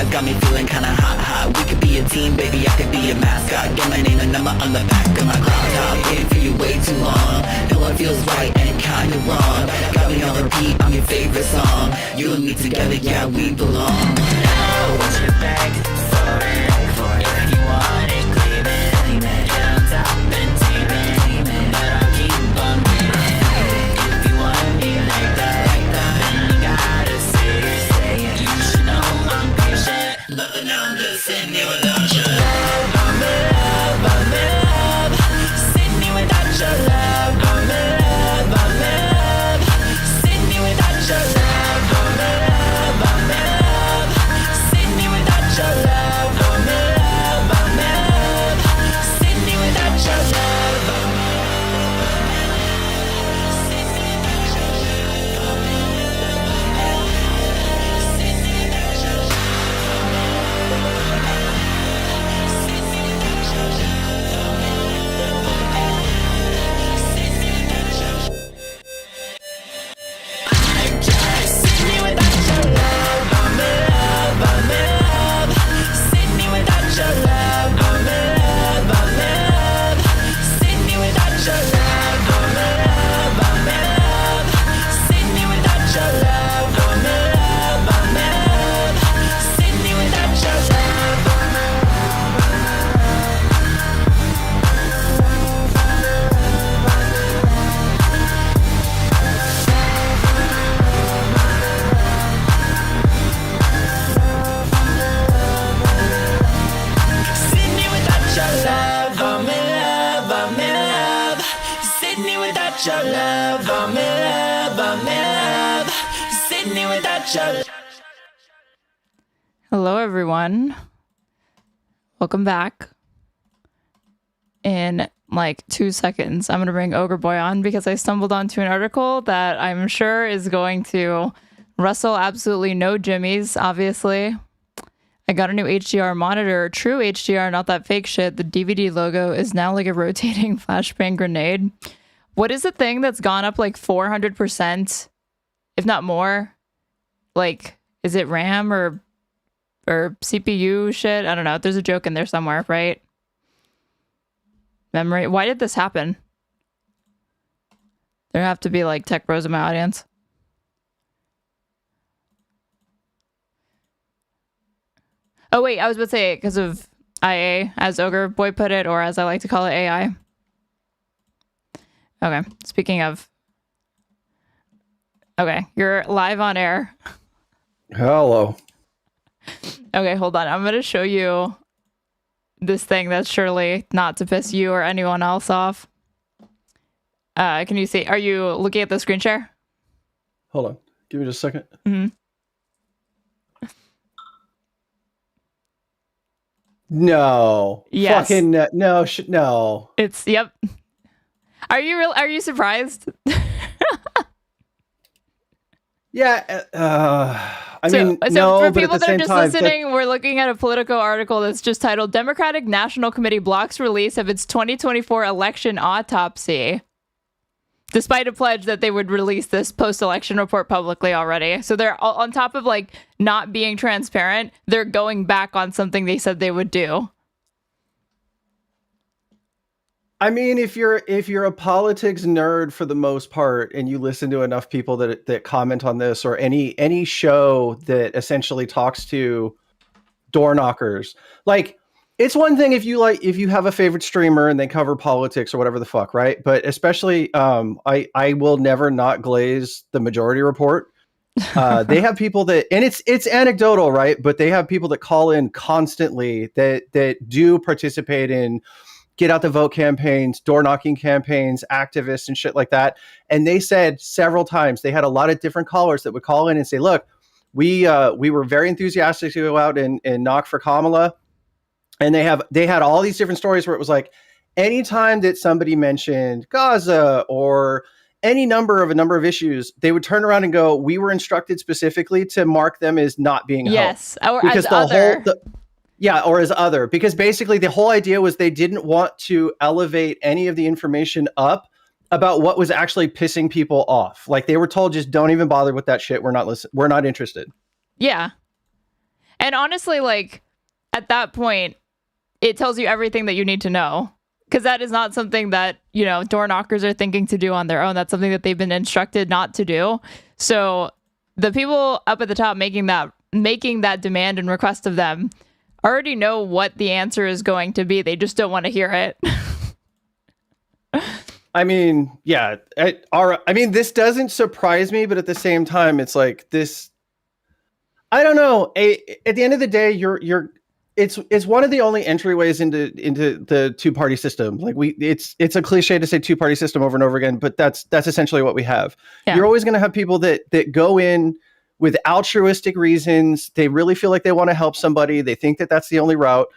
eyes got me feeling kinda hot. We could be a team, baby, I could be your mascot. Get my name and number on the back of my crop top. Waiting for you way too long. No one feels right and kinda wrong. Got me on repeat, I'm your favorite song. You and me together, yeah, we belong. Now what you beg for it. If you want it, claim it. Get on top and team it. But I'll keep on waiting. If you want me like that, then you gotta say it. You should know I'm patient. But now I'm just sitting here without your love. I'm in love, I'm in love. Sitting here without your love. I'm in love, I'm in love. Sitting here without your love. I'm in love, I'm in love. Sitting here without your love. I'm in love, I'm in love. Sitting here without your love. Sitting here without your love. Sitting here without your love. Your love, I'm in love, I'm in love. Sitting here without your love. Hello, everyone. Welcome back. In like 2 seconds, I'm going to bring Ogre Boy on because I stumbled onto an article that I'm sure is going to rustle absolutely no jimmies, obviously. I got a new HDR monitor, true HDR, not that fake shit. The DVD logo is now like a rotating flashbang grenade. What is the thing that's gone up like 400%, if not more? Like, is it RAM or CPU shit? I don't know. There's a joke in there somewhere, right? Memory. Why did this happen? There have to be like tech bros in my audience. Oh wait, I was about to say because of IA, as Ogre Boy put it, or as I like to call it, AI. Okay, speaking of... Okay, you're live on air. Hello. Okay, hold on. I'm going to show you this thing that's surely not to piss you or anyone else off. Can you see? Are you looking at the screen share? Hold on. Give me just a second. Mm-hmm. No. Yes. Fucking no. No. It's, yep. Are you surprised? Yeah. I mean, so no, for but people at the that are same just time, listening, we're looking at a Politico article that's just titled Democratic National Committee blocks release of its 2024 election autopsy, despite a pledge that they would release this post-election report publicly already. So they're on top of like not being transparent. They're going back on something they said they would do. I mean, if you're a politics nerd for the most part, and you listen to enough people that comment on this, or any show that essentially talks to door knockers, like it's one thing if you have a favorite streamer and they cover politics or whatever the fuck, right? But especially, I will never not glaze the Majority Report. They have people that, and it's anecdotal, right? But they have people that call in constantly that do participate in get out the vote campaigns, door knocking campaigns, activists and shit like that. And they said several times, they had a lot of different callers that would call in and say, look, we were very enthusiastic to go out and knock for Kamala. And they had all these different stories where it was like, anytime that somebody mentioned Gaza or any number of issues, they would turn around and go, we were instructed specifically to mark them as not being yes, home. or because as the other. Yeah, or as other, because basically the whole idea was they didn't want to elevate any of the information up about what was actually pissing people off. Like they were told, just don't even bother with that shit. We're not interested. Yeah. And honestly, like, at that point, it tells you everything that you need to know. Because that is not something that, you know, door knockers are thinking to do on their own. That's something that they've been instructed not to do. So the people up at the top making that demand and request of them already know what the answer is going to be. They just don't want to hear it. I mean, yeah. I mean, this doesn't surprise me, but at the same time, it's like this. I don't know. At the end of the day, it's one of the only entryways into the two-party system. Like it's a cliche to say two-party system over and over again, but that's essentially what we have. Yeah. You're always going to have people that go in with altruistic reasons. They really feel like they want to help somebody. They think that that's the only route,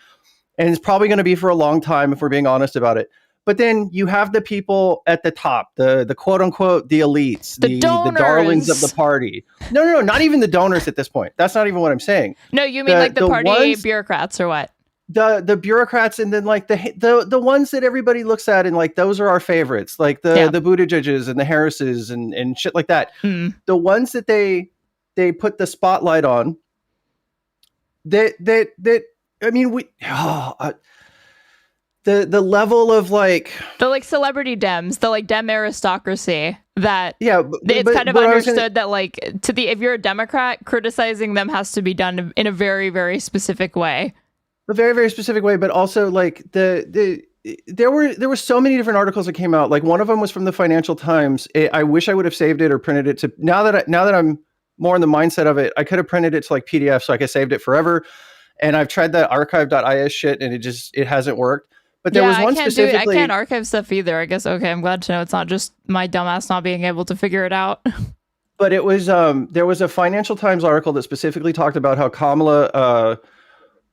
and it's probably going to be for a long time if we're being honest about it. But then you have the people at the top, the quote unquote, the elites, the darlings of the party. No, not even the donors at this point. That's not even what I'm saying. No, you mean like the party bureaucrats or what? The bureaucrats, and then like the ones that everybody looks at and like those are our favorites, like the Buttigiegs and the Harrises and shit like that. Mm. The ones that they put the spotlight on. That I mean the level of like the like celebrity Dems, the like Dem aristocracy that it's kind of understood that like if you're a Democrat, criticizing them has to be done in a very, very specific way. A very, very specific way, but also like there were so many different articles that came out. Like one of them was from the Financial Times. I wish I would have saved it or printed it to now that I'm more in the mindset of it, I could have printed it to like PDF so I could have saved it forever. And I've tried that archive.is shit and it hasn't worked. But there was one specifically. I can't archive stuff either. I guess, okay, I'm glad to know it's not just my dumbass not being able to figure it out. But it was, there was a Financial Times article that specifically talked about how Kamala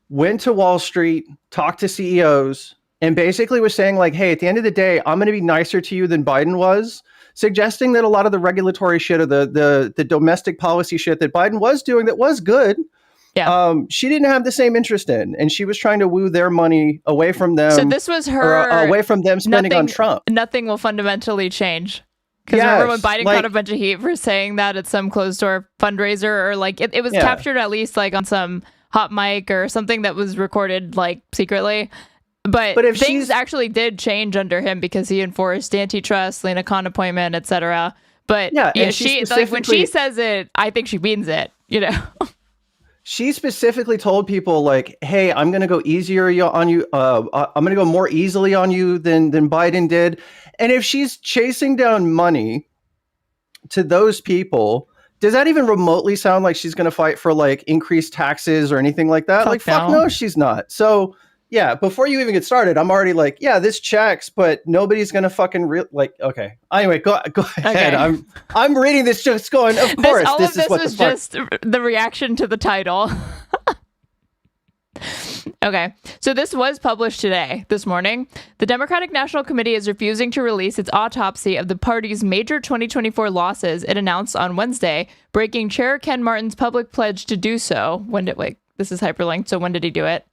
went to Wall Street, talked to CEOs, and basically was saying like, hey, at the end of the day, I'm going to be nicer to you than Biden was, suggesting that a lot of the regulatory shit or the domestic policy shit that Biden was doing that was good. Yeah. She didn't have the same interest in, and she was trying to woo their money away from them. So this was her away from them spending on Trump. Nothing will fundamentally change. Because remember when Biden caught a bunch of heat for saying that at some closed door fundraiser, or like it was captured at least like on some hot mic or something that was recorded like secretly. But if things actually did change under him because he enforced antitrust, Lena Khan appointment, etc. But she like when she says it, I think she means it. You know. She specifically told people like, hey, I'm going to go easier on you. I'm going to go more easily on you than Biden did. And if she's chasing down money to those people, does that even remotely sound like she's going to fight for like increased taxes or anything like that? Fuck no, she's not. So yeah, before you even get started, I'm already like, yeah, this checks, but nobody's gonna fucking okay. Anyway, go ahead. Okay. I'm reading this, just going. Of course, this is what was just the reaction to the title. Okay, so this was published this morning. The Democratic National Committee is refusing to release its autopsy of the party's major 2024 losses. It announced on Wednesday, breaking Chair Ken Martin's public pledge to do so. This is hyperlinked. So when did he do it?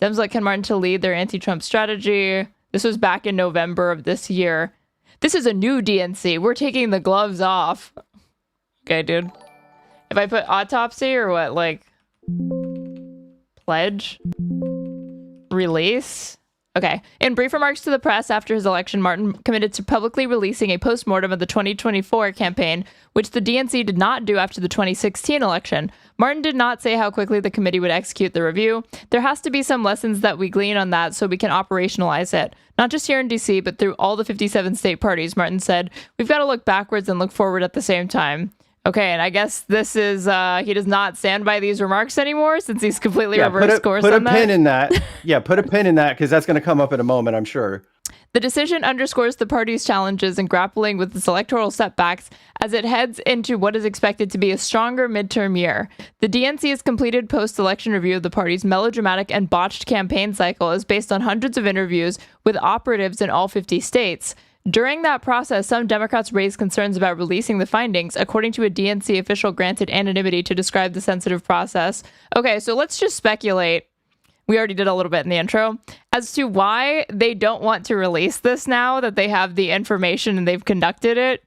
Dems like Ken Martin to lead their anti-Trump strategy. This was back in November of this year. This is a new DNC. We're taking the gloves off. Okay, dude. If I put autopsy or what, like pledge, release. Okay. In brief remarks to the press after his election, Martin committed to publicly releasing a postmortem of the 2024 campaign, which the DNC did not do after the 2016 election. Martin did not say how quickly the committee would execute the review. There has to be some lessons that we glean on that so we can operationalize it. Not just here in DC, but through all the 57 state parties, Martin said. We've got to look backwards and look forward at the same time. Okay, and I guess this is, he does not stand by these remarks anymore since he's completely reversed course on that. Put a pin in that. Yeah, put a pin in that because that's going to come up in a moment, I'm sure. The decision underscores the party's challenges in grappling with its electoral setbacks as it heads into what is expected to be a stronger midterm year. The DNC has completed post-election review of the party's melodramatic and botched campaign cycle is based on hundreds of interviews with operatives in all 50 states. During that process, some Democrats raised concerns about releasing the findings, according to a DNC official granted anonymity to describe the sensitive process. Okay, so let's just speculate. We already did a little bit in the intro as to why they don't want to release this now that they have the information and they've conducted it.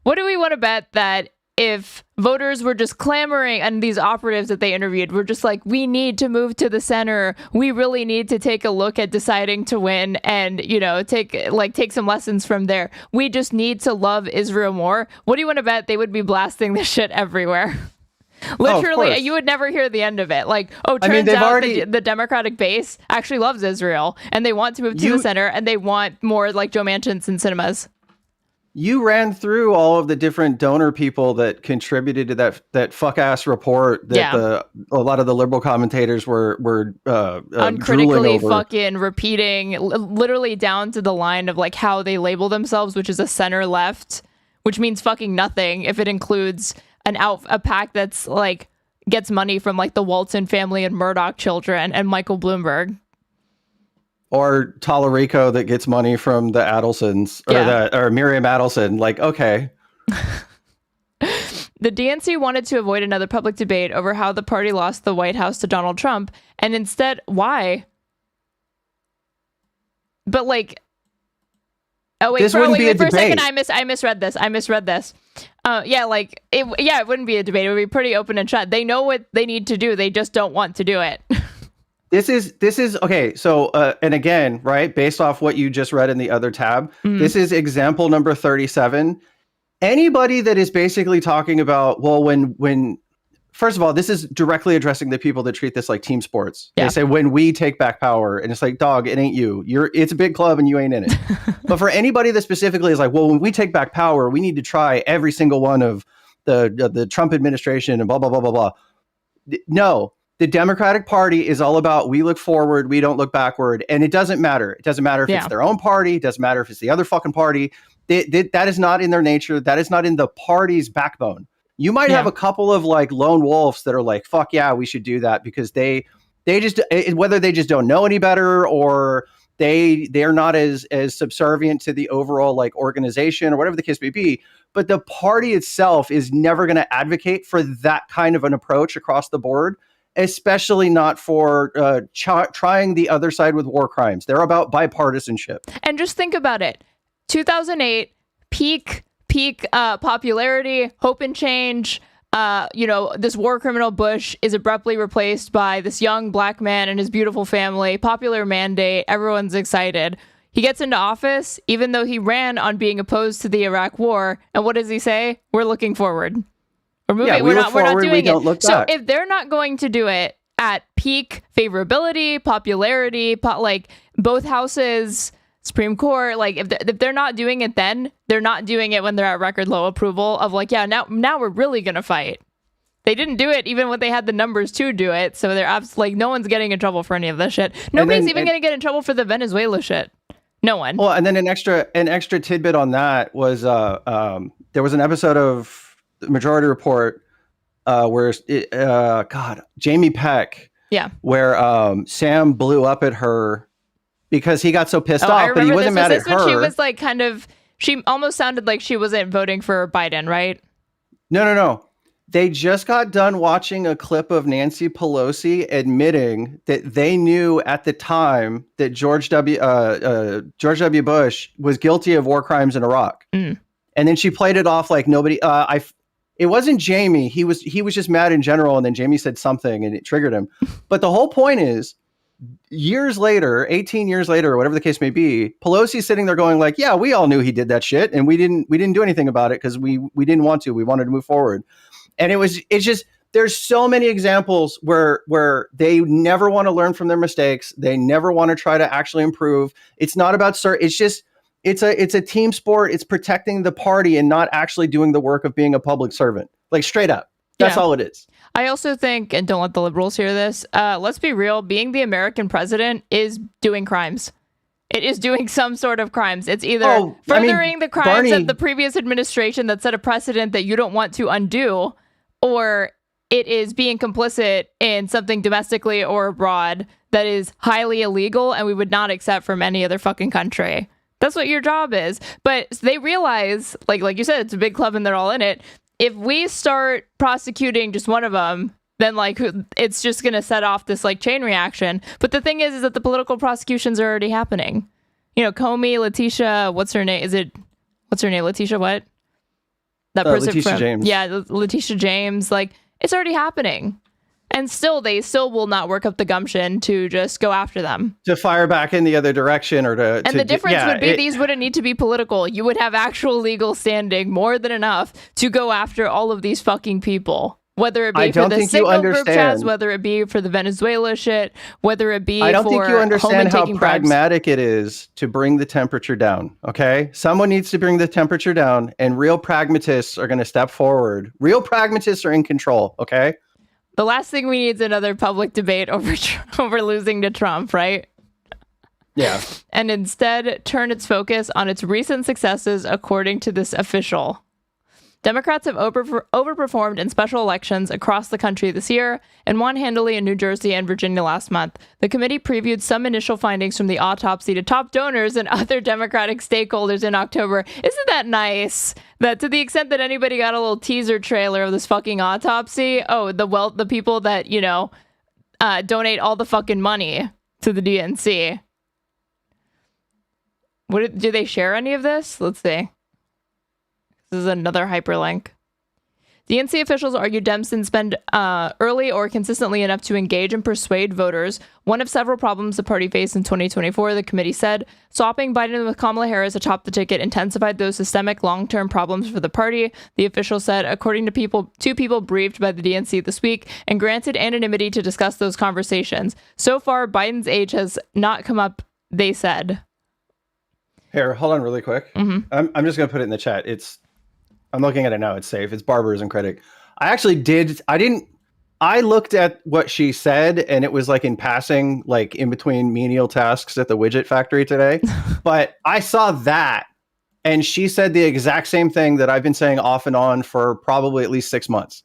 What do we want to bet that if voters were just clamoring, and these operatives that they interviewed were just like, we need to move to the center. We really need to take a look at deciding to win and, take some lessons from there. We just need to love Israel more. What do you want to bet they would be blasting this shit everywhere? Literally, you would never hear the end of it. Turns out the Democratic base actually loves Israel, and they want to move to the center, and they want more like Joe Manchins in cinemas. You ran through all of the different donor people that contributed to that fuck ass report that a lot of the liberal commentators were uncritically fucking repeating, literally down to the line of like how they label themselves, which is a center left, which means fucking nothing if it includes a PAC that's like gets money from like the Walton family and Murdoch children and Michael Bloomberg. Or Tallarico that gets money from the Adelsons or Miriam Adelson. Like, okay. The DNC wanted to avoid another public debate over how the party lost the White House to Donald Trump. And instead, why? But like, oh wait, for a second, I misread this. It wouldn't be a debate. It would be pretty open and shut. They know what they need to do. They just don't want to do it. This is okay. So, and again, right, based off what you just read in the other tab, this is example number 37. Anybody that is basically talking about, well, when first of all, this is directly addressing the people that treat this like team sports. Yeah. They say, when we take back power, and it's like, dog, it ain't you. It's a big club and you ain't in it. But for anybody that specifically is like, well, when we take back power, we need to try every single one of the Trump administration and blah, blah, blah, blah, blah. No. The Democratic Party is all about, we look forward, we don't look backward. And it doesn't matter. It doesn't matter if it's their own party. It doesn't matter if it's the other fucking party. That is not in their nature. That is not in the party's backbone. You might have a couple of like lone wolves that are like, fuck yeah, we should do that, because they just, whether they just don't know any better or they're not as subservient to the overall like organization or whatever the case may be. But the party itself is never going to advocate for that kind of an approach across the board. Especially not for trying the other side with war crimes. They're about bipartisanship. And just think about it. 2008, peak popularity, hope and change. This war criminal Bush is abruptly replaced by this young black man and his beautiful family. Popular mandate. Everyone's excited. He gets into office, even though he ran on being opposed to the Iraq war. And what does he say? We're looking forward. We're moving. We're not doing it. So if they're not going to do it at peak favorability, popularity, like both houses, Supreme Court, like if they're not doing it, then they're not doing it when they're at record low approval of like, now we're really gonna fight. They didn't do it even when they had the numbers to do it. So they're like, no one's getting in trouble for any of this shit. Nobody's even gonna get in trouble for the Venezuela shit. No one. Well, and then an extra tidbit on that was there was an episode of Majority Report where Jamie Peck, where Sam blew up at her because he got so pissed off, but he wasn't mad at her. She was like she almost sounded like she wasn't voting for Biden, right? No. They just got done watching a clip of Nancy Pelosi admitting that they knew at the time that George W. Bush was guilty of war crimes in Iraq. And then she played it off like nobody. It wasn't Jamie. He was just mad in general, and then Jamie said something, and it triggered him. But the whole point is, years later, 18 years later, or whatever the case may be, Pelosi's sitting there going like, "Yeah, we all knew he did that shit, and we didn't do anything about it because we didn't want to. We wanted to move forward." And it's just there's so many examples where they never want to learn from their mistakes. They never want to try to actually improve. It's not about it's just. It's a team sport. It's protecting the party and not actually doing the work of being a public servant. Like straight up. That's all it is. I also think, and don't let the liberals hear this, let's be real, being the American president is doing crimes. It is doing some sort of crimes. It's either furthering the crimes of the previous administration that set a precedent that you don't want to undo, or it is being complicit in something domestically or abroad that is highly illegal and we would not accept from any other fucking country. That's what your job is. But they realize, like you said, it's a big club and they're all in it. If we start prosecuting just one of them, then like it's just going to set off this like chain reaction. But the thing is that the political prosecutions are already happening. Comey, Letitia, what's her name? Letitia what? That person Letitia from James. Letitia James. Like, it's already happening, and they still will not work up the gumption to just go after them, to fire back in the other direction, or to. And the difference would be these wouldn't need to be political. You would have actual legal standing, more than enough, to go after all of these fucking people. Whether it be for the Signal group chats, whether it be for the Venezuela shit, whether it be for I don't think you understand how bribes. pragmatic it is to bring the temperature down, okay? Someone needs to bring the temperature down, and real pragmatists are going to step forward. Real pragmatists are in control, okay? The last thing we need is another public debate over losing to Trump, right? Yeah. And instead turn its focus on its recent successes, according to this official. Democrats have overperformed in special elections across the country this year and won handily in New Jersey and Virginia last month. The committee previewed some initial findings from the autopsy to top donors and other Democratic stakeholders in October. Isn't that nice? That to the extent that anybody got a little teaser trailer of this fucking autopsy, the people that, donate all the fucking money to the DNC. Do they share any of this? Let's see. This is another hyperlink. DNC officials argue Dems didn't spend early or consistently enough to engage and persuade voters. One of several problems the party faced in 2024, the committee said. Swapping Biden with Kamala Harris atop the ticket intensified those systemic long-term problems for the party, the official said, according to two people briefed by the DNC this week and granted anonymity to discuss those conversations. So far, Biden's age has not come up, they said. Here, hold on really quick. Mm-hmm. I'm just going to put it in the chat. I'm looking at it now. It's safe. It's barbarism critic. I looked at what she said, and it was like in passing, like in between menial tasks at the widget factory today. But I saw that, and she said the exact same thing that I've been saying off and on for probably at least 6 months.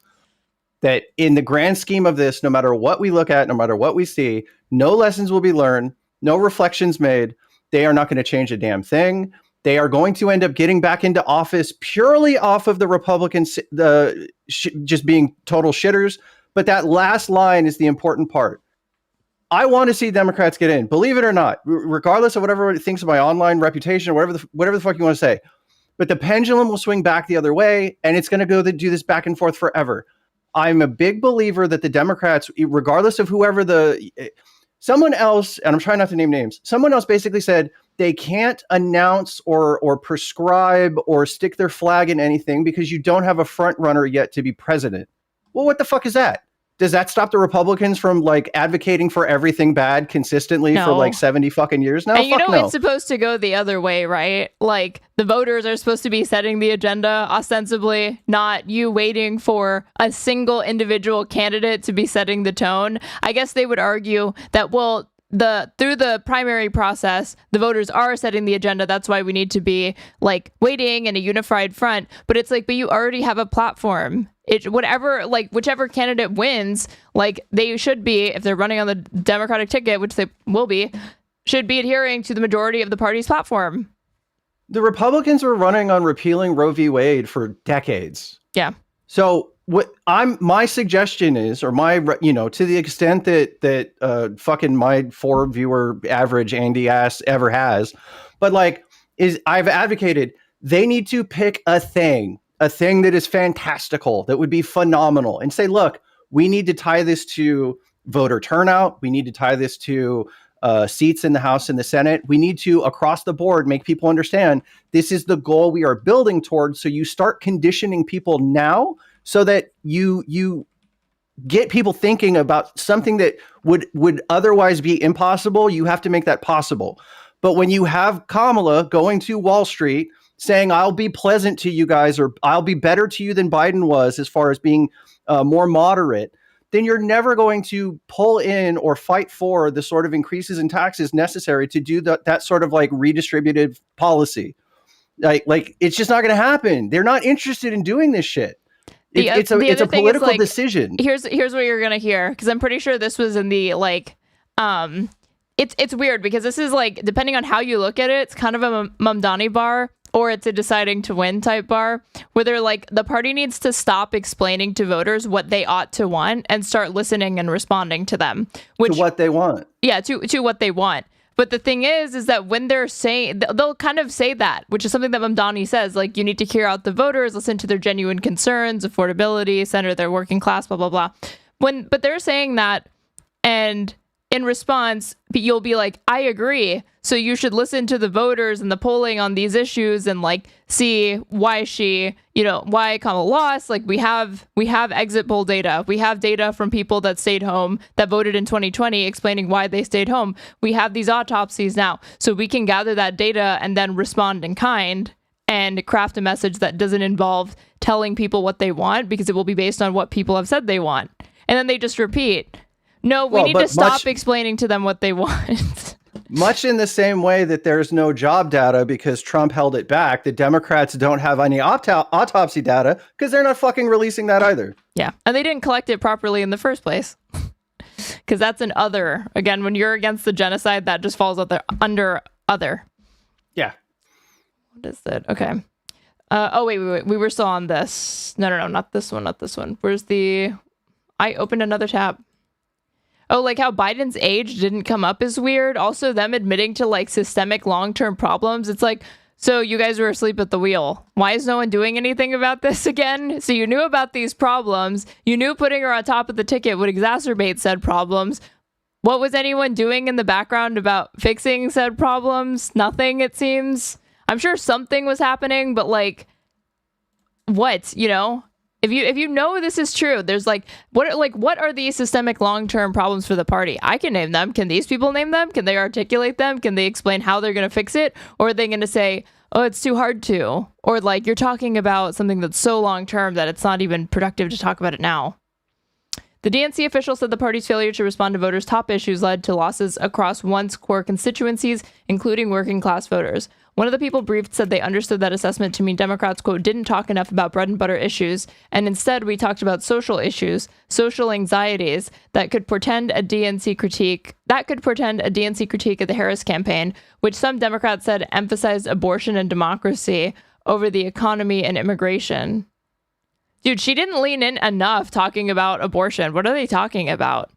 That in the grand scheme of this, no matter what we look at, no matter what we see, no lessons will be learned, no reflections made. They are not going to change a damn thing. They are going to end up getting back into office purely off of the Republicans just being total shitters. But that last line is the important part. I want to see Democrats get in, believe it or not, regardless of whatever it thinks of my online reputation or whatever the fuck you want to say. But the pendulum will swing back the other way, and it's going to do this back and forth forever. I'm a big believer that the Democrats, regardless of whoever someone else, and I'm trying not to name names, someone else basically said they can't announce or prescribe or stick their flag in anything because you don't have a front runner yet to be president. Well, what the fuck is that? Does that stop the Republicans from like advocating for everything bad consistently for like 70 fucking years now? And it's supposed to go the other way, right? Like the voters are supposed to be setting the agenda ostensibly, not you waiting for a single individual candidate to be setting the tone. I guess they would argue that, well, through the primary process, the voters are setting the agenda. That's why we need to be like waiting in a unified front. But it's like, but you already have a platform. Whichever candidate wins, like they should be, if they're running on the Democratic ticket, which they will be, should be adhering to the majority of the party's platform. The Republicans were running on repealing Roe v. Wade for decades. Yeah. So my suggestion is, or to the extent that fucking my 4 viewer average Andy ass ever has, but I've advocated they need to pick a thing that is fantastical, that would be phenomenal, and say, look, we need to tie this to voter turnout. We need to tie this to seats in the House and the Senate. We need to, across the board, make people understand this is the goal we are building towards. So you start conditioning people now so that you get people thinking about something that would otherwise be impossible. You have to make that possible. But when you have Kamala going to Wall Street saying, I'll be pleasant to you guys, or I'll be better to you than Biden was as far as being more moderate, then you're never going to pull in or fight for the sort of increases in taxes necessary to do that sort of like redistributive policy. Like it's just not going to happen. They're not interested in doing this shit. It's a political decision. Here's what you're going to hear, because I'm pretty sure this was in the it's weird because this is like, depending on how you look at it, it's kind of a Mamdani bar, or it's a deciding to win type bar, where they're like, the party needs to stop explaining to voters what they ought to want and start listening and responding to them. To what they want. Yeah, to what they want. But the thing is that when they're saying, they'll kind of say that, which is something that Mamdani says, like, you need to hear out the voters, listen to their genuine concerns, affordability, center their working class, blah, blah, blah. But they're saying that, and in response, you'll be like, I agree. So you should listen to the voters and the polling on these issues and like see why why Kamala lost. Like we have exit poll data. We have data from people that stayed home, that voted in 2020, explaining why they stayed home. We have these autopsies now. So we can gather that data and then respond in kind and craft a message that doesn't involve telling people what they want, because it will be based on what people have said they want. And then they just repeat. No, we need to stop explaining to them what they want. Much in the same way that there's no job data because Trump held it back, the Democrats don't have any autopsy data because they're not fucking releasing that either. Yeah, and they didn't collect it properly in the first place. Because that's an other. Again, when you're against the genocide, that just falls under other. Yeah. What is it? Okay. Wait. We were still on this. No, not this one, Where's the... I opened another tab. Oh, like how Biden's age didn't come up is weird. Also, them admitting to like systemic long-term problems. It's like, so you guys were asleep at the wheel. Why is no one doing anything about this again? So you knew about these problems. You knew putting her on top of the ticket would exacerbate said problems. What was anyone doing in the background about fixing said problems? Nothing, it seems. I'm sure something was happening, but like, what, If you know this is true, there's what are these systemic long-term problems for the party? I can name them. Can these people name them? Can they articulate them? Can they explain how they're going to fix it? Or are they going to say, oh, it's too hard to? Or like you're talking about something that's so long-term that it's not even productive to talk about it now. The DNC official said the party's failure to respond to voters' top issues led to losses across once core constituencies, including working class voters. One of the people briefed said they understood that assessment to mean Democrats, quote, didn't talk enough about bread and butter issues, and instead we talked about social issues, social anxieties that could portend a DNC critique of the Harris campaign, which some Democrats said emphasized abortion and democracy over the economy and immigration. Dude, she didn't lean in enough talking about abortion. What are they talking about?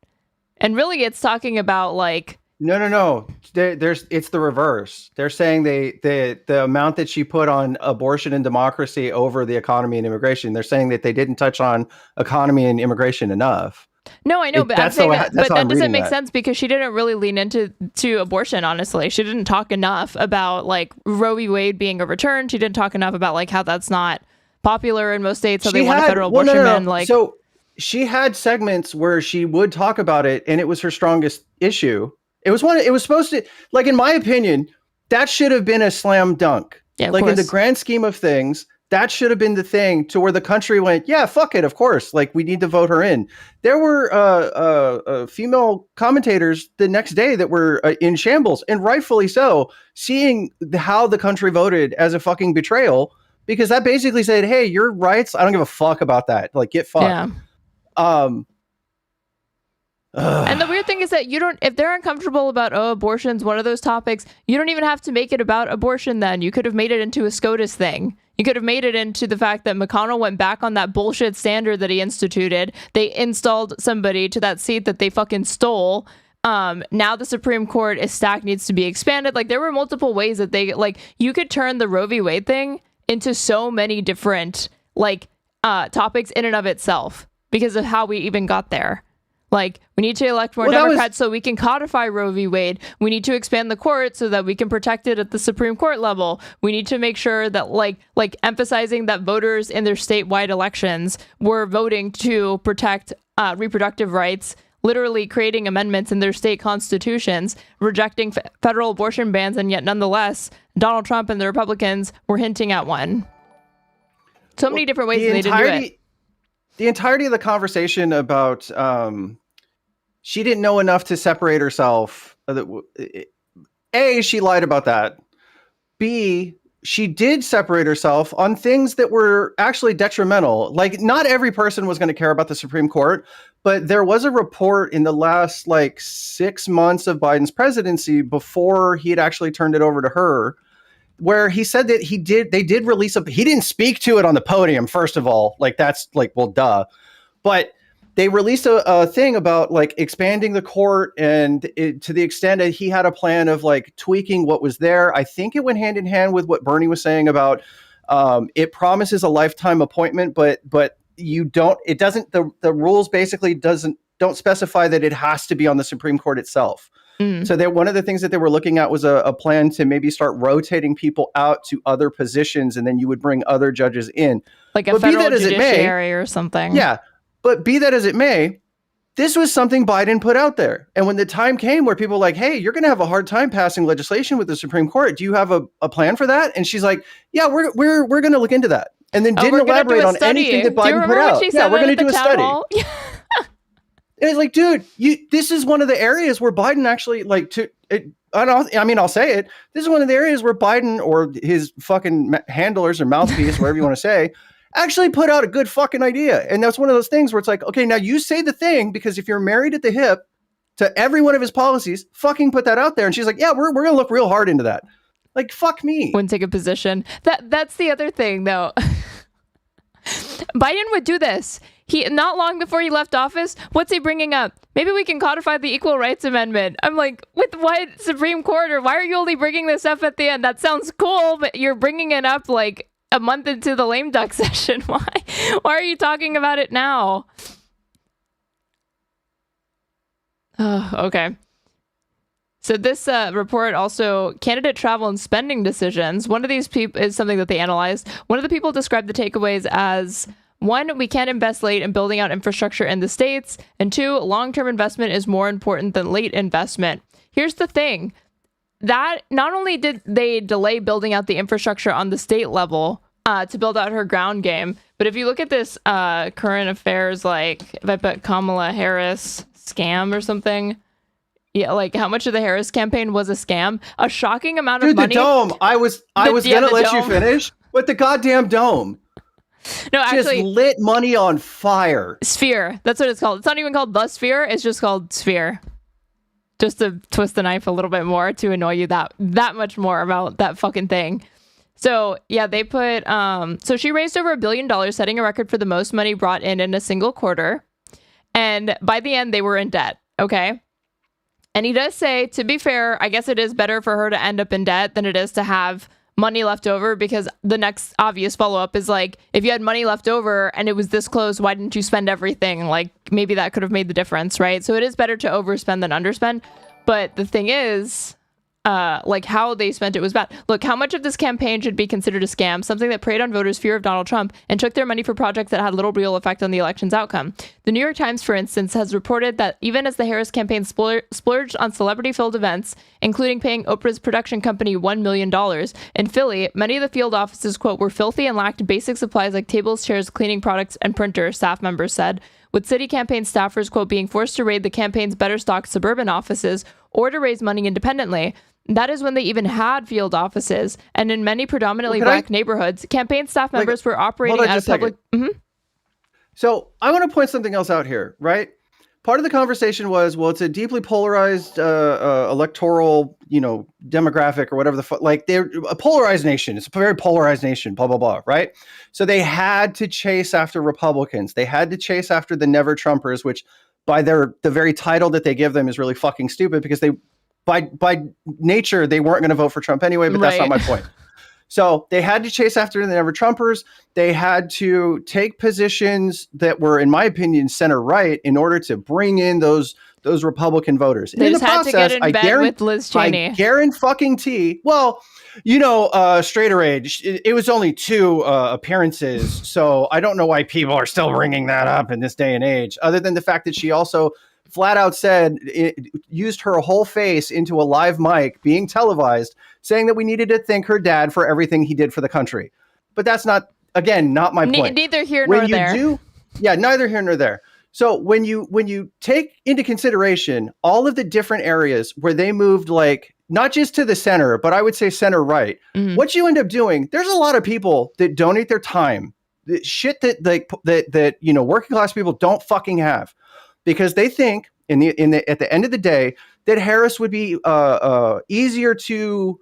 And really, it's talking about like... No. It's the reverse. They're saying the amount that she put on abortion and democracy over the economy and immigration. They're saying that they didn't touch on economy and immigration enough. No, I know, but I'm saying that doesn't make sense because she didn't really lean into abortion, honestly. She didn't talk enough about like Roe v. Wade being overturned. She didn't talk enough about like how that's not popular in most states, so they want a federal abortion ban. Like, so she had segments where she would talk about it, and it was her strongest issue. It was supposed to, like, in my opinion, that should have been a slam dunk. Yeah, like in the grand scheme of things, that should have been the thing to where the country went, yeah, fuck it, of course. Like, we need to vote her in. There were female commentators the next day that were in shambles, and rightfully so, seeing how the country voted as a fucking betrayal. Because that basically said, hey, your rights, I don't give a fuck about that. Like, get fucked. Yeah. And the weird thing is that if they're uncomfortable about, abortion's one of those topics, you don't even have to make it about abortion then. You could have made it into a SCOTUS thing. You could have made it into the fact that McConnell went back on that bullshit standard that he instituted. They installed somebody to that seat that they fucking stole. Now the Supreme Court is stacked, needs to be expanded. Like, there were multiple ways that you could turn the Roe v. Wade thing into so many different topics in and of itself because of how we even got there. Like, we need to elect more Democrats so we can codify Roe v. Wade. We need to expand the court so that we can protect it at the Supreme Court level. We need to make sure that like emphasizing that voters in their statewide elections were voting to protect reproductive rights, literally creating amendments in their state constitutions, rejecting federal abortion bans, and yet nonetheless, Donald Trump and the Republicans were hinting at one. So many different ways they did do it. The entirety of the conversation about she didn't know enough to separate herself. A, she lied about that. B, she did separate herself on things that were actually detrimental. Like, not every person was going to care about the Supreme Court, but there was a report in the last 6 months of Biden's presidency before he had actually turned it over to her, where he said that they did release he didn't speak to it on the podium, first of all. Like, that's well, duh. But they released a thing about like expanding the court, and to the extent that he had a plan of like tweaking what was there. I think it went hand in hand with what Bernie was saying about it promises a lifetime appointment, but you don't. It doesn't. The rules basically don't specify that it has to be on the Supreme Court itself. So one of the things that they were looking at was a plan to maybe start rotating people out to other positions, and then you would bring other judges in, like a federal judiciary or something. Yeah. But be that as it may, this was something Biden put out there. And when the time came where people were like, hey, you're going to have a hard time passing legislation with the Supreme Court. Do you have a plan for that? And she's like, yeah, we're going to look into that. And then didn't elaborate on anything that Biden put out. Yeah, we're going to do a study. And it's like, dude, this is one of the areas where Biden actually I'll say it. This is one of the areas where Biden or his fucking handlers or mouthpiece, whatever you want to say, actually put out a good fucking idea. And that's one of those things where it's like, okay, now you say the thing, because if you're married at the hip to every one of his policies, fucking put that out there. And she's like, yeah, we're going to look real hard into that. Like, fuck me. Wouldn't take a position. That's the other thing, though. Biden would do this. He, not long before he left office, what's he bringing up? Maybe we can codify the Equal Rights Amendment. I'm like, with what Supreme Court? Or why are you only bringing this up at the end? That sounds cool, but you're bringing it up like a month into the lame duck session. Why are you talking about it now? Oh, okay. So this report also, candidate travel and spending decisions. One of these people is something that they analyzed. One of the people described the takeaways as, 1, we can't invest late in building out infrastructure in the states. And 2, long-term investment is more important than late investment. Here's the thing. That not only did they delay building out the infrastructure on the state level to build out her ground game, but if you look at this current affairs, like if I put Kamala Harris scam or something, yeah, like how much of the Harris campaign was a scam? A shocking amount of money. The dome. I was gonna let you finish, but the goddamn dome. No, actually, just lit money on fire. Sphere. That's what it's called. It's not even called the Sphere. It's just called Sphere. Just to twist the knife a little bit more to annoy you that much more about that fucking thing. So yeah, they put. So she raised over $1 billion, setting a record for the most money brought in a single quarter. And by the end, they were in debt. Okay. And he does say, to be fair, I guess it is better for her to end up in debt than it is to have money left over, because the next obvious follow-up is like, if you had money left over and it was this close, why didn't you spend everything? Like, maybe that could have made the difference, right? So it is better to overspend than underspend. But the thing is, like how they spent it was bad. Look, how much of this campaign should be considered a scam, something that preyed on voters' fear of Donald Trump and took their money for projects that had little real effect on the election's outcome. The New York Times, for instance, has reported that even as the Harris campaign splurged on celebrity-filled events, including paying Oprah's production company $1 million, in Philly, many of the field offices, quote, were filthy and lacked basic supplies like tables, chairs, cleaning products, and printers, staff members said, with city campaign staffers, quote, being forced to raid the campaign's better-stocked suburban offices or to raise money independently. That is when they even had field offices. And in many predominantly black neighborhoods, campaign staff members were operating at a public... So I want to point something else out here, right? Part of the conversation was, well, it's a deeply polarized electoral, demographic or whatever the fuck. Like, they're a polarized nation. It's a very polarized nation, blah, blah, blah, right? So they had to chase after Republicans. They had to chase after the never Trumpers, which by the very title that they give them is really fucking stupid, because they... By nature, they weren't going to vote for Trump anyway, but that's not my point. So they had to chase after the never Trumpers. They had to take positions that were, in my opinion, center right in order to bring in those Republican voters. They just had to get in bed with Liz Cheney. I guarantee. Well, straighter age. It was only 2 appearances, so I don't know why people are still bringing that up in this day and age. Other than the fact that she also flat out said, used her whole face into a live mic being televised, saying that we needed to thank her dad for everything he did for the country. But that's not my point. Neither here nor there. Neither here nor there. So when you take into consideration all of the different areas where they moved, like not just to the center, but I would say center right, what you end up doing, there's a lot of people that donate their time, shit that working class people don't fucking have. Because they think at the end of the day that Harris would be easier to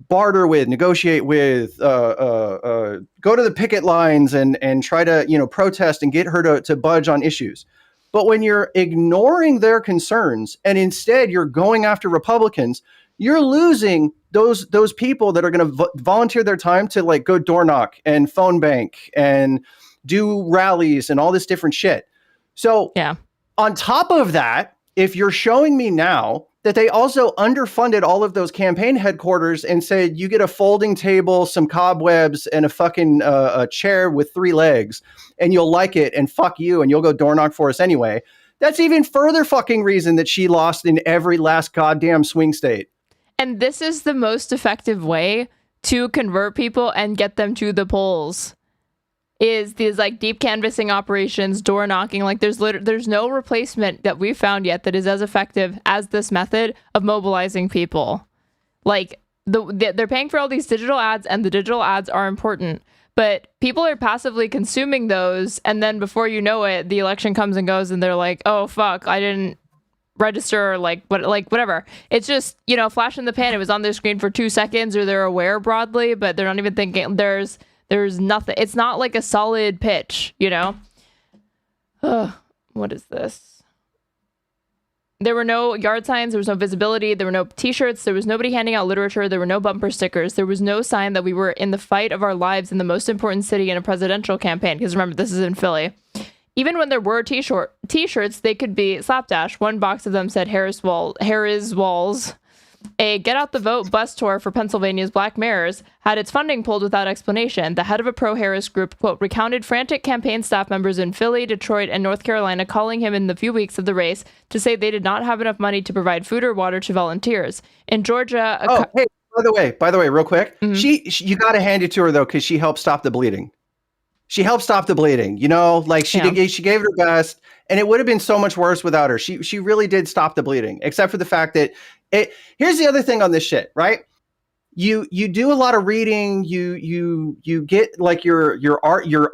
barter with, negotiate with, go to the picket lines and try to protest and get her to budge on issues. But when you're ignoring their concerns and instead you're going after Republicans, you're losing those people that are going to volunteer their time to like go door knock and phone bank and do rallies and all this different shit. So Yeah. on top of that, if you're showing me now that they also underfunded all of those campaign headquarters and said you get a folding table, some cobwebs, and a fucking a chair with 3 legs, and you'll like it, and fuck you, and you'll go door knock for us anyway. That's even further fucking reason that she lost in every last goddamn swing state. And this is the most effective way to convert people and get them to the polls. Is these like deep canvassing operations, door knocking. Like there's no replacement that we've found yet that is as effective as this method of mobilizing people. Like they're paying for all these digital ads, and the digital ads are important, but people are passively consuming those, and then before you know it, the election comes and goes, and they're like, "Oh fuck, I didn't register," whatever. It's just, flash in the pan. It was on their screen for 2 seconds, or they're aware broadly, but they're not even thinking. There's nothing. It's not like a solid pitch, What is this? There were no yard signs. There was no visibility. There were no t-shirts. There was nobody handing out literature. There were no bumper stickers. There was no sign that we were in the fight of our lives in the most important city in a presidential campaign. Because remember, this is in Philly. Even when there were t-shirts, they could be slapdash. One box of them said Harris Walls. A Get Out the Vote bus tour for Pennsylvania's Black mayors had its funding pulled without explanation. The head of a pro-Harris group, quote, recounted frantic campaign staff members in Philly, Detroit, and North Carolina calling him in the few weeks of the race to say they did not have enough money to provide food or water to volunteers. In Georgia... Hey, by the way, real quick, she you got to hand it to her, though, because she helped stop the bleeding. She helped stop the bleeding, she gave it her best, and it would have been so much worse without her. She really did stop the bleeding, except for the fact that here's the other thing on this shit, right? You do a lot of reading, you get like your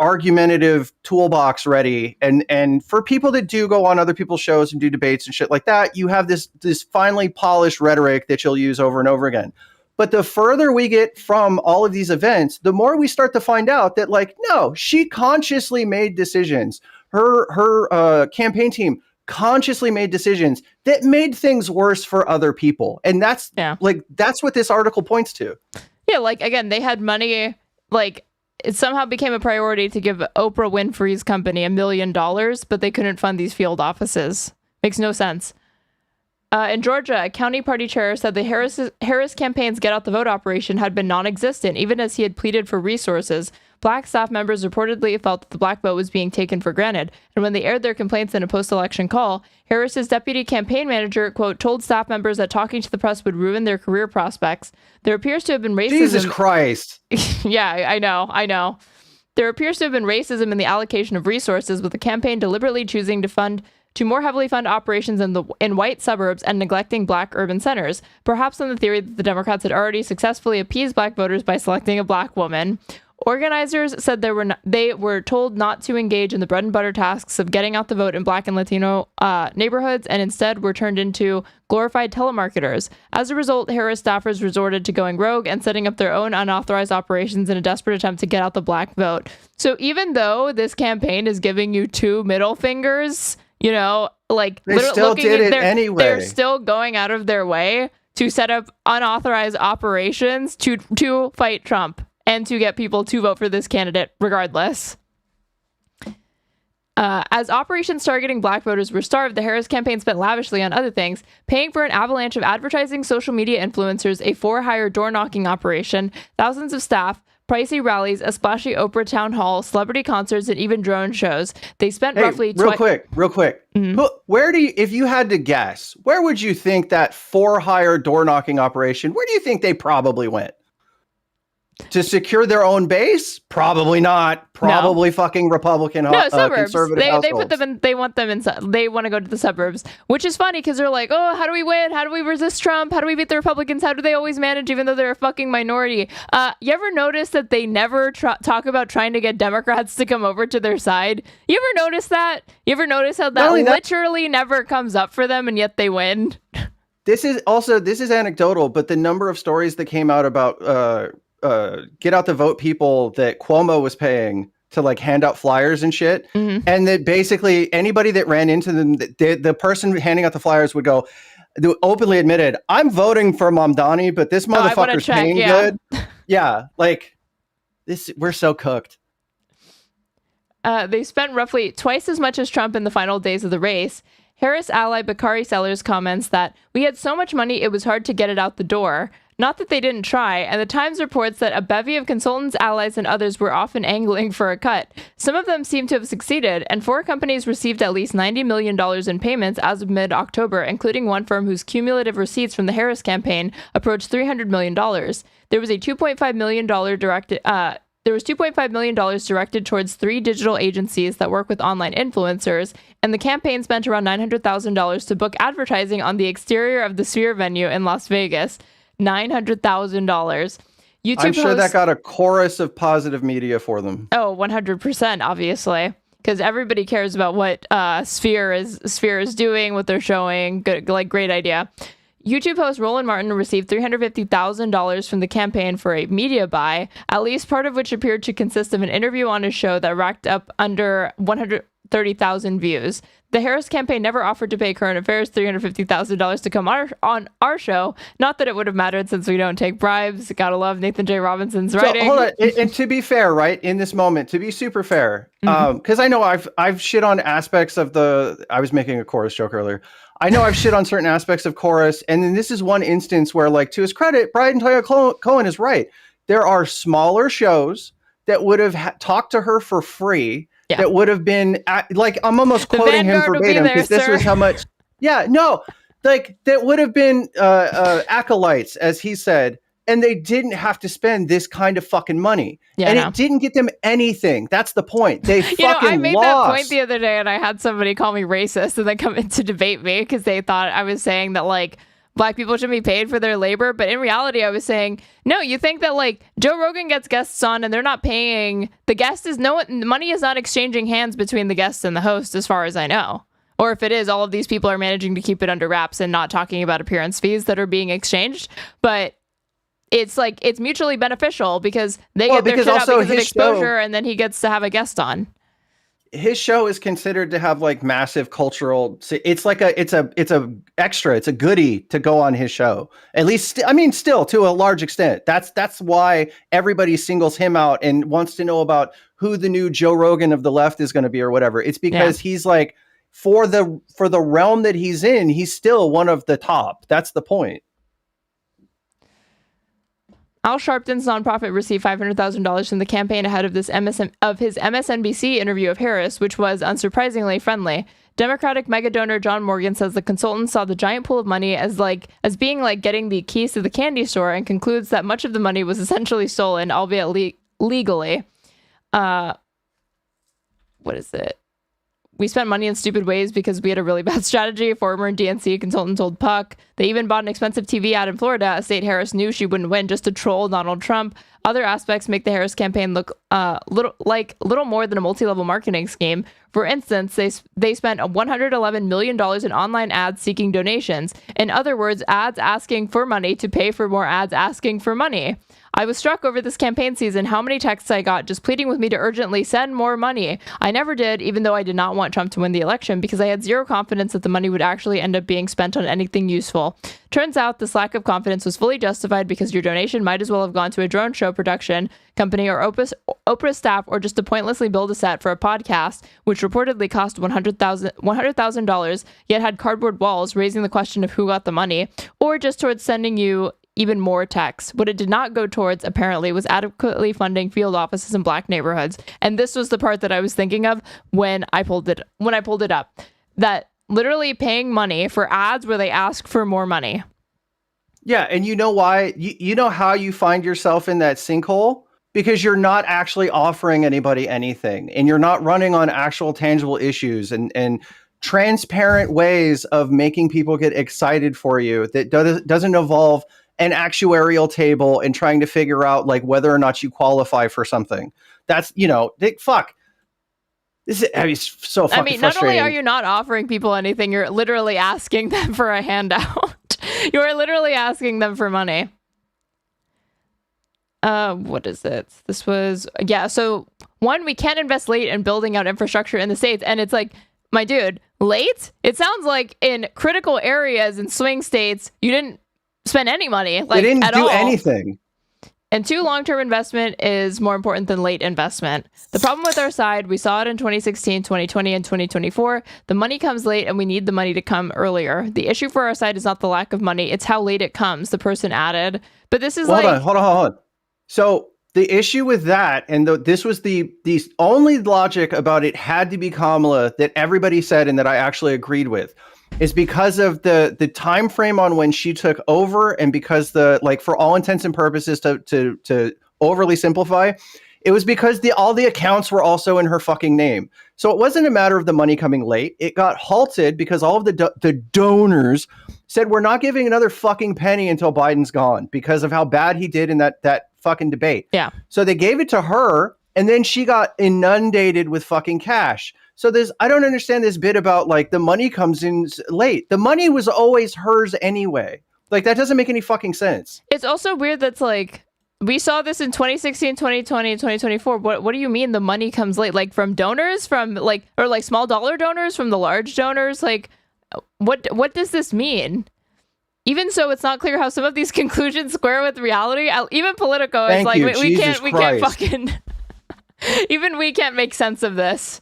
argumentative toolbox ready, and for people that do go on other people's shows and do debates and shit like that, you have this finely polished rhetoric that you'll use over and over again. But the further we get from all of these events, the more we start to find out that, like, no, she consciously made decisions. Her campaign team consciously made decisions that made things worse for other people. And that's what this article points to. Yeah, like, again, they had money, like, it somehow became a priority to give Oprah Winfrey's company $1 million, but they couldn't fund these field offices. Makes no sense. In Georgia, a county party chair said the Harris campaign's Get Out the Vote operation had been non-existent, even as he had pleaded for resources. Black staff members reportedly felt that the black vote was being taken for granted, and when they aired their complaints in a post-election call, Harris's deputy campaign manager, quote, told staff members that talking to the press would ruin their career prospects. There appears to have been racism... Jesus Christ! Yeah, I know. There appears to have been racism in the allocation of resources, with the campaign deliberately choosing to more heavily fund operations in white suburbs and neglecting black urban centers, perhaps on the theory that the Democrats had already successfully appeased black voters by selecting a black woman. Organizers said they were told not to engage in the bread and butter tasks of getting out the vote in black and Latino neighborhoods, and instead were turned into glorified telemarketers. As a result, Harris staffers resorted to going rogue and setting up their own unauthorized operations in a desperate attempt to get out the black vote. So even though this campaign is giving you 2 middle fingers... like they still did it anyway. They're still going out of their way to set up unauthorized operations to fight Trump and to get people to vote for this candidate regardless. As operations targeting black voters were starved, the Harris campaign spent lavishly on other things, paying for an avalanche of advertising, social media influencers, a 4-hire door-knocking operation, thousands of staff, pricey rallies, a splashy Oprah town hall, celebrity concerts, and even drone shows. They spent roughly... real quick. Mm-hmm. Where do you, if you had to guess, where would you think that 4-hire door-knocking operation, where do you think they probably went? To secure their own base? Probably not. Probably fucking Republican suburbs. Conservative They households. put them in. They want them in. They want to go to the suburbs, which is funny because they're like, oh, how do we win? How do we resist Trump? How do we beat the Republicans? How do they always manage, even though they're a fucking minority? You ever notice that they never talk about trying to get Democrats to come over to their side? You ever notice that? You ever notice how that literally never comes up for them, and yet they win? This is anecdotal, but the number of stories that came out about Get Out the Vote people that Cuomo was paying to like hand out flyers and shit. And that basically anybody that ran into them, the person handing out the flyers would go, they openly admitted, I'm voting for Mamdani, but this motherfucker's paying good. Yeah, like this, we're so cooked. They spent roughly twice as much as Trump in the final days of the race. Harris ally Bakari Sellers comments that we had so much money it was hard to get it out the door. Not that they didn't try, and the Times reports that a bevy of consultants, allies, and others were often angling for a cut. Some of them seem to have succeeded, and 4 companies received at least $90 million in payments as of mid-October, including one firm whose cumulative receipts from the Harris campaign approached $300 million. There was a $2.5 million directed towards 3 digital agencies that work with online influencers, and the campaign spent around $900,000 to book advertising on the exterior of the Sphere venue in Las Vegas. $900,000. I'm sure that got a chorus of positive media for them. Oh, 100%, obviously, because everybody cares about what Sphere is doing, what they're showing. Good, like, great idea. YouTube host Roland Martin received $350,000 from the campaign for a media buy, at least part of which appeared to consist of an interview on his show that racked up under 130,000 views. The Harris campaign never offered to pay Current Affairs $350,000 to come on our show. Not that it would have mattered since we don't take bribes. Gotta love Nathan J. Robinson's writing. Hold on. And to be fair, right, in this moment, to be super fair, because I know I've shit on aspects of I was making a chorus joke earlier. I know I've shit on certain aspects of chorus, and then this is one instance where, like, to his credit, Brian Tyler Cohen is right. There are smaller shows that would have talked to her for free. Yeah. That would have been like, I'm almost quoting him verbatim because this was how much. Yeah, no, like that would have been acolytes, as he said, and they didn't have to spend this kind of fucking money. Yeah, and it didn't get them anything. That's the point. They fucking I made lost. That point the other day, and I had somebody call me racist and then come in to debate me because they thought I was saying that, like, Black people should be paid for their labor. But in reality, I was saying, no, you think that, like, Joe Rogan gets guests on and they're not paying the guest money is not exchanging hands between the guest and the host, as far as I know. Or if it is, all of these people are managing to keep it under wraps and not talking about appearance fees that are being exchanged. But it's like, it's mutually beneficial because they get their shit out because of exposure, and then he gets to have a guest on. His show is considered to have like massive cultural. It's like it's a extra. It's a goodie to go on his show. At least, I mean, still to a large extent. That's why everybody singles him out and wants to know about who the new Joe Rogan of the left is going to be or whatever. It's because he's like, for the realm that he's in, he's still one of the top. That's the point. Al Sharpton's nonprofit received $500,000 from the campaign ahead of his MSNBC interview of Harris, which was unsurprisingly friendly. Democratic mega donor John Morgan says the consultant saw the giant pool of money as being like getting the keys to the candy store, and concludes that much of the money was essentially stolen, albeit legally. What is it? We spent money in stupid ways because we had a really bad strategy, former DNC consultant told Puck. They even bought an expensive TV ad in Florida, a state Harris knew she wouldn't win, just to troll Donald Trump. Other aspects make the Harris campaign look little more than a multi-level marketing scheme. For instance, they spent $111 million in online ads seeking donations. In other words, ads asking for money to pay for more ads asking for money. I was struck over this campaign season how many texts I got just pleading with me to urgently send more money. I never did, even though I did not want Trump to win the election, because I had zero confidence that the money would actually end up being spent on anything useful. Turns out this lack of confidence was fully justified because your donation might as well have gone to a drone show production company or Oprah staff, or just to pointlessly build a set for a podcast, which reportedly cost $100,000, yet had cardboard walls, raising the question of who got the money, or just towards sending you even more texts. What it did not go towards, apparently, was adequately funding field offices in Black neighborhoods. And this was the part that I was thinking of when I pulled it up. That literally paying money for ads where they ask for more money. Yeah, and you know why? You know how you find yourself in that sinkhole? Because you're not actually offering anybody anything, and you're not running on actual tangible issues and transparent ways of making people get excited for you that doesn't involve an actuarial table and trying to figure out like whether or not you qualify for something. That's, fuck. This is so fucking frustrating. Not only are you not offering people anything, you're literally asking them for a handout. You are literally asking them for money. What is it? This was, so one, we can't invest late in building out infrastructure in the States. And it's like, my dude, late? It sounds like in critical areas in swing states, you didn't spend any money. Like, they didn't at do all. anything. And two, long-term investment is more important than late investment. The problem with our side, we saw it in 2016, 2020, and 2024. The money comes late and we need the money to come earlier. The issue for our side is not the lack of money, it's how late it comes, the person added. But this is Hold on. So the issue with that, and this was the only logic about it had to be Kamala that everybody said and that I actually agreed with, is because of the time frame on when she took over, and because for all intents and purposes to overly simplify, it was because all the accounts were also in her fucking name. So it wasn't a matter of the money coming late. It got halted because all of the donors said we're not giving another fucking penny until Biden's gone because of how bad he did in that fucking debate. Yeah. So they gave it to her, and then she got inundated with fucking cash. So I don't understand this bit about like the money comes in late. The money was always hers anyway. Like, that doesn't make any fucking sense. It's also weird that's like, we saw this in 2016, 2020, and 2024. What do you mean the money comes late? Like from donors, or small dollar donors, from the large donors? Like, what does this mean? Even so, it's not clear how some of these conclusions square with reality. Even Politico is like, we can't fucking, even we can't make sense of this.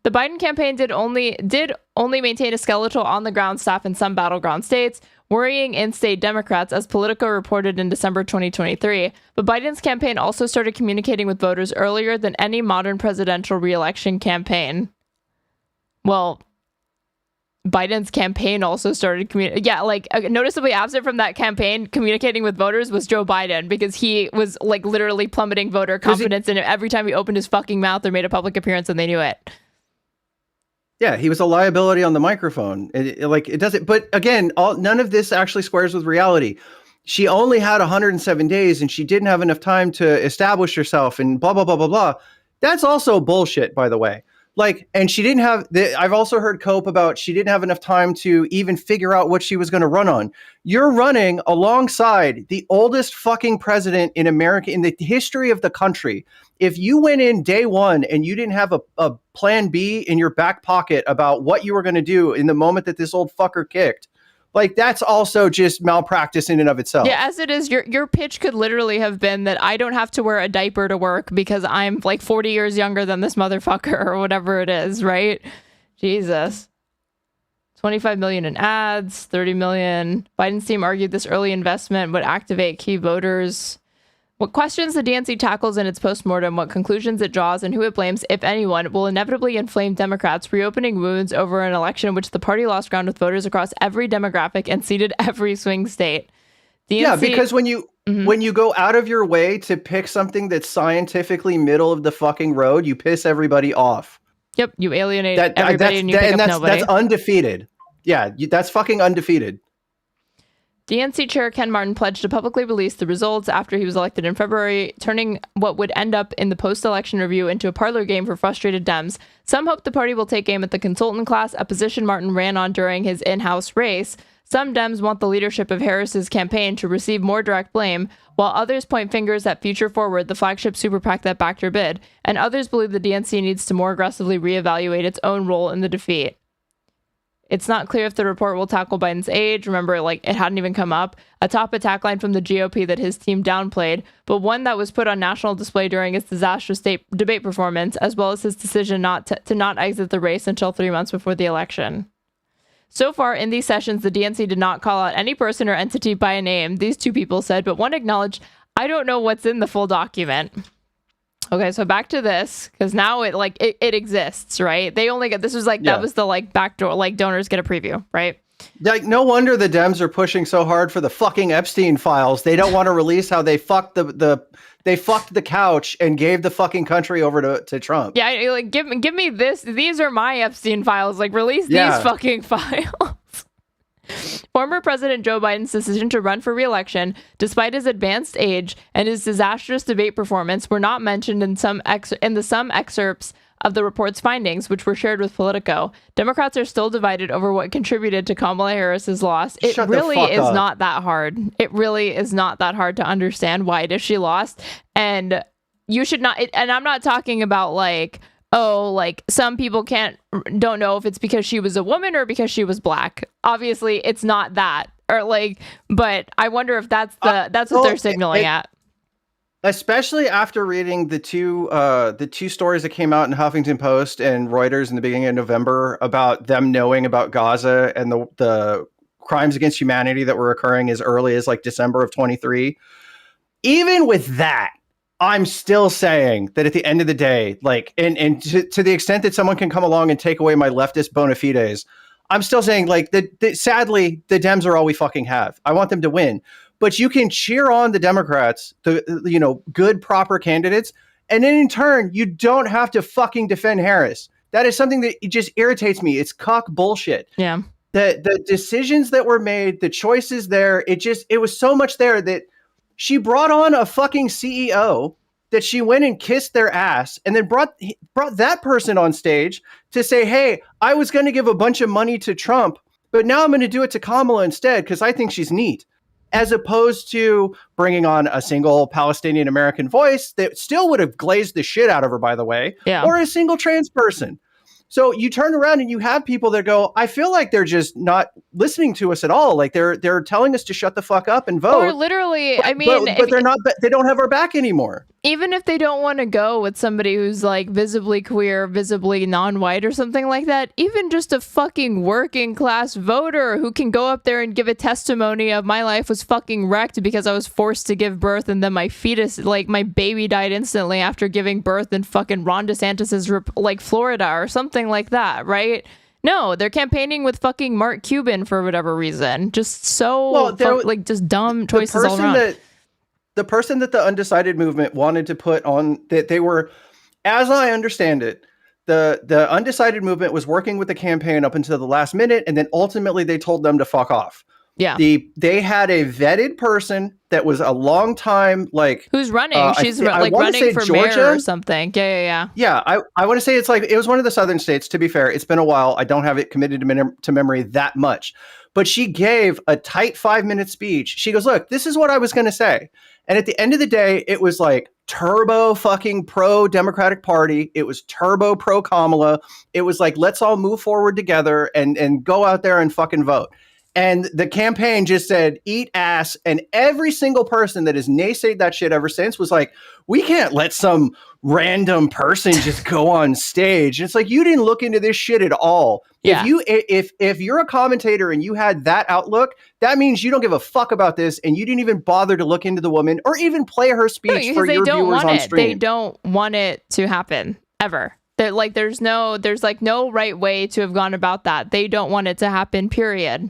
The Biden campaign did only maintain a skeletal on-the-ground staff in some battleground states, worrying in-state Democrats, as Politico reported in December 2023. But Biden's campaign also started communicating with voters earlier than any modern presidential re-election campaign. Well, Biden's campaign also started noticeably absent from that campaign communicating with voters was Joe Biden, because he was like literally plummeting voter confidence in it every time he opened his fucking mouth or made a public appearance, and they knew it. Yeah, he was a liability on the microphone. It doesn't. But again, none of this actually squares with reality. She only had 107 days, and she didn't have enough time to establish herself, and blah blah blah blah blah. That's also bullshit, by the way. And she didn't have. I've also heard cope about she didn't have enough time to even figure out what she was going to run on. You're running alongside the oldest fucking president in America, in the history of the country. If you went in day one and you didn't have a plan B in your back pocket about what you were going to do in the moment that this old fucker kicked, that's also just malpractice in and of itself. Yeah, as it is, your pitch could literally have been that I don't have to wear a diaper to work because I'm like 40 years younger than this motherfucker, or whatever it is, right? Jesus. 25 million in ads, 30 million. Biden's team argued this early investment would activate key voters. What questions the DNC tackles in its postmortem, what conclusions it draws, and who it blames, if anyone, will inevitably inflame Democrats, reopening wounds over an election which the party lost ground with voters across every demographic and ceded every swing state. Yeah, because when you go out of your way to pick something that's scientifically middle of the fucking road, you piss everybody off. Yep, you alienate everybody and you pick up nobody. That's undefeated. Yeah, that's fucking undefeated. DNC Chair Ken Martin pledged to publicly release the results after he was elected in February, turning what would end up in the post-election review into a parlor game for frustrated Dems. Some hope the party will take aim at the consultant class, a position Martin ran on during his in-house race. Some Dems want the leadership of Harris's campaign to receive more direct blame, while others point fingers at Future Forward, the flagship super PAC that backed her bid, and others believe the DNC needs to more aggressively reevaluate its own role in the defeat. It's not clear if the report will tackle Biden's age. Remember, it hadn't even come up. A top attack line from the GOP that his team downplayed, but one that was put on national display during his disastrous debate performance, as well as his decision to not exit the race until 3 months before the election. So far, in these sessions, the DNC did not call out any person or entity by a name, these two people said, but one acknowledged, I don't know what's in the full document. Okay, so back to this, because now it exists, right? They only get, this was that was the backdoor, donors get a preview, right? No wonder the Dems are pushing so hard for the fucking Epstein files. They don't want to release how they fucked they fucked the couch and gave the fucking country over to Trump. Yeah, give me this. These are my Epstein files. Release these fucking files. Former President Joe Biden's decision to run for re-election, despite his advanced age and his disastrous debate performance, were not mentioned in some excerpts of the report's findings, which were shared with Politico. Democrats are still divided over what contributed to Kamala Harris's loss. It really is not that hard. It really is not that hard to understand why it is she lost. And you should not, and I'm not talking about like, oh, like some people don't know if it's because she was a woman or because she was black. Obviously, it's not that, or like, but I wonder if that's what they're signaling at. Especially after reading the two stories that came out in Huffington Post and Reuters in the beginning of November about them knowing about Gaza and the crimes against humanity that were occurring as early as like December of 23. Even with that, I'm still saying that at the end of the day, like, and to the extent that someone can come along and take away my leftist bona fides, I'm still saying like that sadly, the Dems are all we fucking have. I want them to win. But you can cheer on the Democrats, good, proper candidates. And then in turn, you don't have to fucking defend Harris. That is something that just irritates me. It's cock bullshit. Yeah. The decisions that were made, the choices there, it was so much there that she brought on a fucking CEO that she went and kissed their ass and then brought that person on stage to say, hey, I was going to give a bunch of money to Trump, but now I'm going to do it to Kamala instead because I think she's neat. As opposed to bringing on a single Palestinian American voice that still would have glazed the shit out of her, by the way, or a single trans person. So you turn around and you have people that go, I feel like they're just not listening to us at all. Like they're telling us to shut the fuck up and vote. Or literally, but they're not. They don't have our back anymore. Even if they don't want to go with somebody who's like visibly queer, visibly non-white or something like that, even just a fucking working class voter who can go up there and give a testimony of my life was fucking wrecked because I was forced to give birth and then my fetus, like my baby died instantly after giving birth in fucking Ron DeSantis's like Florida or something like that, right? No, they're campaigning with fucking Mark Cuban for whatever reason. Just just dumb choices all around. The person that the undecided movement wanted to put on, that they were, as I understand it, the undecided movement was working with the campaign up until the last minute, and then ultimately they told them to fuck off. Yeah. They had a vetted person that was a long time, like, who's running. She's running for Georgia mayor or something. Yeah. Yeah, I want to say it's like, it was one of the southern states. To be fair, it's been a while. I don't have it committed to memory that much. But she gave a tight 5-minute speech. She goes, look, this is what I was going to say. And at the end of the day, it was like turbo fucking pro Democratic Party. It was turbo pro Kamala. It was like, let's all move forward together and go out there and fucking vote. And the campaign just said, eat ass. And every single person that has naysayed that shit ever since was like, we can't let some random person just go on stage. And it's like, you didn't look into this shit at all. Yeah. If you're a commentator and you had that outlook, that means you don't give a fuck about this. And you didn't even bother to look into the woman or even play her speech for your viewers on stream. They don't want it to happen ever. They're like, there's no right way to have gone about that. They don't want it to happen, period.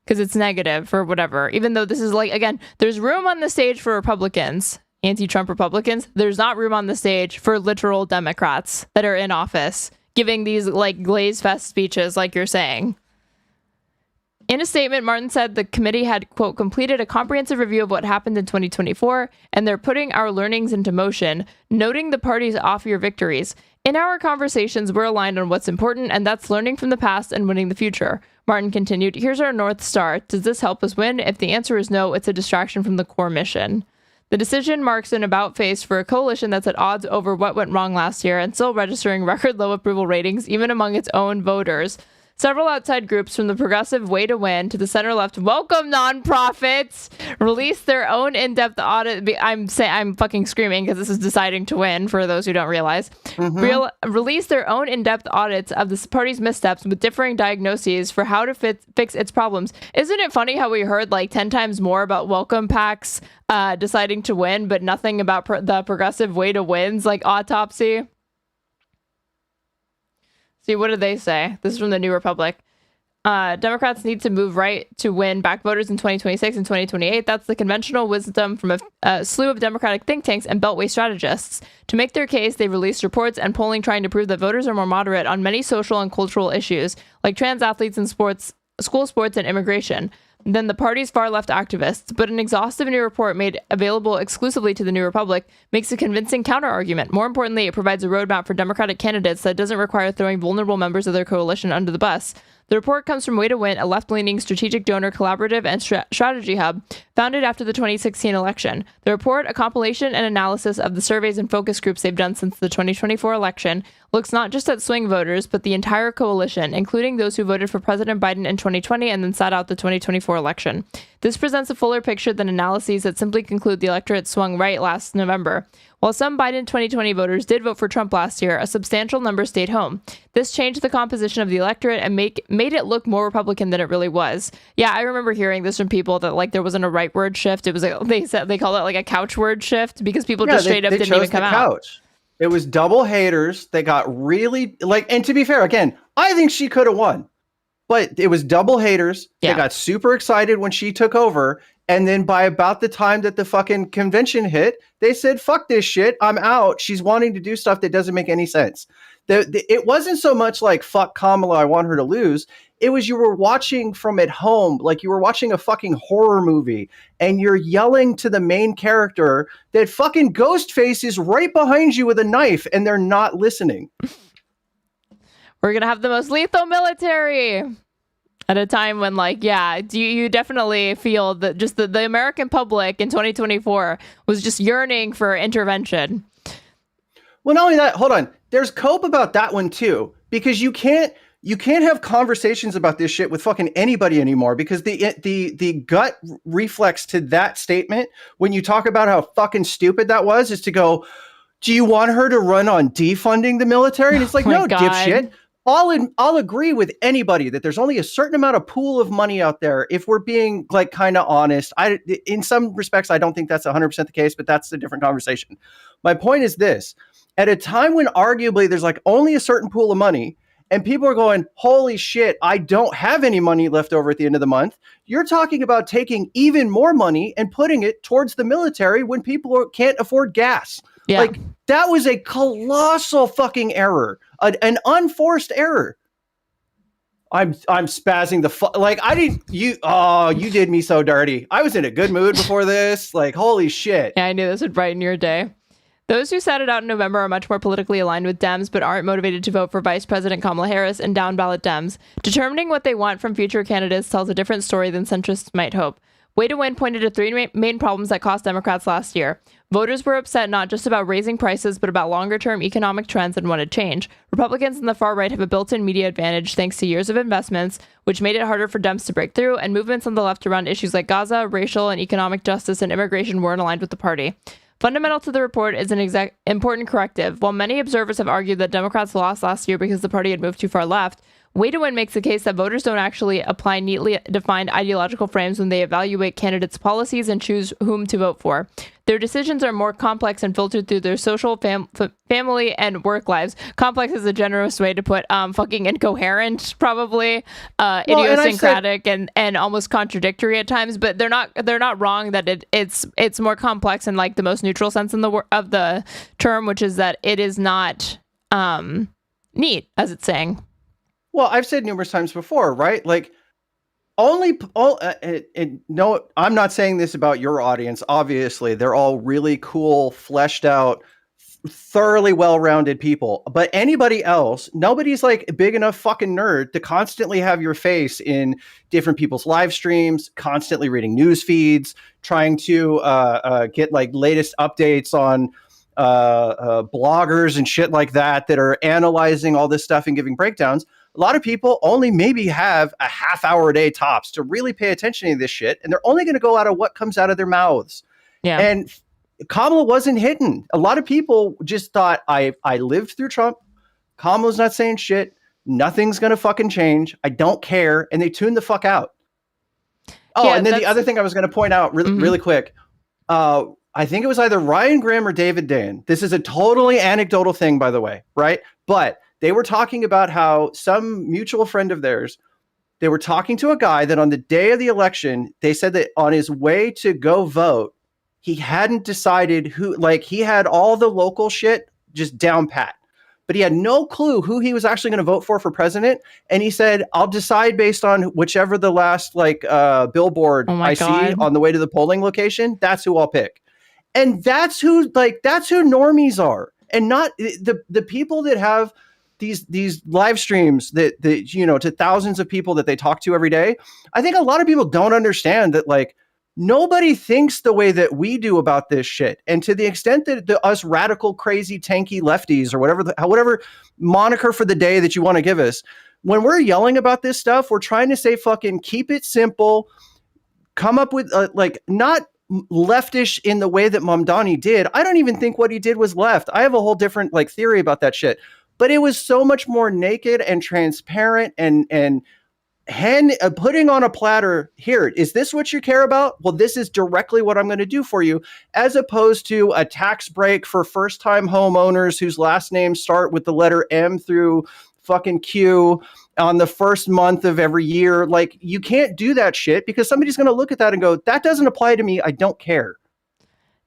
Because it's negative or whatever. Even though this is like, again, there's room on the stage for Republicans, anti-Trump Republicans. There's not room on the stage for literal Democrats that are in office giving these like glaze fest speeches like you're saying. In a statement, Martin said the committee had, quote, completed a comprehensive review of what happened in 2024, and they're putting our learnings into motion, noting the party's off-year victories. In our conversations, we're aligned on what's important, and that's learning from the past and winning the future. Martin continued, here's our North Star. Does this help us win? If the answer is no, it's a distraction from the core mission. The decision marks an about face for a coalition that's at odds over what went wrong last year and still registering record low approval ratings, even among its own voters. Several outside groups, from the progressive Way to Win to the center-left welcome nonprofits, released their own in-depth audit. I'm fucking screaming because this is deciding to win, for those who don't realize. Released their own in-depth audits of the party's missteps with differing diagnoses for how to fix its problems. Isn't it funny how we heard like 10 times more about welcome packs deciding to win, but nothing about the progressive Way to Win's like Autopsy? See, what did they say? This is from the New Republic. Democrats need to move right to win back voters in 2026 and 2028. That's the conventional wisdom from a slew of Democratic think tanks and Beltway strategists. To make their case, they released reports and polling trying to prove that voters are more moderate on many social and cultural issues, like trans athletes in sports, school sports, and immigration, than the party's far-left activists. But an exhaustive new report made available exclusively to the New Republic makes a convincing counter-argument. More importantly, it provides a roadmap for Democratic candidates that doesn't require throwing vulnerable members of their coalition under the bus. The report comes from Way to Win, a left-leaning strategic donor collaborative and strategy hub founded after the 2016 election. The report, a compilation and analysis of the surveys and focus groups they've done since the 2024 election, looks not just at swing voters, but the entire coalition, including those who voted for President Biden in 2020 and then sat out the 2024 election. This presents a fuller picture than analyses that simply conclude the electorate swung right last November. While some Biden 2020 voters did vote for Trump last year, a substantial number stayed home. This changed the composition of the electorate and made it look more Republican than it really was. Yeah, I remember hearing this from people that like there wasn't a rightward shift. It was like they called it like a couchward shift because people just straight up didn't even come out. It was double haters. They got really like, and to be fair, again, I think she could have won, but it was double haters. Yeah. They got super excited when she took over. And then by about the time that the fucking convention hit, they said, fuck this shit. I'm out. She's wanting to do stuff that doesn't make any sense. It wasn't so much like, fuck Kamala, I want her to lose. It was you were watching from at home, like you were watching a fucking horror movie and you're yelling to the main character that fucking Ghostface is right behind you with a knife and they're not listening. We're going to have the most lethal military. At a time when, like, yeah, you definitely feel that just the American public in 2024 was just yearning for intervention. Well, not only that, hold on. There's cope about that one, too, because you can't have conversations about this shit with fucking anybody anymore because the gut reflex to that statement when you talk about how fucking stupid that was is to go, do you want her to run on defunding the military? And it's like, no, dipshit. I'll agree with anybody that there's only a certain amount of pool of money out there. If we're being like kind of honest, in some respects, I don't think that's 100% the case, but that's a different conversation. My point is this: at a time when arguably there's like only a certain pool of money and people are going, holy shit, I don't have any money left over at the end of the month. You're talking about taking even more money and putting it towards the military when people can't afford gas. Yeah. Like that was a colossal fucking error, an unforced error. I'm spazzing you did me so dirty. I was in a good mood before this. Like, holy shit. Yeah, I knew this would brighten your day. Those who sat it out in November are much more politically aligned with Dems, but aren't motivated to vote for Vice President Kamala Harris and down ballot Dems. Determining what they want from future candidates tells a different story than centrists might hope. Way to Win pointed to three main problems that cost Democrats last year. Voters were upset not just about raising prices, but about longer-term economic trends and wanted change. Republicans on the far right have a built-in media advantage thanks to years of investments, which made it harder for Dems to break through, and movements on the left around issues like Gaza, racial and economic justice, and immigration weren't aligned with the party. Fundamental to the report is an important corrective. While many observers have argued that Democrats lost last year because the party had moved too far left, Way to Win makes the case that voters don't actually apply neatly defined ideological frames when they evaluate candidates' policies and choose whom to vote for. Their decisions are more complex and filtered through their social, family, and work lives. Complex is a generous way to put fucking incoherent, probably, idiosyncratic, and almost contradictory at times. But they're not wrong that it's more complex in like the most neutral sense of the term, which is that it is not neat, as it's saying. Well, I've said numerous times before, right? Like, no, I'm not saying this about your audience. Obviously, they're all really cool, fleshed out, thoroughly well-rounded people. But anybody else, nobody's like a big enough fucking nerd to constantly have your face in different people's live streams, constantly reading news feeds, trying to get like latest updates on bloggers and shit like that are analyzing all this stuff and giving breakdowns. A lot of people only maybe have a half hour a day tops to really pay attention to this shit. And they're only going to go out of what comes out of their mouths. Yeah. And Kamala wasn't hidden. A lot of people just thought, I lived through Trump. Kamala's not saying shit. Nothing's going to fucking change. I don't care. And they tuned the fuck out. Oh, yeah, and then the other thing I was going to point out really quick. I think it was either Ryan Grimm or David Dan. This is a totally anecdotal thing, by the way, right? But they were talking about how some mutual friend of theirs, they were talking to a guy that on the day of the election, they said that on his way to go vote, he hadn't decided who, like he had all the local shit just down pat, but he had no clue who he was actually going to vote for president. And he said, I'll decide based on whichever the last billboard I see on the way to the polling location. That's who I'll pick. And that's who normies are, and not the people that have these live streams that to thousands of people that they talk to every day, I think a lot of people don't understand that like nobody thinks the way that we do about this shit. And to the extent that us radical, crazy, tanky lefties or whatever moniker for the day that you want to give us, when we're yelling about this stuff, we're trying to say fucking keep it simple, come up with like not leftish in the way that Mamdani did. I don't even think what he did was left. I have a whole different like theory about that shit. But it was so much more naked and transparent and putting on a platter, here, is this what you care about? Well, this is directly what I'm going to do for you, as opposed to a tax break for first-time homeowners whose last names start with the letter M through fucking Q on the first month of every year. Like, you can't do that shit because somebody's going to look at that and go, that doesn't apply to me. I don't care.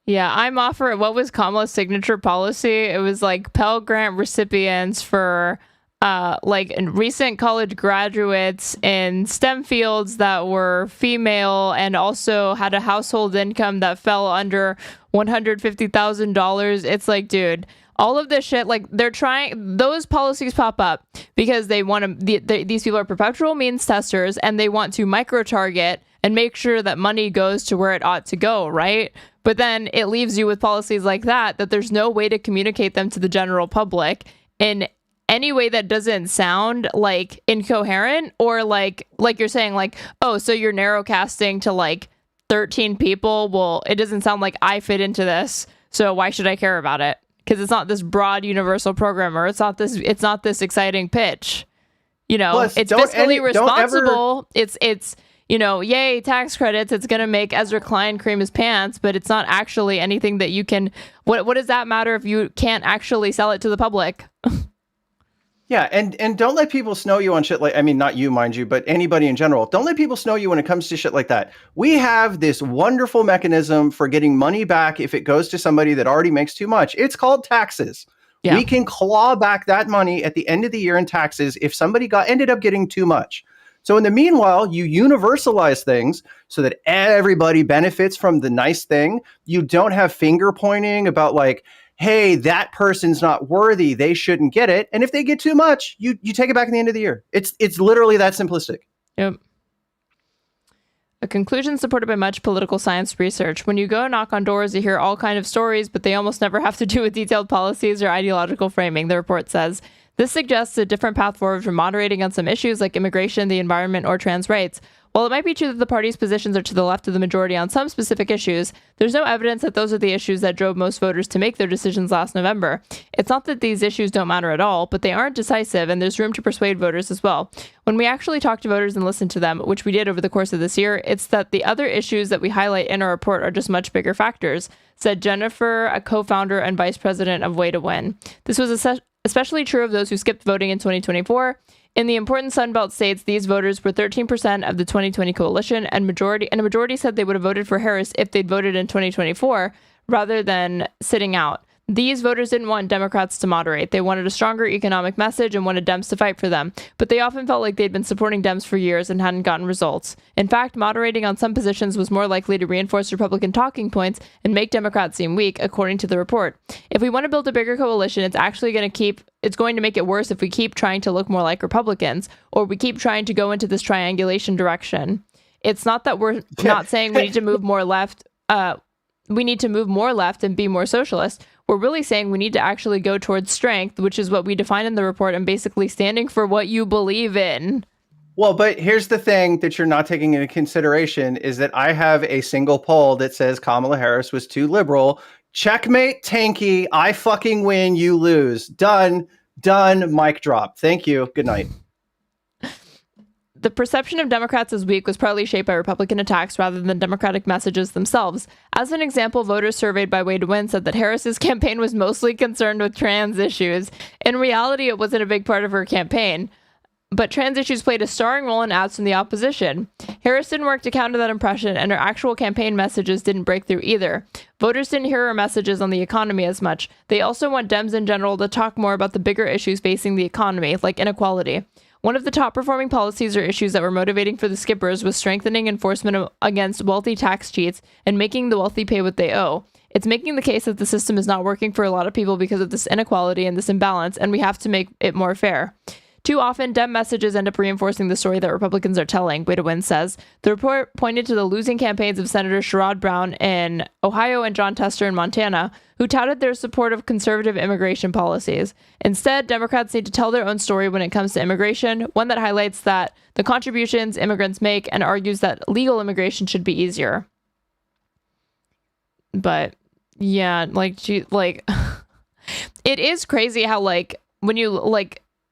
Yeah, I'm offering, what was Kamala's signature policy? It was like Pell Grant recipients for like recent college graduates in STEM fields that were female and also had a household income that fell under $150,000. It's like, dude, all of this shit, like they're trying, those policies pop up because they want to, these people are perpetual means testers and they want to micro target and make sure that money goes to where it ought to go, right? But then it leaves you with policies like that there's no way to communicate them to the general public in any way that doesn't sound like incoherent or like you're saying like, oh, so you're narrowcasting to like 13 people. Well, it doesn't sound like I fit into this. So why should I care about it? Because it's not this broad universal program, or it's not this exciting pitch. You know, plus, it's fiscally responsible. It's yay, tax credits. It's going to make Ezra Klein cream his pants, but it's not actually anything that you can, what does that matter if you can't actually sell it to the public? Yeah, and don't let people snow you on shit like, I mean, not you, mind you, but anybody in general. Don't let people snow you when it comes to shit like that. We have this wonderful mechanism for getting money back if it goes to somebody that already makes too much. It's called taxes. Yeah. We can claw back that money at the end of the year in taxes if somebody ended up getting too much. So in the meanwhile, you universalize things so that everybody benefits from the nice thing. You don't have finger pointing about like, hey, that person's not worthy, they shouldn't get it. And if they get too much, you take it back at the end of the year. It's literally that simplistic. Yep. A conclusion supported by much political science research. When you go knock on doors, you hear all kinds of stories, but they almost never have to do with detailed policies or ideological framing, the report says. This suggests a different path forward for moderating on some issues like immigration, the environment, or trans rights. While it might be true that the party's positions are to the left of the majority on some specific issues, there's no evidence that those are the issues that drove most voters to make their decisions last November. It's not that these issues don't matter at all, but they aren't decisive, and there's room to persuade voters as well. When we actually talk to voters and listen to them, which we did over the course of this year, it's that the other issues that we highlight in our report are just much bigger factors, said Jennifer, a co-founder and vice president of Way to Win. This was especially true of those who skipped voting in 2024. In the important Sunbelt states, these voters were 13% of the 2020 coalition, and a majority said they would have voted for Harris if they'd voted in 2024 rather than sitting out. These voters didn't want Democrats to moderate. They wanted a stronger economic message and wanted Dems to fight for them. But they often felt like they'd been supporting Dems for years and hadn't gotten results. In fact, moderating on some positions was more likely to reinforce Republican talking points and make Democrats seem weak, according to the report. If we want to build a bigger coalition, it's going to make it worse if we keep trying to look more like Republicans, or we keep trying to go into this triangulation direction. It's not that we're not saying we need to move more left. We need to move more left and be more socialist. We're really saying we need to actually go towards strength, which is what we define in the report, and basically standing for what you believe in. Well, but here's the thing that you're not taking into consideration is that I have a single poll that says Kamala Harris was too liberal. Checkmate, tanky. I fucking win, you lose. Done, mic drop. Thank you. Good night. The perception of Democrats as weak was partly shaped by Republican attacks rather than Democratic messages themselves. As an example, voters surveyed by Way to Win said that Harris's campaign was mostly concerned with trans issues. In reality, it wasn't a big part of her campaign, but trans issues played a starring role in ads from the opposition. Harris didn't work to counter that impression, and her actual campaign messages didn't break through either. Voters didn't hear her messages on the economy as much. They also want Dems in general to talk more about the bigger issues facing the economy, like inequality. One of the top performing policies or issues that were motivating for the skippers was strengthening enforcement against wealthy tax cheats and making the wealthy pay what they owe. It's making the case that the system is not working for a lot of people because of this inequality and this imbalance, and we have to make it more fair. Too often, Dem messages end up reinforcing the story that Republicans are telling, Owens says. The report pointed to the losing campaigns of Senator Sherrod Brown in Ohio and John Tester in Montana, who touted their support of conservative immigration policies. Instead, Democrats need to tell their own story when it comes to immigration, one that highlights that the contributions immigrants make and argues that legal immigration should be easier. But yeah, it is crazy how when you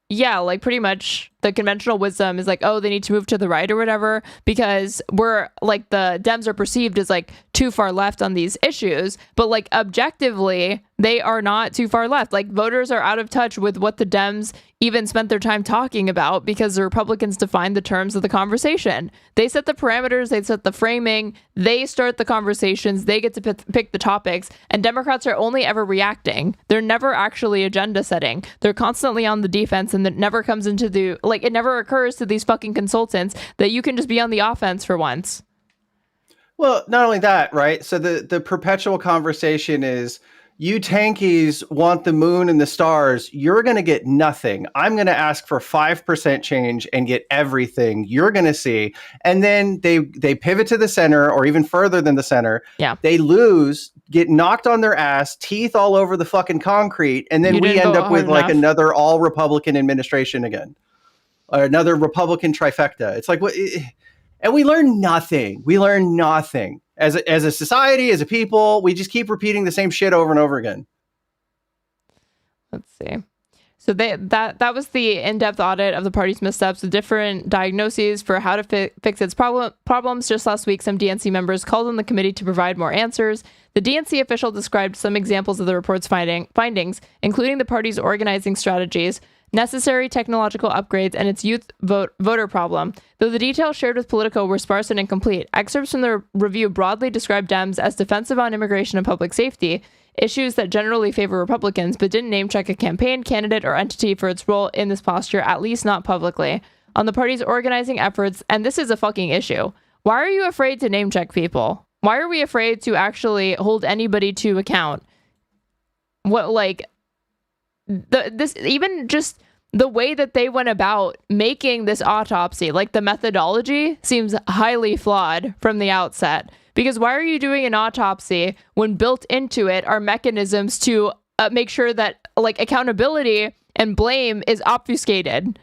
yeah, pretty much the conventional wisdom is oh, they need to move to the right or whatever, because we're the Dems are perceived as too far left on these issues, but objectively they are not too far left. Voters are out of touch with what the Dems even spent their time talking about, because the Republicans define the terms of the conversation. They set the parameters, they set the framing, they start the conversations, they get to pick the topics, and Democrats are only ever reacting. They're never actually agenda setting. They're constantly on the defense, and it never comes into the it never occurs to these fucking consultants that you can just be on the offense for once. Well, not only that, right? So the perpetual conversation is, you tankies want the moon and the stars. You're going to get nothing. I'm going to ask for 5% change and get everything you're going to see. And then they pivot to the center, or even further than the center. Yeah. They lose, get knocked on their ass, teeth all over the fucking concrete. And then we end up with another all Republican administration again, or another Republican trifecta. It's what, and we learn nothing. We learn nothing. As a society, as a people, we just keep repeating the same shit over and over again. Let's see. So that was the in-depth audit of the party's missteps with different diagnoses for how to fix its problems. Just last week, some DNC members called on the committee to provide more answers. The DNC official described some examples of the report's findings, including the party's organizing strategies, necessary technological upgrades, and its youth voter problem. Though the details shared with Politico were sparse and incomplete, excerpts from the review broadly described Dems as defensive on immigration and public safety, issues that generally favor Republicans, but didn't name-check a campaign, candidate, or entity for its role in this posture, at least not publicly. On the party's organizing efforts, and this is a fucking issue, why are you afraid to name-check people? Why are we afraid to actually hold anybody to account? Even just the way that they went about making this autopsy, the methodology seems highly flawed from the outset. Because why are you doing an autopsy when built into it are mechanisms to make sure that accountability and blame is obfuscated,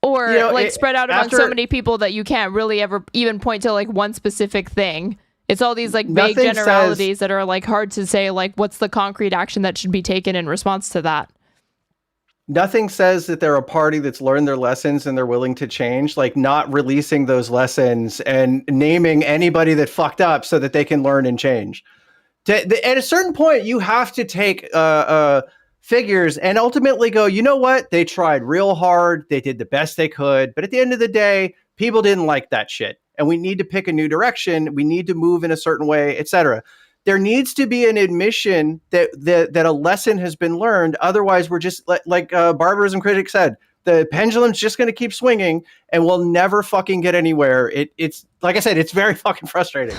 or spread out among so many people that you can't really ever even point to one specific thing. It's all these vague generalities that are hard to say what's the concrete action that should be taken in response to that. Nothing says that they're a party that's learned their lessons and they're willing to change, not releasing those lessons and naming anybody that fucked up so that they can learn and change. At a certain point, you have to take figures and ultimately go, you know what? They tried real hard. They did the best they could. But at the end of the day, people didn't like that shit. And we need to pick a new direction. We need to move in a certain way, etc. There needs to be an admission that a lesson has been learned. Otherwise, we're just barbarism critic said, the pendulum's just going to keep swinging and we'll never fucking get anywhere. It's like I said, it's very fucking frustrating.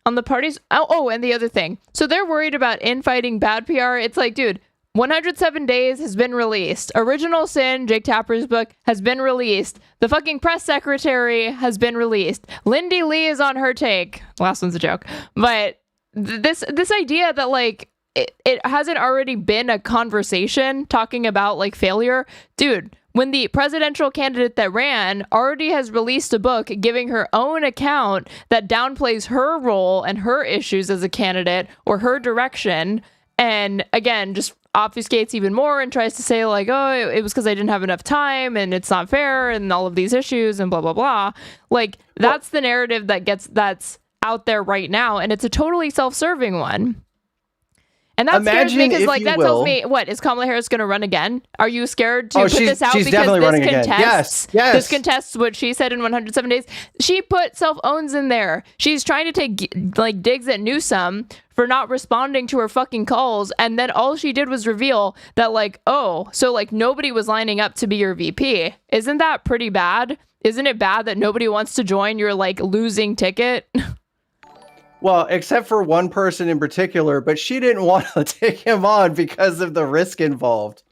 On the parties. Oh, and the other thing. So they're worried about infighting, bad PR. It's dude, 107 Days has been released. Original Sin, Jake Tapper's book, has been released. The fucking press secretary has been released. Lindy Lee is on her take. Last one's a joke. But this idea that it hasn't already been a conversation talking about failure. Dude, when the presidential candidate that ran already has released a book giving her own account that downplays her role and her issues as a candidate or her direction, and again, just obfuscates even more and tries to say oh, it was because I didn't have enough time and it's not fair and all of these issues and blah, blah, blah. That's the narrative that's out there right now. And it's a totally self-serving one. And that scares me because that tells me, what, is Kamala Harris going to run again? Are you scared to put this out because this contests what she said in 107 Days? She put Owens in there. She's trying to take digs at Newsom for not responding to her fucking calls, and then all she did was reveal that nobody was lining up to be your VP. Isn't that pretty bad? Isn't it bad that nobody wants to join your losing ticket? Well, except for one person in particular, but she didn't want to take him on because of the risk involved.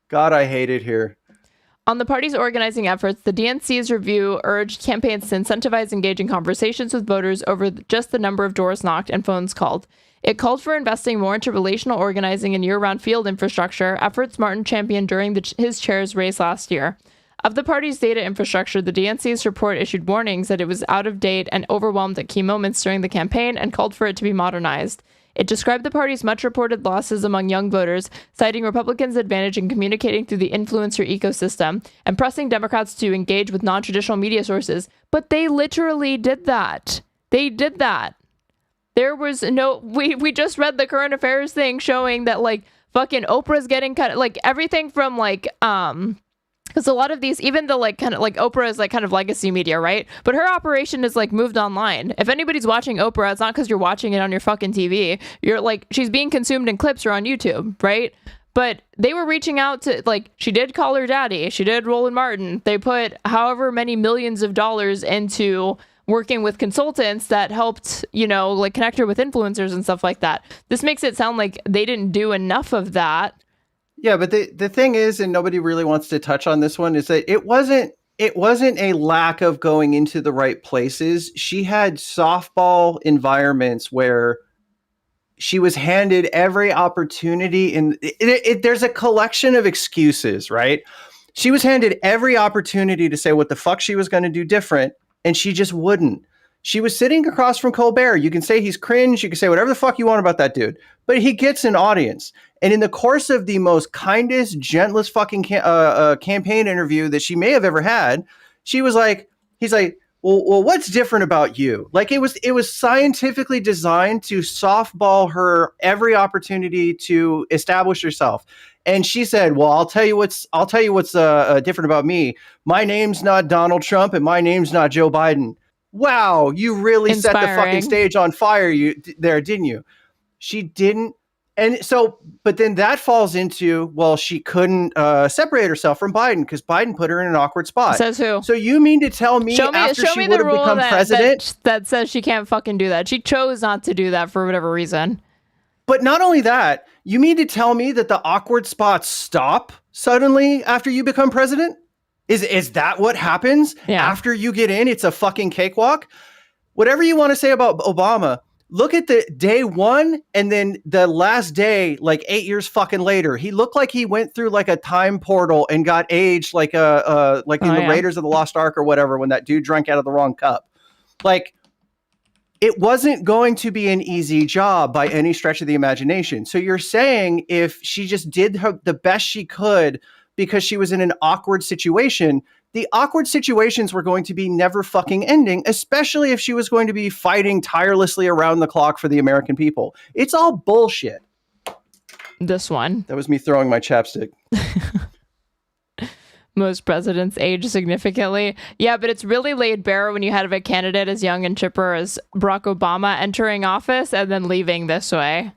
God, I hate it here. On the party's organizing efforts, the DNC's review urged campaigns to incentivize engaging conversations with voters over just the number of doors knocked and phones called. It called for investing more into relational organizing and year-round field infrastructure, efforts Martin championed during his chair's race last year. Of the party's data infrastructure, the DNC's report issued warnings that it was out of date and overwhelmed at key moments during the campaign and called for it to be modernized. It described the party's much-reported losses among young voters, citing Republicans' advantage in communicating through the influencer ecosystem and pressing Democrats to engage with non-traditional media sources. But they literally did that. They did that. There was no... We just read the current affairs thing showing that, like, fucking Oprah's getting cut... Like, everything from, like, because a lot of these, even the like kind of like Oprah is like kind of legacy media, right? But her operation is like moved online. If anybody's watching Oprah, it's not because you're watching it on your fucking TV. You're like, she's being consumed in clips or on YouTube, right? But they were reaching out to, like, she did call her daddy. She did Roland Martin. They put however many millions of dollars into working with consultants that helped, you know, like connect her with influencers and stuff like that. This makes it sound like they didn't do enough of that. Yeah, but the thing is, and nobody really wants to touch on this one, is that it wasn't a lack of going into the right places. She had softball environments where she was handed every opportunity, and there's a collection of excuses, right? She was handed every opportunity to say what the fuck she was going to do different, and she just wouldn't. She was sitting across from Colbert. You can say he's cringe. You can say whatever the fuck you want about that dude, but he gets an audience. And in the course of the most kindest, gentlest fucking campaign interview that she may have ever had, she was like, he's like, well, what's different about you? Like, it was scientifically designed to softball her every opportunity to establish herself. And she said, well, I'll tell you what's different about me. My name's not Donald Trump and my name's not Joe Biden. Wow, you really set the fucking stage on fire there, didn't you? She didn't. And so, but then that falls into, well, she couldn't separate herself from Biden because Biden put her in an awkward spot. Says who? So you mean to tell me after she would have become president? That says she can't fucking do that. She chose not to do that for whatever reason. But not only that, you mean to tell me that the awkward spots stop suddenly after you become president? Is that what happens after you get in? It's a fucking cakewalk. Whatever you want to say about Obama, look at the day one and then the last day, like 8 years fucking later. He looked like he went through like a time portal and got aged like the Raiders of the Lost Ark or whatever when that dude drank out of the wrong cup. Like, it wasn't going to be an easy job by any stretch of the imagination. So you're saying if she just did the best she could because she was in an awkward situation, the awkward situations were going to be never fucking ending, especially if she was going to be fighting tirelessly around the clock for the American people. It's all bullshit. This one. That was me throwing my chapstick. Most presidents age significantly. Yeah, but it's really laid bare when you have a candidate as young and chipper as Barack Obama entering office and then leaving this way.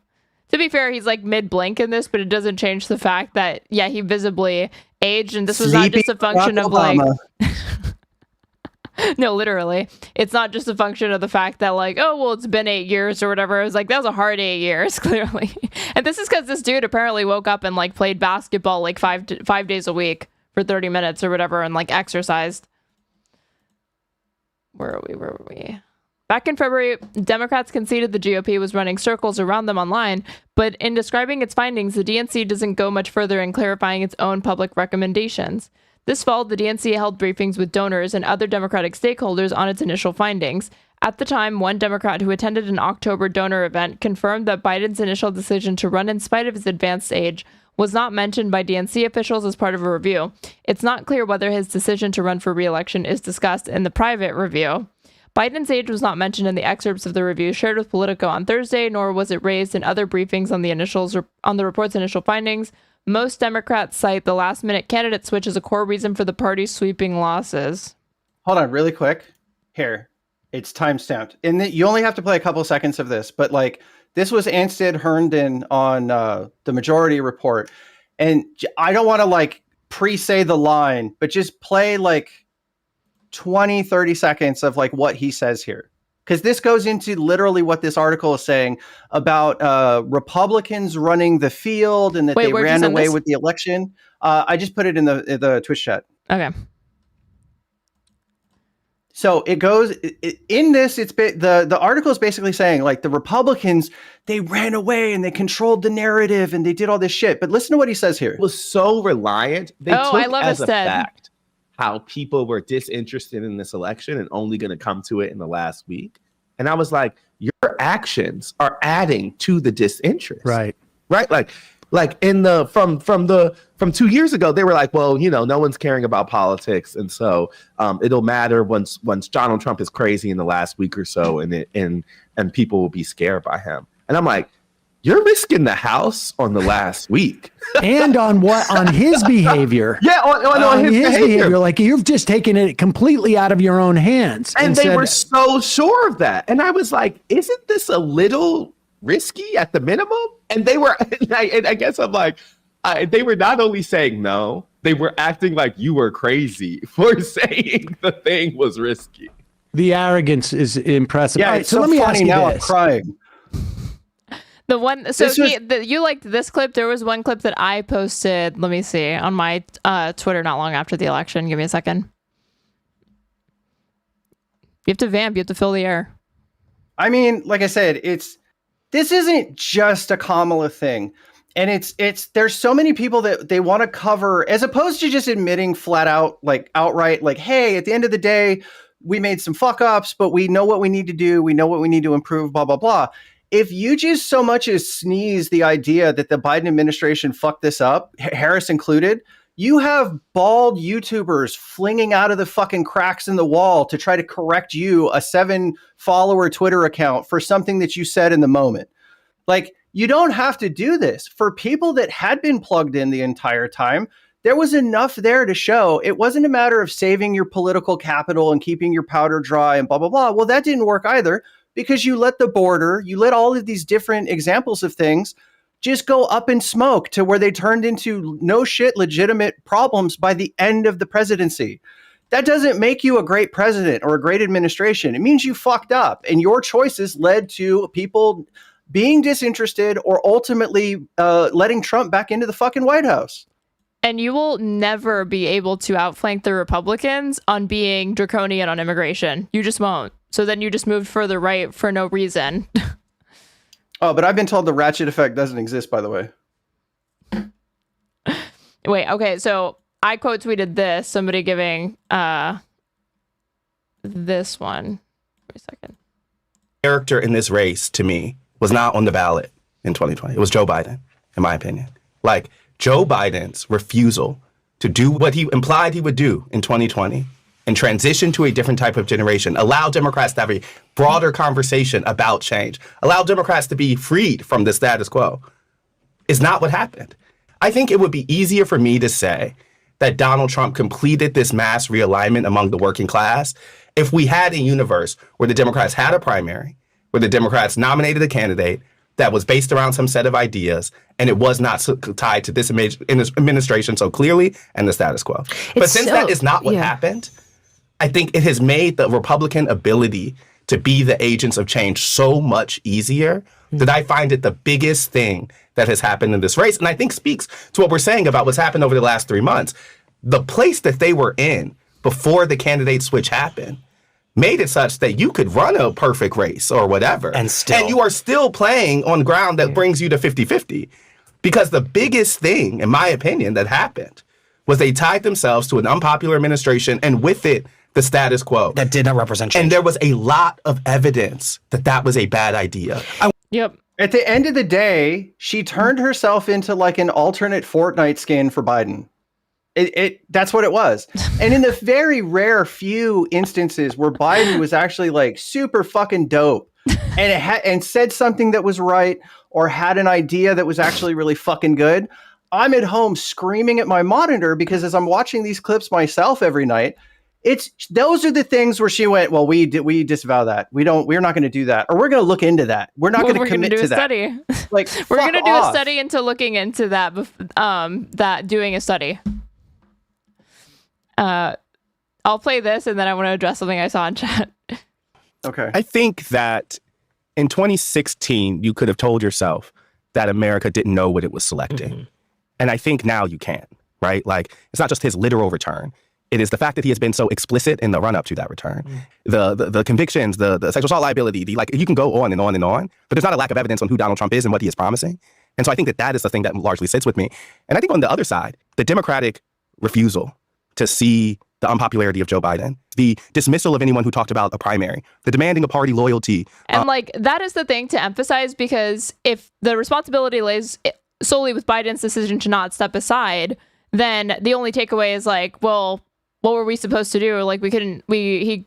To be fair, he's like mid-blink in this, but it doesn't change the fact that, yeah, he visibly aged, and this was not just a function of like... No, literally. It's not just a function of the fact that like, oh, well, it's been 8 years or whatever. It was like, that was a hard 8 years, clearly. And this is because this dude apparently woke up and like played basketball like 5 days a week for 30 minutes or whatever and like exercised. Where were we? Back in February, Democrats conceded the GOP was running circles around them online, but in describing its findings, the DNC doesn't go much further in clarifying its own public recommendations. This fall, the DNC held briefings with donors and other Democratic stakeholders on its initial findings. At the time, one Democrat who attended an October donor event confirmed that Biden's initial decision to run in spite of his advanced age was not mentioned by DNC officials as part of a review. It's not clear whether his decision to run for re-election is discussed in the private review. Biden's age was not mentioned in the excerpts of the review shared with Politico on Thursday, nor was it raised in other briefings on the report's initial findings. Most Democrats cite the last-minute candidate switch as a core reason for the party's sweeping losses. Hold on, really quick. Here, it's time-stamped. And you only have to play a couple seconds of this, but like, this was Anstead Herndon on the Majority Report. And I don't want to like pre-say the line, but just play like 20, 30 seconds of like what he says here. because this goes into literally what this article is saying about Republicans running the field and that Wait, they where'd you ran send away this? with the election. I just put it in the Twitch chat. Okay. So it goes in this. The article is basically saying like the Republicans, they ran away and they controlled the narrative and they did all this shit. But listen to what he says here. Was so reliant. They took I love as a Ested. fact how people were disinterested in this election and only going to come to it in the last week. And I was like, your actions are adding to the disinterest. Right. Like in the from 2 years ago, they were like, well, no one's caring about politics, and so it'll matter once Donald Trump is crazy in the last week or so, and people will be scared by him. And I'm like, you're risking the House on the last week, And on his behavior. yeah, on his behavior. Like you've just taken it completely out of your own hands. And they said, were so sure of that, and I was like, isn't this a little risky at the minimum? And they were, and I guess I'm like, they were not only saying no, they were acting like you were crazy for saying the thing was risky. the arrogance is impressive. Yeah, All right, it's so let me funny ask you now. this. I'm crying. The one, so This was- you liked this clip. There was one clip that I posted. Let me see on my Twitter not long after the election. Give me a second. You have to vamp. You have to fill the air. I mean, like I said, this isn't just a Kamala thing. And it's there's so many people that they want to cover, as opposed to just admitting flat out, like outright, like, hey, at the end of the day, we made some fuck ups, but we know what we need to do. We know what we need to improve, blah, blah, blah. If you just so much as sneeze the idea that the Biden administration fucked this up, Harris included, you have bald YouTubers flinging out of the fucking cracks in the wall to try to correct you, a 7-follower Twitter account, for something that you said in the moment. Like, you don't have to do this. For people that had been plugged in the entire time, there was enough there to show it wasn't a matter of saving your political capital and keeping your powder dry and blah, blah, blah. Well, that didn't work either, because you let the border, you let all of these different examples of things just go up in smoke to where they turned into no shit legitimate problems by the end of the presidency. That doesn't make you a great president or a great administration. It means you fucked up, and your choices led to people being disinterested or ultimately letting Trump back into the fucking White House. And you will never be able to outflank the Republicans on being draconian on immigration. You just won't. So then you just moved further right for no reason. Oh, but I've been told the ratchet effect doesn't exist, by the way. Wait, okay, so I quote tweeted this, somebody giving this one. Wait a second. Character in this race, to me, was not on the ballot in 2020. It was Joe Biden, in my opinion. Like, Joe Biden's refusal to do what he implied he would do in 2020 and transition to a different type of generation, allow Democrats to have a broader conversation about change, allow Democrats to be freed from the status quo, is not what happened. I think it would be easier for me to say that Donald Trump completed this mass realignment among the working class if we had a universe where the Democrats had a primary, where the Democrats nominated a candidate that was based around some set of ideas, and it was not tied to this administration so clearly and the status quo. But since that is not what happened, I think it has made the Republican ability to be the agents of change so much easier that I find it the biggest thing that has happened in this race. And I think speaks to what we're saying about what's happened over the last 3 months. The place that they were in before the candidate switch happened made it such that you could run a perfect race or whatever. And you are still playing on ground that brings you to 50-50. Because the biggest thing, in my opinion, that happened was they tied themselves to an unpopular administration, and with it, the status quo. That did not represent change. And there was a lot of evidence that that was a bad idea. Yep. At the end of the day, she turned herself into like an alternate Fortnite skin for Biden. That's what it was. And in the very rare few instances where Biden was actually like super fucking dope and said something that was right or had an idea that was actually really fucking good, I'm at home screaming at my monitor because as I'm watching these clips myself every night, those are the things where she went, well, we disavow that. We're not going to do that. Or we're going to look into that. We're not going to commit to that. Study. Like, we're going to do off. a study into looking into that, doing a study. I'll play this and then I want to address something I saw in chat. Okay. I think that in 2016, you could have told yourself that America didn't know what it was selecting. And I think now you can, right? Like, it's not just his literal return. It is the fact that he has been so explicit in the run-up to that return. The convictions, the sexual assault liability, you can go on and on and on, but there's not a lack of evidence on who Donald Trump is and what he is promising. And so I think that that is the thing that largely sits with me. And I think on the other side, the Democratic refusal to see the unpopularity of Joe Biden, the dismissal of anyone who talked about a primary, the demanding of party loyalty. And that is the thing to emphasize, because if the responsibility lays solely with Biden's decision to not step aside, then the only takeaway is like, well, what were we supposed to do? Like, we couldn't make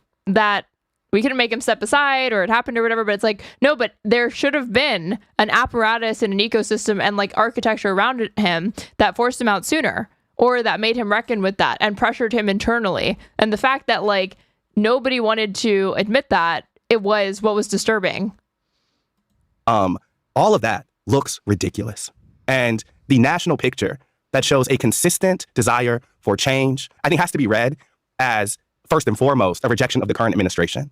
him step aside, or it happened or whatever. But it's like, no, but there should have been an apparatus and an ecosystem and like architecture around him that forced him out sooner, or that made him reckon with that and pressured him internally. And the fact that like nobody wanted to admit that, it was what was disturbing. All of that looks ridiculous. And the national picture that shows a consistent desire for change, I think has to be read as, first and foremost, a rejection of the current administration.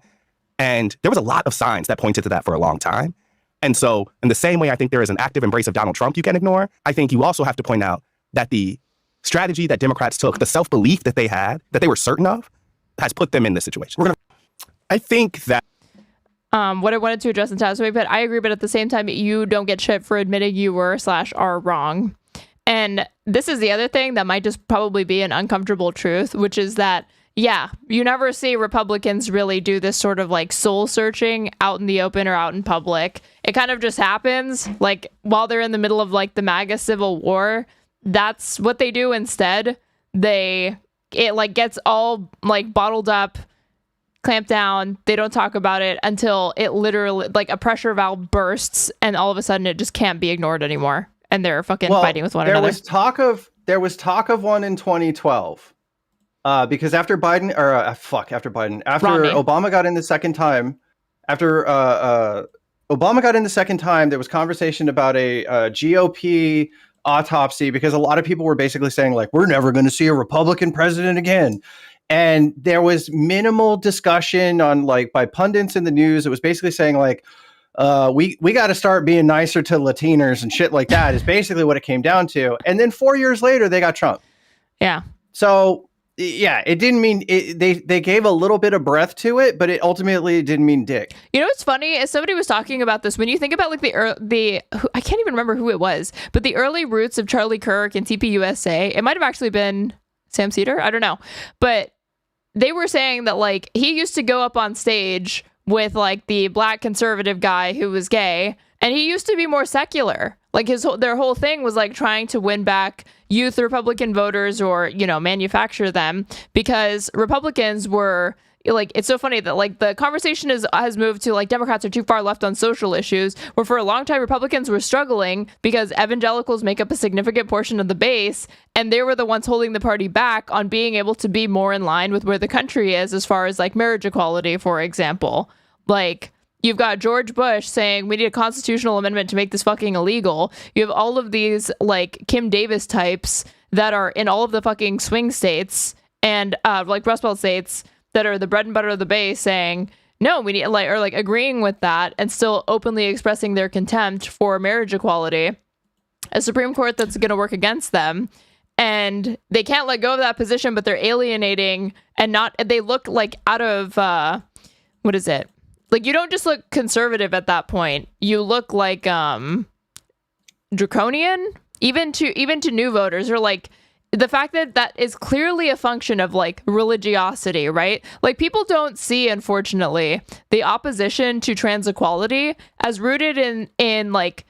And there was a lot of signs that pointed to that for a long time. And so in the same way, I think there is an active embrace of Donald Trump you can ignore. I think you also have to point out that the strategy that Democrats took, the self-belief that they had, that they were certain of, has put them in this situation. I think that what I wanted to address in Tasway, but I agree, but at the same time, you don't get shit for admitting you were/are wrong. And this is the other thing that might just probably be an uncomfortable truth, which is that, yeah, you never see Republicans really do this sort of like soul searching out in the open or out in public. It kind of just happens like while they're in the middle of like the MAGA civil war. That's what they do instead. It like gets all like bottled up, clamped down. They don't talk about it until it literally like a pressure valve bursts, and all of a sudden it just can't be ignored anymore. And they're fucking fighting with one another. There was talk of one in 2012, because after Romney. Obama got in the second time, there was conversation about a GOP autopsy, because a lot of people were basically saying like, we're never going to see a Republican president again. And there was minimal discussion on like by pundits in the news. It was basically saying like, we got to start being nicer to Latinos and shit like that is basically what it came down to. And then 4 years later, they got Trump. Yeah. So yeah, it didn't mean it, they gave a little bit of breath to it, but it ultimately didn't mean dick. You know what's funny is somebody was talking about this. When you think about like I can't even remember who it was, but the early roots of Charlie Kirk and TPUSA, it might have actually been Sam Cedar. I don't know, but they were saying that like he used to go up on stage with like the black conservative guy who was gay, and he used to be more secular. Like their whole thing was like trying to win back youth Republican voters, or, you know, manufacture them, because Republicans were like, it's so funny that like the conversation has moved to like Democrats are too far left on social issues, where for a long time Republicans were struggling because evangelicals make up a significant portion of the base, and they were the ones holding the party back on being able to be more in line with where the country is as far as like marriage equality, for example. Like, you've got George Bush saying we need a constitutional amendment to make this fucking illegal. You have all of these like Kim Davis types that are in all of the fucking swing states and like Rust Belt states that are the bread and butter of the base saying, no, we need like, or like agreeing with that and still openly expressing their contempt for marriage equality. A Supreme Court that's going to work against them. And they can't let go of that position, but they're alienating they look like out of, what is it? Like, you don't just look conservative at that point. You look like draconian, even to new voters, or like the fact that is clearly a function of like religiosity, right? Like, people don't see, unfortunately, the opposition to trans equality as rooted in like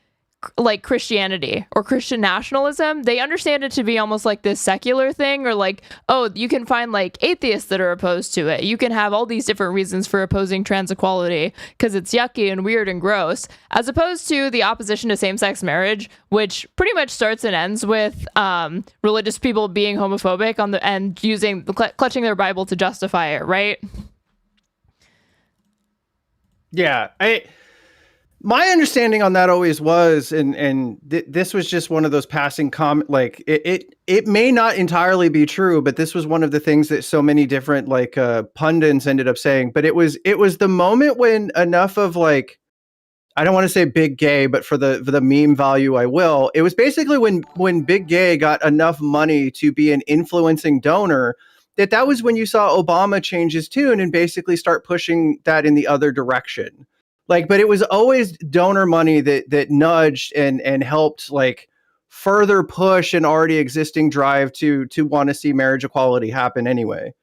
Christianity or Christian nationalism. They understand it to be almost like this secular thing, or like, oh, you can find like atheists that are opposed to it. You can have all these different reasons for opposing trans equality because it's yucky and weird and gross, as opposed to the opposition to same-sex marriage, which pretty much starts and ends with religious people being homophobic and clutching their Bible to justify it, right? Yeah, My understanding on that always was, and this was just one of those passing comment. Like it may not entirely be true, but this was one of the things that so many different like pundits ended up saying. But it was the moment when enough of like, I don't want to say big gay, but for the meme value, I will. It was basically when Big Gay got enough money to be an influencing donor. That was when you saw Obama change his tune and basically start pushing that in the other direction. Like, but it was always donor money that nudged and helped like further push an already existing drive to want to see marriage equality happen anyway.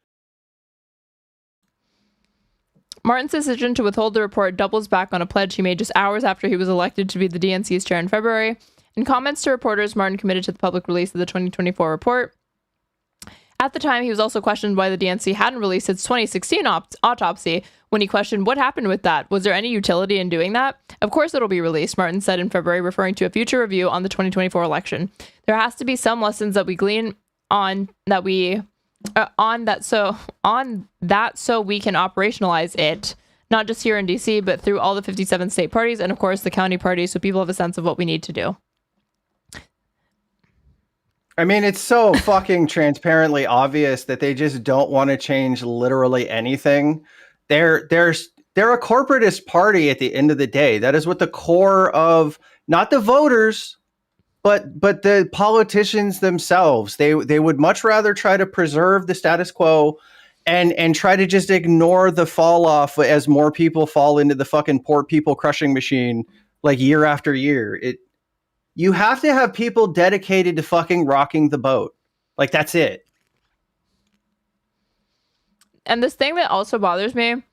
Martin's decision to withhold the report doubles back on a pledge he made just hours after he was elected to be the DNC's chair in February. In comments to reporters, Martin committed to the public release of the 2024 report. At the time, he was also questioned why the DNC hadn't released its 2016 autopsy. When he questioned what happened with that, was there any utility in doing that? Of course it'll be released, Martin said in February, referring to a future review on the 2024 election. There has to be some lessons that we glean so we can operationalize it, not just here in DC, but through all the 57 state parties and of course the county parties, so people have a sense of what we need to do. I mean, it's so fucking transparently obvious that they just don't want to change literally anything. They're a corporatist party at the end of the day. That is what the core of not the voters, but the politicians themselves. They would much rather try to preserve the status quo and try to just ignore the fall off as more people fall into the fucking poor people crushing machine like year after year. You have to have people dedicated to fucking rocking the boat. Like, that's it. And this thing that also bothers me,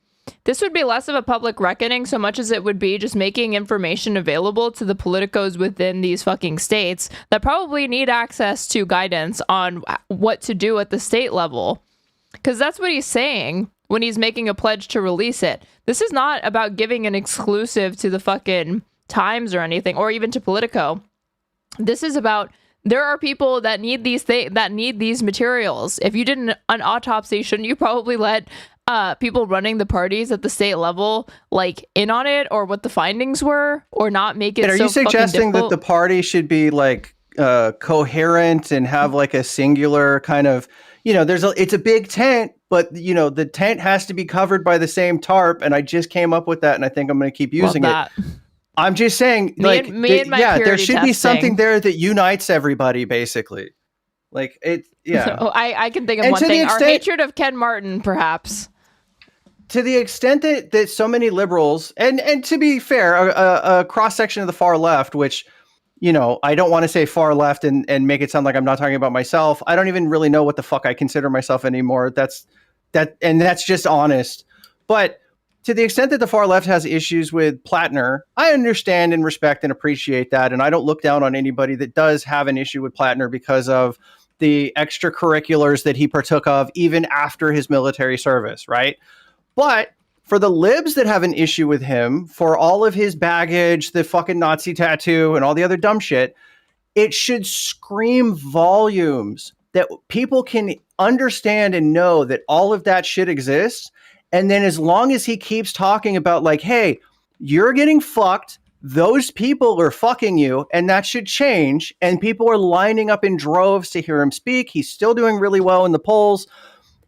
this would be less of a public reckoning so much as it would be just making information available to the politicos within these fucking states that probably need access to guidance on what to do at the state level. Because that's what he's saying when he's making a pledge to release it. This is not about giving an exclusive to the fucking Times or anything, or even to Politico. This is about, there are people that need these materials. If you did an autopsy, shouldn't you probably let people running the parties at the state level like in on it, or what the findings were, or not make it so fucking difficult? Are you suggesting that the party should be like coherent and have like a singular kind of, it's a big tent, but the tent has to be covered by the same tarp, and I just came up with that, and I think I'm going to keep using it. I'm just saying, there should be something there that unites everybody, basically. Like, it, yeah. So I can think of one thing. Our hatred of Ken Martin, perhaps. To the extent that so many liberals, and to be fair, a cross-section of the far left, which, I don't want to say far left and make it sound like I'm not talking about myself. I don't even really know what the fuck I consider myself anymore. That's just honest. But to the extent that the far left has issues with Plattner, I understand and respect and appreciate that. And I don't look down on anybody that does have an issue with Plattner because of the extracurriculars that he partook of even after his military service, right? But for the libs that have an issue with him, for all of his baggage, the fucking Nazi tattoo and all the other dumb shit, it should scream volumes that people can understand and know that all of that shit exists. And then as long as he keeps talking about like, hey, you're getting fucked, those people are fucking you, and that should change. And people are lining up in droves to hear him speak. He's still doing really well in the polls.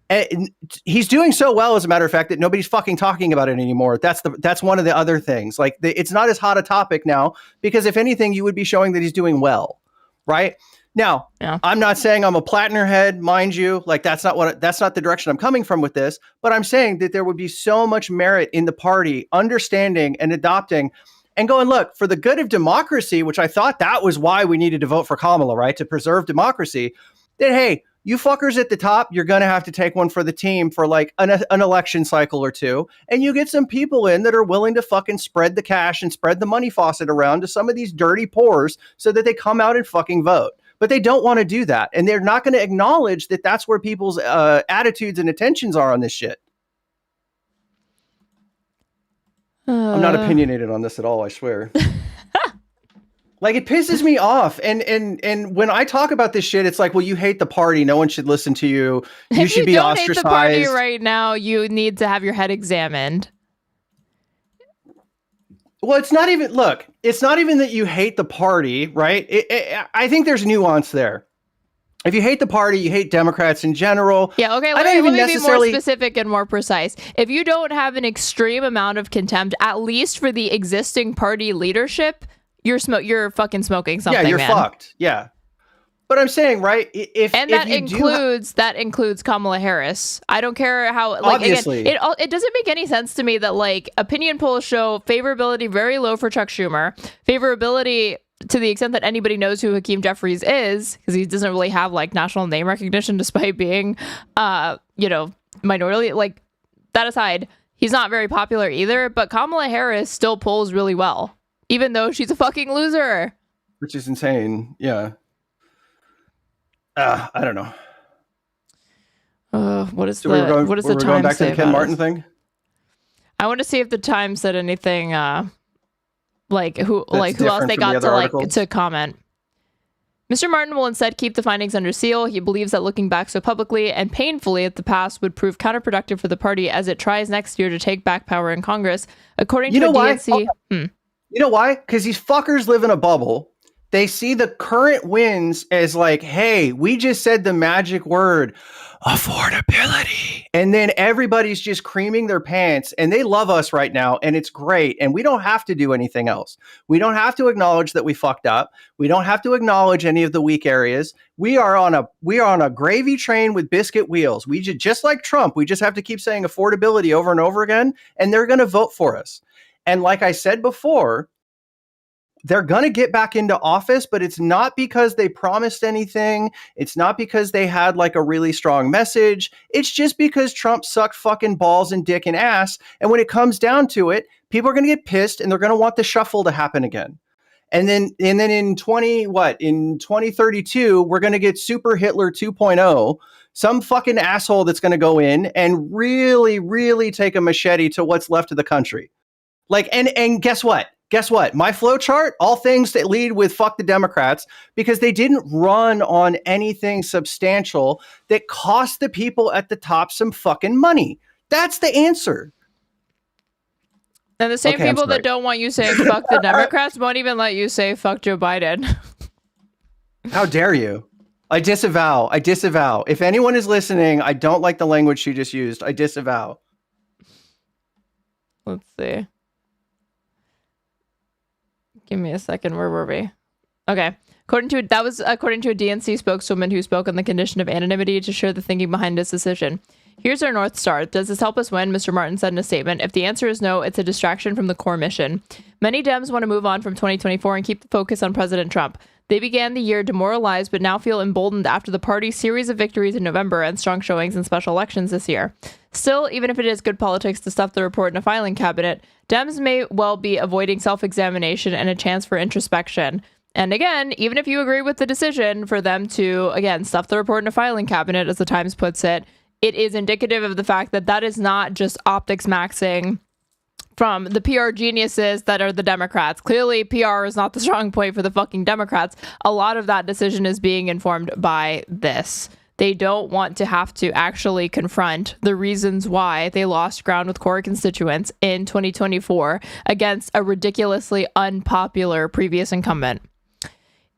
And he's doing so well, as a matter of fact, that nobody's fucking talking about it anymore. That's one of the other things. Like, it's not as hot a topic now, because if anything, you would be showing that he's doing well, right? Now, yeah. I'm not saying I'm a Plattner head, mind you. Like, that's not the direction I'm coming from with this. But I'm saying that there would be so much merit in the party understanding and adopting and going, look, for the good of democracy, which I thought that was why we needed to vote for Kamala, right? To preserve democracy. That, hey, you fuckers at the top, you're going to have to take one for the team for like an election cycle or two. And you get some people in that are willing to fucking spread the cash and spread the money faucet around to some of these dirty pores so that they come out and fucking vote. But they don't want to do that. And they're not going to acknowledge that that's where people's attitudes and attentions are on this shit. I'm not opinionated on this at all, I swear. Like, it pisses me off. And when I talk about this shit, it's like, well, you hate the party. No one should listen to you. You should be ostracized. If you don't hate the party right now, you need to have your head examined. Well, it's not even, look, it's not even that you hate the party, right? I think there's nuance there. If you hate the party, you hate Democrats in general. Yeah, okay, I let don't me even be more necessarily- specific and more precise. If you don't have an extreme amount of contempt, at least for the existing party leadership, you're fucking smoking something, Yeah, you're man. fucked. Yeah. But I'm saying, right, that includes Kamala Harris. I don't care how, like, Obviously. again, it doesn't make any sense to me that, like, opinion polls show favorability very low for Chuck Schumer, favorability to the extent that anybody knows who Hakeem Jeffries is, because he doesn't really have, like, national name recognition despite being, minority. Like, that aside, he's not very popular either, but Kamala Harris still polls really well, even though she's a fucking loser. Which is insane. Yeah. I don't know. What is So we're going back to the Ken Martin thing? I want to see if the Times said anything, who else they different from got the other articles? to comment. Mr. Martin will instead keep the findings under seal. He believes that looking back so publicly and painfully at the past would prove counterproductive for the party as it tries next year to take back power in Congress. According to a DNC... You know why? Because these fuckers live in a bubble. They see the current wins as like, hey, we just said the magic word, affordability. And then everybody's just creaming their pants and they love us right now. And it's great. And we don't have to do anything else. We don't have to acknowledge that we fucked up. We don't have to acknowledge any of the weak areas. We are on a gravy train with biscuit wheels. We just like Trump, we just have to keep saying affordability over and over again. And they're going to vote for us. And like I said before, they're going to get back into office, but it's not because they promised anything. It's not because they had like a really strong message. It's just because Trump sucked fucking balls and dick and ass. And when it comes down to it, people are going to get pissed and they're going to want the shuffle to happen again. And then in 2032, we're going to get Super Hitler 2.0, some fucking asshole that's going to go in and really, really take a machete to what's left of the country. Like, and guess what? Guess what? My flow chart, all things that lead with fuck the Democrats, because they didn't run on anything substantial that cost the people at the top some fucking money. That's the answer. And the same people that don't want you saying fuck the Democrats won't even let you say fuck Joe Biden. How dare you? I disavow. If anyone is listening, I don't like the language she just used. I disavow. Let's see. Give me a second. Where were we? Okay. According to a DNC spokeswoman who spoke on the condition of anonymity to share the thinking behind his decision. Here's our North Star. Does this help us win? Mr. Martin said in a statement. If the answer is no, it's a distraction from the core mission. Many Dems want to move on from 2024 and keep the focus on President Trump. They began the year demoralized, but now feel emboldened after the party's series of victories in November and strong showings in special elections this year. Still, even if it is good politics to stuff the report in a filing cabinet, Dems may well be avoiding self-examination and a chance for introspection. And again, even if you agree with the decision for them to, again, stuff the report in a filing cabinet, as the Times puts it, it is indicative of the fact that that is not just optics maxing from the PR geniuses that are the Democrats. Clearly, PR is not the strong point for the fucking Democrats. A lot of that decision is being informed by this. They don't want to have to actually confront the reasons why they lost ground with core constituents in 2024 against a ridiculously unpopular previous incumbent.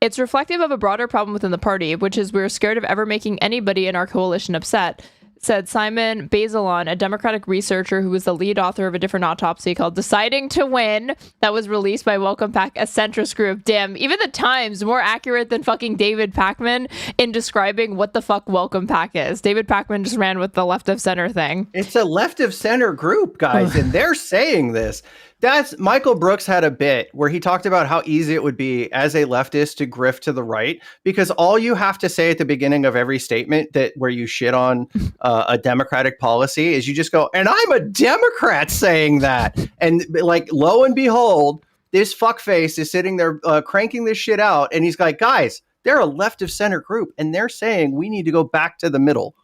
It's reflective of a broader problem within the party, which is we're scared of ever making anybody in our coalition upset, said Simon Bazelon, a Democratic researcher who was the lead author of a different autopsy called Deciding to Win that was released by Welcome Pack, a centrist group. Damn, even the Times more accurate than fucking David Pakman in describing what the fuck Welcome Pack is. David Pakman just ran with the left of center thing. It's a left of center group, guys, and they're saying this. That's Michael Brooks had a bit where he talked about how easy it would be as a leftist to grift to the right, because all you have to say at the beginning of every statement that where you shit on a Democratic policy is you just go, and I'm a Democrat saying that. And like, lo and behold, this fuckface is sitting there cranking this shit out. And he's like, guys, they're a left of center group and they're saying we need to go back to the middle.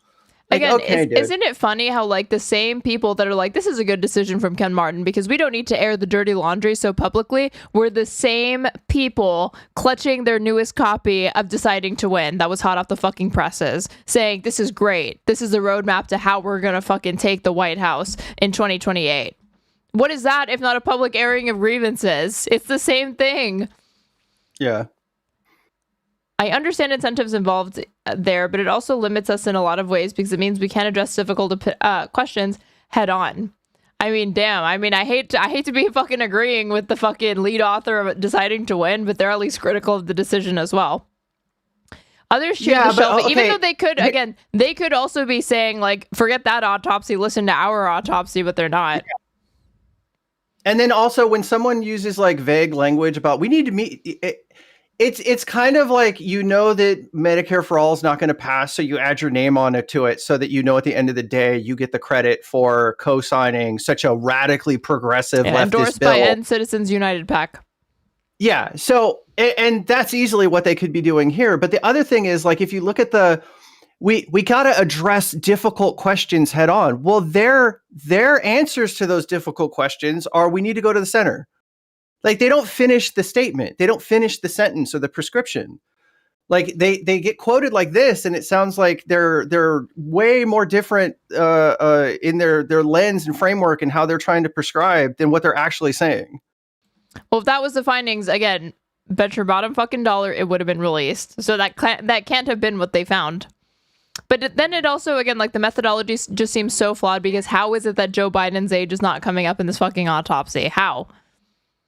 Like, again, okay, isn't it funny how like the same people that are like, this is a good decision from Ken Martin because we don't need to air the dirty laundry so publicly, were the same people clutching their newest copy of Deciding to Win that was hot off the fucking presses, saying this is great. This is a roadmap to how we're going to fucking take the White House in 2028. What is that if not a public airing of grievances? It's the same thing. Yeah. I understand incentives involved there, but it also limits us in a lot of ways because it means we can't address difficult questions head on. I mean, damn. I mean, I hate to be fucking agreeing with the fucking lead author of deciding to win, but they're at least critical of the decision as well. Others cheer the show, but even though they could, again, they could also be saying, like, forget that autopsy, listen to our autopsy, but they're not. Yeah. And then also when someone uses like vague language about we need to meet, it's kind of like, you know, that Medicare for All is not going to pass, so you add your name on it to it so that you know at the end of the day you get the credit for co-signing such a radically progressive leftist endorsed bill. by End Citizens United PAC. Yeah, so and that's easily what they could be doing here. But the other thing is, like, if you look at we got to address difficult questions head on. Well, their answers to those difficult questions are we need to go to the center. Like, they don't finish the statement. They don't finish the sentence or the prescription. Like, they get quoted like this, and it sounds like they're way more different in their lens and framework and how they're trying to prescribe than what they're actually saying. Well, if that was the findings, again, bet your bottom fucking dollar it would have been released. So that can't have been what they found. But then it also, again, like, the methodology just seems so flawed because how is it that Joe Biden's age is not coming up in this fucking autopsy? How?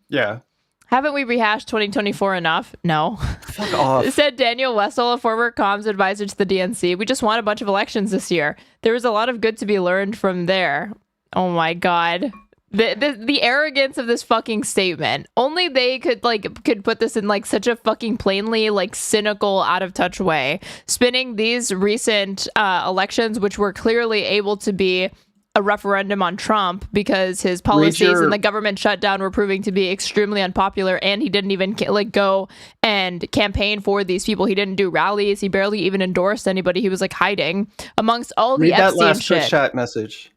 Yeah. Haven't we rehashed 2024 enough? No. Fuck off. Said Daniel Wessel, a former comms advisor to the DNC. We just won a bunch of elections this year. There was a lot of good to be learned from there. Oh my God. The arrogance of this fucking statement. Only they could put this in like such a fucking plainly like cynical, out of touch way. Spinning these recent elections, which were clearly able to be a referendum on Trump because his policies and the government shutdown were proving to be extremely unpopular, and he didn't even like go and campaign for these people. He didn't do rallies. He barely even endorsed anybody. He was like hiding amongst all the Epstein that last shit. chat message.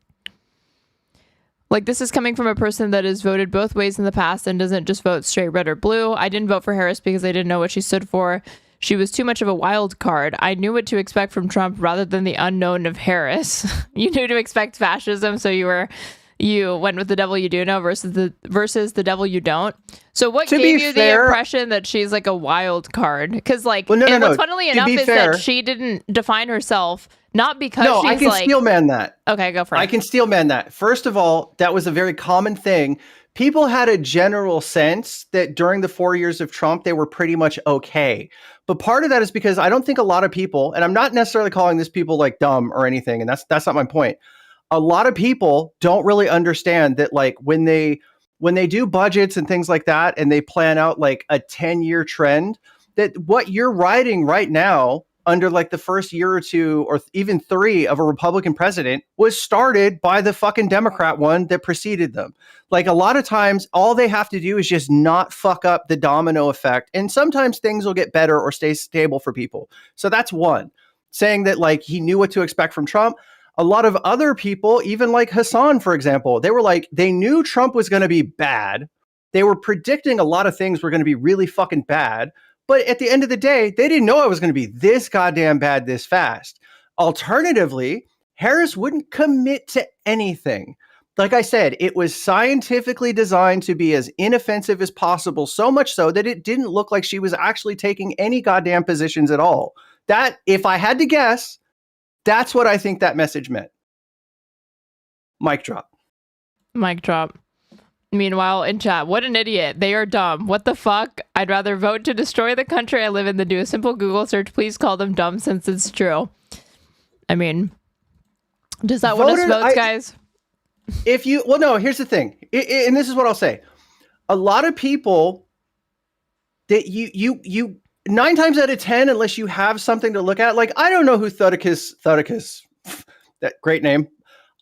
Like, this is coming from a person that has voted both ways in the past and doesn't just vote straight red or blue. I didn't vote for Harris because I didn't know what she stood for. She was too much of a wild card. I knew what to expect from Trump rather than the unknown of Harris. You knew to expect fascism, so you went with the devil you do know versus the devil you don't. So what gave you the impression that she's like a wild card? Because like, what's funnily enough is that she didn't define herself, not because she's I can like... steelman that. Okay, go for it. I can steelman that. First of all, that was a very common thing. People had a general sense that during the 4 years of Trump, they were pretty much okay. But part of that is because I don't think a lot of people, and I'm not necessarily calling this people like dumb or anything, and that's not my point. A lot of people don't really understand that, like, when they do budgets and things like that, and they plan out like a 10-year trend, that what you're writing right now under like the first year or two or even three of a Republican president was started by the fucking Democrat one that preceded them. Like, a lot of times all they have to do is just not fuck up the domino effect. And sometimes things will get better or stay stable for people. So that's one. Saying that like he knew what to expect from Trump. A lot of other people, even like Hassan, for example, they were like, they knew Trump was going to be bad. They were predicting a lot of things were going to be really fucking bad. But at the end of the day, they didn't know it was going to be this goddamn bad this fast. Alternatively, Harris wouldn't commit to anything. Like I said, it was scientifically designed to be as inoffensive as possible, so much so that it didn't look like she was actually taking any goddamn positions at all. That, if I had to guess, that's what I think that message meant. Mic drop. Mic drop. Meanwhile, in chat, what an idiot. They are dumb. What the fuck? I'd rather vote to destroy the country I live in than do a simple Google search. Please call them dumb since it's true. I mean, does that win us votes, guys? No, here's the thing. And this is what I'll say. A lot of people that you 9 times out of 10, unless you have something to look at, like, I don't know who Thudicus, that great name.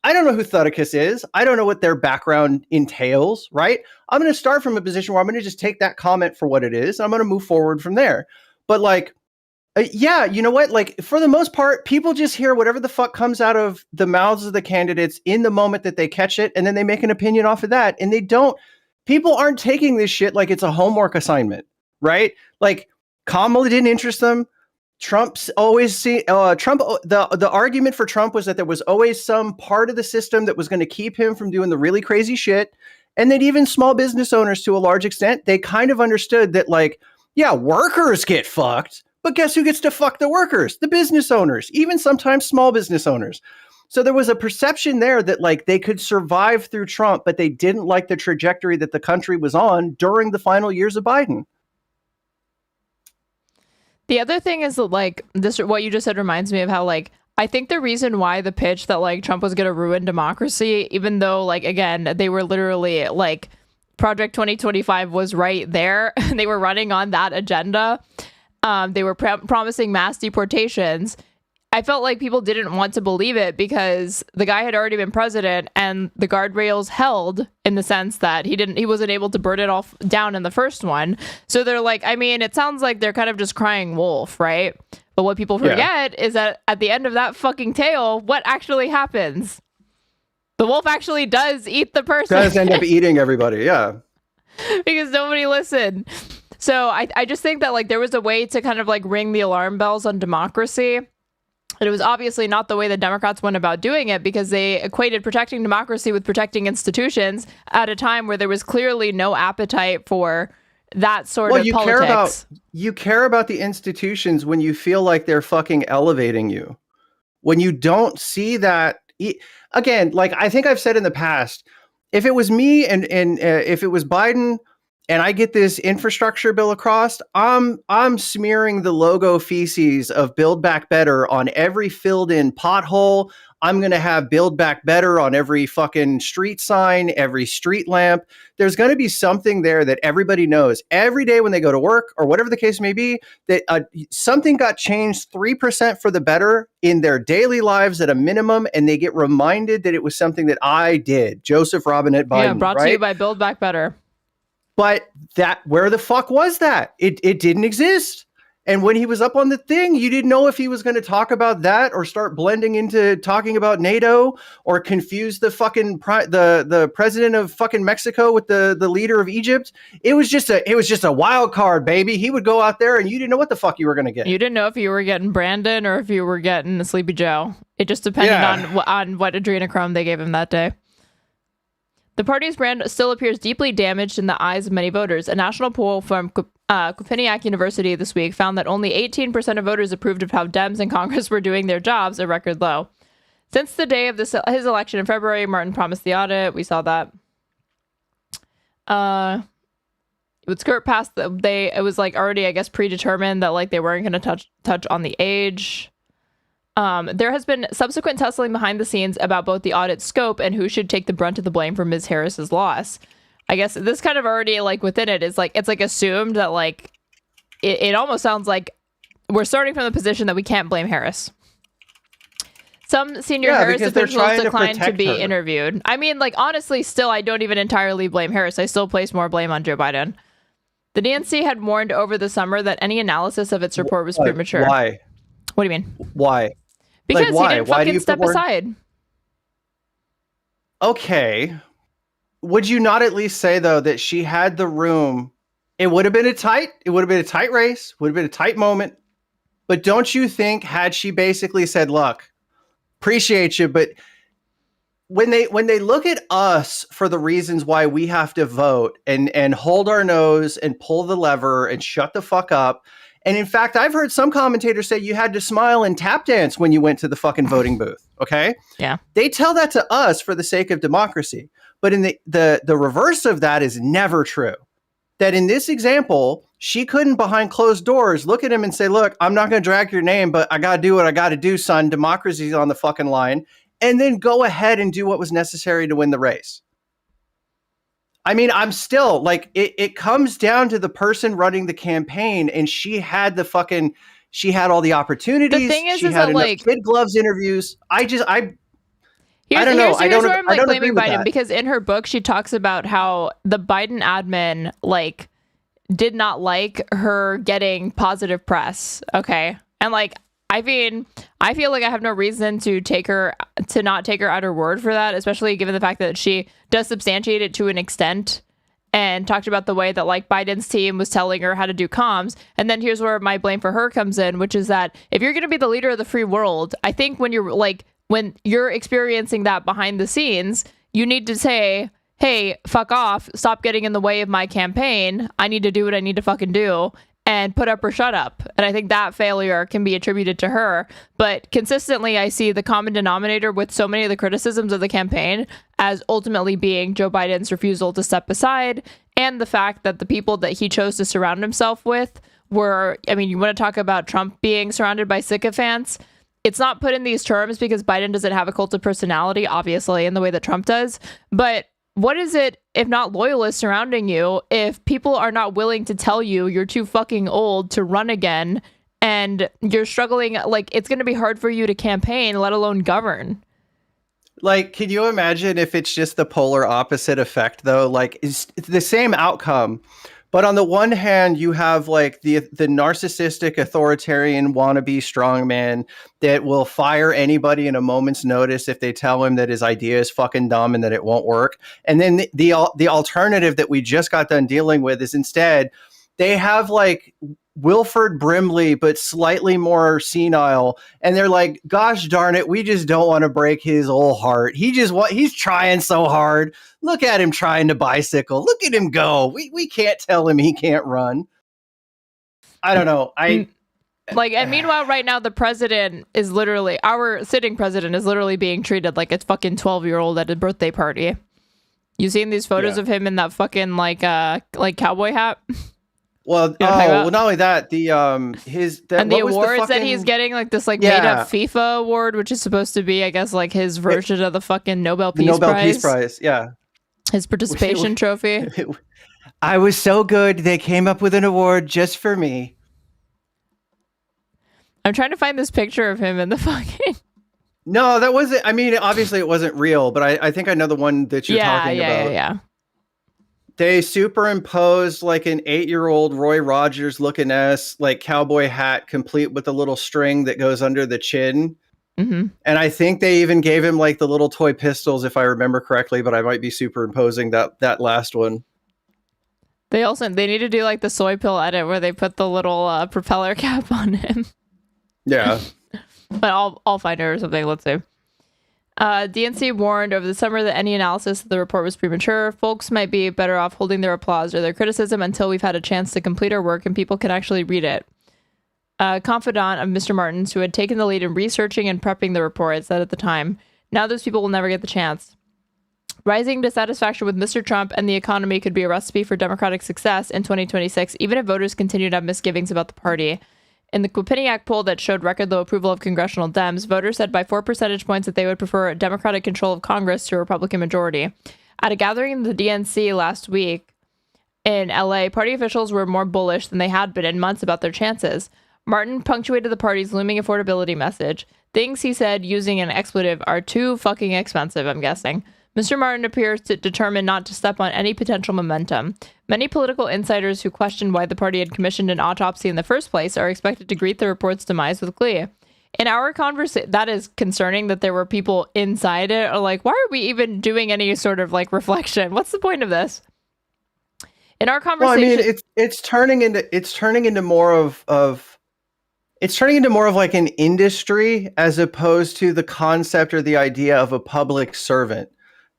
I don't know who Thudicus is. I don't know what their background entails, right? I'm going to start from a position where I'm going to just take that comment for what it is. And I'm going to move forward from there. But like, yeah, you know what? Like, for the most part, people just hear whatever the fuck comes out of the mouths of the candidates in the moment that they catch it. And then they make an opinion off of that. And people aren't taking this shit like it's a homework assignment, right? Like, Kamala didn't interest them. The argument for Trump was that there was always some part of the system that was going to keep him from doing the really crazy shit. And then even small business owners, to a large extent, they kind of understood that, like, yeah, workers get fucked, but guess who gets to fuck the workers? The business owners, even sometimes small business owners. So there was a perception there that, like, they could survive through Trump, but they didn't like the trajectory that the country was on during the final years of Biden. The other thing is that, like, this, what you just said reminds me of how, like, I think the reason why the pitch that, like, Trump was going to ruin democracy, even though, like, again, they were literally, like, Project 2025 was right there. They were running on that agenda. They were promising mass deportations. I felt like people didn't want to believe it because the guy had already been president and the guardrails held, in the sense that he wasn't able to burn it all down in the first one. So they're like, I mean, it sounds like they're kind of just crying wolf, right? But what people forget is that at the end of that fucking tale, what actually happens? The wolf actually does eat the person. Does end up eating everybody, yeah. Because nobody listened. So I just think that, like, there was a way to kind of, like, ring the alarm bells on democracy. And it was obviously not the way the Democrats went about doing it, because they equated protecting democracy with protecting institutions at a time where there was clearly no appetite for that sort of politics. You care about the institutions when you feel like they're fucking elevating you. When you don't see that, again, like I think I've said in the past, if it was me and if it was Biden and I get this infrastructure bill across, I'm smearing the logo feces of Build Back Better on every filled in pothole. I'm going to have Build Back Better on every fucking street sign, every street lamp. There's going to be something there that everybody knows every day when they go to work or whatever the case may be, that something got changed 3% for the better in their daily lives at a minimum. And they get reminded that it was something that I did. Joseph Robinette Biden. Yeah, brought to you by Build Back Better. But where the fuck was that? It didn't exist. And when he was up on the thing, you didn't know if he was going to talk about that or start blending into talking about NATO or confuse the fucking the president of fucking Mexico with the leader of Egypt. It was just a wild card, baby. He would go out there and you didn't know what the fuck you were going to get. You didn't know if you were getting Brandon or if you were getting a Sleepy Joe. It just depended on what adrenochrome they gave him that day. The party's brand still appears deeply damaged in the eyes of many voters. A national poll from Quinnipiac University this week found that only 18% of voters approved of how Dems in Congress were doing their jobs, a record low. Since the day of his election in February, Martin promised the audit. We saw that. It would skirt past it was like already, I guess, predetermined that like they weren't going to touch on the age. There has been subsequent tussling behind the scenes about both the audit scope and who should take the brunt of the blame for Ms. Harris's loss. I guess this kind of already like within it is like, it's like assumed that like, it almost sounds like we're starting from the position that we can't blame Harris. Some senior Harris officials declined to be interviewed. I mean, like, honestly, still, I don't even entirely blame Harris. I still place more blame on Joe Biden. The DNC had warned over the summer that any analysis of its report was premature. Why? What do you mean? Why? Because like, why? he didn't why fucking step aside. Okay. Would you not at least say, though, that she had the room? It would have been a tight race, would have been a tight moment. But don't you think, had she basically said, look, appreciate you, but when they look at us for the reasons why we have to vote and hold our nose and pull the lever and shut the fuck up. And in fact, I've heard some commentators say you had to smile and tap dance when you went to the fucking voting booth. Okay. Yeah. They tell that to us for the sake of democracy. But in the reverse of that is never true. That in this example, she couldn't behind closed doors look at him and say, look, I'm not going to drag your name, but I got to do what I got to do, son. Democracy's on the fucking line. And then go ahead and do what was necessary to win the race. I mean, I'm still like, it comes down to the person running the campaign, and she had all the opportunities. The thing is, she is had that like kid gloves interviews. I don't know. Here's where I'm like blaming Biden, that. because in her book, she talks about how the Biden admin like did not like her getting positive press. Okay. And like, I mean, I feel like I have no reason to not take her at her word for that, especially given the fact that she does substantiate it to an extent and talked about the way that like Biden's team was telling her how to do comms. And then here's where my blame for her comes in, which is that if you're going to be the leader of the free world, I think when you're experiencing that behind the scenes, you need to say, hey, fuck off, stop getting in the way of my campaign. I need to do what I need to fucking do and put up or shut up. And I think that failure can be attributed to her. But consistently, I see the common denominator with so many of the criticisms of the campaign as ultimately being Joe Biden's refusal to step aside and the fact that the people that he chose to surround himself with were, I mean, you want to talk about Trump being surrounded by sycophants? It's not put in these terms because Biden doesn't have a cult of personality, obviously, in the way that Trump does. But what is it, if not loyalists surrounding you, if people are not willing to tell you you're too fucking old to run again and you're struggling, like, it's going to be hard for you to campaign, let alone govern? Like, can you imagine if it's just the polar opposite effect, though? Like, it's the same outcome. But on the one hand, you have like the narcissistic authoritarian wannabe strongman that will fire anybody in a moment's notice if they tell him that his idea is fucking dumb and that it won't work. And then the alternative that we just got done dealing with is instead they have like Wilford Brimley, but slightly more senile. And they're like, gosh darn it, we just don't want to break his old heart. He's trying so hard. Look at him trying to bicycle. Look at him go. We can't tell him he can't run. I don't know. And meanwhile, right now, the president is literally, our sitting president is literally being treated like a fucking 12-year-old at a birthday party. You seen these photos of him in that fucking like cowboy hat? Well, not only that, the awards that he's getting, like this made up FIFA award, which is supposed to be, I guess, like his version of the fucking Nobel Peace Prize. Yeah. His participation trophy. I was so good, they came up with an award just for me. I'm trying to find this picture of him in the fucking... No, that wasn't, I mean, obviously it wasn't real, but I think I know the one that you're talking about. Yeah. They superimposed like an 8-year-old Roy Rogers looking ass like cowboy hat, complete with a little string that goes under the chin. Mm-hmm. And I think they even gave him like the little toy pistols, if I remember correctly, but I might be superimposing that last one. They need to do like the soy pill edit where they put the little propeller cap on him. Yeah. But I'll find it or something. Let's see. DNC warned over the summer that any analysis of the report was premature. Folks might be better off holding their applause or their criticism until we've had a chance to complete our work and people can actually read it. A confidant of Mr. Martin's, who had taken the lead in researching and prepping the report, said at the time, now those people will never get the chance. Rising dissatisfaction with Mr. Trump and the economy could be a recipe for Democratic success in 2026, even if voters continue to have misgivings about the party. In the Quinnipiac poll that showed record low approval of congressional Dems, voters said by 4 percentage points that they would prefer Democratic control of Congress to a Republican majority. At a gathering in the DNC last week in LA, party officials were more bullish than they had been in months about their chances. Martin punctuated the party's looming affordability message. Things he said using an expletive are too fucking expensive, I'm guessing. Mr. Martin appears determined not to step on any potential momentum. Many political insiders who questioned why the party had commissioned an autopsy in the first place are expected to greet the report's demise with glee. In our conversation, that is concerning that there were people inside it, or like, why are we even doing any sort of like reflection? What's the point of this? In our conversation, well, I mean, it's turning into more of like an industry as opposed to the concept or the idea of a public servant.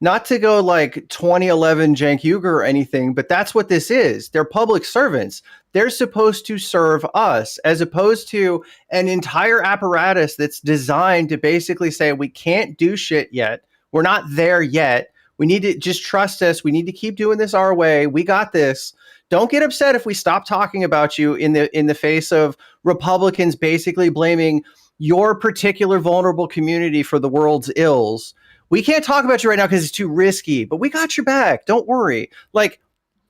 Not to go like 2011 Cenk Uygur or anything, but that's what this is. They're public servants. They're supposed to serve us, as opposed to an entire apparatus that's designed to basically say, we can't do shit yet. We're not there yet. We need to just trust us. We need to keep doing this our way. We got this. Don't get upset if we stop talking about you in the face of Republicans basically blaming your particular vulnerable community for the world's ills. We can't talk about you right now because it's too risky, but we got your back. Don't worry. Like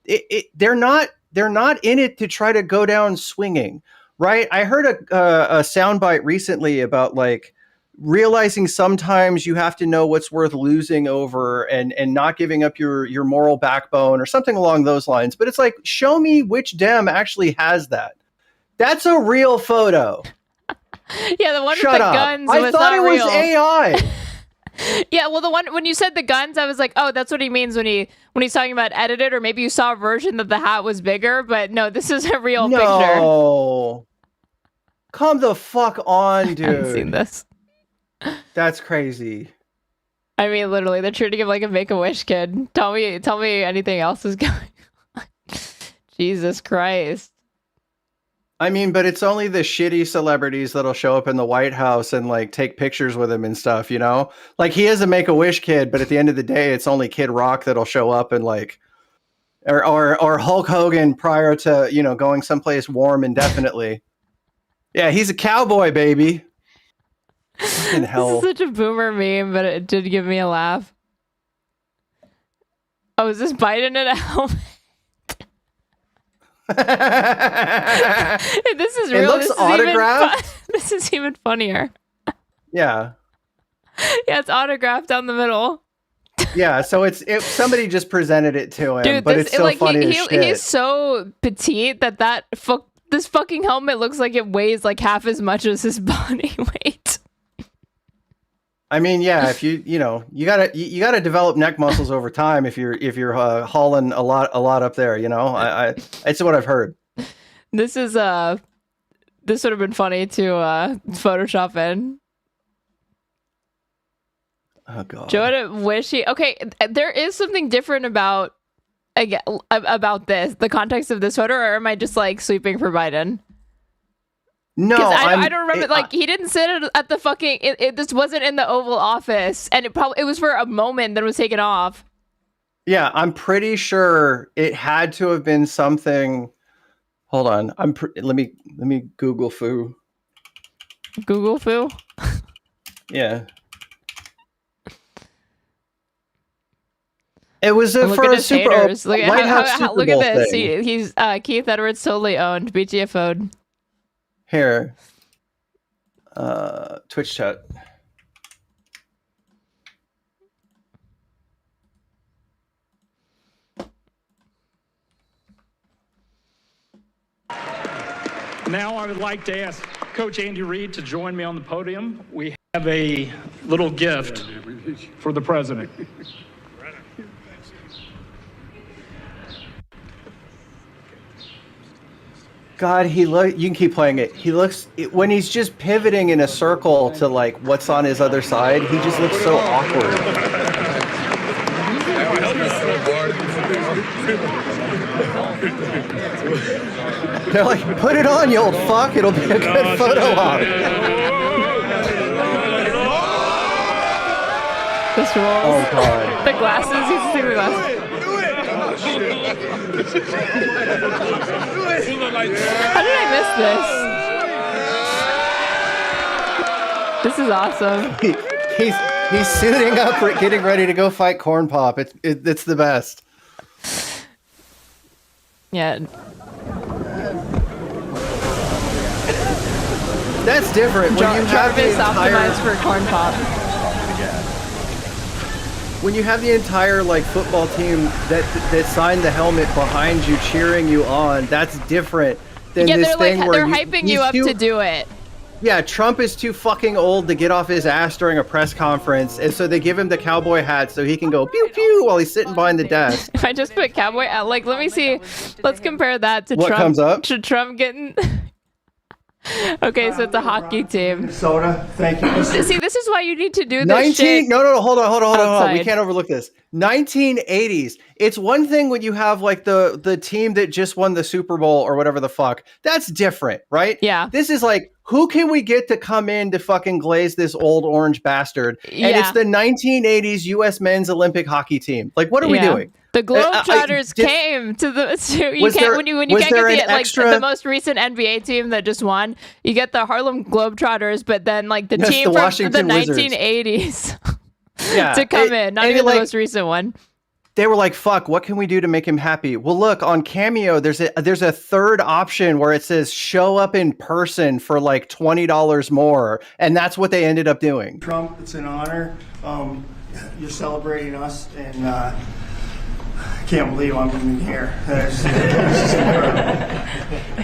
they're not in it to try to go down swinging, right? I heard a soundbite recently about like realizing sometimes you have to know what's worth losing over and not giving up your moral backbone or something along those lines. But it's like, show me which Dem actually has that. That's a real photo. Yeah, the one Shut with the up. guns I was thought not it real. was AI. Yeah, well, the one when you said the guns, I was like, oh, that's what he means when he's talking about edited, or maybe you saw a version that the hat was bigger, but no, this is a real picture. No, come the fuck on, dude. I haven't seen this. That's crazy. I mean, literally, they're treating him like a Make-A-Wish kid. Tell me anything else is going on. Jesus Christ. I mean, but it's only the shitty celebrities that'll show up in the White House and like take pictures with him and stuff, you know? Like he is a Make-A-Wish kid, but at the end of the day, it's only Kid Rock that'll show up and like, or Hulk Hogan prior to, you know, going someplace warm indefinitely. Yeah, he's a cowboy, baby. Fucking hell. This is such a boomer meme, but it did give me a laugh. Oh, is this Biden in a helmet? This is real. It looks autographed. This is even funnier. Yeah. Yeah, it's autographed down the middle. Yeah, so somebody just presented it to him, Dude, but it's so funny as shit. He's so petite that this fucking helmet looks like it weighs like half as much as his body weight. I mean, yeah, if you gotta develop neck muscles over time if you're hauling a lot up there, you know. I it's what I've heard. This would have been funny to Photoshop in. Oh god. Jordan Wishy. Okay, there is something different about this, the context of this photo, or am I just like sweeping for Biden? No, I don't remember. He didn't sit at the fucking. This wasn't in the Oval Office, and it was for a moment, then was taken off. Yeah, I'm pretty sure it had to have been something. Hold on, let me Google foo. Google foo. Yeah. It was Look for at a his Super haters. Look White House Super look Bowl at this. thing. He's Keith Edwards totally owned. BTFO'd. Here. Twitch chat. Now I would like to ask Coach Andy Reid to join me on the podium. We have a little gift for the president. God, you can keep playing it. He looks, when he's just pivoting in a circle to like what's on his other side, he just looks so awkward. They're like, put it on, you old fuck. It'll be a good photo op. This rules. Oh god. The glasses. He's seeing the glasses. How did I miss this? This is awesome. He's suiting up, getting ready to go fight Corn Pop. It's the best. Yeah. That's different. When you have the Jarvis entire, optimized for Corn Pop. when you have the entire like football team that signed the helmet behind you, cheering you on, that's different than Yeah, this they're thing like where they're hyping you up to do it. Yeah, Trump is too fucking old to get off his ass during a press conference, and so they give him the cowboy hat so he can go pew pew while he's sitting behind the desk. If I just put cowboy out, like, let me see. Let's compare that to What Trump. comes up? To Trump getting. Okay, so it's a hockey team. Minnesota, thank you. See, this is why you need to do this shit. No, hold on. We outside. can't overlook this. 1980s. It's one thing when you have like the team that just won the Super Bowl or whatever the fuck. That's different, right? Yeah. This is like, who can we get to come in to fucking glaze this old orange bastard? And it's the 1980s U.S. men's Olympic hockey team. Like, what are we doing? The Globetrotters came to the. So you Was can't there- when you can't was there get an the extra- the most recent NBA team that just won. You get the Harlem Globetrotters, but then like the Yes, team the from Washington the Wizards. 1980s Yeah, to come in. Not and even like, the most recent one. They were like, fuck, what can we do to make him happy? Well, look, on Cameo, there's a third option where it says show up in person for like $20 more. And that's what they ended up doing. Trump, it's an honor. You're celebrating us, and I can't believe I'm even here.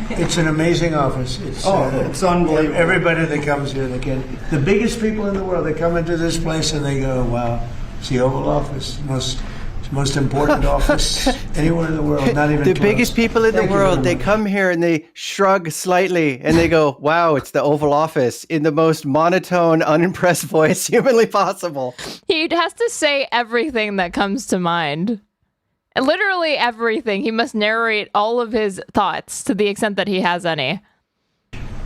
It's an amazing office. It's unbelievable. Everybody that comes here, the biggest people in the world, they come into this place and they go, wow, it's the Oval Office. Most Most important office anywhere in the world, not even The close. biggest people in the Thank you world, very they much. come here and they shrug slightly and they go, wow, it's the Oval Office, in the most monotone, unimpressed voice humanly possible. He has to say everything that comes to mind. Literally everything. He must narrate all of his thoughts to the extent that he has any.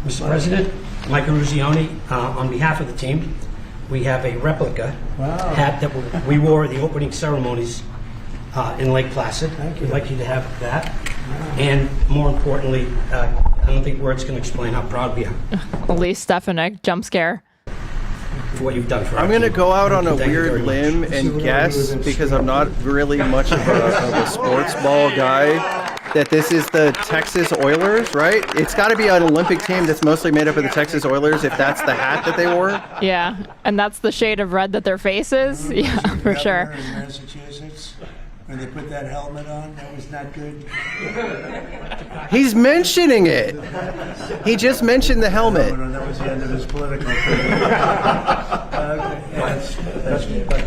Mr. President, Michael Ruzioni, on behalf of the team, we have a replica hat that we wore at the opening ceremonies in Lake Placid. We'd like you to have that. And more importantly, I don't think words can explain how proud we are Lee Stefanik, jump scare. for what you've done for I'm our going to team. go out on a Thank you weird very much. limb and guess, because I'm not really much of a sports ball guy, that this is the Texas Oilers, right? It's got to be an Olympic team that's mostly made up of the Texas Oilers, if that's the hat that they wore. Yeah, and that's the shade of red that their face is. Yeah, for sure. In Massachusetts, when they put that helmet on, that was not good. He's mentioning it. He just mentioned the helmet. No, that was the end of his political career.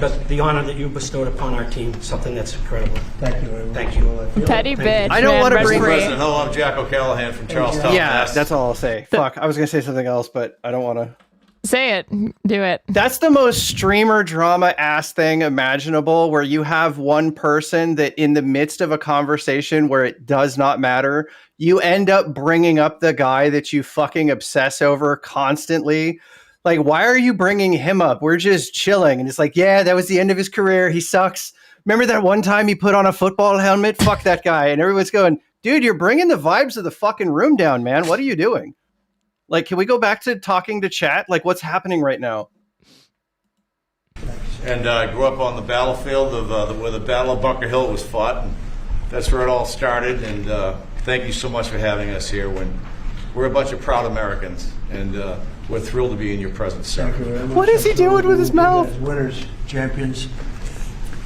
But the honor that you bestowed upon our team, something that's incredible. Thank you very much. Thank you. Petty bitch. I don't man, want to red bring. free. President, hello, I'm Jack O'Callahan from Charlestown. Yeah, Mass. that's all I'll say. Fuck, I was gonna say something else, but I don't want to. Say it. Do it. That's the most streamer drama ass thing imaginable, where you have one person that in the midst of a conversation where it does not matter, you end up bringing up the guy that you fucking obsess over constantly. Like, why are you bringing him up? We're just chilling. And it's like, yeah, that was the end of his career. He sucks. Remember that one time he put on a football helmet? Fuck that guy. And everyone's going, dude, you're bringing the vibes of the fucking room down, man. What are you doing? Like, can we go back to talking to chat? Like, what's happening right now? And I grew up on the battlefield of where the Battle of Bunker Hill was fought. And that's where it all started. And thank you so much for having us here. When we're a bunch of proud Americans, and we're thrilled to be in your presence, sir. Thank you very much. What is he doing with his mouth? Winners, champions.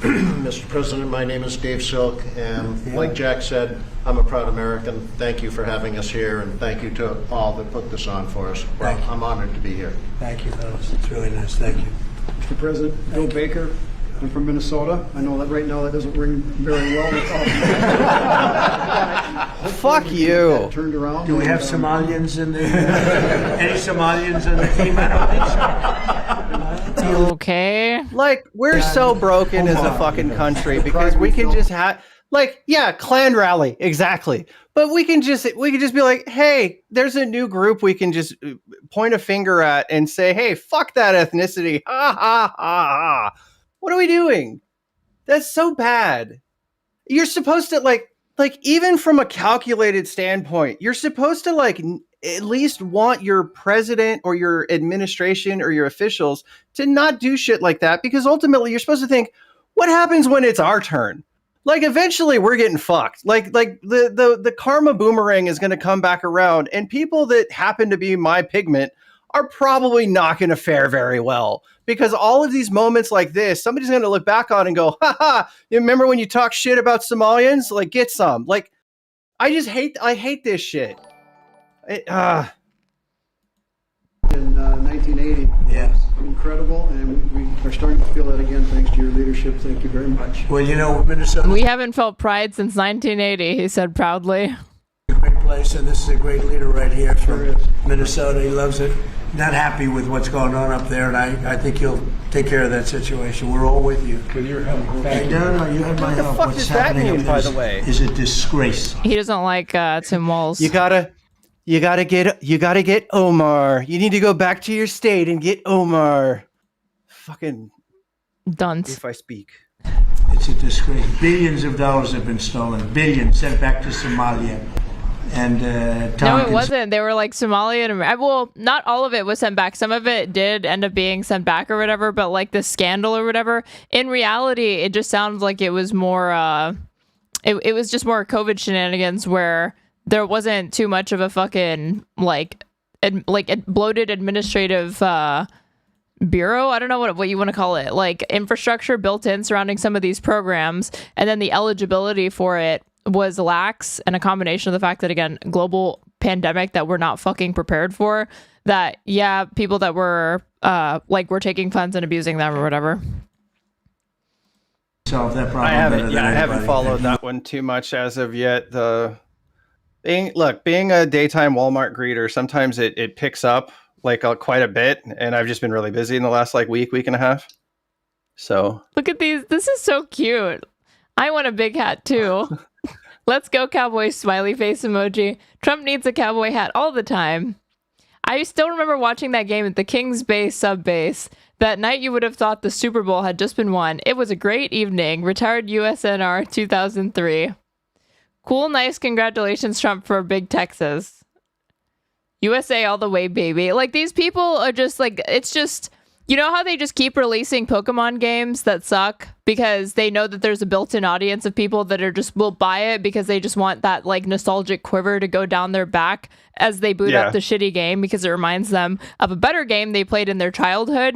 Mr. President, my name is Dave Silk, and like Jack said, I'm a proud American. Thank you for having us here, and thank you to all that put this on for us. Well, I'm honored to be here. Thank you, fellas. It's really nice. Thank you. Mr. President, Bill Baker. I'm from Minnesota. I know that right now that doesn't ring very well. Fuck you. Turned around. Do we have Somalians in the any Somalians in the team? I don't think so. Okay. Like, we're so broken as a fucking country because we can just have, like, yeah, clan rally, exactly. But we can just be like, hey, there's a new group we can just point a finger at and say, hey, fuck that ethnicity. Ha ha ha ha. What are we doing? That's so bad. You're supposed to like even from a calculated standpoint, you're supposed to at least want your president or your administration or your officials to not do shit like that, because ultimately you're supposed to think, what happens when it's our turn? Like, eventually we're getting fucked. Like the karma boomerang is going to come back around, and people that happen to be my pigment are probably not going to fare very well, because all of these moments like this, somebody's going to look back on and go, haha, you remember when you talk shit about Somalians? Like, get some. Like, I hate this shit. In 1980. Yes. Incredible, and we are starting to feel that again thanks to your leadership. Thank you very much. Well, you know, Minnesota We haven't felt pride since 1980, he said proudly. is a great place, and this is a great leader right here from Minnesota. He loves it. Not happy with what's going on up there, and I think he'll take care of that situation. We're all with you. With your help. No, you have my help. fuck What's does that happening mean, up by there the way? is a disgrace. He doesn't like Tim Walz. You gotta get Omar. You need to go back to your state and get Omar. Fucking Dunce. if I speak. It's a disgrace. Billions of dollars have been stolen. Billions sent back to Somalia. And No, Tom it can- wasn't. They were like Somali and well, not all of it was sent back. Some of it did end up being sent back or whatever, but like the scandal or whatever, in reality, it just sounds like it was more, it was just more COVID shenanigans where there wasn't too much of a fucking like bloated administrative bureau. I don't know what you want to call it, like infrastructure built in surrounding some of these programs, and then the eligibility for it was lax, and a combination of the fact that, again, global pandemic that we're not fucking prepared for, that yeah, people that were were taking funds and abusing them or whatever. solve that problem I better haven't. than Yeah, I haven't anybody. followed that one too much as of yet. Being a daytime Walmart greeter, sometimes it picks up like quite a bit, and I've just been really busy in the last like week and a half. So Look at these. This is so cute. I want a big hat too. Let's go, Cowboys, smiley face emoji. Trump needs a cowboy hat all the time. I still remember watching that game at the Kings Bay sub base. That night you would have thought the Super Bowl had just been won. It was a great evening. Retired USNR 2003. Cool, nice, congratulations, Trump, for Big Texas. USA all the way, baby. Like, these people are just like, it's just, you know how they just keep releasing Pokemon games that suck because they know that there's a built-in audience of people that are just will buy it because they just want that like nostalgic quiver to go down their back as they boot up the shitty game because it reminds them of a better game they played in their childhood.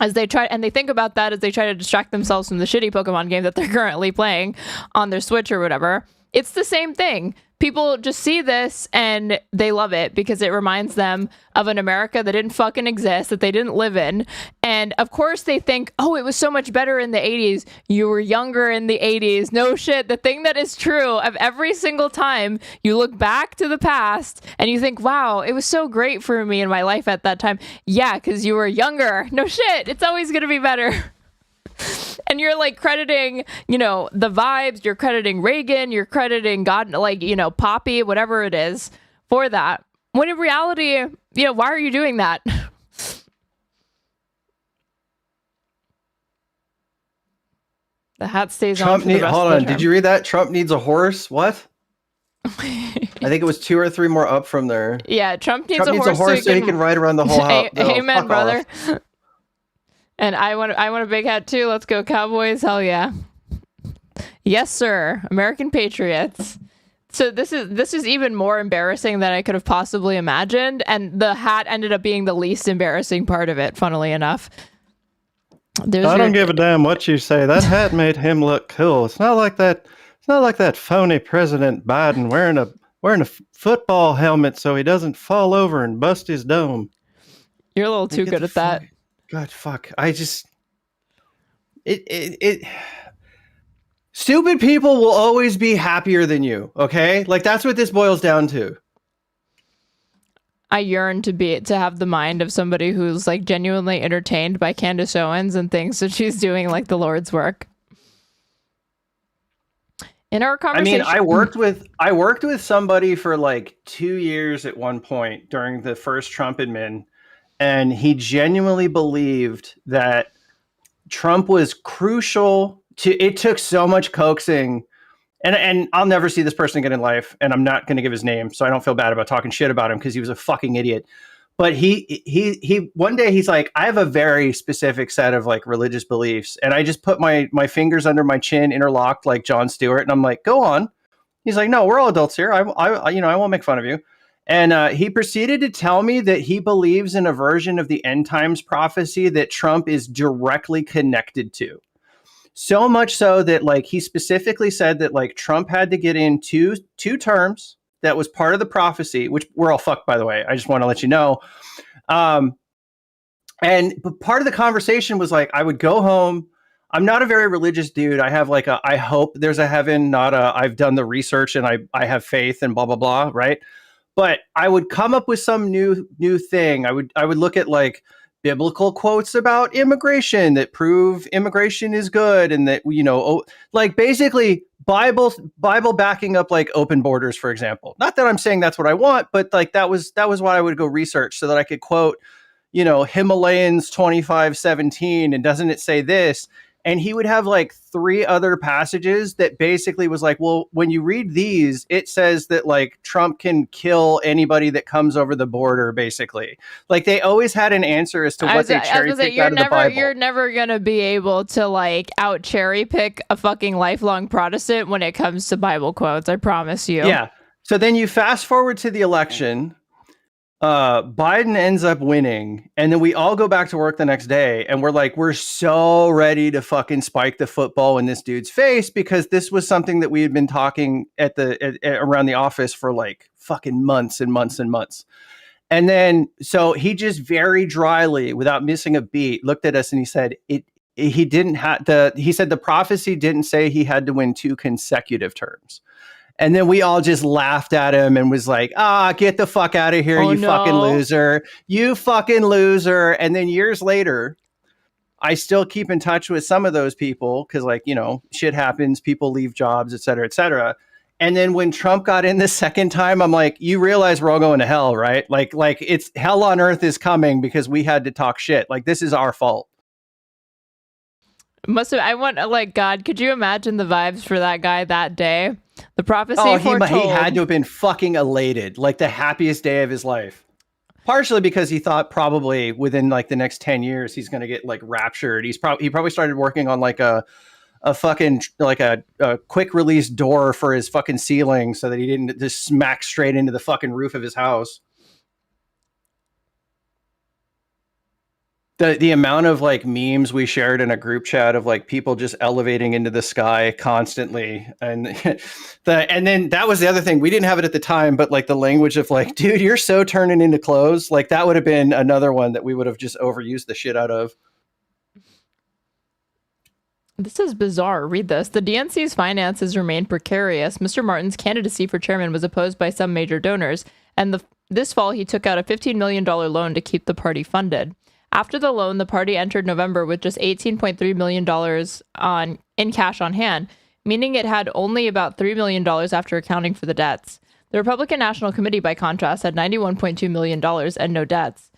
As they try, and they think about that as they try to distract themselves from the shitty Pokemon game that they're currently playing on their Switch or whatever. It's the same thing. People just see this and they love it because it reminds them of an America that didn't fucking exist, that they didn't live in. And of course they think, oh, it was so much better in the 80s. You were younger in the 80s. No shit. The thing that is true of every single time you look back to the past and you think, wow, it was so great for me in my life at that time. Yeah, because you were younger. No shit. It's always going to be better. And you're like crediting, you know, the vibes, you're crediting Reagan, you're crediting God, like, you know, Poppy, whatever it is for that. When in reality, you know, why are you doing that? The hat stays on. Hold on. Did you read that? Trump needs a horse. What? I think it was 2 or 3 more up from there. Yeah, Trump needs a horse so he can ride around the whole house. Amen, brother. And I want a big hat too. Let's go, Cowboys. Hell yeah. Yes, sir. American Patriots. So this is even more embarrassing than I could have possibly imagined. And the hat ended up being the least embarrassing part of it, funnily enough. I don't give a damn what you say. That hat made him look cool. It's not like that phony President Biden wearing a football helmet so he doesn't fall over and bust his dome. You're a little too good at that. God, fuck. Stupid people will always be happier than you, okay? Like, that's what this boils down to. I yearn to have the mind of somebody who's like genuinely entertained by Candace Owens and thinks that she's doing like the Lord's work. In our conversation, I mean, I worked with somebody for like 2 years at one point during the first Trump admin. And he genuinely believed that Trump was crucial to, it took so much coaxing, and I'll never see this person again in life, and I'm not going to give his name, so I don't feel bad about talking shit about him because he was a fucking idiot. But he one day he's like, I have a very specific set of like religious beliefs, and I just put my fingers under my chin, interlocked like Jon Stewart, and I'm like, go on. He's like, no, we're all adults here. I won't make fun of you. And he proceeded to tell me that he believes in a version of the end times prophecy that Trump is directly connected to. So much so that like he specifically said that like Trump had to get in two terms that was part of the prophecy, which we're all fucked, by the way. I just want to let you know. But part of the conversation was like, I would go home. I'm not a very religious dude. I have like I hope there's a heaven, not a I've done the research and I have faith and blah, blah, blah. Right. But I would come up with some new thing. I would look at like biblical quotes about immigration that prove immigration is good, and that, you know, like basically Bible backing up like open borders, for example. Not that I'm saying that's what I want, but like that was what I would go research so that I could quote, you know, Himalayans 25:17, and doesn't it say this? And he would have like 3 other passages that basically was like, well, when you read these, it says that like Trump can kill anybody that comes over the border, basically. Like they always had an answer as to what they cherry picked out of the Bible. You're never going to be able to like out cherry pick a fucking lifelong Protestant when it comes to Bible quotes. I promise you. Yeah. So then you fast forward to the election. Biden ends up winning, and then we all go back to work the next day, and we're so ready to fucking spike the football in this dude's face, because this was something that we had been talking around the office for like fucking months and months and months. And then so he just very dryly, without missing a beat, looked at us and he said, he didn't have he said the prophecy didn't say he had to win 2 consecutive terms. And then we all just laughed at him and was like, get the fuck out of here, fucking loser. You fucking loser. And then years later, I still keep in touch with some of those people because, like, you know, shit happens, people leave jobs, et cetera, et cetera. And then when Trump got in the second time, I'm like, you realize we're all going to hell, right? Like it's hell on earth is coming because we had to talk shit. Like, this is our fault. God, could you imagine the vibes for that guy that day? The prophecy he had to have been fucking elated, like the happiest day of his life. Partially because he thought probably within like the next 10 years he's going to get like raptured. He probably started working on like a fucking like a quick release door for his fucking ceiling so that he didn't just smack straight into the fucking roof of his house. The amount of like memes we shared in a group chat of like people just elevating into the sky constantly. And and then that was the other thing. We didn't have it at the time, but like the language of like, dude, you're so turning into clothes. Like that would have been another one that we would have just overused the shit out of. This is bizarre. Read this. The DNC's finances remain precarious. Mr. Martin's candidacy for chairman was opposed by some major donors, and this fall he took out a $15 million loan to keep the party funded. After the loan, the party entered November with just $18.3 million in cash on hand, meaning it had only about $3 million after accounting for the debts. The Republican National Committee, by contrast, had $91.2 million and no debts.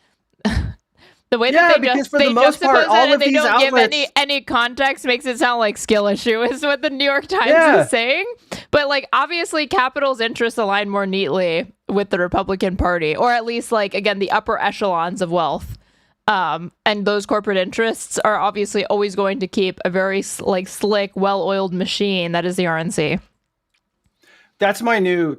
The way that they juxtapose it and they don't give any context makes it sound like skill issue is what the New York Times is saying. But like obviously Capitol's interests align more neatly with the Republican Party, or at least like, again, the upper echelons of wealth. And those corporate interests are obviously always going to keep a very like slick, well-oiled machine that is the RNC. That's my new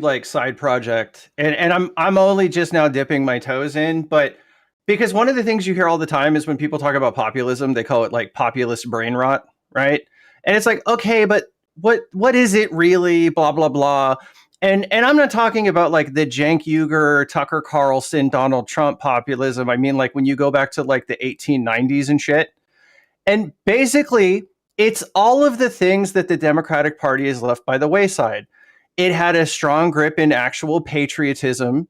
like side project. And I'm only just now dipping my toes in, but because one of the things you hear all the time is when people talk about populism, they call it like populist brain rot, right? And it's like, okay, but what is it really? Blah, blah, blah. And I'm not talking about like the Cenk Uygur, Tucker Carlson, Donald Trump populism. I mean, like when you go back to like the 1890s and shit. And basically, it's all of the things that the Democratic Party has left by the wayside. It had a strong grip in actual patriotism.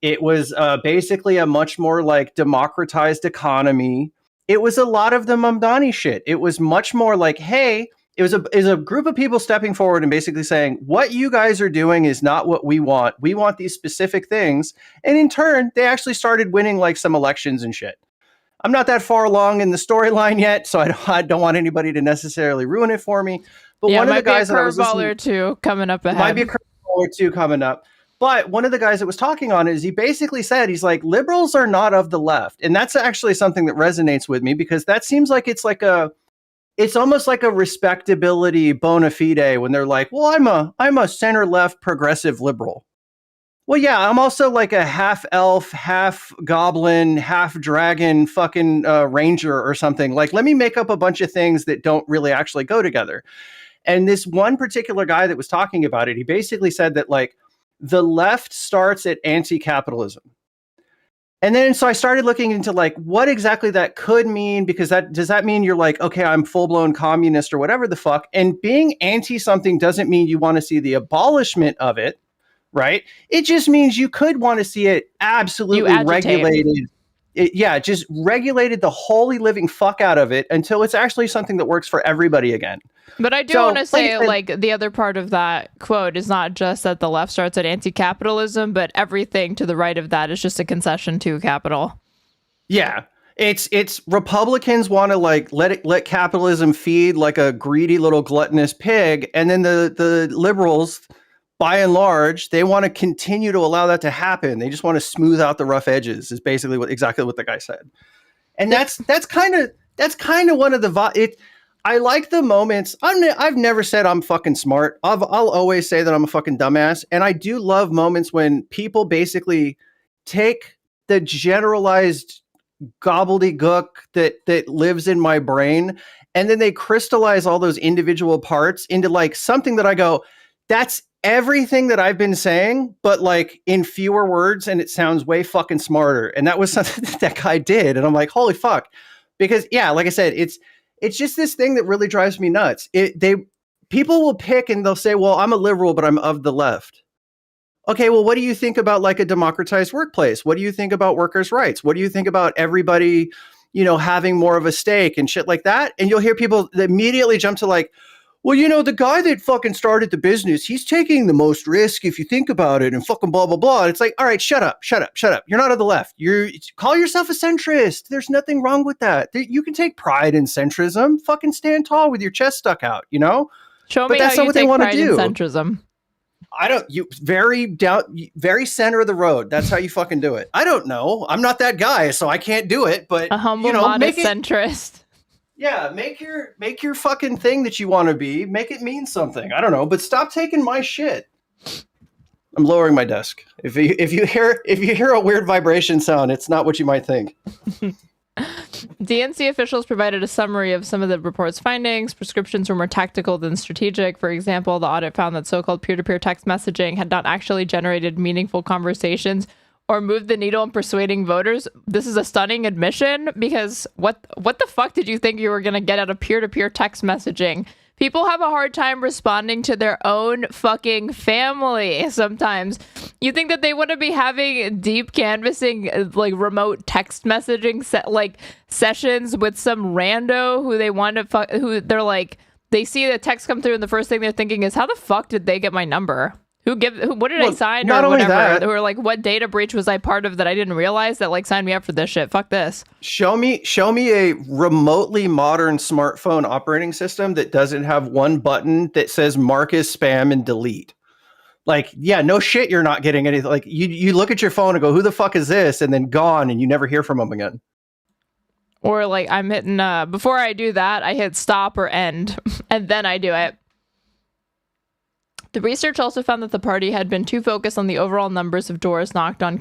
It was basically a much more like democratized economy. It was a lot of the Mamdani shit. It was much more like, hey, it was a group of people stepping forward and basically saying, what you guys are doing is not what we want. We want these specific things. And in turn, they actually started winning like some elections and shit. I'm not that far along in the storyline yet, so I don't want anybody to necessarily ruin it for me. But one of the guys that I was listening, or two coming up ahead. Might be a curveball or two coming up. But one of the guys that was talking on it is he basically said, he's like, liberals are not of the left. And that's actually something that resonates with me because that seems like it's almost like a respectability bona fide when they're like, well, I'm a center left progressive liberal. Well, yeah, I'm also like a half elf, half goblin, half dragon fucking ranger or something. Like, let me make up a bunch of things that don't really actually go together. And this one particular guy that was talking about it, he basically said that like the left starts at anti-capitalism. And then so I started looking into like what exactly that could mean, because does that mean you're like, okay, I'm full-blown communist or whatever the fuck? And being anti something doesn't mean you want to see the abolishment of it, right? It just means you could want to see it absolutely regulated. Just regulated the holy living fuck out of it until it's actually something that works for everybody again. But I do want to say, like, the other part of that quote is not just that the left starts at anti-capitalism, but everything to the right of that is just a concession to capital. Yeah. It's Republicans want to like let capitalism feed like a greedy little gluttonous pig, and then the liberals, by and large, they want to continue to allow that to happen. They just want to smooth out the rough edges. Is basically exactly what the guy said, and that's kind of one of the I like the moments. I've never said I'm fucking smart. I'll always say that I'm a fucking dumbass, and I do love moments when people basically take the generalized gobbledygook that lives in my brain, and then they crystallize all those individual parts into like something that I go, that's everything that I've been saying, but like in fewer words, and it sounds way fucking smarter. And that was something that guy did, and I'm like, holy fuck. Because yeah, like I said, it's just this thing that really drives me nuts. People will pick and they'll say, well, I'm a liberal, but I'm of the left. Okay, well, what do you think about like a democratized workplace? What do you think about workers' rights? What do you think about everybody, having more of a stake and shit like that? And you'll hear people that immediately jump to like, well, the guy that fucking started the business, he's taking the most risk if you think about it and fucking blah, blah, blah. And it's like, all right, shut up. You're not of the left. You call yourself a centrist. There's nothing wrong with that. You can take pride in centrism. Fucking stand tall with your chest stuck out, Show but me that's how not you what they take want to pride in do. centrism. Very center of the road. That's how you fucking do it. I don't know. I'm not that guy, so I can't do it. But A humble, modest centrist. Yeah, make your fucking thing that you want to be. Make it mean something. I don't know, but stop taking my shit. I'm lowering my desk. If you hear a weird vibration sound, it's not what you might think. DNC officials provided a summary of some of the report's findings. Prescriptions were more tactical than strategic. For example, the audit found that so-called peer-to-peer text messaging had not actually generated meaningful conversations or moved the needle in persuading voters. This is a stunning admission, because what the fuck did you think you were going to get out of peer-to-peer text messaging? People have a hard time responding to their own fucking family sometimes. You think that they want to be having deep canvassing, like remote text messaging sessions with some rando who they want to who they're like, they see the text come through and the first thing they're thinking is, how the fuck did they get my number? What did I sign or whatever? Or like, what data breach was I part of that I didn't realize that like signed me up for this shit? Fuck this. Show me a remotely modern smartphone operating system that doesn't have one button that says mark as spam and delete. Like, yeah, no shit, you're not getting anything. Like, you look at your phone and go, who the fuck is this? And then gone, and you never hear from them again. Or like, I'm hitting, before I do that, I hit stop or end, and then I do it. The research also found that the party had been too focused on the overall numbers of doors knocked on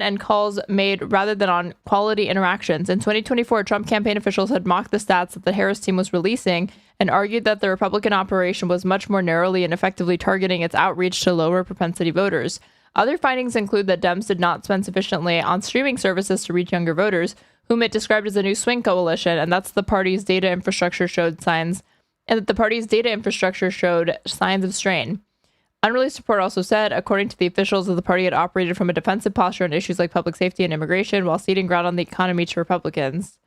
and calls made rather than on quality interactions. In 2024, Trump campaign officials had mocked the stats that the Harris team was releasing and argued that the Republican operation was much more narrowly and effectively targeting its outreach to lower propensity voters. Other findings include that Dems did not spend sufficiently on streaming services to reach younger voters, whom it described as a new swing coalition, and that's the party's data infrastructure showed signs of strain. Unreleased report also said, according to the officials, that the party had operated from a defensive posture on issues like public safety and immigration while ceding ground on the economy to Republicans.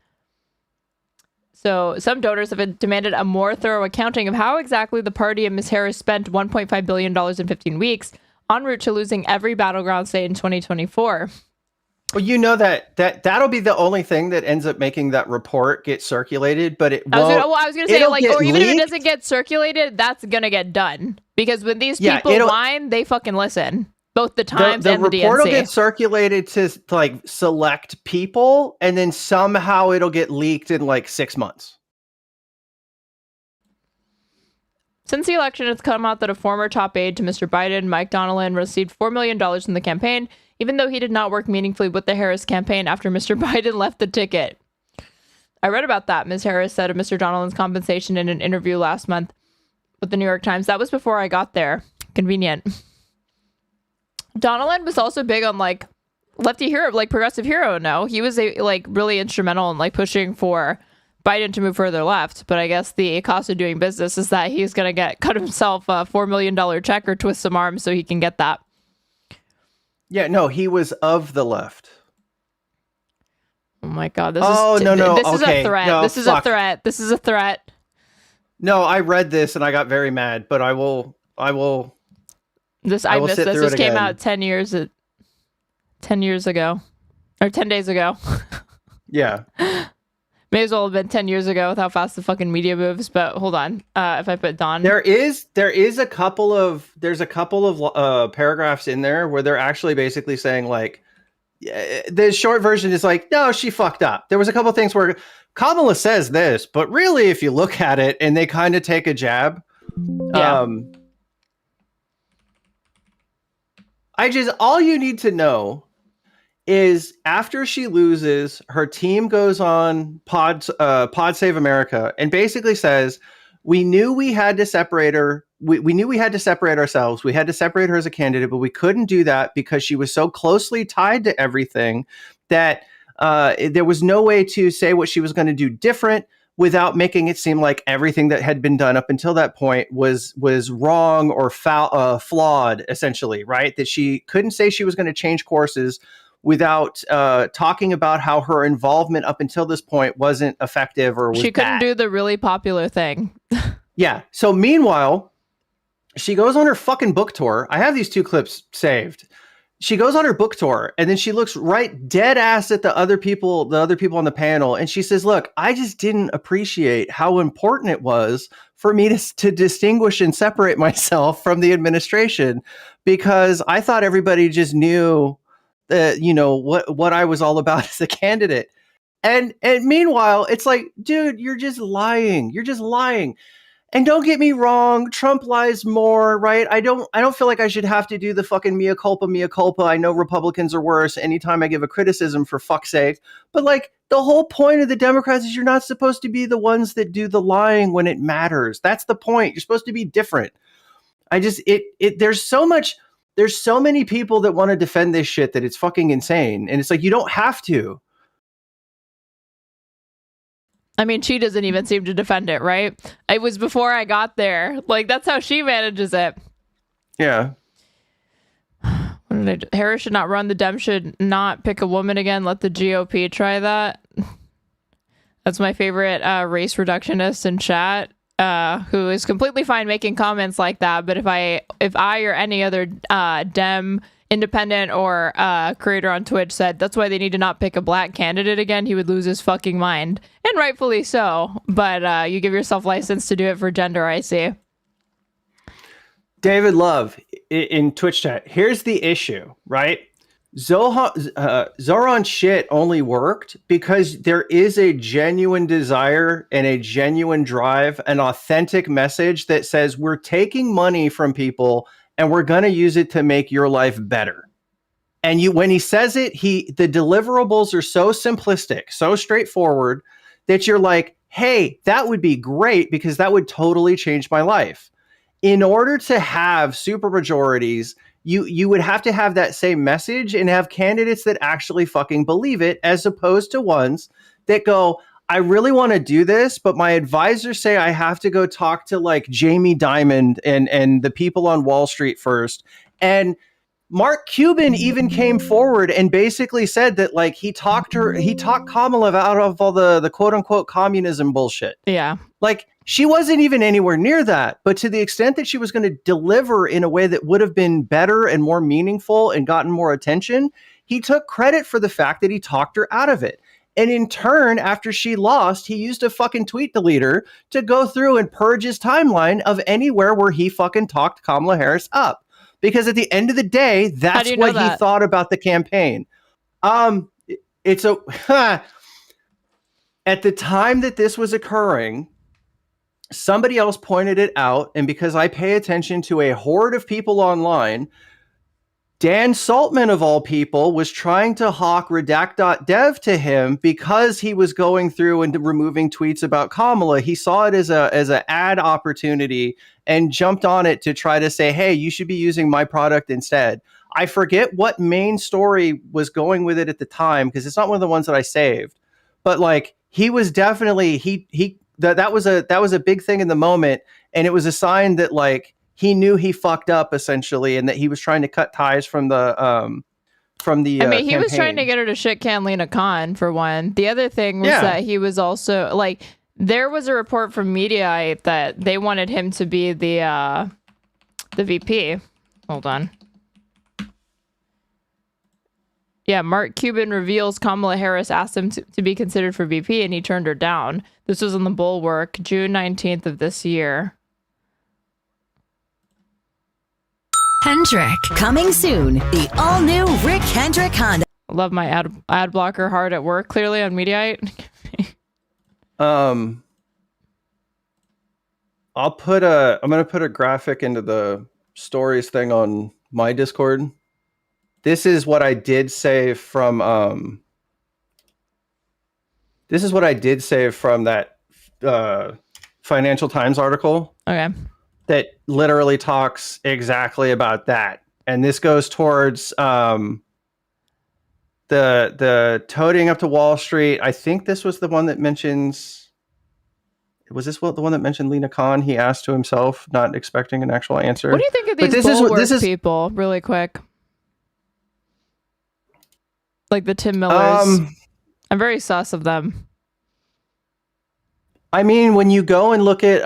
So some donors have demanded a more thorough accounting of how exactly the party and Ms. Harris spent $1.5 billion in 15 weeks, en route to losing every battleground state in 2024. Well, you know that'll be the only thing that ends up making that report get circulated, but it won't. I was going to say, like, or even if it doesn't get circulated, that's going to get done. Because when these people whine, they fucking listen. Both the Times and the DNC. The report will get circulated to, like, select people, and then somehow it'll get leaked in, like, 6 months. Since the election, it's come out that a former top aide to Mr. Biden, Mike Donnellan, received $4 million in the campaign, even though he did not work meaningfully with the Harris campaign after Mr. Biden left the ticket. I read about that. Ms. Harris said of Mr. Donnellan's compensation in an interview last month with the New York Times. That was before I got there. Convenient. Donnellan was also big on, like, lefty hero, like progressive hero. No, he was really instrumental in, like, pushing for Biden to move further left. But I guess the cost of doing business is that he's going to cut himself a $4 million check or twist some arms so he can get that. Yeah, no, he was of the left. Oh my God! This is a threat. No, this is a threat. This is a threat. No, I read this and I got very mad, but I will. I missed this. This came out 10 years ago, or 10 days ago. Yeah. May as well have been 10 years ago with how fast the fucking media moves. But hold on, if I put Don, there's a couple of paragraphs in there where they're actually basically saying, like, the short version is like, no, she fucked up. There was a couple of things where Kamala says this, but really, if you look at it, and they kind of take a jab. Yeah. All you need to know is after she loses, her team goes on Pod Save America and basically says, we knew we had to separate her. We knew we had to separate ourselves. We had to separate her as a candidate, but we couldn't do that because she was so closely tied to everything that there was no way to say what she was going to do different. without making it seem like everything that had been done up until that point was wrong or flawed, essentially, right? That she couldn't say she was going to change courses without talking about how her involvement up until this point wasn't effective or was She couldn't bad. do the really popular thing. Yeah. So meanwhile, she goes on her fucking book tour. I have these 2 clips saved. She goes on her book tour and then she looks right dead ass at the other people on the panel. And she says, look, I just didn't appreciate how important it was for me to distinguish and separate myself from the administration, because I thought everybody just knew that, what I was all about as a candidate. And meanwhile, it's like, dude, you're just lying. You're just lying. And don't get me wrong, Trump lies more, right? I don't feel like I should have to do the fucking mea culpa. I know Republicans are worse anytime I give a criticism, for fuck's sake. But like, the whole point of the Democrats is you're not supposed to be the ones that do the lying when it matters. That's the point. You're supposed to be different. There's so many people that want to defend this shit that it's fucking insane. And it's like, you don't have to. I mean, she doesn't even seem to defend it, right? It was before I got there. Like, that's how she manages it. Yeah. Harris should not run. The Dems should not pick a woman again. Let the GOP try that. That's my favorite race reductionist in chat, who is completely fine making comments like that. But if I or any other Dem, independent or creator on Twitch said that's why they need to not pick a black candidate again, he would lose his fucking mind, and rightfully so. But you give yourself license to do it for gender, I see. David Love in Twitch chat. Here's the issue, right? Zoran shit only worked because there is a genuine desire and a genuine drive, an authentic message that says we're taking money from people and we're going to use it to make your life better. And when he says it, the deliverables are so simplistic, so straightforward that you're like, hey, that would be great because that would totally change my life. In order to have super majorities, you would have to have that same message and have candidates that actually fucking believe it, as opposed to ones that go, I really want to do this, but my advisors say I have to go talk to like Jamie Dimon and the people on Wall Street first. And Mark Cuban even came forward and basically said that like he talked Kamala out of all the quote unquote communism bullshit. Yeah. Like, she wasn't even anywhere near that. But to the extent that she was going to deliver in a way that would have been better and more meaningful and gotten more attention, he took credit for the fact that he talked her out of it. And in turn, after she lost, he used a fucking tweet deleter to go through and purge his timeline of anywhere where he fucking talked Kamala Harris up. Because at the end of the day, that's what he thought about the campaign. At the time that this was occurring, somebody else pointed it out, and because I pay attention to a horde of people online, Dan Saltman, of all people, was trying to hawk redact.dev to him because he was going through and removing tweets about Kamala. He saw it as an ad opportunity and jumped on it to try to say, hey, you should be using my product instead. I forget what main story was going with it at the time, because it's not one of the ones that I saved. But like, he was definitely that was a big thing in the moment, and it was a sign that like he knew he fucked up essentially, and that he was trying to cut ties from the he was trying to get her to shit can Lena Khan, for one. The other thing was that he was also like, there was a report from Mediaite that they wanted him to be the VP. Hold on. Yeah, Mark Cuban reveals Kamala Harris asked him to be considered for VP, and he turned her down. This was on the Bulwark, June 19th of this year. Hendrick. Coming soon, the all-new Rick Hendrick Honda. Love my ad blocker hard at work, clearly on Mediaite. I'm gonna put a graphic into the stories thing on my Discord. This is what I did save from that Financial Times article. Okay. That literally talks exactly about that. And this goes towards the toting up to Wall Street. I think this was the one that mentions was this the one that mentioned Lena Khan? He asked to himself, not expecting an actual answer. What do you think of these Bulwark people, really quick? Like the Tim Millers. I'm very sus of them. I mean, when you go and look at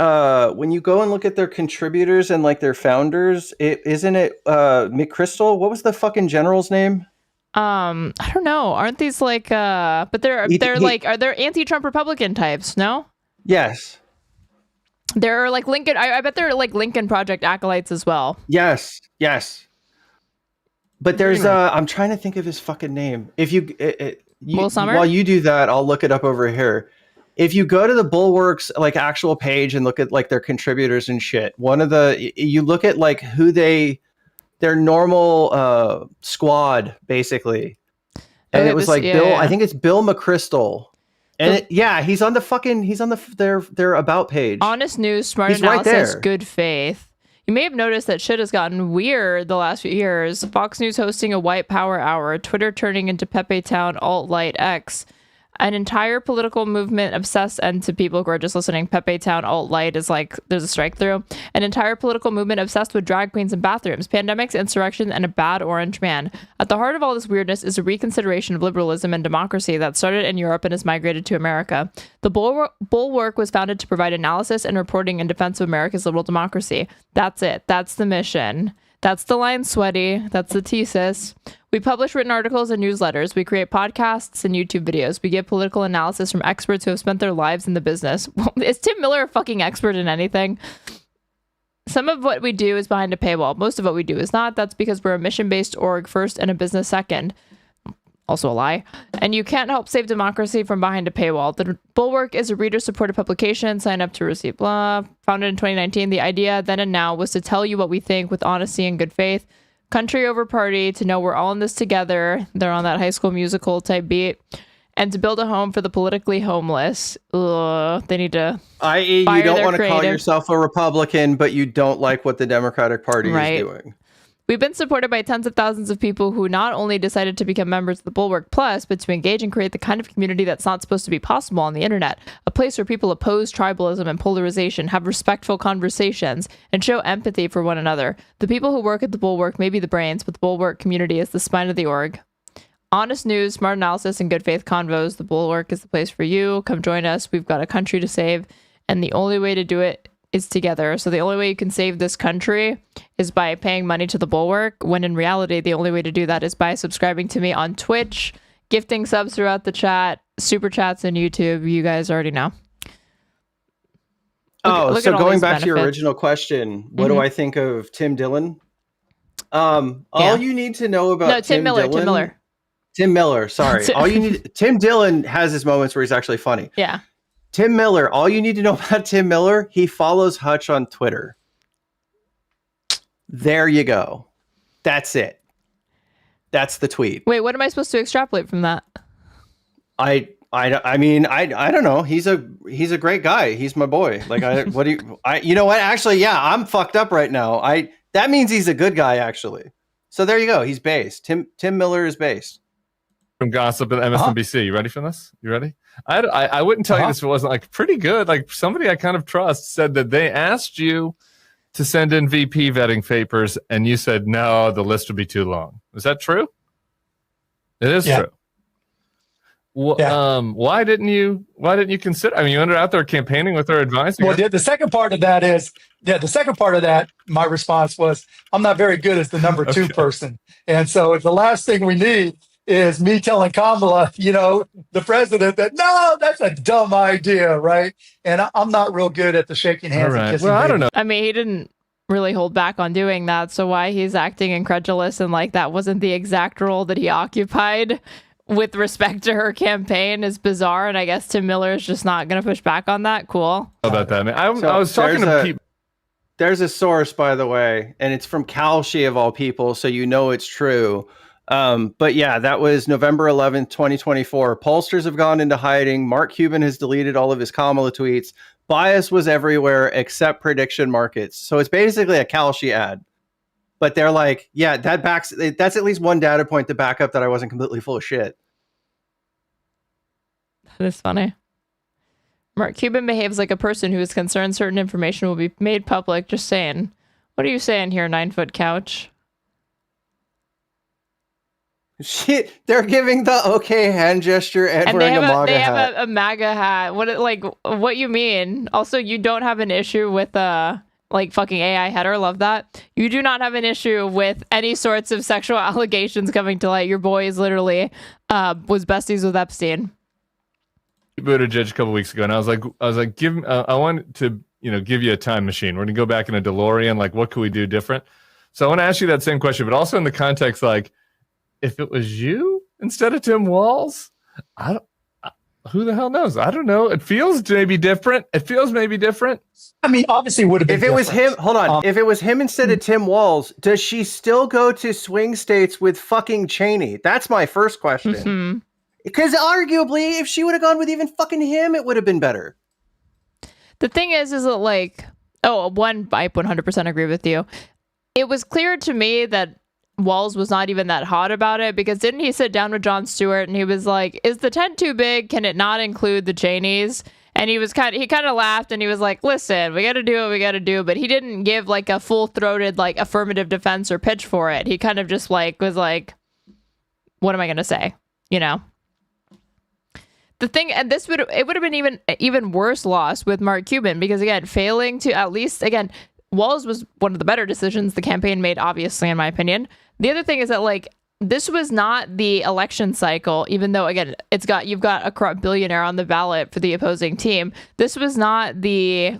their contributors and like their founders, isn't it McChrystal? What was the fucking general's name? I don't know. Aren't these like but they're like, are they anti-Trump Republican types? No? Yes. They're like Lincoln. I bet they're like Lincoln Project acolytes as well. Yes. But there's I'm trying to think of his fucking name. If you Will Summer? While you do that, I'll look it up over here. If you go to the Bulwark's like actual page and look at like their contributors and shit, you look at like who their normal squad basically, and it was like Bill. I think it's Bill McChrystal, and he's on their about page. Honest news, smart analysis, good faith. You may have noticed that shit has gotten weird the last few years. Fox News hosting a white power hour, Twitter turning into Pepe Town alt-light X. An entire political movement obsessed, and to people who are just listening, Pepe Town alt-light is like, there's a strike through. An entire political movement obsessed with drag queens and bathrooms, pandemics, insurrection, and a bad orange man. At the heart of all this weirdness is a reconsideration of liberalism and democracy that started in Europe and has migrated to America. The Bulwark was founded to provide analysis and reporting in defense of America's liberal democracy. That's it. That's the mission. That's the line, sweaty. That's the thesis. We publish written articles and newsletters. We create podcasts and YouTube videos. We give political analysis from experts who have spent their lives in the business. Is Tim Miller a fucking expert in anything? Some of what we do is behind a paywall. Most of what we do is not. That's because we're a mission-based org first and a business second. Also a lie. And you can't help save democracy from behind a paywall. The Bulwark is a reader-supported publication. Sign up to receive blah. Founded in 2019. The idea then and now was to tell you what we think with honesty and good faith. Country over party, to know we're all in this together. They're on that High School Musical type beat. And to build a home for the politically homeless. They need to i.e. you don't want to call yourself a Republican, but you don't like what the Democratic Party is doing. We've been supported by tens of thousands of people who not only decided to become members of the Bulwark Plus, but to engage and create the kind of community that's not supposed to be possible on the internet. A place where people oppose tribalism and polarization, have respectful conversations, and show empathy for one another. The people who work at the Bulwark may be the brains, but the Bulwark community is the spine of the org. Honest news, smart analysis, and good faith convos. The Bulwark is the place for you. Come join us. We've got a country to save, and the only way to do it is together. So the only way you can save this country is by paying money to the Bulwark, when in reality, the only way to do that is by subscribing to me on Twitch, gifting subs throughout the chat, super chats, and YouTube. You guys already know. Look so going back to your original question, what do I think of Tim Dillon? All you need to know about Tim Miller, sorry. Tim Dillon has his moments where he's actually funny. Yeah. Tim Miller, all you need to know about Tim Miller, he follows Hutch on Twitter. There you go. That's it. That's the tweet. Wait, what am I supposed to extrapolate from that? I mean, I don't know. He's a great guy. He's my boy. Like, you know what? Actually, yeah, I'm fucked up right now. That means he's a good guy, actually. So there you go. He's based. Tim Miller is based. From gossip at MSNBC. You ready for this? You ready? I wouldn't tell you this if it wasn't like pretty good. Like somebody I kind of trust said that they asked you to send in VP vetting papers, and you said no, the list would be too long. Is that true? It is true. Why didn't you consider? I mean, you ended out there campaigning with their advisor. Well, the second part of that is, my response was, I'm not very good as the number two person, and so the last thing we need is me telling Kamala, the president, that no, that's a dumb idea, right? And I'm not real good at the shaking hands. And kissing. Well, I don't know. I mean, he didn't really hold back on doing that, so why he's acting incredulous and like that wasn't the exact role that he occupied with respect to her campaign is bizarre, and I guess Tim Miller is just not going to push back on that. Cool. How about that, man? I was talking to people. There's a source, by the way, and it's from Kalshi of all people, so you know it's true. But yeah, that was November 11th, 2024. Pollsters have gone into hiding. Mark Cuban has deleted all of his Kamala tweets. Bias was everywhere except prediction markets. So it's basically a Kalshi ad. But they're like, yeah, that's at least one data point to back up that I wasn't completely full of shit. That is funny. Mark Cuban behaves like a person who is concerned certain information will be made public. Just saying. What are you saying here, 9-foot couch? Shit, they're giving the okay hand gesture and wearing a MAGA hat. They have a MAGA hat. What you mean? Also, you don't have an issue with fucking AI header. Love that. You do not have an issue with any sorts of sexual allegations coming to light. Your boy is literally was besties with Epstein. Buttigieg a couple weeks ago, and I was like, I want to, give you a time machine. We're gonna go back in a DeLorean. Like, what could we do different? So I want to ask you that same question, but also in the context, like, if it was you instead of Tim Walz, who the hell knows? I don't know. It feels maybe different. I mean, obviously, it would have been. If it was him, hold on. If it was him instead of Tim Walz, does she still go to swing states with fucking Cheney? That's my first question. Mm-hmm. Because arguably, if she would have gone with even fucking him, it would have been better. The thing is that I 100% agree with you. It was clear to me that Walz was not even that hot about it, because didn't he sit down with Jon Stewart and he was like, is the tent too big? Can it not include the Cheneys? And he kind of laughed and he was like, listen, we got to do what we got to do. But he didn't give like a full-throated like affirmative defense or pitch for it. He kind of just was like, what am I going to say? The thing, and it would have been even worse loss with Mark Cuban, because again, failing to at least, again, Walz was one of the better decisions the campaign made, obviously, in my opinion. The other thing is that this was not the election cycle, even though again you've got a corrupt billionaire on the ballot for the opposing team. This was not the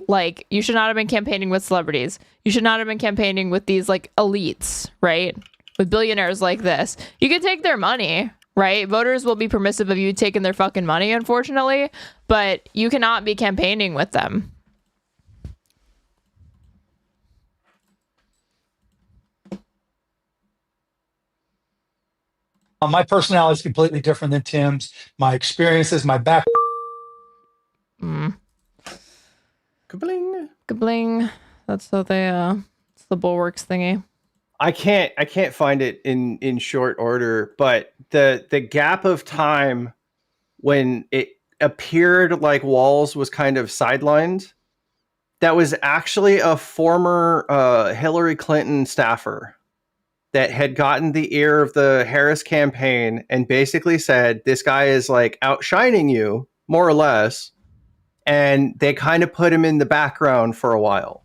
you should not have been campaigning with celebrities. You should not have been campaigning with these elites, right? With billionaires like this. You can take their money, right? Voters will be permissive of you taking their fucking money, unfortunately, but you cannot be campaigning with them. My personality is completely different than Tim's. My experiences, my back. Kabling. Kabling. That's how it's the Bulwarks thingy. I can't find it in short order, but the gap of time when it appeared like Walz was kind of sidelined, that was actually a former Hillary Clinton staffer that had gotten the ear of the Harris campaign and basically said, this guy is outshining you, more or less. And they kind of put him in the background for a while.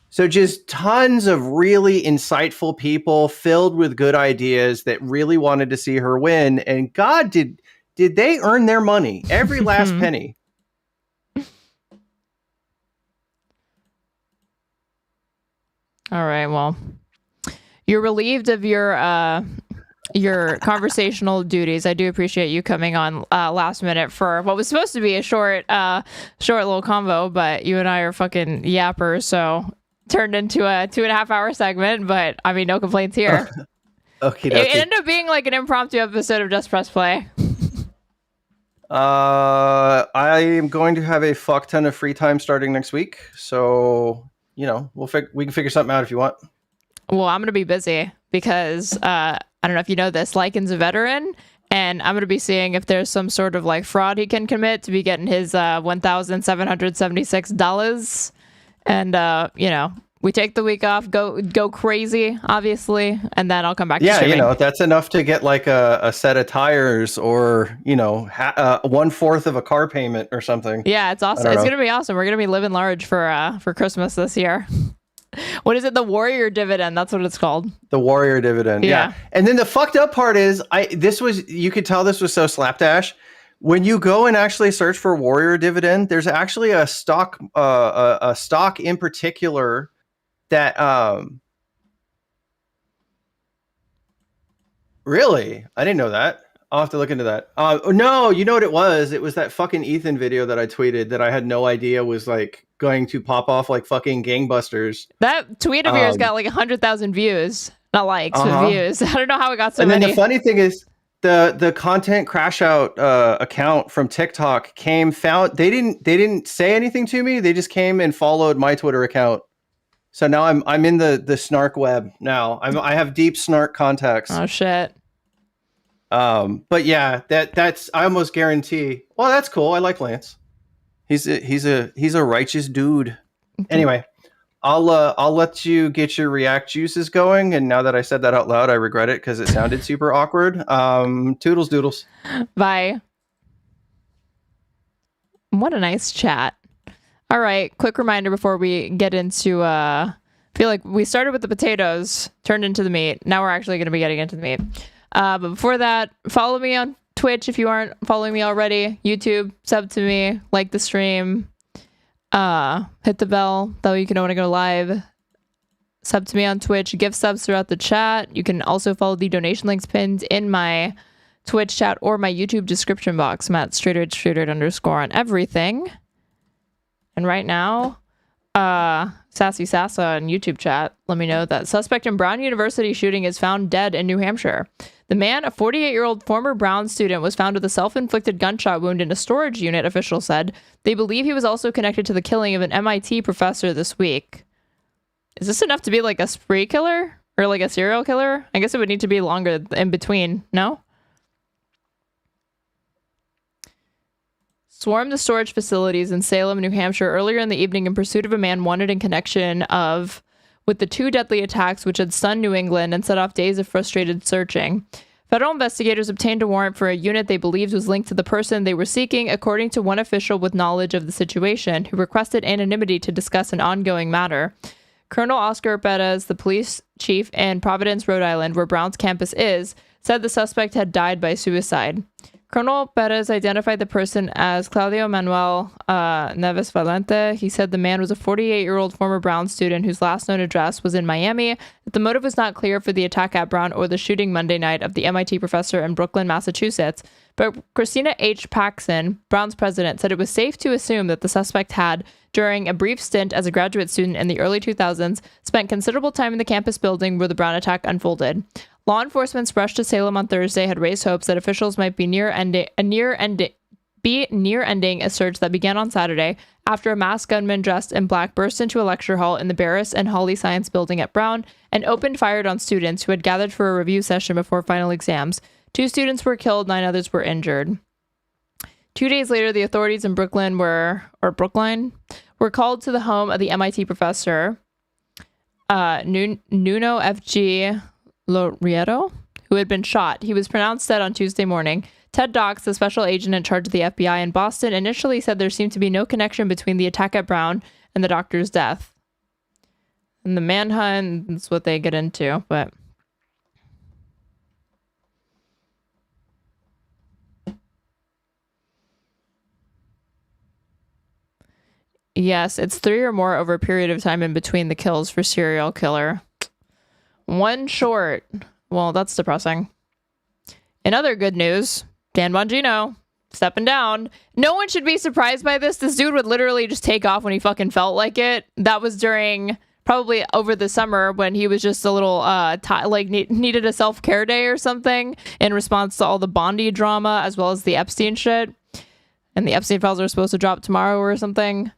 So just tons of really insightful people filled with good ideas that really wanted to see her win. And God, did they earn their money? Every last penny. All right, well, you're relieved of your conversational duties. I do appreciate you coming on last minute for what was supposed to be a short little convo, but you and I are fucking yappers, so turned into a 2.5 hour segment. But I mean, no complaints here. Okay, it ended up being an impromptu episode of Just Press Play. I am going to have a fuck ton of free time starting next week, so we can figure something out if you want. Well, I'm going to be busy because I don't know if you know this, Lycan's a veteran, and I'm going to be seeing if there's some sort of fraud he can commit to be getting his $1,776. And, we take the week off, go crazy, obviously, and then I'll come back to streaming. That's enough to get a set of tires or, 1/4 of a car payment or something. Yeah, it's awesome. It's going to be awesome. We're going to be living large for Christmas this year. What is it? The Warrior Dividend. That's what it's called. The Warrior Dividend. Yeah. And then the fucked up part is you could tell this was so slapdash. When you go and actually search for Warrior Dividend, there's actually a stock in particular that really, I didn't know that. I'll have to look into that. No, you know what it was? It was that fucking Ethan video that I tweeted that I had no idea was going to pop off like fucking gangbusters. That tweet of yours got 100,000 views. Not likes, but views. I don't know how it got so many. And then the funny thing is, the content crash out account from TikTok they didn't say anything to me. They just came and followed my Twitter account. So now I'm in the snark web now. I have deep snark contacts. Oh shit. But yeah, that's I almost guarantee. Well, that's cool. I like Lance. He's a righteous dude. Anyway, I'll let you get your react juices going. And now that I said that out loud, I regret it because it sounded super awkward. Toodles doodles. Bye. What a nice chat. All right, quick reminder before we get into I feel like we started with the potatoes, turned into the meat. Now we're actually going to be getting into the meat. But before that, follow me on Twitch if you aren't following me already. YouTube, sub to me, like the stream. Hit the bell that you can know when I go live. Sub to me on Twitch. Give subs throughout the chat. You can also follow the donation links pinned in my Twitch chat or my YouTube description box. I'm at straighted__ on everything. And right now, Sassy Sassa in YouTube chat, let me know that suspect in Brown University shooting is found dead in New Hampshire. The man, a 48-year-old former Brown student, was found with a self-inflicted gunshot wound in a storage unit, officials said. They believe he was also connected to the killing of an MIT professor this week. Is this enough to be like a spree killer? Or like a serial killer? I guess it would need to be longer in between, no? Swarmed the storage facilities in Salem, New Hampshire earlier in the evening in pursuit of a man wanted in connection with the two deadly attacks which had stunned New England and set off days of frustrated searching. Federal investigators obtained a warrant for a unit they believed was linked to the person they were seeking, according to one official with knowledge of the situation, who requested anonymity to discuss an ongoing matter. Colonel Oscar Perez, the police chief in Providence, Rhode Island, where Brown's campus is, said the suspect had died by suicide. Colonel Perez identified the person as Claudio Manuel Neves Valente. He said the man was a 48-year-old former Brown student whose last known address was in Miami. The motive was not clear for the attack at Brown or the shooting Monday night of the MIT professor in Brooklyn, Massachusetts. But Christina H. Paxson, Brown's president, said it was safe to assume that the suspect had, during a brief stint as a graduate student in the early 2000s, spent considerable time in the campus building where the Brown attack unfolded. Law enforcement's rush to Salem on Thursday had raised hopes that officials might be near ending a search that began on Saturday after a masked gunman dressed in black burst into a lecture hall in the Barris and Hawley Science Building at Brown and opened fire on students who had gathered for a review session before final exams. 2 students were killed, 9 others were injured. 2 days later, the authorities in Brookline were called to the home of the MIT professor, Nuno F.G. Lorieto, who had been shot. He was pronounced dead on Tuesday morning. Ted Dox, the special agent in charge of the FBI in Boston, initially said there seemed to be no connection between the attack at Brown and the doctor's death. And the manhunt, that's what they get into, but... Yes, it's 3 or more over a period of time in between the kills for serial killer. 1 short. Well, that's depressing. In other good news, Dan Bongino stepping down. No one should be surprised by this. This dude would literally just take off when he fucking felt like it. That was during probably over the summer when he was just a little needed a self-care day or something in response to all the Bondi drama as well as the Epstein shit. And the Epstein files are supposed to drop tomorrow or something.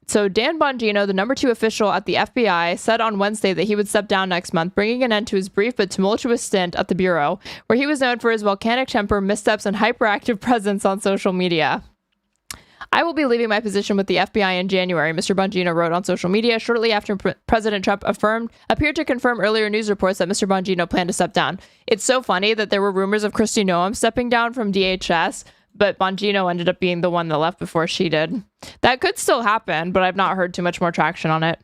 So Dan Bongino, the number 2 official at the FBI, said on Wednesday that he would step down next month, bringing an end to his brief but tumultuous stint at the Bureau, where he was known for his volcanic temper, missteps, and hyperactive presence on social media. I will be leaving my position with the FBI in January, Mr. Bongino wrote on social media shortly after President Trump appeared to confirm earlier news reports that Mr. Bongino planned to step down. It's so funny that there were rumors of Kristi Noem stepping down from DHS, but Bongino ended up being the one that left before she did. That could still happen, but I've not heard too much more traction on it.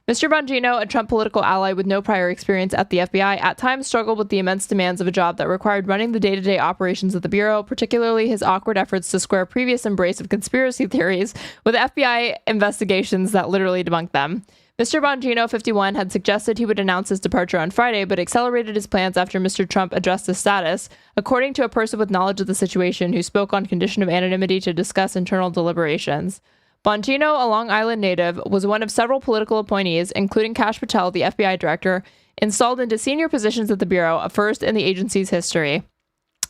Mr. Bongino, a Trump political ally with no prior experience at the FBI, at times struggled with the immense demands of a job that required running the day-to-day operations of the Bureau, particularly his awkward efforts to square previous embrace of conspiracy theories with FBI investigations that literally debunked them. Mr. Bongino, 51, had suggested he would announce his departure on Friday, but accelerated his plans after Mr. Trump addressed his status, according to a person with knowledge of the situation who spoke on condition of anonymity to discuss internal deliberations. Bongino, a Long Island native, was one of several political appointees, including Kash Patel, the FBI director, installed into senior positions at the Bureau, a first in the agency's history.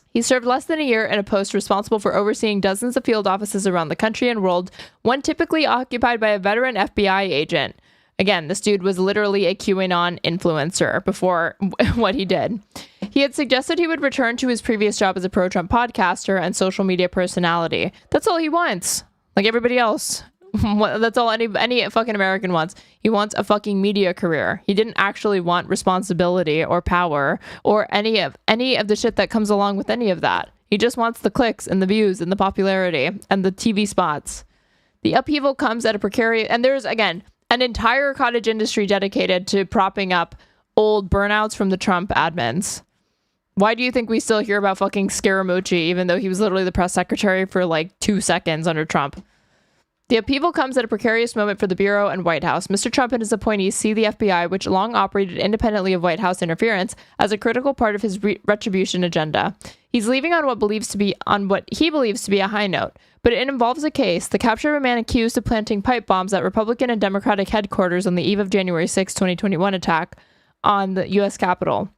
He served less than a year in a post responsible for overseeing dozens of field offices around the country and world, one typically occupied by a veteran FBI agent. Again, this dude was literally a QAnon influencer before what he did. He had suggested he would return to his previous job as a pro-Trump podcaster and social media personality. That's all he wants. Like everybody else. That's all any fucking American wants. He wants a fucking media career. He didn't actually want responsibility or power or any of the shit that comes along with any of that. He just wants the clicks and the views and the popularity and the TV spots. The upheaval comes at a precarious... And there's, again, an entire cottage industry dedicated to propping up old burnouts from the Trump admins. Why do you think we still hear about fucking Scaramucci, even though he was literally the press secretary for like 2 seconds under Trump? The upheaval comes at a precarious moment for the Bureau and White House. Mr. Trump and his appointees see the FBI, which long operated independently of White House interference, as a critical part of his retribution agenda. He's leaving on what he believes to be a high note, but it involves a case, the capture of a man accused of planting pipe bombs at Republican and Democratic headquarters on the eve of January 6, 2021 attack on the U.S. Capitol.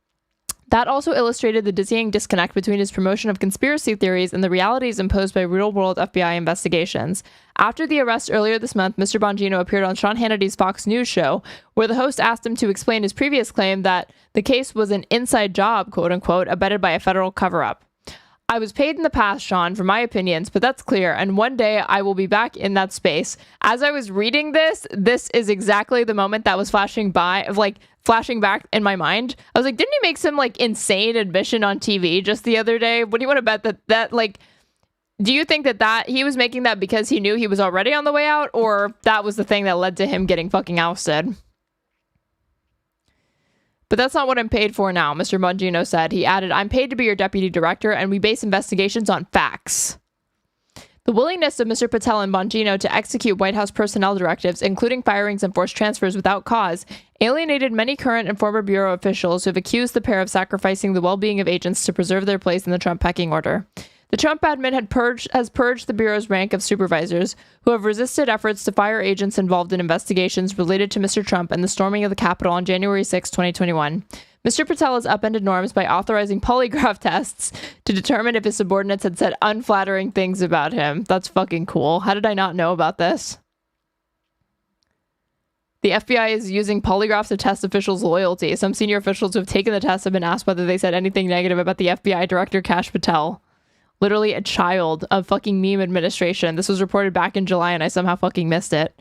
That also illustrated the dizzying disconnect between his promotion of conspiracy theories and the realities imposed by real-world FBI investigations. After the arrest earlier this month, Mr. Bongino appeared on Sean Hannity's Fox News show, where the host asked him to explain his previous claim that the case was an inside job, quote-unquote, abetted by a federal cover-up. I was paid in the past, Sean, for my opinions, but that's clear, and one day I will be back in that space. As I was reading this is exactly the moment that was flashing back in my mind. I was like, didn't he make some like insane admission on TV just the other day? What do you want to bet that like, do you think that he was making that because he knew he was already on the way out, or that was the thing that led to him getting fucking ousted? But that's not what I'm paid for now, Mr. Bongino said. He added, I'm paid to be your deputy director, and we base investigations on facts. The willingness of Mr. Patel and Bongino to execute White House personnel directives, including firings and forced transfers without cause, alienated many current and former Bureau officials who have accused the pair of sacrificing the well-being of agents to preserve their place in the Trump pecking order. The Trump admin has purged the Bureau's rank of supervisors who have resisted efforts to fire agents involved in investigations related to Mr. Trump and the storming of the Capitol on January 6, 2021. Mr. Patel has upended norms by authorizing polygraph tests to determine if his subordinates had said unflattering things about him. That's fucking cool. How did I not know about this? The FBI is using polygraphs to test officials' loyalty. Some senior officials who have taken the test have been asked whether they said anything negative about the FBI Director Kash Patel. Literally a child of fucking meme administration. This was reported back in July and I somehow fucking missed it.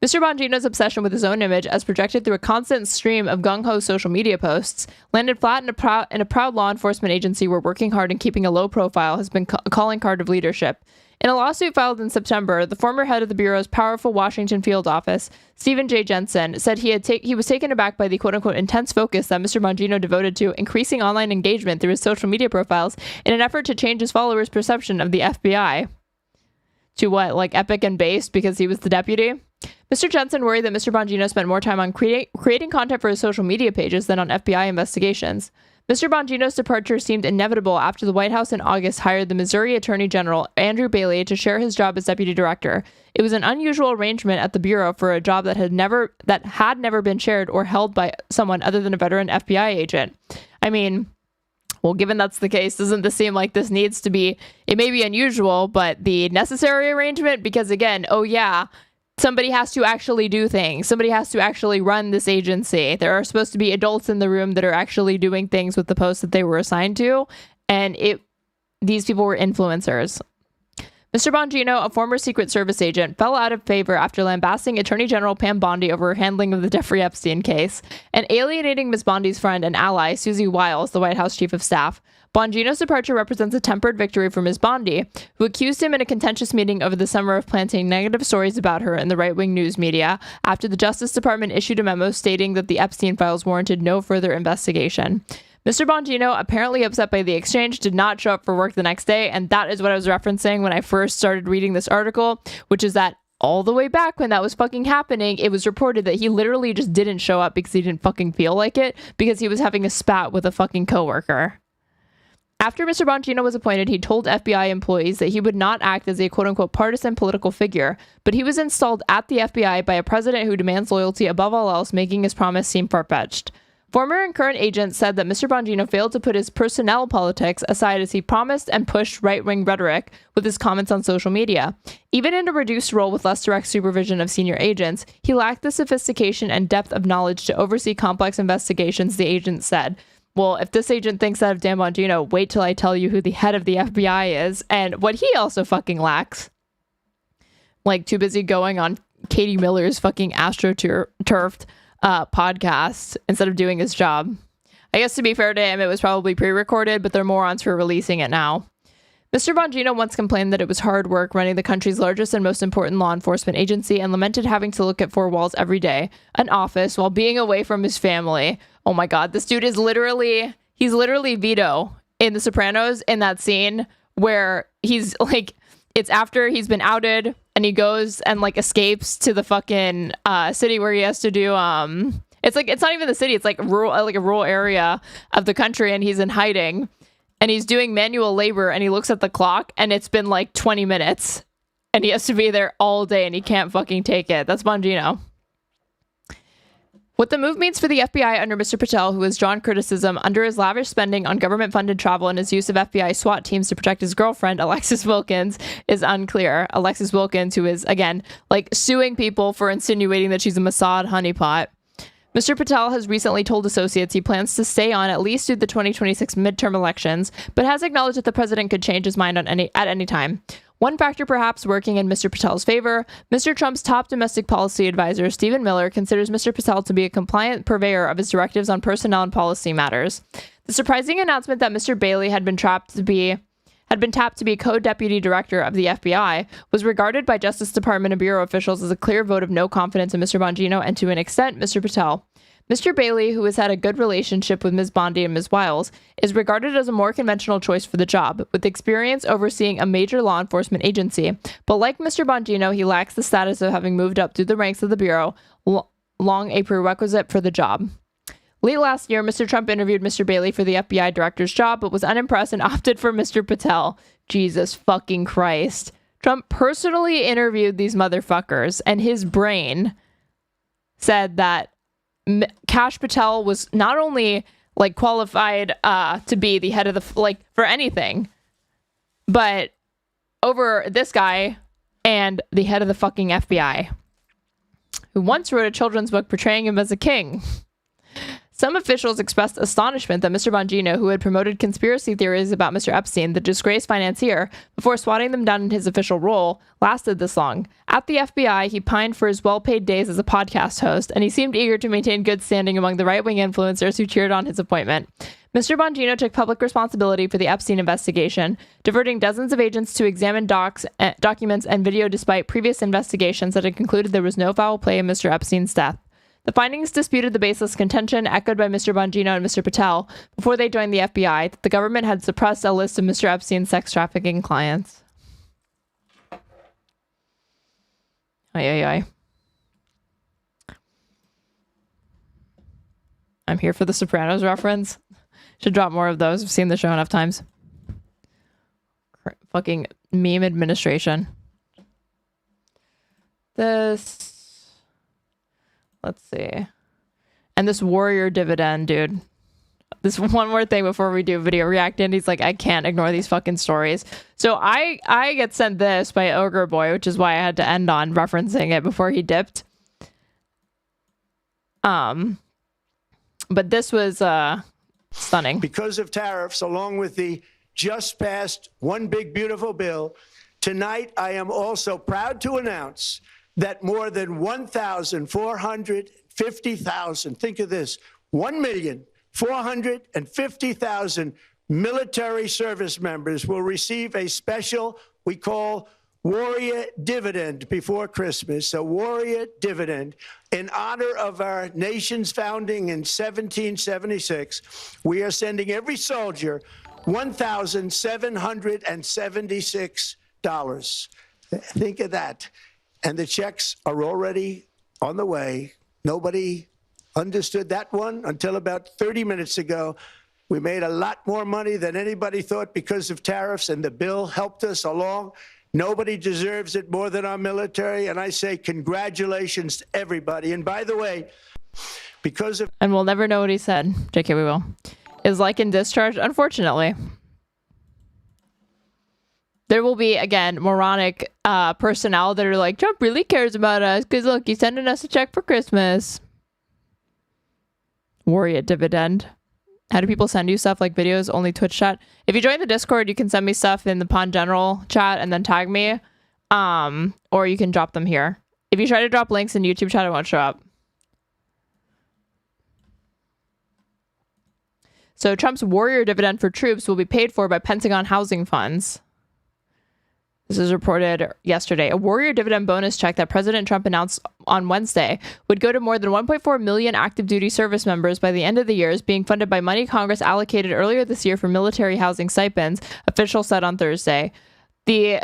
Mr. Bongino's obsession with his own image, as projected through a constant stream of gung-ho social media posts, landed flat in a proud law enforcement agency where working hard and keeping a low profile has been a calling card of leadership. In a lawsuit filed in September, the former head of the Bureau's powerful Washington field office, Stephen J. Jensen, said he was taken aback by the quote-unquote intense focus that Mr. Bongino devoted to increasing online engagement through his social media profiles in an effort to change his followers' perception of the FBI. To what, like epic and based because he was the deputy? Mr. Jensen worried that Mr. Bongino spent more time on creating content for his social media pages than on FBI investigations. Mr. Bongino's departure seemed inevitable after the White House in August hired the Missouri Attorney General Andrew Bailey to share his job as deputy director. It was an unusual arrangement at the Bureau for a job that had never been shared or held by someone other than a veteran FBI agent. I mean, well, given that's the case, doesn't this seem like this needs to be, it may be unusual, but the necessary arrangement? Because again, oh yeah, somebody has to actually do things. Somebody has to actually run this agency. There are supposed to be adults in the room that are actually doing things with the posts that they were assigned to. And these people were influencers. Mr. Bongino, a former Secret Service agent, fell out of favor after lambasting Attorney General Pam Bondi over her handling of the Jeffrey Epstein case and alienating Ms. Bondi's friend and ally, Susie Wiles, the White House Chief of Staff. Bongino's departure represents a tempered victory for Ms. Bondi, who accused him in a contentious meeting over the summer of planting negative stories about her in the right-wing news media after the Justice Department issued a memo stating that the Epstein files warranted no further investigation. Mr. Bongino, apparently upset by the exchange, did not show up for work the next day, and that is what I was referencing when I first started reading this article, which is that all the way back when that was fucking happening, it was reported that he literally just didn't show up because he didn't fucking feel like it, because he was having a spat with a fucking coworker. After Mr. Bongino was appointed, he told FBI employees that he would not act as a quote-unquote partisan political figure, but he was installed at the FBI by a president who demands loyalty above all else, making his promise seem far-fetched. Former and current agents said that Mr. Bongino failed to put his personnel politics aside as he promised and pushed right-wing rhetoric with his comments on social media. Even in a reduced role with less direct supervision of senior agents, he lacked the sophistication and depth of knowledge to oversee complex investigations, the agents said. well, if this agent thinks that of Dan Bongino, wait till I tell you who the head of the FBI is. And what he also fucking lacks, like too busy going on Katie Miller's fucking AstroTurfed podcast instead of doing his job. I guess to be fair to him, it was probably pre-recorded, but they're morons for releasing it now. Mr. Bongino once complained that it was hard work running the country's largest and most important law enforcement agency and lamented having to look at four walls every day, an office, while being away from his family. Oh my God, this dude is he's literally Vito in The Sopranos in that scene where he's like, it's after he's been outed and he goes and like escapes to the fucking city where he has to do, it's like, it's not even the city, it's like rural, like a rural area of the country, and he's in hiding. And he's doing manual labor, and he looks at the clock, and it's been like 20 minutes. And he has to be there all day, and he can't fucking take it. That's Bongino. What the move means for the FBI under Mr. Patel, who has drawn criticism under his lavish spending on government-funded travel and his use of FBI SWAT teams to protect his girlfriend, Alexis Wilkins, is unclear. Alexis Wilkins, who is, again, like suing people for insinuating that she's a Mossad honeypot. Mr. Patel has recently told associates he plans to stay on at least through the 2026 midterm elections, but has acknowledged that the president could change his mind at any time. One factor perhaps working in Mr. Patel's favor, Mr. Trump's top domestic policy advisor, Stephen Miller, considers Mr. Patel to be a compliant purveyor of his directives on personnel and policy matters. The surprising announcement that Mr. Bailey had been tapped to be co-deputy director of the FBI was regarded by Justice Department and Bureau officials as a clear vote of no confidence in Mr. Bongino and, to an extent, Mr. Patel. Mr. Bailey, who has had a good relationship with Ms. Bondi and Ms. Wiles, is regarded as a more conventional choice for the job, with experience overseeing a major law enforcement agency. But like Mr. Bongino, he lacks the status of having moved up through the ranks of the Bureau, long a prerequisite for the job. Late last year, Mr. Trump interviewed Mr. Bailey for the FBI director's job, but was unimpressed and opted for Mr. Patel. Jesus fucking Christ. Trump personally interviewed these motherfuckers, and his brain said that Kash Patel was not only like qualified to be the head of the for anything, but over this guy and the head of the fucking FBI, who once wrote a children's book portraying him as a king. Some officials expressed astonishment that Mr. Bongino, who had promoted conspiracy theories about Mr. Epstein, the disgraced financier, before swatting them down in his official role, lasted this long. At the FBI, he pined for his well-paid days as a podcast host, and he seemed eager to maintain good standing among the right-wing influencers who cheered on his appointment. Mr. Bongino took public responsibility for the Epstein investigation, diverting dozens of agents to examine documents and video despite previous investigations that had concluded there was no foul play in Mr. Epstein's death. The findings disputed the baseless contention echoed by Mr. Bongino and Mr. Patel before they joined the FBI that the government had suppressed a list of Mr. Epstein's sex trafficking clients. Ay. I'm here for the Sopranos reference. Should drop more of those. I've seen the show enough times. Fucking meme administration. Let's see. And this warrior dividend, dude. This one more thing before we do video react. And he's like, I can't ignore these fucking stories. So I get sent this by Ogre Boy, which is why I had to end on referencing it before he dipped. But this was stunning. Because of tariffs, along with the just passed One Big Beautiful Bill, tonight I am also proud to announce that more than 1,450,000, think of this, 1,450,000 military service members will receive a special, we call Warrior Dividend before Christmas, a Warrior Dividend. In honor of our nation's founding in 1776, we are sending every soldier $1,776. Think of that. And the checks are already on the way. Nobody understood that one until about 30 minutes ago. We made a lot more money than anybody thought because of tariffs, and the bill helped us along. Nobody deserves it more than our military, and I say congratulations to everybody. And by the way, because of... And we'll never know what he said. JK, we will. Is like in discharge, unfortunately. There will be, again, moronic personnel that are like, Trump really cares about us because, look, he's sending us a check for Christmas. Warrior dividend. How do people send you stuff like videos? Only Twitch chat. If you join the Discord, you can send me stuff in the Pond General chat and then tag me. Or you can drop them here. If you try to drop links in YouTube chat, it won't show up. So Trump's warrior dividend for troops will be paid for by Pentagon housing funds. This is reported yesterday. A warrior dividend bonus check that President Trump announced on Wednesday would go to more than 1.4 million active duty service members by the end of the year, is being funded by money Congress allocated earlier this year for military housing stipends, officials said on Thursday. The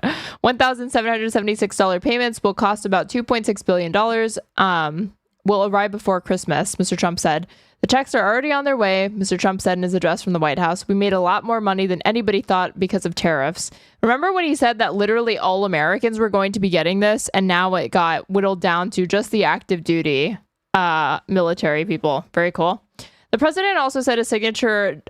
$1,776 payments will cost about $2.6 billion, will arrive before Christmas, Mr. Trump said. The checks are already on their way, Mr. Trump said in his address from the White House. We made a lot more money than anybody thought because of tariffs. Remember when he said that literally all Americans were going to be getting this, and now it got whittled down to just the active duty military people. Very cool. The president also said a signature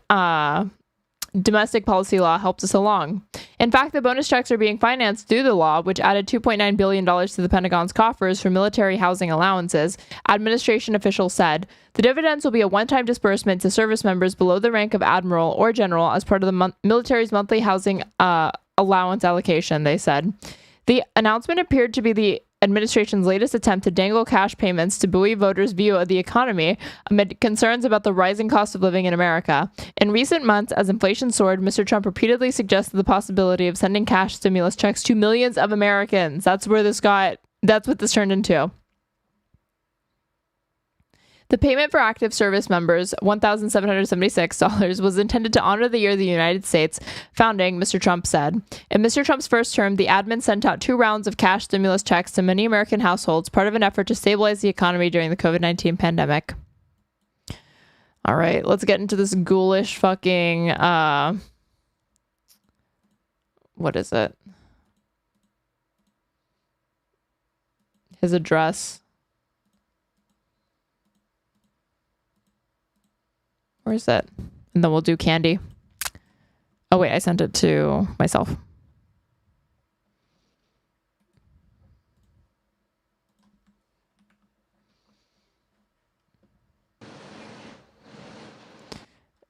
domestic policy law helped us along. In fact, the bonus checks are being financed through the law, which added $2.9 billion to the Pentagon's coffers for military housing allowances, administration officials said. The dividends will be a one-time disbursement to service members below the rank of admiral or general as part of the military's monthly housing allowance allocation, they said. The announcement appeared to be the administration's latest attempt to dangle cash payments to buoy voters' view of the economy amid concerns about the rising cost of living in America. In recent months, as inflation soared, Mr. Trump repeatedly suggested the possibility of sending cash stimulus checks to millions of Americans. That's what this turned into. The payment for active service members, $1,776, was intended to honor the year of the United States founding, Mr. Trump said. In Mr. Trump's first term, the admin sent out 2 rounds of cash stimulus checks to many American households, part of an effort to stabilize the economy during the COVID-19 pandemic. All right, let's get into this ghoulish fucking, what is it? His address. Where is that? And then we'll do candy. Oh, wait, I sent it to myself.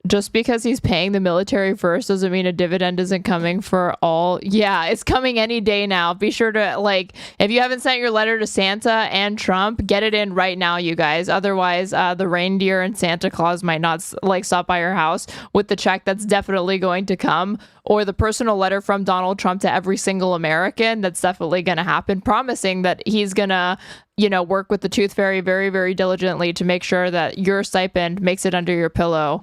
Just because he's paying the military first doesn't mean a dividend isn't coming for all. Yeah, it's coming any day now. Be sure to, like, if you haven't sent your letter to Santa and Trump, get it in right now, you guys. Otherwise, the reindeer and Santa Claus might not, stop by your house with the check that's definitely going to come, or the personal letter from Donald Trump to every single American that's definitely going to happen, promising that he's going to, work with the Tooth Fairy very, very diligently to make sure that your stipend makes it under your pillow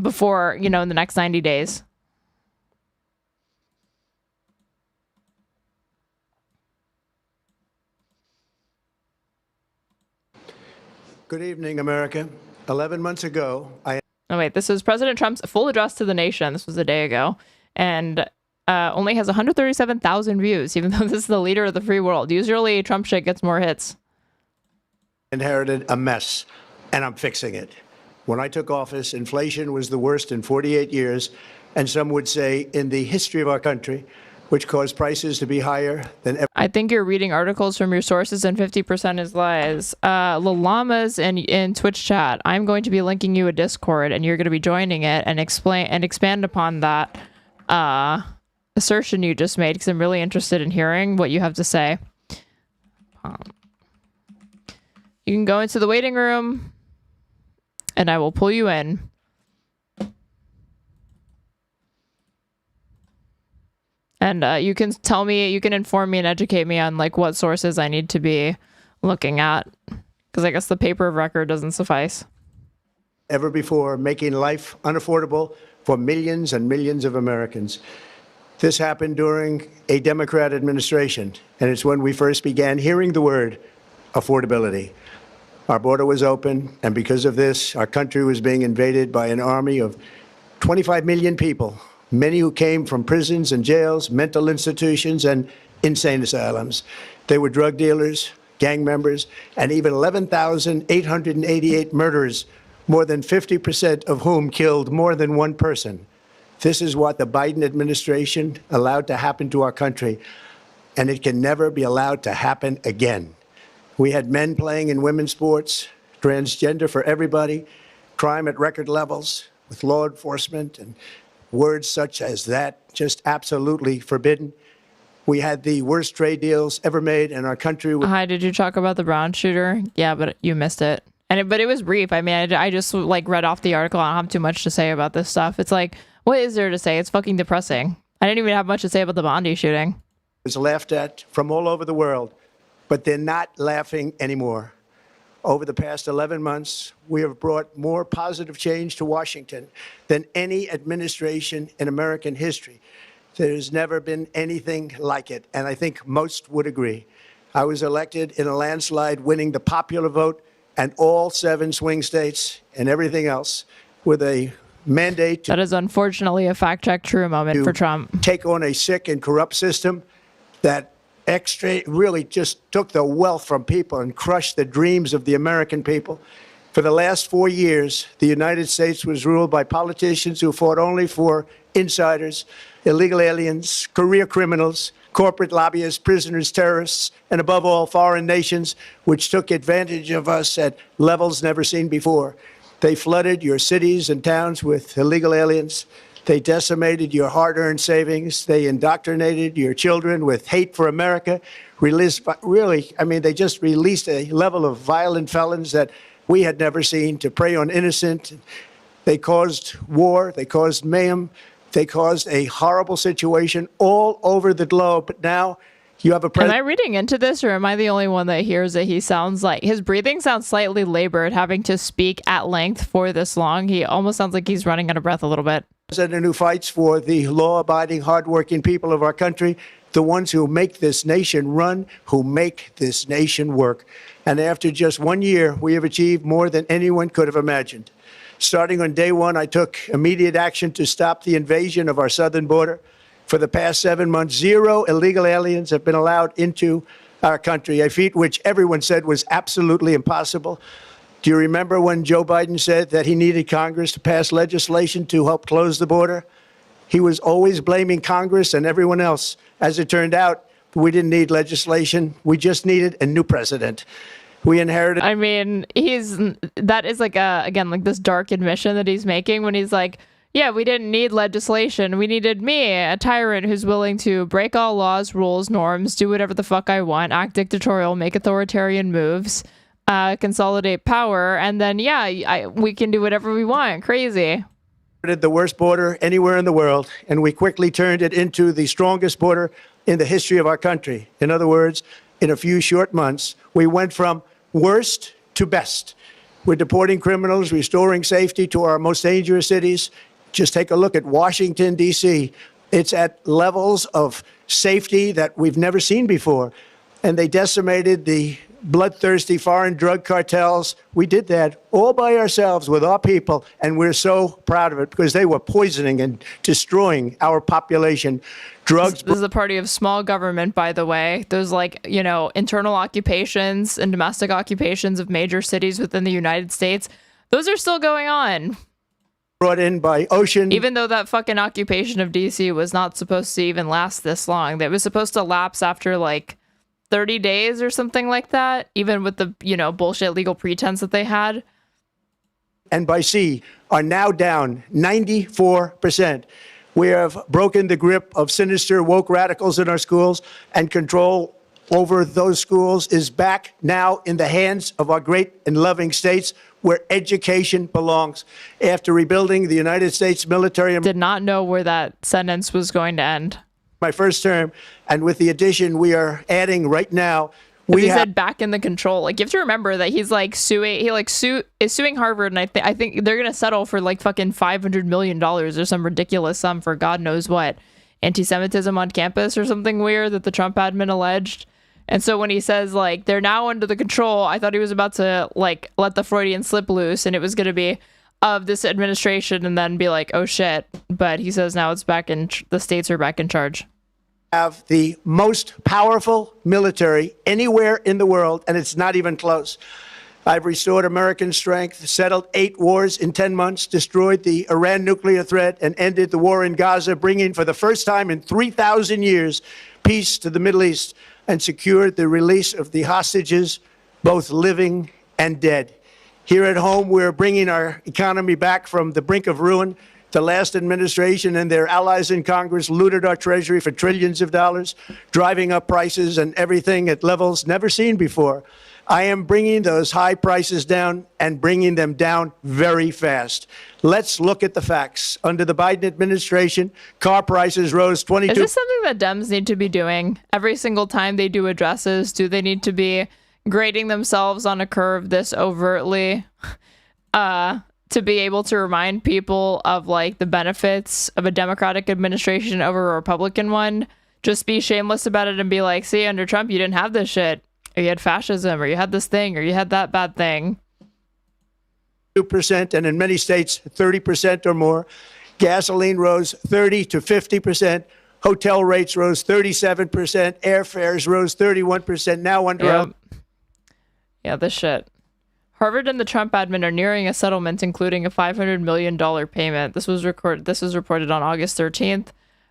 before, in the next 90 days. Good evening, America. 11 months ago, Oh, wait, this is President Trump's full address to the nation. This was a day ago. And only has 137,000 views, even though this is the leader of the free world. Usually Trump shit gets more hits. inherited a mess, and I'm fixing it. When I took office, inflation was the worst in 48 years, and some would say in the history of our country, which caused prices to be higher than ever. I think you're reading articles from your sources and 50% is lies. The llamas in Twitch chat, I'm going to be linking you a Discord and you're going to be joining it and expand upon that assertion you just made, because I'm really interested in hearing what you have to say. You can go into the waiting room and I will pull you in. And you can tell me, you can inform me and educate me on like what sources I need to be looking at, because I guess the paper of record doesn't suffice. Ever before, making life unaffordable for millions and millions of Americans. This happened during a Democrat administration, and it's when we first began hearing the word affordability. Our border was open, and because of this, our country was being invaded by an army of 25 million people, many who came from prisons and jails, mental institutions, and insane asylums. They were drug dealers, gang members, and even 11,888 murderers, more than 50% of whom killed more than one person. This is what the Biden administration allowed to happen to our country, and it can never be allowed to happen again. We had men playing in women's sports, transgender for everybody, crime at record levels with law enforcement, and words such as that just absolutely forbidden. We had the worst trade deals ever made in our country. Hi, did you talk about the Brown shooter? Yeah, but you missed it. But it was brief. I mean, I just like read off the article. I don't have too much to say about this stuff. It's like, what is there to say? It's fucking depressing. I didn't even have much to say about the Bondi shooting. Was laughed at from all over the world, but they're not laughing anymore. Over the past 11 months, we have brought more positive change to Washington than any administration in American history. There's never been anything like it, and I think most would agree. I was elected in a landslide, winning the popular vote and all 7 swing states and everything else with a mandate to... That is unfortunately a fact-check true moment for Trump. ...take on a sick and corrupt system that really just took the wealth from people and crushed the dreams of the American people. For the last 4 years, the United States was ruled by politicians who fought only for insiders, illegal aliens, career criminals, corporate lobbyists, prisoners, terrorists, and above all, foreign nations, which took advantage of us at levels never seen before. They flooded your cities and towns with illegal aliens. They decimated your hard-earned savings. They indoctrinated your children with hate for America. They just released a level of violent felons that we had never seen to prey on innocent. They caused war. They caused mayhem. They caused a horrible situation all over the globe. But now you have a president. Am I reading into this, or am I the only one that hears that he sounds like his breathing sounds slightly labored, having to speak at length for this long? He almost sounds like he's running out of breath a little bit. President who fights for the law-abiding, hardworking people of our country, the ones who make this nation run, who make this nation work. And after just 1 year, we have achieved more than anyone could have imagined. Starting on day one, I took immediate action to stop the invasion of our southern border. For the past 7 months, 0 illegal aliens have been allowed into our country, a feat which everyone said was absolutely impossible. Do you remember when Joe Biden said that he needed Congress to pass legislation to help close the border? He was always blaming Congress and everyone else. As it turned out, we didn't need legislation. We just needed a new president. We inherited... I mean, that is like this dark admission that he's making when he's like, yeah, we didn't need legislation. We needed me, a tyrant who's willing to break all laws, rules, norms, do whatever the fuck I want, act dictatorial, make authoritarian moves, consolidate power, and then, we can do whatever we want. Crazy. The worst border anywhere in the world, and we quickly turned it into the strongest border in the history of our country. In other words, in a few short months, we went from worst to best. We're deporting criminals, restoring safety to our most dangerous cities. Just take a look at Washington, D.C. It's at levels of safety that we've never seen before. And they decimated the bloodthirsty foreign drug cartels. We did that all by ourselves with our people, and we're so proud of it because they were poisoning and destroying our population. Drugs. This is a party of small government, by the way. Those internal occupations and domestic occupations of major cities within the United States. Those are still going on. Brought in by ocean. Even though that fucking occupation of DC was not supposed to even last this long. That was supposed to lapse after 30 days or something like that, even with the, bullshit legal pretense that they had. And by sea are now down 94%. We have broken the grip of sinister woke radicals in our schools, and control over those schools is back now in the hands of our great and loving states where education belongs. After rebuilding the United States military... Did not know where that sentence was going to end. My first term, and with the addition we are adding right now, he said back in the control. You have to remember that he's suing. He is suing Harvard, and I think they're gonna settle for fucking $500 million or some ridiculous sum for God knows what, anti-Semitism on campus or something weird that the Trump admin alleged. And so when he says they're now under the control, I thought he was about to let the Freudian slip loose, and it was gonna be of this administration, and then be oh shit. But he says now it's back in the states are back in charge. Have the most powerful military anywhere in the world, and it's not even close. I've restored American strength, settled 8 wars in 10 months, destroyed the Iran nuclear threat, and ended the war in Gaza, bringing for the first time in 3,000 years peace to the Middle East, and secured the release of the hostages, both living and dead. Here at home, we're bringing our economy back from the brink of ruin. The last administration and their allies in Congress looted our treasury for trillions of dollars, driving up prices and everything at levels never seen before. I am bringing those high prices down and bringing them down very fast. Let's look at the facts. Under the Biden administration, car prices rose 22%. Is this something that Dems need to be doing every single time they do addresses? Do they need to be grading themselves on a curve this overtly to be able to remind people of like the benefits of a Democratic administration over a Republican one? Just be shameless about it and be like, see, under Trump, you didn't have this shit. Or you had fascism, or you had this thing, or you had that bad thing. 2%, and in many states, 30% or more. Gasoline rose 30 to 50%. Hotel rates rose 37%. Airfares rose 31%. Now under Yeah, this shit. Harvard and the Trump admin are nearing a settlement, including a $500 million payment. This was reported on August 13th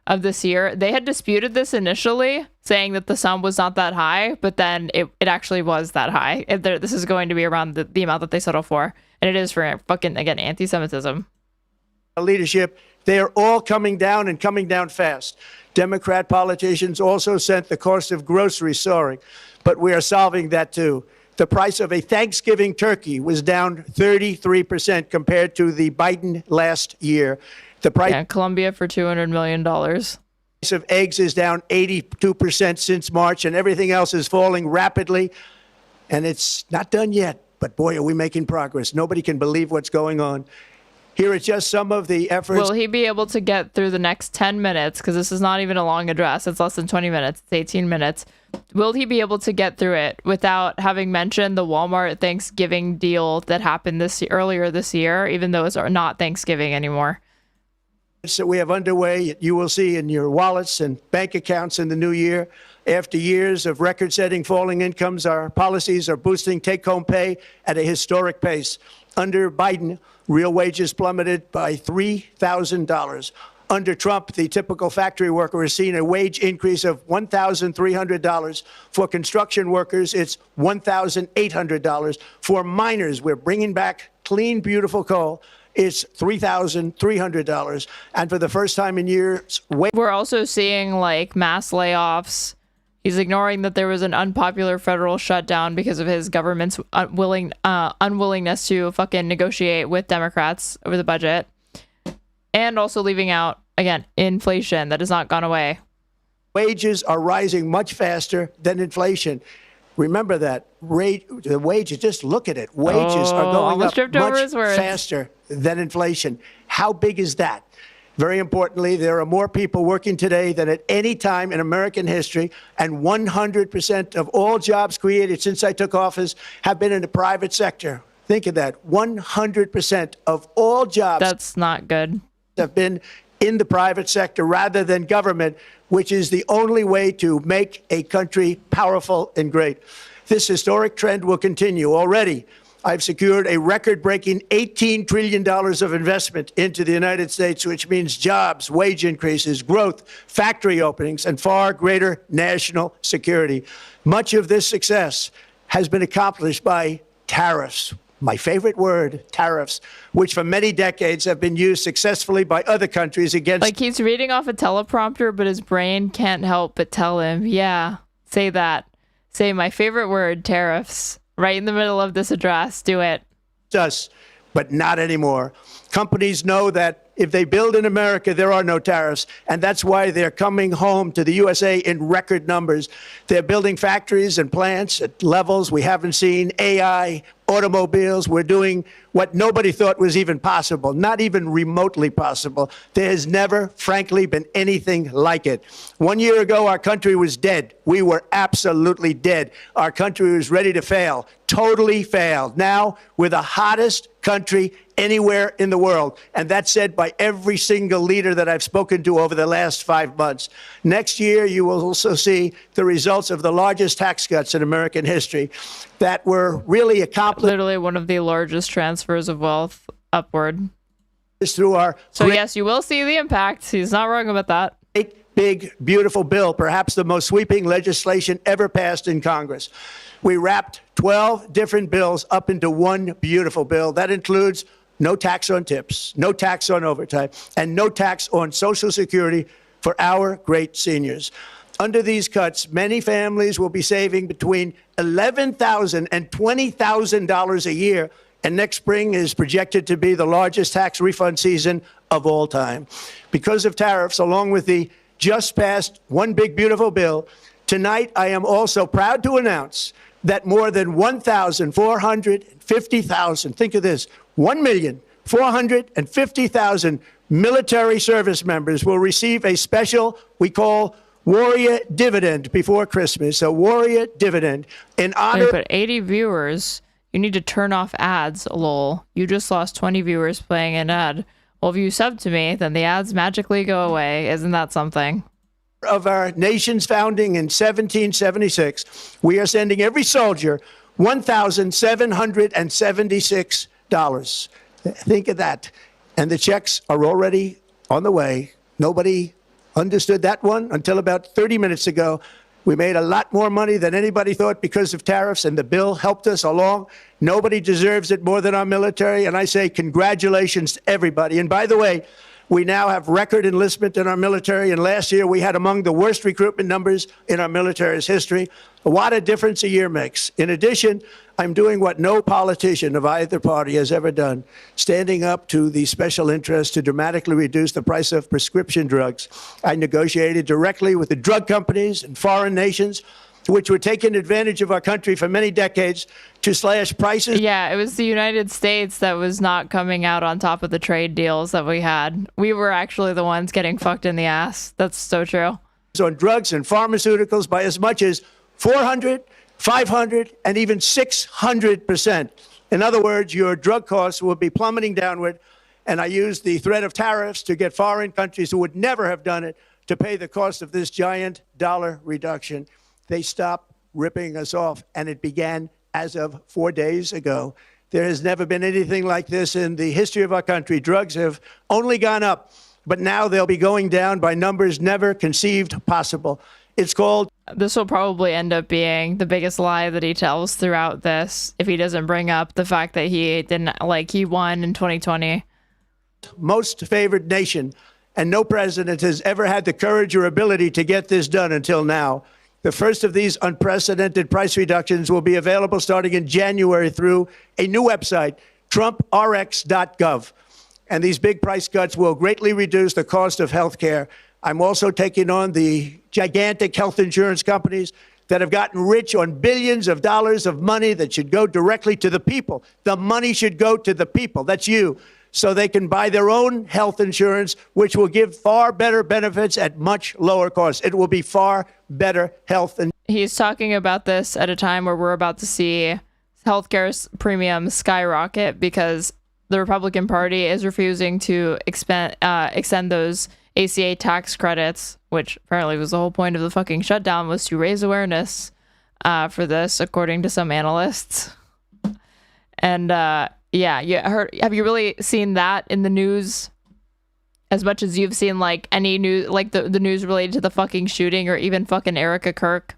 of this year. They had disputed this initially, saying that the sum was not that high, but then it actually was that high. This is going to be around the amount that they settle for, and it is for fucking, again, anti-Semitism. Leadership, they are all coming down and coming down fast. Democrat politicians also sent the cost of groceries soaring, but we are solving that too. The price of a Thanksgiving turkey was down 33% compared to the Biden last year. The price Colombia for $200 million. Of eggs is down 82% since March, and everything else is falling rapidly. And it's not done yet, but boy, are we making progress. Nobody can believe what's going on. Here are just some of the efforts. Will he be able to get through the next 10 minutes? Because this is not even a long address. It's less than 20 minutes. It's 18 minutes. Will he be able to get through it without having mentioned the Walmart Thanksgiving deal that happened earlier this year, even though it's not Thanksgiving anymore? That we have underway, you will see in your wallets and bank accounts in the new year. After years of record-setting falling incomes, our policies are boosting take-home pay at a historic pace. Under Biden, real wages plummeted by $3,000. Under Trump, the typical factory worker has seen a wage increase of $1,300. For construction workers, it's $1,800. For miners, we're bringing back clean, beautiful coal. It's $3,300. And for the first time in years, we're also seeing like mass layoffs. He's ignoring that there was an unpopular federal shutdown because of his government's unwillingness to fucking negotiate with Democrats over the budget. And also leaving out, again, inflation that has not gone away. Wages are rising much faster than inflation. Remember that. The wages, just look at it. Wages are going up much faster than inflation. How big is that? Very importantly, there are more people working today than at any time in American history, and 100% of all jobs created since I took office have been in the private sector. Think of that. 100% of all jobs. That's not good. Have been in the private sector rather than government, which is the only way to make a country powerful and great. This historic trend will continue. Already, I've secured a record-breaking $18 trillion of investment into the United States, which means jobs, wage increases, growth, factory openings, and far greater national security. Much of this success has been accomplished by tariffs. My favorite word, tariffs, which for many decades have been used successfully by other countries against... Like he's reading off a teleprompter, but his brain can't help but tell him, yeah, say that. Say my favorite word, tariffs. Right in the middle of this address. Do it. Us, but not anymore. Companies know that if they build in America, there are no tariffs. And that's why they're coming home to the USA in record numbers. They're building factories and plants at levels we haven't seen. AI, automobiles. We're doing what nobody thought was even possible, not even remotely possible. There has never, frankly, been anything like it. 1 year ago, our country was dead. We were absolutely dead. Our country was ready to fail, totally failed. Now, we're the hottest country anywhere in the world. And that's said by every single leader that I've spoken to over the last 5 months. Next year, you will also see the results of the largest tax cuts in American history that were really accomplished. Literally one of the largest transfers of wealth upward. Through our yes, you will see the impact. He's not wrong about that. big, beautiful bill, perhaps the most sweeping legislation ever passed in Congress. We wrapped 12 different bills up into one beautiful bill. That includes no tax on tips, no tax on overtime, and no tax on Social Security for our great seniors. Under these cuts, many families will be saving between $11,000 and $20,000 a year, and next spring is projected to be the largest tax refund season of all time. Because of tariffs, along with the just passed One Big Beautiful Bill, tonight I am also proud to announce that more than 1,450,000, think of this, 1,450,000 military service members will receive a special, we call Warrior Dividend before Christmas, a Warrior Dividend in honor. But 80 viewers, you need to turn off ads, lol. You just lost 20 viewers playing an ad. Well, if you sub to me, then the ads magically go away. Isn't that something? Of our nation's founding in 1776, we are sending every soldier $1,776. Think of that. And the checks are already on the way. Nobody understood that one until about 30 minutes ago. We made a lot more money than anybody thought because of tariffs, and the bill helped us along. Nobody deserves it more than our military, and I say congratulations to everybody. And by the way, we now have record enlistment in our military, and last year we had among the worst recruitment numbers in our military's history. What a difference a year makes. In addition, I'm doing what no politician of either party has ever done, standing up to the special interests to dramatically reduce the price of prescription drugs. I negotiated directly with the drug companies and foreign nations, which were taking advantage of our country for many decades, to slash prices. Yeah, it was the United States that was not coming out on top of the trade deals that we had. We were actually the ones getting fucked in the ass. That's so true. On drugs and pharmaceuticals by as much as 400, 500, and even 600%. In other words, your drug costs will be plummeting downward, and I use the threat of tariffs to get foreign countries who would never have done it to pay the cost of this giant dollar reduction. They stopped ripping us off, and it began as of 4 days ago. There has never been anything like this in the history of our country. Drugs have only gone up, but now they'll be going down by numbers never conceived possible. It's called... This will probably end up being the biggest lie that he tells throughout this if he doesn't bring up the fact that he didn't, like, he won in 2020. Most favored nation, and no president has ever had the courage or ability to get this done until now. The first of these unprecedented price reductions will be available starting in January through a new website, TrumpRx.gov. And these big price cuts will greatly reduce the cost of health care. I'm also taking on the gigantic health insurance companies that have gotten rich on billions of dollars of money that should go directly to the people. The money should go to the people. That's you. So they can buy their own health insurance, which will give far better benefits at much lower cost. It will be far better health. He's talking about this at a time where we're about to see healthcare premiums skyrocket because the Republican Party is refusing to extend those ACA tax credits, which apparently was the whole point of the fucking shutdown, was to raise awareness for this, according to some analysts. And yeah, have you really seen that in the news as much as you've seen like any news, like the news related to the fucking shooting or even fucking Erica Kirk?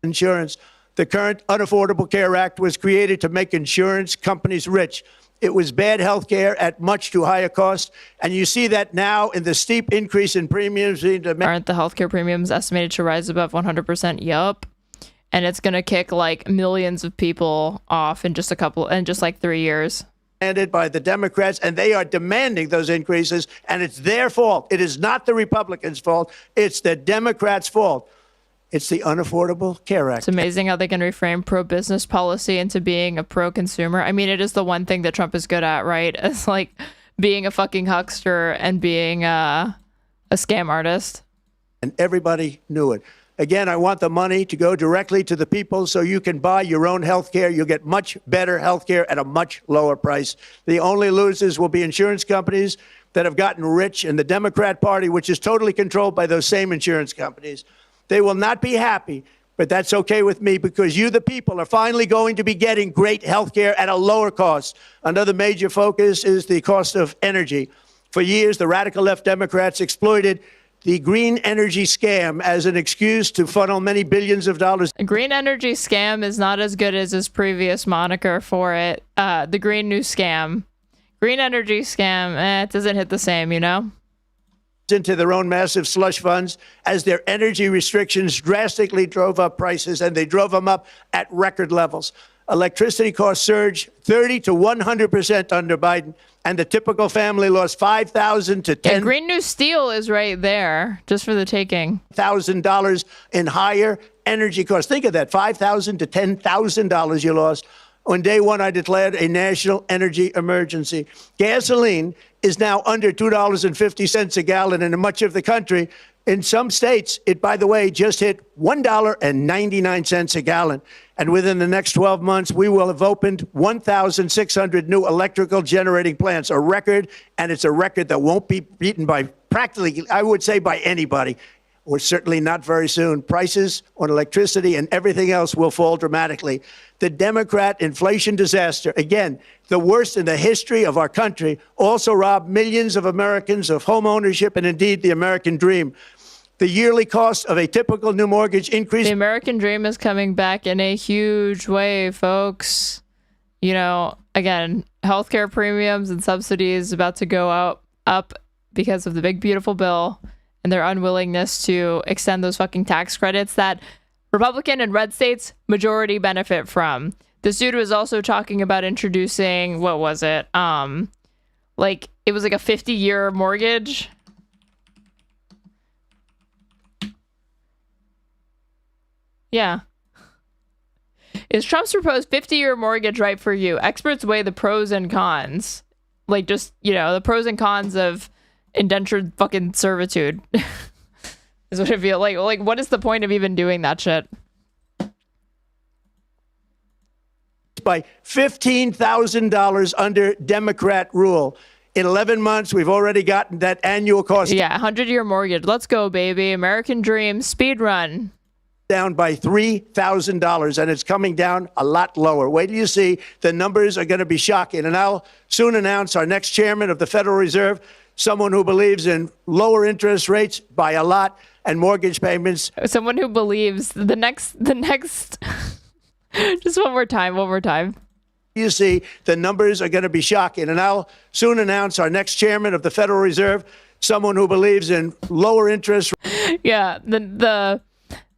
Insurance. The current Unaffordable Care Act was created to make insurance companies rich. It was bad health care at much too high a cost. And you see that now in the steep increase in premiums. Aren't the healthcare premiums estimated to rise above 100%? Yup. And it's going to kick like millions of people off in just like 3 years. By the Democrats, and they are demanding those increases, and it's their fault. It is not the Republicans' fault. It's the Democrats' fault. It's the Unaffordable Care Act. It's amazing how they can reframe pro-business policy into being a pro-consumer. I mean, it is the one thing that Trump is good at, right? It's like being a fucking huckster and being a scam artist. And everybody knew it. Again, I want the money to go directly to the people so you can buy your own health care. You'll get much better health care at a much lower price. The only losers will be insurance companies that have gotten rich and the Democrat Party, which is totally controlled by those same insurance companies. They will not be happy, but that's okay with me because you, the people, are finally going to be getting great health care at a lower cost. Another major focus is the cost of energy. For years, the radical left Democrats exploited the green energy scam as an excuse to funnel many billions of dollars. A green energy scam is not as good as his previous moniker for it. The green new scam. Green energy scam, it doesn't hit the same, you know? Into their own massive slush funds as their energy restrictions drastically drove up prices, and they drove them up at record levels. Electricity costs surged 30 to 100% under Biden, and the typical family lost $5,000 to $10,000. Green New Steel is right there, just for the taking. $1,000 in higher energy costs. Think of that, $5,000 to $10,000 you lost. On day one, I declared a national energy emergency. Gasoline is now under $2.50 a gallon in much of the country. In some states, it, by the way, just hit $1.99 a gallon. And within the next 12 months, we will have opened 1,600 new electrical generating plants, a record, and it's a record that won't be beaten by practically, I would say, by anybody, or certainly not very soon. Prices on electricity and everything else will fall dramatically. The Democrat inflation disaster, again, the worst in the history of our country, also robbed millions of Americans of home ownership and indeed the American dream. The yearly cost of a typical new mortgage increased. The American dream is coming back in a huge way, folks. You know, again, healthcare premiums and subsidies about to go up because of the big, beautiful bill and their unwillingness to extend those fucking tax credits that Republican and red states majority benefit from. This dude was also talking about introducing, what was it? Like, it was like a 50-year mortgage. Yeah. Is Trump's proposed 50-year mortgage right for you? Experts weigh the pros and cons. Like, just, you know, the pros and cons of indentured fucking servitude. Is what I feel like. Like, what is the point of even doing that shit? By $15,000 under Democrat rule. In 11 months, we've already gotten that annual cost. Yeah, 100-year mortgage. Let's go, baby. American dream. Speed run. Down by $3,000, and it's coming down a lot lower. Wait till you see. The numbers are going to be shocking. And I'll soon announce our next chairman of the Federal Reserve, someone who believes in lower interest rates by a lot and mortgage payments. Someone who believes the next just one more time. You see, the numbers are going to be shocking. And I'll soon announce our next chairman of the Federal Reserve, someone who believes in lower interest. Yeah,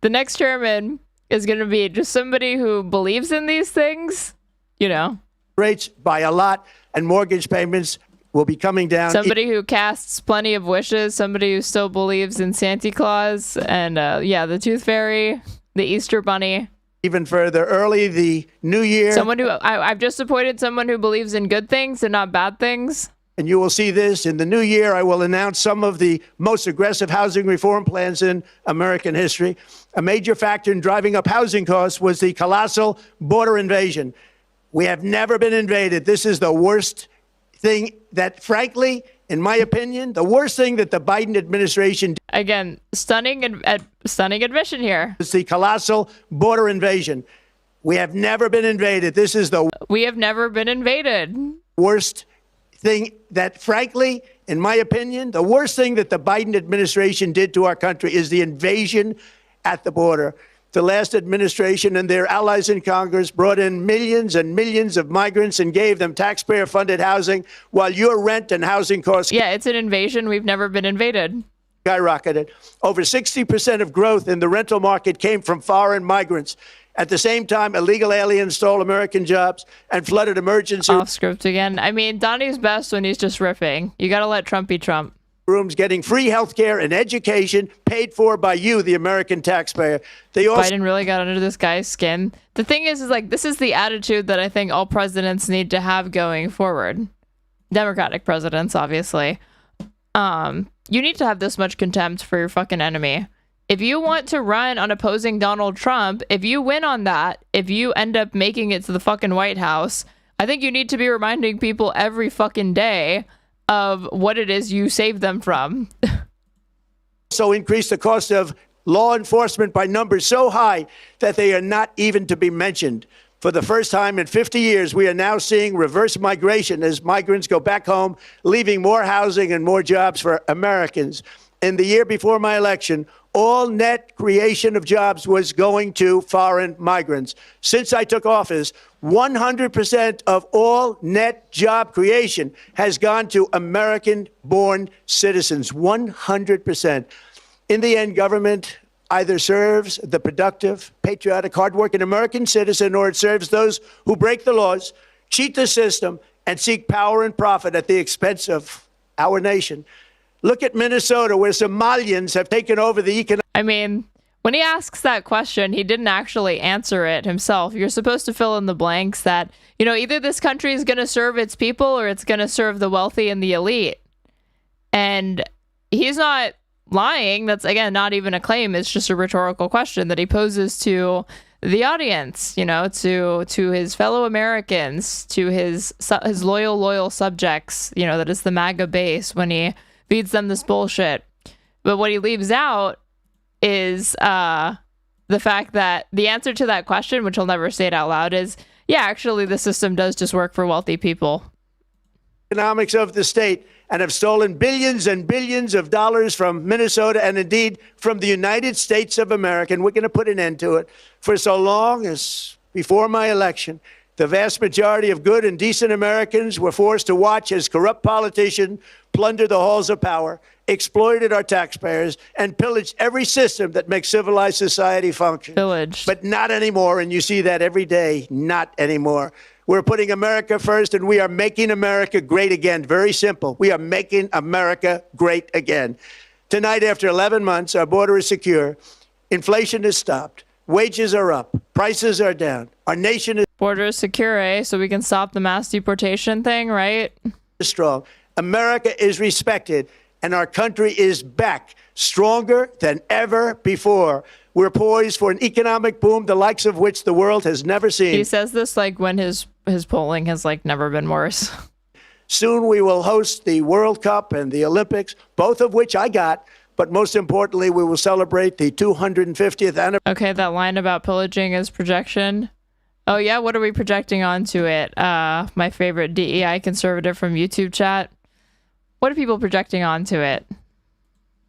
the next chairman is going to be just somebody who believes in these things, you know. Rates by a lot and mortgage payments will be coming down. Somebody who casts plenty of wishes, somebody who still believes in Santa Claus and, the Tooth Fairy, the Easter Bunny. Even further, early the new year. Someone who, I've just appointed someone who believes in good things and not bad things. And you will see this in the new year. I will announce some of the most aggressive housing reform plans in American history. A major factor in driving up housing costs was the colossal border invasion. We have never been invaded. This is the worst thing that, frankly, in my opinion, the worst thing that the Biden administration did. Again, stunning admission here. It's the colossal border invasion. We have never been invaded. This is the We have never been invaded. Worst thing that, frankly, in my opinion, the worst thing that the Biden administration did to our country is the invasion at the border. The last administration and their allies in Congress brought in millions and millions of migrants and gave them taxpayer-funded housing while your rent and housing costs. Yeah, it's an invasion. We've never been invaded. Skyrocketed. Over 60% of growth in the rental market came from foreign migrants. At the same time, illegal aliens stole American jobs and flooded emergency off script again. I mean, Donnie's best when he's just riffing. You got to let Trump be Trump. Rooms getting free health care and education paid for by you, the American taxpayer. They also Biden really got under this guy's skin. The thing is like, this is the attitude that I think all presidents need to have going forward. Democratic presidents, obviously. You need to have this much contempt for your fucking enemy. If you want to run on opposing Donald Trump, if you win on that, if you end up making it to the fucking White House, I think you need to be reminding people every fucking day of what it is you saved them from. So increase the cost of law enforcement by numbers so high that they are not even to be mentioned. For the first time in 50 years, we are now seeing reverse migration as migrants go back home, leaving more housing and more jobs for Americans. In the year before my election, all net creation of jobs was going to foreign migrants. Since I took office, 100% of all net job creation has gone to American-born citizens, 100%. In the end, government either serves the productive, patriotic, hardworking American citizen, or it serves those who break the laws, cheat the system, and seek power and profit at the expense of our nation. Look at Minnesota, where Somalians have taken over the economic... I mean, when he asks that question, he didn't actually answer it himself. You're supposed to fill in the blanks that, you know, either this country is going to serve its people or it's going to serve the wealthy and the elite. And he's not lying. That's, again, not even a claim. It's just a rhetorical question that he poses to the audience, you know, to his fellow Americans, to his loyal subjects, you know, that is the MAGA base, when he feeds them this bullshit. But what he leaves out is the fact that the answer to that question, which he'll never say it out loud, is, yeah, actually the system does just work for wealthy people. Economics of the state, and have stolen billions and billions of dollars from Minnesota and indeed from the United States of America. And we're going to put an end to it. For so long as before my election, the vast majority of good and decent Americans were forced to watch as corrupt politicians plundered the halls of power, exploited our taxpayers, and pillaged every system that makes civilized society function. Pillaged. But not anymore, and you see that every day. Not anymore. We're putting America first, and we are making America great again. Very simple. We are making America great again. Tonight, after 11 months, our border is secure. Inflation is stopped. Wages are up. Prices are down. Our nation is... Border is secure, eh? So we can stop the mass deportation thing, right? Strong. America is respected, and our country is back, stronger than ever before. We're poised for an economic boom, the likes of which the world has never seen. He says this like when his polling has like never been worse. Soon we will host the World Cup and the Olympics, both of which I got. But most importantly, we will celebrate the 250th anniversary. Okay, that line about pillaging is projection. Oh yeah, what are we projecting onto it? My favorite DEI conservative from YouTube chat. What are people projecting onto it?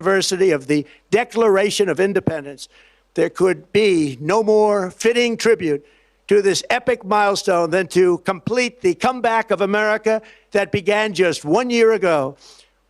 Anniversary of the Declaration of Independence. There could be no more fitting tribute to this epic milestone than to complete the comeback of America that began just 1 year ago.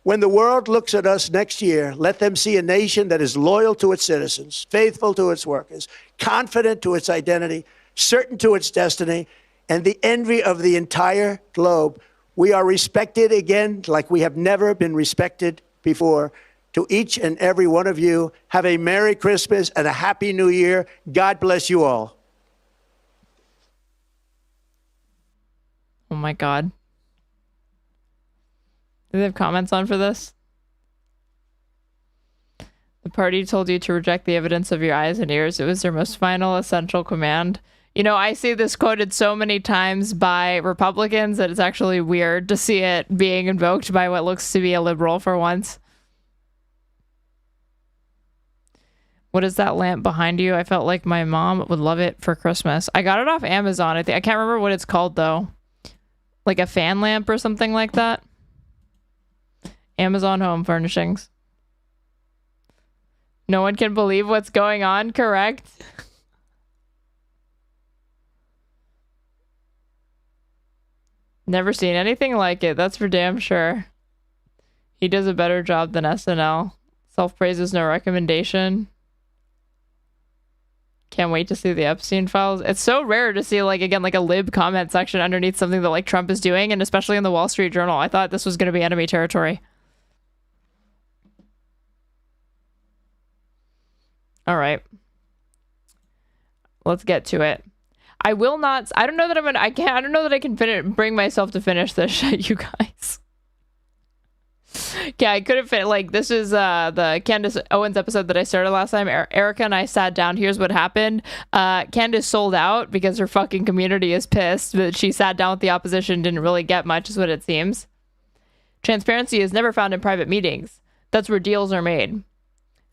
When the world looks at us next year, let them see a nation that is loyal to its citizens, faithful to its workers, confident to its identity, certain to its destiny, and the envy of the entire globe. We are respected again like we have never been respected before. To each and every one of you, have a Merry Christmas and a Happy New Year. God bless you all. Oh my God. Do they have comments on for this? The party told you to reject the evidence of your eyes and ears. It was their most final, essential command. You know, I see this quoted so many times by Republicans that it's actually weird to see it being invoked by what looks to be a liberal for once. What is that lamp behind you? I felt like my mom would love it for Christmas. I got it off Amazon. I can't remember what it's called though. Like a fan lamp or something like that. Amazon Home Furnishings. No one can believe what's going on, correct? Never seen anything like it, that's for damn sure. He does a better job than SNL. Self-praise is no recommendation. Can't wait to see the Epstein files. It's so rare to see, like, again, like a lib comment section underneath something that, like, Trump is doing, and especially in the Wall Street Journal. I thought this was going to be enemy territory. All right. Let's get to it. I will not. I don't know that I'm gonna. I don't know that I can bring myself to finish this shit, you guys. Yeah, I couldn't fit. Like, this is the Candace Owens episode that I started last time. Erica and I sat down. Here's what happened. Candace sold out because her fucking community is pissed, but she sat down with the opposition, didn't really get much, is what it seems. Transparency is never found in private meetings. That's where deals are made.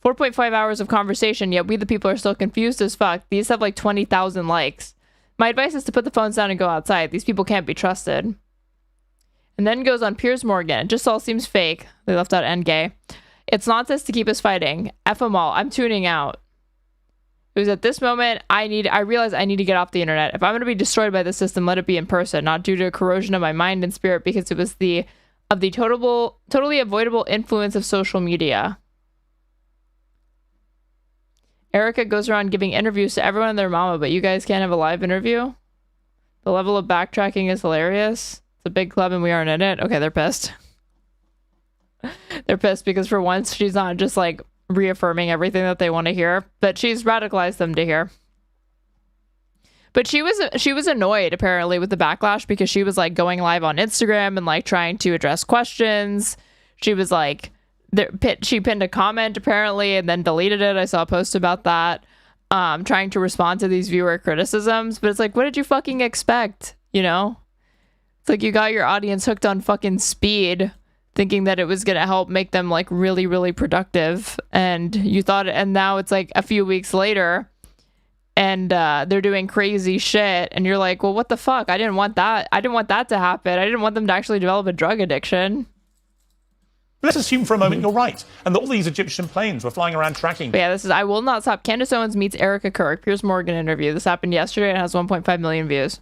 4.5 hours of conversation, yet we the people are still confused as fuck. These have like 20,000 likes. My advice is to put the phones down and go outside. These people can't be trusted. And then goes on Piers Morgan. It just all seems fake. They left out and gay. It's nonsense to keep us fighting. F them all. I'm tuning out. It was at this moment I realized I need to get off the internet. If I'm going to be destroyed by the system, let it be in person, not due to a corrosion of my mind and spirit, because it was the totally avoidable influence of social media. Erica goes around giving interviews to everyone and their mama, but you guys can't have a live interview? The level of backtracking is hilarious. It's a big club and we aren't in it. Okay, they're pissed. They're pissed because for once she's not just like reaffirming everything that they want to hear, but she's radicalized them to hear. But she was annoyed apparently with the backlash because she was like going live on Instagram and like trying to address questions. She was like, she pinned a comment apparently and then deleted it. I saw a post about that, trying to respond to these viewer criticisms. But it's like, what did you fucking expect? You know, it's like you got your audience hooked on fucking speed, thinking that it was going to help make them like really, really productive. And you thought, and now it's like a few weeks later and they're doing crazy shit. And you're like, well, what the fuck? I didn't want that. I didn't want that to happen. I didn't want them to actually develop a drug addiction. Let's assume for a moment you're right, and that all these Egyptian planes were flying around tracking. But yeah, this is I Will Not Stop. Candace Owens meets Erica Kirk. Piers Morgan interview. This happened yesterday and has 1.5 million views.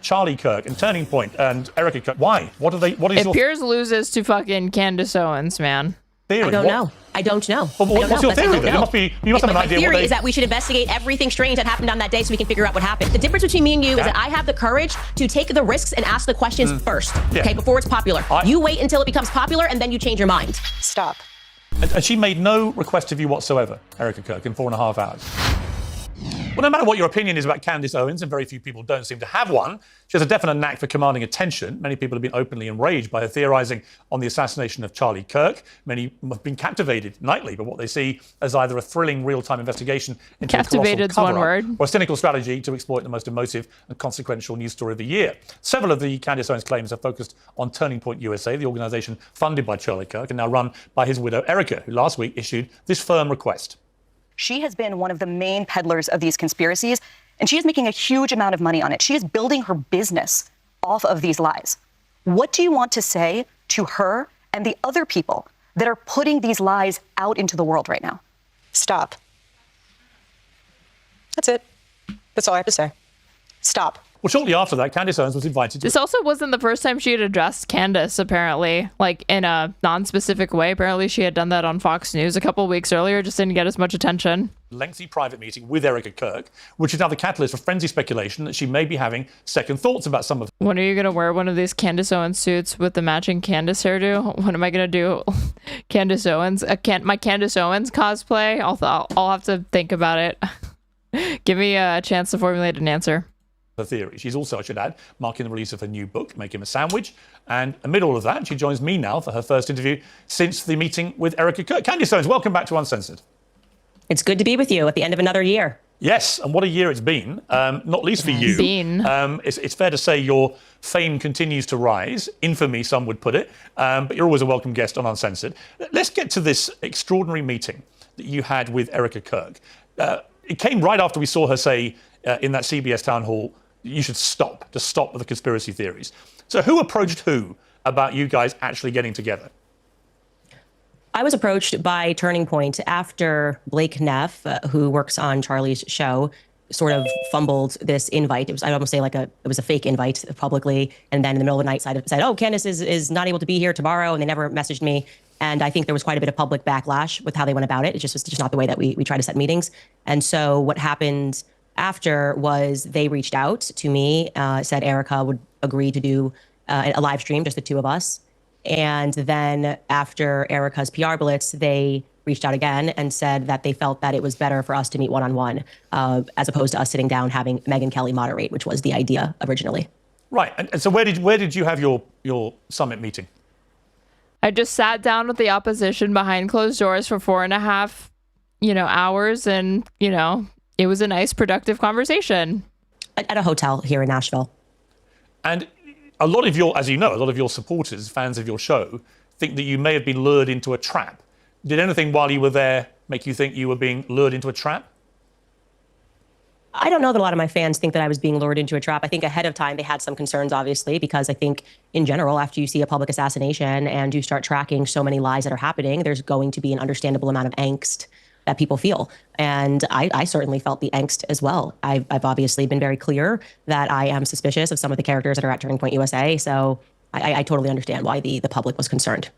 Charlie Kirk and Turning Point and Erica Kirk. Why? What is if your Piers loses to fucking Candace Owens, man? theory? I don't know. I don't know. Well, what's your theory then? You must have an idea. My theory is that we should investigate everything strange that happened on that day so we can figure out what happened. The difference between me and you is that I have the courage to take the risks and ask the questions first, okay, before it's popular. You wait until it becomes popular and then you change your mind. Stop. And she made no request of you whatsoever, Erica Kirk, in 4.5 hours. Well, no matter what your opinion is about Candace Owens, and very few people don't seem to have one, she has a definite knack for commanding attention. Many people have been openly enraged by her theorising on the assassination of Charlie Kirk. Many have been captivated nightly by what they see as either a thrilling real-time investigation into a colossal cover-up or a cynical strategy to exploit the most emotive and consequential news story of the year. Several of the Candace Owens claims are focused on Turning Point USA, the organisation funded by Charlie Kirk and now run by his widow Erica, who last week issued this firm request. She has been one of the main peddlers of these conspiracies, and she is making a huge amount of money on it. She is building her business off of these lies. What do you want to say to her and the other people that are putting these lies out into the world right now? Stop. That's it. That's all I have to say. Stop. Well, shortly after that, Candace Owens was invited to... This also wasn't the first time she had addressed Candace, apparently, like in a non-specific way. Apparently she had done that on Fox News a couple weeks earlier, just didn't get as much attention. Lengthy private meeting with Erica Kirk, which is now the catalyst for frenzied speculation that she may be having second thoughts about some of... When are you going to wear one of these Candace Owens suits with the matching Candace hairdo? When am I going to do Candace Owens? My Candace Owens cosplay? I'll have to think about it. Give me a chance to formulate an answer. Her theory. She's also, I should add, marking the release of her new book, Make Him a Sandwich. And amid all of that, she joins me now for her first interview since the meeting with Erica Kirk. Candace Owens, welcome back to Uncensored. It's good to be with you at the end of another year. Yes, and what a year it's been, not least for you. It's fair to say your fame continues to rise, infamy some would put it, but you're always a welcome guest on Uncensored. Let's get to this extraordinary meeting that you had with Erica Kirk. It came right after we saw her say in that CBS town hall, you should stop with the conspiracy theories. So who approached who about you guys actually getting together? I was approached by Turning Point after Blake Neff, who works on Charlie's show, sort of fumbled this invite. I'd almost say it was a fake invite publicly. And then in the middle of the night said, oh, Candace is not able to be here tomorrow. And they never messaged me. And I think there was quite a bit of public backlash with how they went about it. It just was just not the way that we try to set meetings. And so what happened after was they reached out to me, said Erica would agree to do a live stream, just the two of us. And then after Erica's PR blitz, they reached out again and said that they felt that it was better for us to meet one-on-one as opposed to us sitting down having Megyn Kelly moderate, which was the idea originally. Right. And so where did you have your summit meeting? I just sat down with the opposition behind closed doors for 4.5, hours. And, it was a nice, productive conversation. At a hotel here in Nashville. And a lot of your supporters, fans of your show, think that you may have been lured into a trap. Did anything while you were there make you think you were being lured into a trap? I don't know that a lot of my fans think that I was being lured into a trap. I think ahead of time they had some concerns, obviously, because I think in general, after you see a public assassination and you start tracking so many lies that are happening, there's going to be an understandable amount of angst that people feel. And I certainly felt the angst as well. I've obviously been very clear that I am suspicious of some of the characters that are at Turning Point USA. So I totally understand why the public was concerned.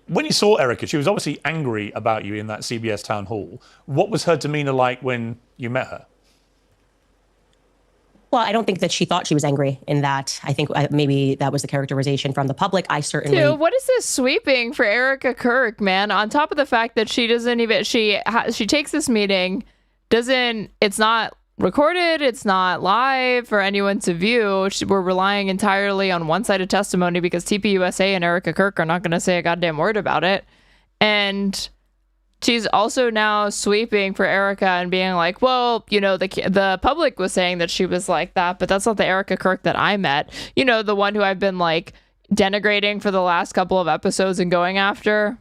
When you saw Erica, she was obviously angry about you in that CBS town hall. What was her demeanor like when you met her? Well, I don't think that she thought she was angry in that. I think maybe that was the characterization from the public. I certainly... Dude, what is this sweeping for Erica Kirk, man? On top of the fact that she doesn't even... She takes this meeting, it's not recorded, it's not live for anyone to view. We're relying entirely on one-sided testimony because TPUSA and Erica Kirk are not going to say a goddamn word about it. And... she's also now sweeping for Erica and being like, well, the public was saying that she was like that, but that's not the Erica Kirk that I met. The one who I've been like denigrating for the last couple of episodes and going after.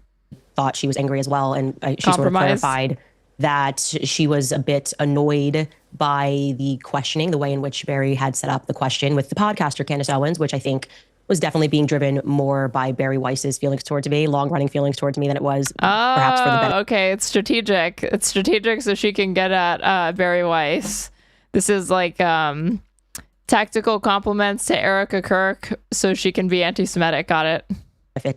Thought she was angry as well. And she sort of clarified that she was a bit annoyed by the questioning, the way in which Barry had set up the question with the podcaster Candace Owens, which I think was definitely being driven more by Barry Weiss's feelings towards me, long-running feelings towards me, than it was perhaps for the benefit. Okay, it's strategic. It's strategic so she can get at Barry Weiss. This is like tactical compliments to Erica Kirk so she can be anti-Semitic. Got it.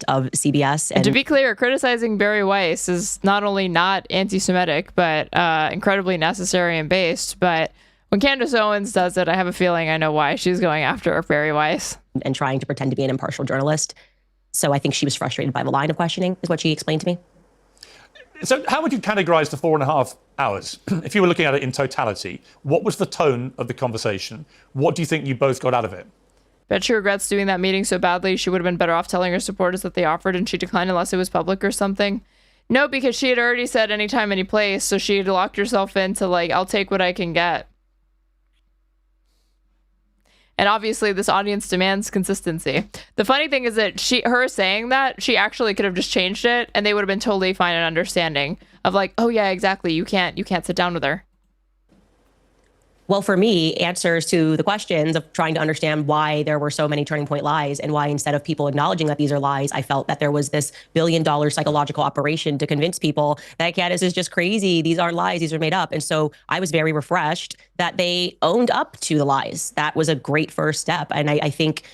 Of CBS. And to be clear, criticizing Barry Weiss is not only not anti-Semitic, but incredibly necessary and based. But when Candace Owens does it, I have a feeling I know why she's going after Barry Weiss. And trying to pretend to be an impartial journalist. So I think she was frustrated by the line of questioning, is what she explained to me. So how would you categorize the 4.5 hours? If you were looking at it in totality, what was the tone of the conversation? What do you think you both got out of it? Bet she regrets doing that meeting so badly. She would have been better off telling her supporters that they offered and she declined unless it was public or something. No, because she had already said anytime, any place. So she had locked herself into like, I'll take what I can get. And obviously this audience demands consistency. The funny thing is that her saying that, she actually could have just changed it and they would have been totally fine and understanding of like, oh yeah, exactly. You can't sit down with her. Well, for me, answers to the questions of trying to understand why there were so many Turning Point lies and why instead of people acknowledging that these are lies, I felt that there was this billion-dollar psychological operation to convince people that Candace is just crazy. These aren't lies. These are made up. And so I was very refreshed that they owned up to the lies. That was a great first step. And I think,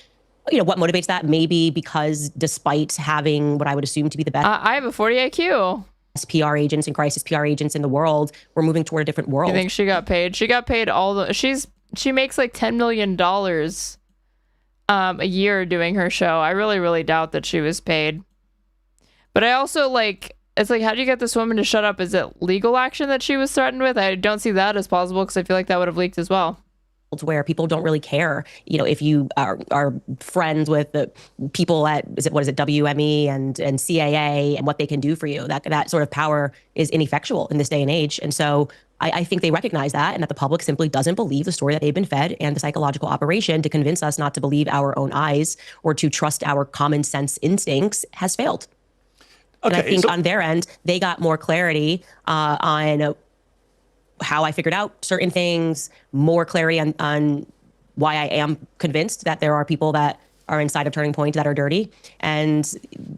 what motivates that? Maybe because despite having what I would assume to be the best... I have a 40 IQ. PR agents and crisis PR agents in the world, we're moving toward a different world. You think she got paid? She got paid she makes like $10 million a year doing her show. I really, really doubt that she was paid. But I also it's like, how do you get this woman to shut up? Is it legal action that she was threatened with? I don't see that as plausible because I feel like that would have leaked as well. Where people don't really care, if you are friends with the people at WME and CAA and what they can do for you, that sort of power is ineffectual in this day and age. And so I think they recognize that, and that the public simply doesn't believe the story that they've been fed, and the psychological operation to convince us not to believe our own eyes or to trust our common sense instincts has failed. Okay, and I think on their end, they got more clarity on how I figured out certain things, more clarity on why I am convinced that there are people that are inside of Turning Point that are dirty. And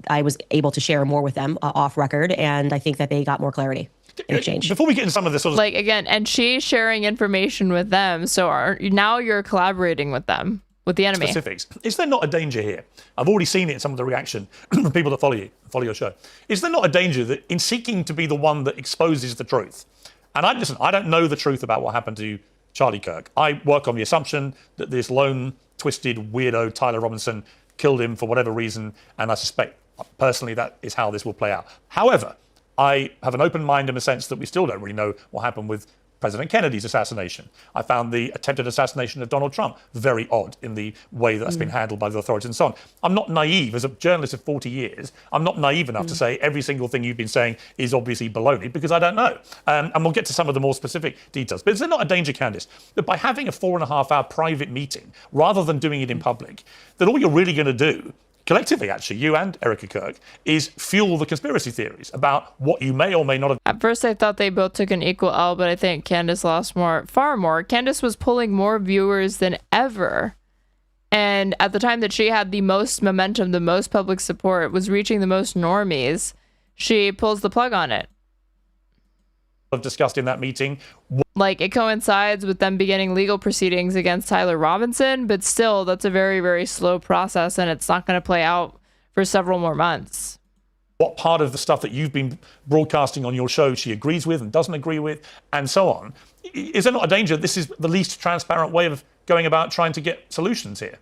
I was able to share more with them off record. And I think that they got more clarity in exchange. Before we get into some of this, again, and she's sharing information with them. So now you're collaborating with them, with the enemy. Specifics. Is there not a danger here? I've already seen it in some of the reaction from people that follow your show. Is there not a danger that in seeking to be the one that exposes the truth? And I don't know the truth about what happened to Charlie Kirk. I work on the assumption that this lone, twisted, weirdo Tyler Robinson killed him for whatever reason, and I suspect, personally, that is how this will play out. However, I have an open mind in the sense that we still don't really know what happened with President Kennedy's assassination. I found the attempted assassination of Donald Trump very odd in the way that's been handled by the authorities and so on. I'm not naive. As a journalist of 40 years, I'm not naive enough to say every single thing you've been saying is obviously baloney, because I don't know. And we'll get to some of the more specific details. But is there not a danger, Candace, that by having a 4.5-hour private meeting, rather than doing it in public, that all you're really going to do collectively, actually, you and Erica Kirk, is fuel the conspiracy theories about what you may or may not have. At first, I thought they both took an equal L, but I think Candace lost far more. Candace was pulling more viewers than ever. And at the time that she had the most momentum, the most public support, was reaching the most normies, she pulls the plug on it. Discussed in that meeting. Like, it coincides with them beginning legal proceedings against Tyler Robinson, but still, that's a very, very slow process, and it's not going to play out for several more months. What part of the stuff that you've been broadcasting on your show she agrees with and doesn't agree with, and so on. Is there not a danger this is the least transparent way of going about trying to get solutions here?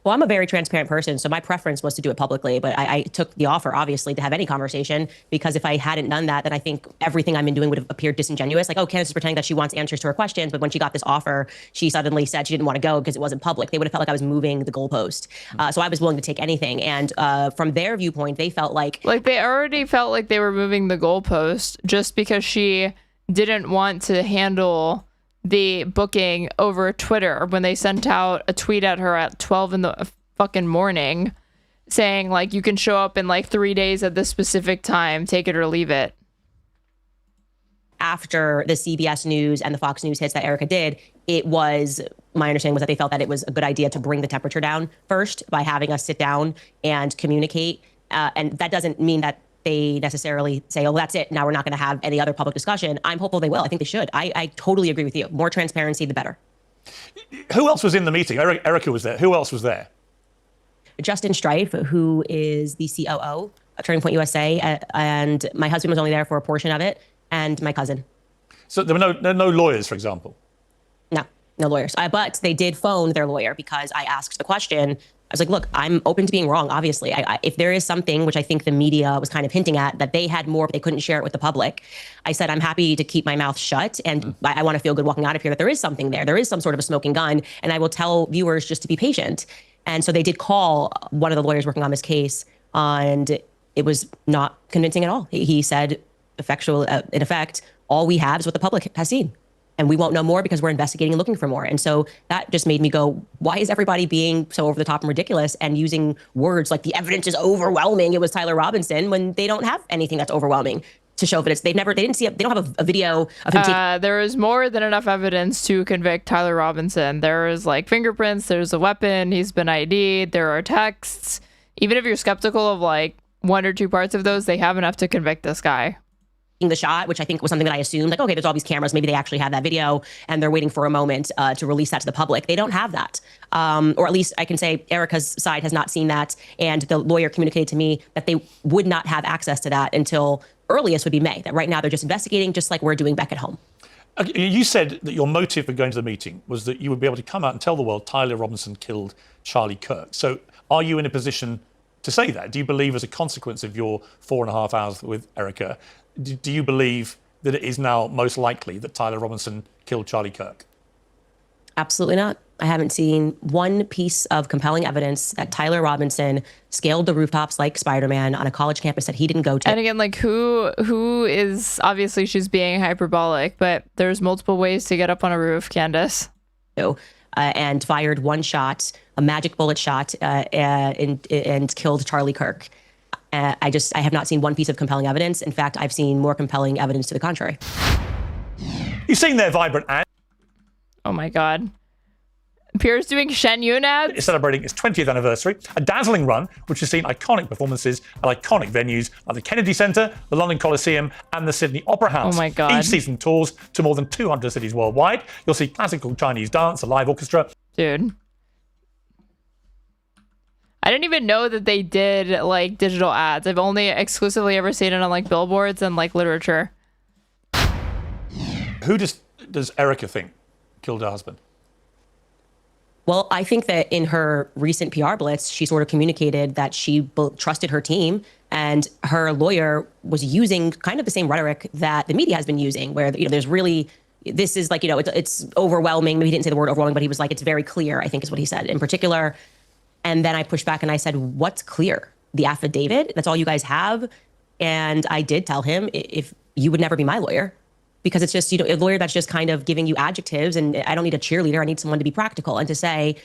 Well, I'm a very transparent person, so my preference was to do it publicly, but I took the offer, obviously, to have any conversation, because if I hadn't done that, then I think everything I've been doing would have appeared disingenuous. Like, oh, Candace is pretending that she wants answers to her questions, but when she got this offer, she suddenly said she didn't want to go because it wasn't public. They would have felt like I was moving the goalpost. So I was willing to take anything. And from their viewpoint, they felt like... Like, they already felt like they were moving the goalpost just because she didn't want to handle the booking over Twitter when they sent out a tweet at her at 12 in the fucking morning saying, like, you can show up in like 3 days at this specific time, take it or leave it. After the CBS News and the Fox News hits that Erica did, it was, my understanding was that they felt that it was a good idea to bring the temperature down first by having us sit down and communicate. And that doesn't mean that they necessarily say, oh, that's it, now we're not going to have any other public discussion. I'm hopeful they will. I think they should. I totally agree with you. More transparency, the better. Who else was in the meeting? Erica was there. Who else was there? Justin Strife, who is the COO of Turning Point USA, and my husband was only there for a portion of it, and my cousin. So there were no lawyers, for example? No lawyers. But they did phone their lawyer because I asked the question. I was like, look, I'm open to being wrong, obviously. If there is something, which I think the media was kind of hinting at, that they had more, but they couldn't share it with the public, I said, I'm happy to keep my mouth shut, and I want to feel good walking out of here that there is something there. There is some sort of a smoking gun, and I will tell viewers just to be patient. And so they did call one of the lawyers working on this case, and it was not convincing at all. He said, in effect, all we have is what the public has seen. And we won't know more because we're investigating and looking for more. And so that just made me go, why is everybody being so over the top and ridiculous and using words like the evidence is overwhelming, it was Tyler Robinson, when they don't have anything that's overwhelming to show evidence. They don't have a video of him there is more than enough evidence to convict Tyler Robinson. There is like fingerprints, there's a weapon, he's been ID'd, there are texts. Even if you're skeptical of like one or two parts of those, they have enough to convict this guy. The shot, which I think was something that I assumed, like, okay, there's all these cameras, maybe they actually have that video and they're waiting for a moment to release that to the public. They don't have that. Or at least I can say Erica's side has not seen that, and the lawyer communicated to me that they would not have access to that until earliest would be May, that right now they're just investigating, just like we're doing back at home. You said that your motive for going to the meeting was that you would be able to come out and tell the world Tyler Robinson killed Charlie Kirk. So are you in a position to say that? Do you believe, as a consequence of your 4.5 hours with Erica, do you believe that it is now most likely that Tyler Robinson killed Charlie Kirk? Absolutely not. I haven't seen one piece of compelling evidence that Tyler Robinson scaled the rooftops like Spider-Man on a college campus that he didn't go to. And again, like, who is, obviously she's being hyperbolic, but there's multiple ways to get up on a roof, Candace. And fired one shot, a magic bullet shot, and killed Charlie Kirk. I have not seen one piece of compelling evidence. In fact, I've seen more compelling evidence to the contrary. You've seen their vibrant ad. Oh my God. Piers doing Shen Yun ads? It's celebrating its 20th anniversary. A dazzling run, which has seen iconic performances at iconic venues like the Kennedy Centre, the London Coliseum, and the Sydney Opera House. Oh my God. Each season tours to more than 200 cities worldwide. You'll see classical Chinese dance, a live orchestra. Dude. I didn't even know that they did like digital ads. I've only exclusively ever seen it on like billboards and like literature. Who does Erica think killed her husband? Well, I think that in her recent PR blitz, she sort of communicated that she trusted her team, and her lawyer was using kind of the same rhetoric that the media has been using, where, you know, there's really, this is like, you know, it's overwhelming. Maybe he didn't say the word overwhelming, but he was like, it's very clear, I think is what he said in particular. And then I pushed back and I said, what's clear? The affidavit? That's all you guys have? And I did tell him, if you would never be my lawyer, because it's just, you know, a lawyer that's just kind of giving you adjectives, and I don't need a cheerleader. I need someone to be practical and to say,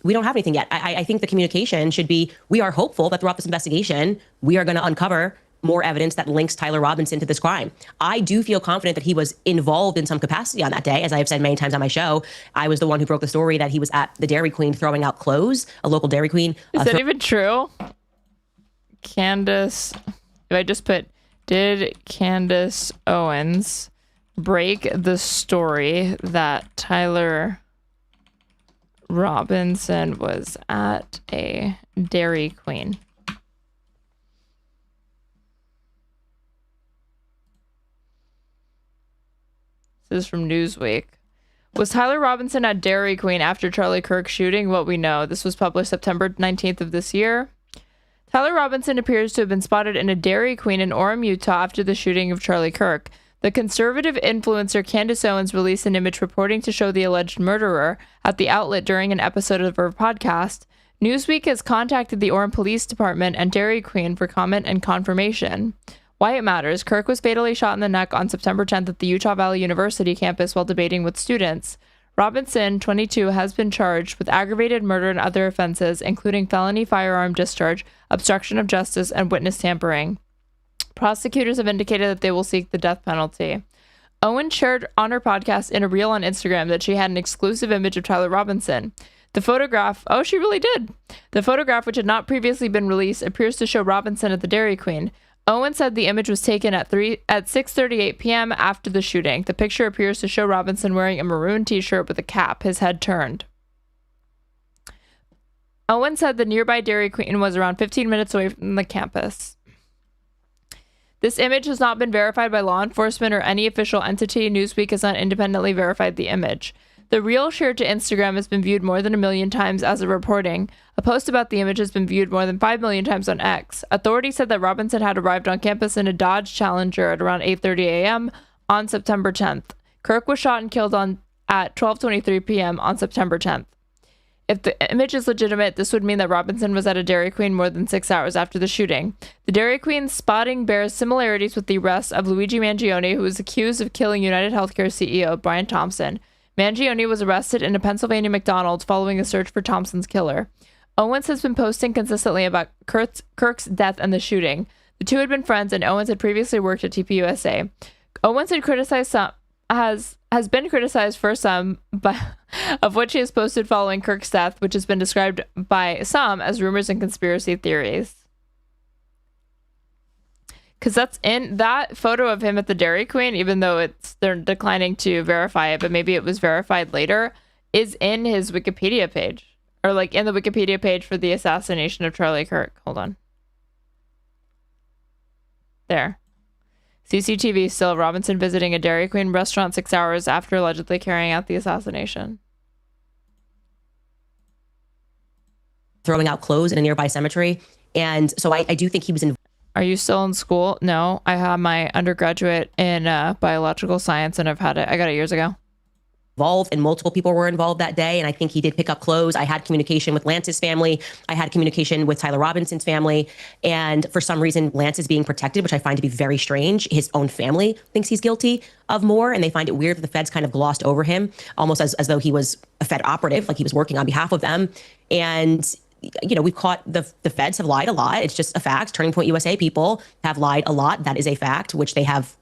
we don't have anything yet. I think the communication should be, we are hopeful that throughout this investigation, we are going to uncover more evidence that links Tyler Robinson to this crime. I do feel confident that he was involved in some capacity on that day. As I have said many times on my show, I was the one who broke the story that he was at the Dairy Queen throwing out clothes, a local Dairy Queen. Is that even true? Candace, if I just put, did Candace Owens break the story that Tyler Robinson was at a Dairy Queen? This is from Newsweek. Was Tyler Robinson at Dairy Queen after Charlie Kirk's shooting? What we know. This was published September 19th of this year. Tyler Robinson appears to have been spotted in a Dairy Queen in Orem, Utah after the shooting of Charlie Kirk. The conservative influencer Candace Owens released an image purporting to show the alleged murderer at the outlet during an episode of her podcast. Newsweek has contacted the Orem Police Department and Dairy Queen for comment and confirmation. Why it matters. Kirk was fatally shot in the neck on September 10th at the Utah Valley University campus while debating with students. Robinson, 22, has been charged with aggravated murder and other offenses, including felony firearm discharge, obstruction of justice, and witness tampering. Prosecutors have indicated that they will seek the death penalty. Owens shared on her podcast in a reel on Instagram that she had an exclusive image of Tyler Robinson. The photograph, oh, she really did. The photograph, which had not previously been released, appears to show Robinson at the Dairy Queen. Owen said the image was taken at 6:38 p.m. after the shooting. The picture appears to show Robinson wearing a maroon t-shirt with a cap, his head turned. Owen said the nearby Dairy Queen was around 15 minutes away from the campus. This image has not been verified by law enforcement or any official entity. Newsweek has not independently verified the image. The reel shared to Instagram has been viewed more than 1 million times as of reporting. A post about the image has been viewed more than 5 million times on X. Authorities said that Robinson had arrived on campus in a Dodge Challenger at around 8:30 a.m. on September 10th. Kirk was shot and killed at 12:23 p.m. on September 10th. If the image is legitimate, this would mean that Robinson was at a Dairy Queen more than 6 hours after the shooting. The Dairy Queen spotting bears similarities with the arrest of Luigi Mangione, who was accused of killing United Healthcare CEO Brian Thompson. Mangione was arrested in a Pennsylvania McDonald's following a search for Thompson's killer. Owens has been posting consistently about Kirk's death and the shooting. The two had been friends, and Owens had previously worked at TPUSA. Owens had criticized has been criticized for some, of which he has posted following Kirk's death, which has been described by some as rumors and conspiracy theories. Because that's in that photo of him at the Dairy Queen, even though they're declining to verify it, but maybe it was verified later, is in his Wikipedia page. Or like in the Wikipedia page for the assassination of Charlie Kirk. Hold on. There. CCTV still Robinson visiting a Dairy Queen restaurant 6 hours after allegedly carrying out the assassination. Throwing out clothes in a nearby cemetery. And so I do think he was in. Are you still in school? No, I have my undergraduate in biological science, and I got it years ago. Involved, and multiple people were involved that day, and I think he did pick up clothes. I had communication with Lance's family. I had communication with Tyler Robinson's family, and for some reason, Lance is being protected, which I find to be very strange. His own family thinks he's guilty of more, and they find it weird that the feds kind of glossed over him, almost as though he was a Fed operative, like he was working on behalf of them. And you know, we've caught the feds have lied a lot. It's just a fact. Turning Point USA people have lied a lot. That is a fact, which they have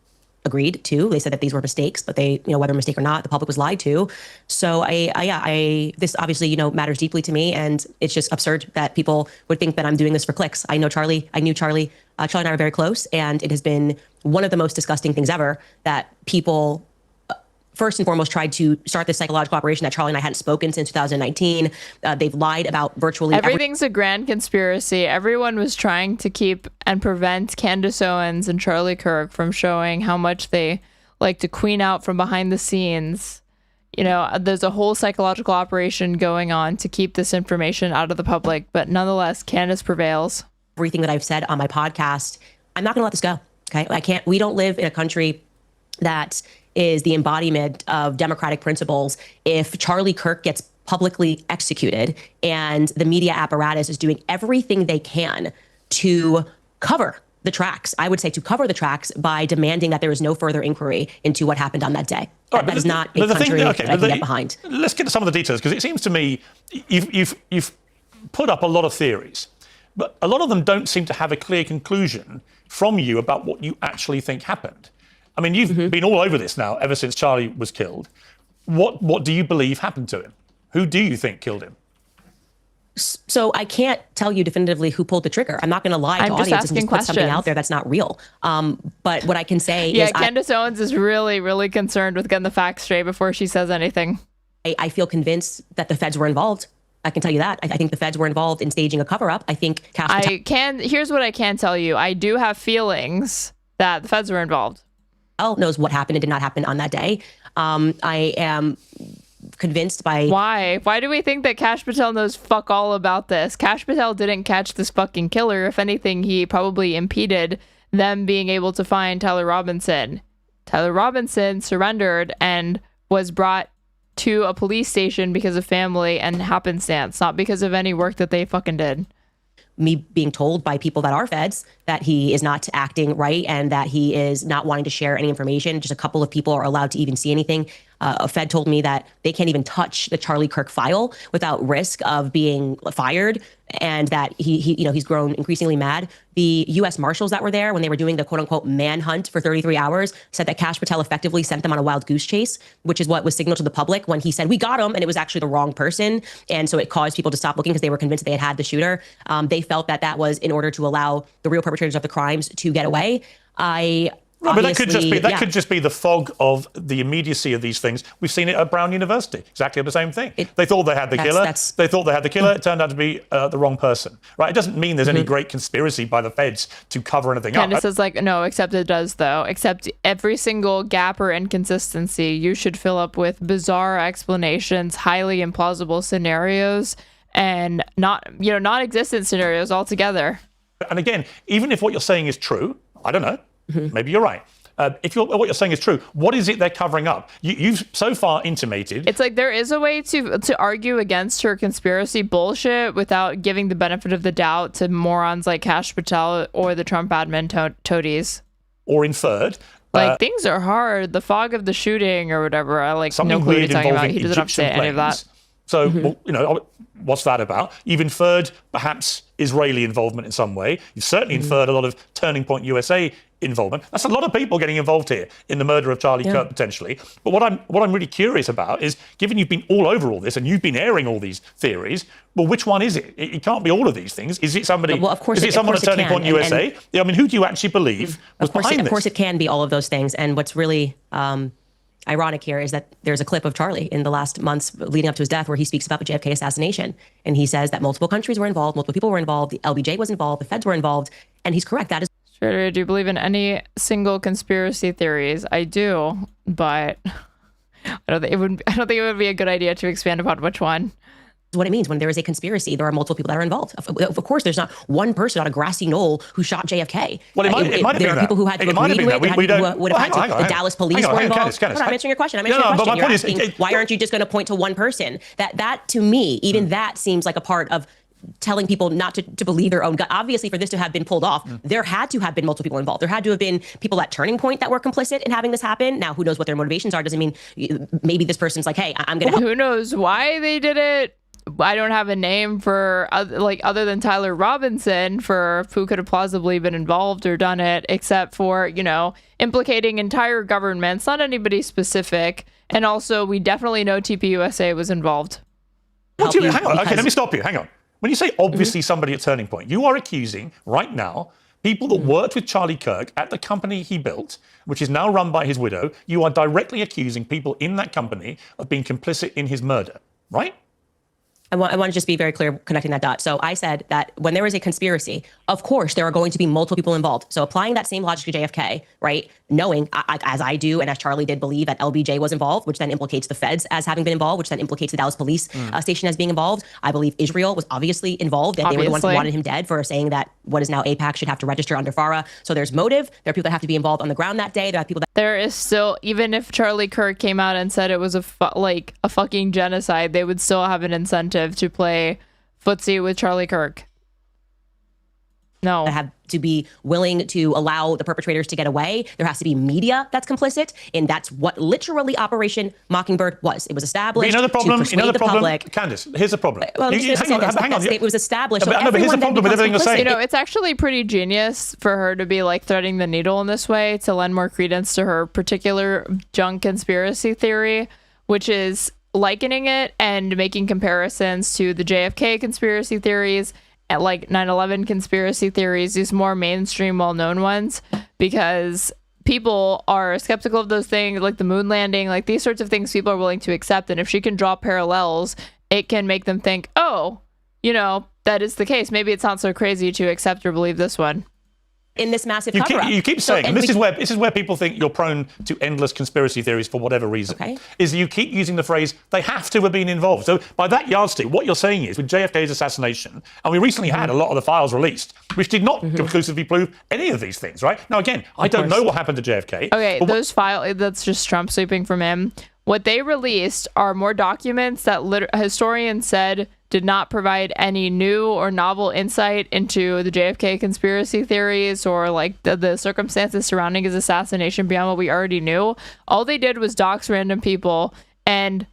agreed to. They said that these were mistakes, but they, you know, whether a mistake or not, the public was lied to. So this obviously, you know, matters deeply to me, and it's just absurd that people would think that I'm doing this for clicks. I knew Charlie. Charlie and I are very close, and it has been one of the most disgusting things ever that people first and foremost tried to start this psychological operation that Charlie and I hadn't spoken since 2019. They've lied about virtually everything's a grand conspiracy. Everyone was trying to keep and prevent Candace Owens and Charlie Kirk from showing how much they like to queen out from behind the scenes. You know, there's a whole psychological operation going on to keep this information out of the public, but nonetheless, Candace prevails. Everything that I've said on my podcast, I'm not going to let this go. Okay, we don't live in a country that is the embodiment of democratic principles. If Charlie Kirk gets publicly executed and the media apparatus is doing everything they can to cover the tracks. I would say to cover the tracks by demanding that there is no further inquiry into what happened on that day. That is not a country that I can get behind. Let's get to some of the details, because it seems to me you've put up a lot of theories, but a lot of them don't seem to have a clear conclusion from you about what you actually think happened. I mean, you've been all over this now ever since Charlie was killed. What do you believe happened to him? Who do you think killed him? So I can't tell you definitively who pulled the trigger. I'm not going to lie to audiences and just put something out there that's not real. But what I can say is... Candace Owens is really, really concerned with getting the facts straight before she says anything. I feel convinced that the feds were involved. I can tell you that. I think the feds were involved in staging a cover-up. I think... Here's what I can tell you. I do have feelings that the feds were involved. Knows what happened and did not happen on that day. I am convinced by... Why do we think that Kash Patel knows fuck all about this? Kash Patel didn't catch this fucking killer. If anything, he probably impeded them being able to find Tyler Robinson. Tyler Robinson surrendered and was brought to a police station because of family and happenstance, not because of any work that they fucking did. Me being told by people that are feds that he is not acting right and that he is not wanting to share any information. Just a couple of people are allowed to even see anything. A fed told me that they can't even touch the Charlie Kirk file without risk of being fired, and that he's grown increasingly mad. The U.S. Marshals that were there when they were doing the quote unquote manhunt for 33 hours said that Kash Patel effectively sent them on a wild goose chase, which is what was signaled to the public when he said, "We got him," and it was actually the wrong person. And so it caused people to stop looking because they were convinced they had the shooter. They felt that was in order to allow the real perpetrators of the crimes to get away. But that could just be the fog of the immediacy of these things. We've seen it at Brown University, exactly the same thing. They thought they had the killer. They thought they had the killer. It turned out to be the wrong person. Right? It doesn't mean there's any great conspiracy by the feds to cover anything up. Candace is like, no, except it does though. Except every single gap or inconsistency you should fill up with bizarre explanations, highly implausible scenarios, and non-existent scenarios altogether. And again, even if what you're saying is true, I don't know. Maybe you're right. If what you're saying is true, what is it they're covering up? You've so far intimated... It's like there is a way to argue against her conspiracy bullshit without giving the benefit of the doubt to morons like Kash Patel or the Trump admin toadies. Or inferred. Things are hard. The fog of the shooting or whatever. I like something no clue what weird you're talking about. He involving doesn't have to say Egyptian any of that. So, what's that about? You've inferred perhaps Israeli involvement in some way. You've certainly inferred a lot of Turning Point USA involvement. That's a lot of people getting involved here in the murder of Charlie Kirk, potentially. But what I'm really curious about is, given you've been all over all this and you've been airing all these theories, well, which one is it? It can't be all of these things. Is it somebody? Well, of course, is it someone at Turning Point USA? I mean, who do you actually believe was behind this? Of course, it can be all of those things. And what's really ironic here is that there's a clip of Charlie in the last months leading up to his death where he speaks about the JFK assassination. And he says that multiple countries were involved, multiple people were involved, the LBJ was involved, the feds were involved. And he's correct. That is... Sure, do you believe in any single conspiracy theories? I do, but I don't think it would be a good idea to expand upon which one. What it means when there is a conspiracy, there are multiple people that are involved. Of course, there's not one person on a grassy knoll who shot JFK. Well, it might have been there are people who had to agree to it. The Dallas police were involved. Candace. I'm answering your question. You're asking, why aren't you just going to point to one person? That to me, even that seems like a part of telling people not to believe their own gut. Obviously, for this to have been pulled off, there had to have been multiple people involved. There had to have been people at Turning Point that were complicit in having this happen. Now, who knows what their motivations are? Doesn't mean maybe this person's like, hey, I'm going to... Who knows why they did it? I don't have a name for other than Tyler Robinson for who could have plausibly been involved or done it, except for, implicating entire governments, not anybody specific. And also, we definitely know TPUSA was involved. Hang on. Okay, let me stop you. Hang on. When you say obviously somebody at Turning Point, you are accusing right now people that worked with Charlie Kirk at the company he built, which is now run by his widow. You are directly accusing people in that company of being complicit in his murder, right? I want to just be very clear connecting that dot. So I said that when there is a conspiracy, of course, there are going to be multiple people involved. So applying that same logic to JFK, right? Knowing, as I do, and as Charlie did believe that LBJ was involved, which then implicates the feds as having been involved, which then implicates the Dallas police station as being involved. I believe Israel was obviously involved, and they were the ones who wanted him dead for saying that what is now AIPAC should have to register under FARA. So there's motive. There are people that have to be involved on the ground that day. There are people that... There is still, even if Charlie Kirk came out and said it was a fucking genocide, they would still have an incentive to play footsie with Charlie Kirk. No. Have to be willing to allow the perpetrators to get away. There has to be media that's complicit, and that's what literally Operation Mockingbird was. It was established But you know the problem. to persuade You know the problem, public. Candace. Here's the problem. Well, hang on. It was established. So But here's the everyone then problem with becomes everything you're saying. complicit. It's actually pretty genius for her to be like threading the needle in this way to lend more credence to her particular junk conspiracy theory, which is likening it and making comparisons to the JFK conspiracy theories at like 9/11 conspiracy theories, these more mainstream, well-known ones, because people are skeptical of those things, like the moon landing, like these sorts of things people are willing to accept. And if she can draw parallels, it can make them think, oh, that is the case. Maybe it's not so crazy to accept or believe this one. In this massive You cover-up. keep saying, and this is where people think you're prone to endless conspiracy theories for whatever reason, is you keep using the phrase, they have to have been involved. So by that yardstick, what you're saying is, with JFK's assassination, and we recently had a lot of the files released, which did not conclusively prove any of these things, right? Now, again, I don't know what happened to JFK. Okay, those files, that's just Trump sweeping from him. What they released are more documents that historians said did not provide any new or novel insight into the JFK conspiracy theories or like the circumstances surrounding his assassination beyond what we already knew. All they did was dox random people and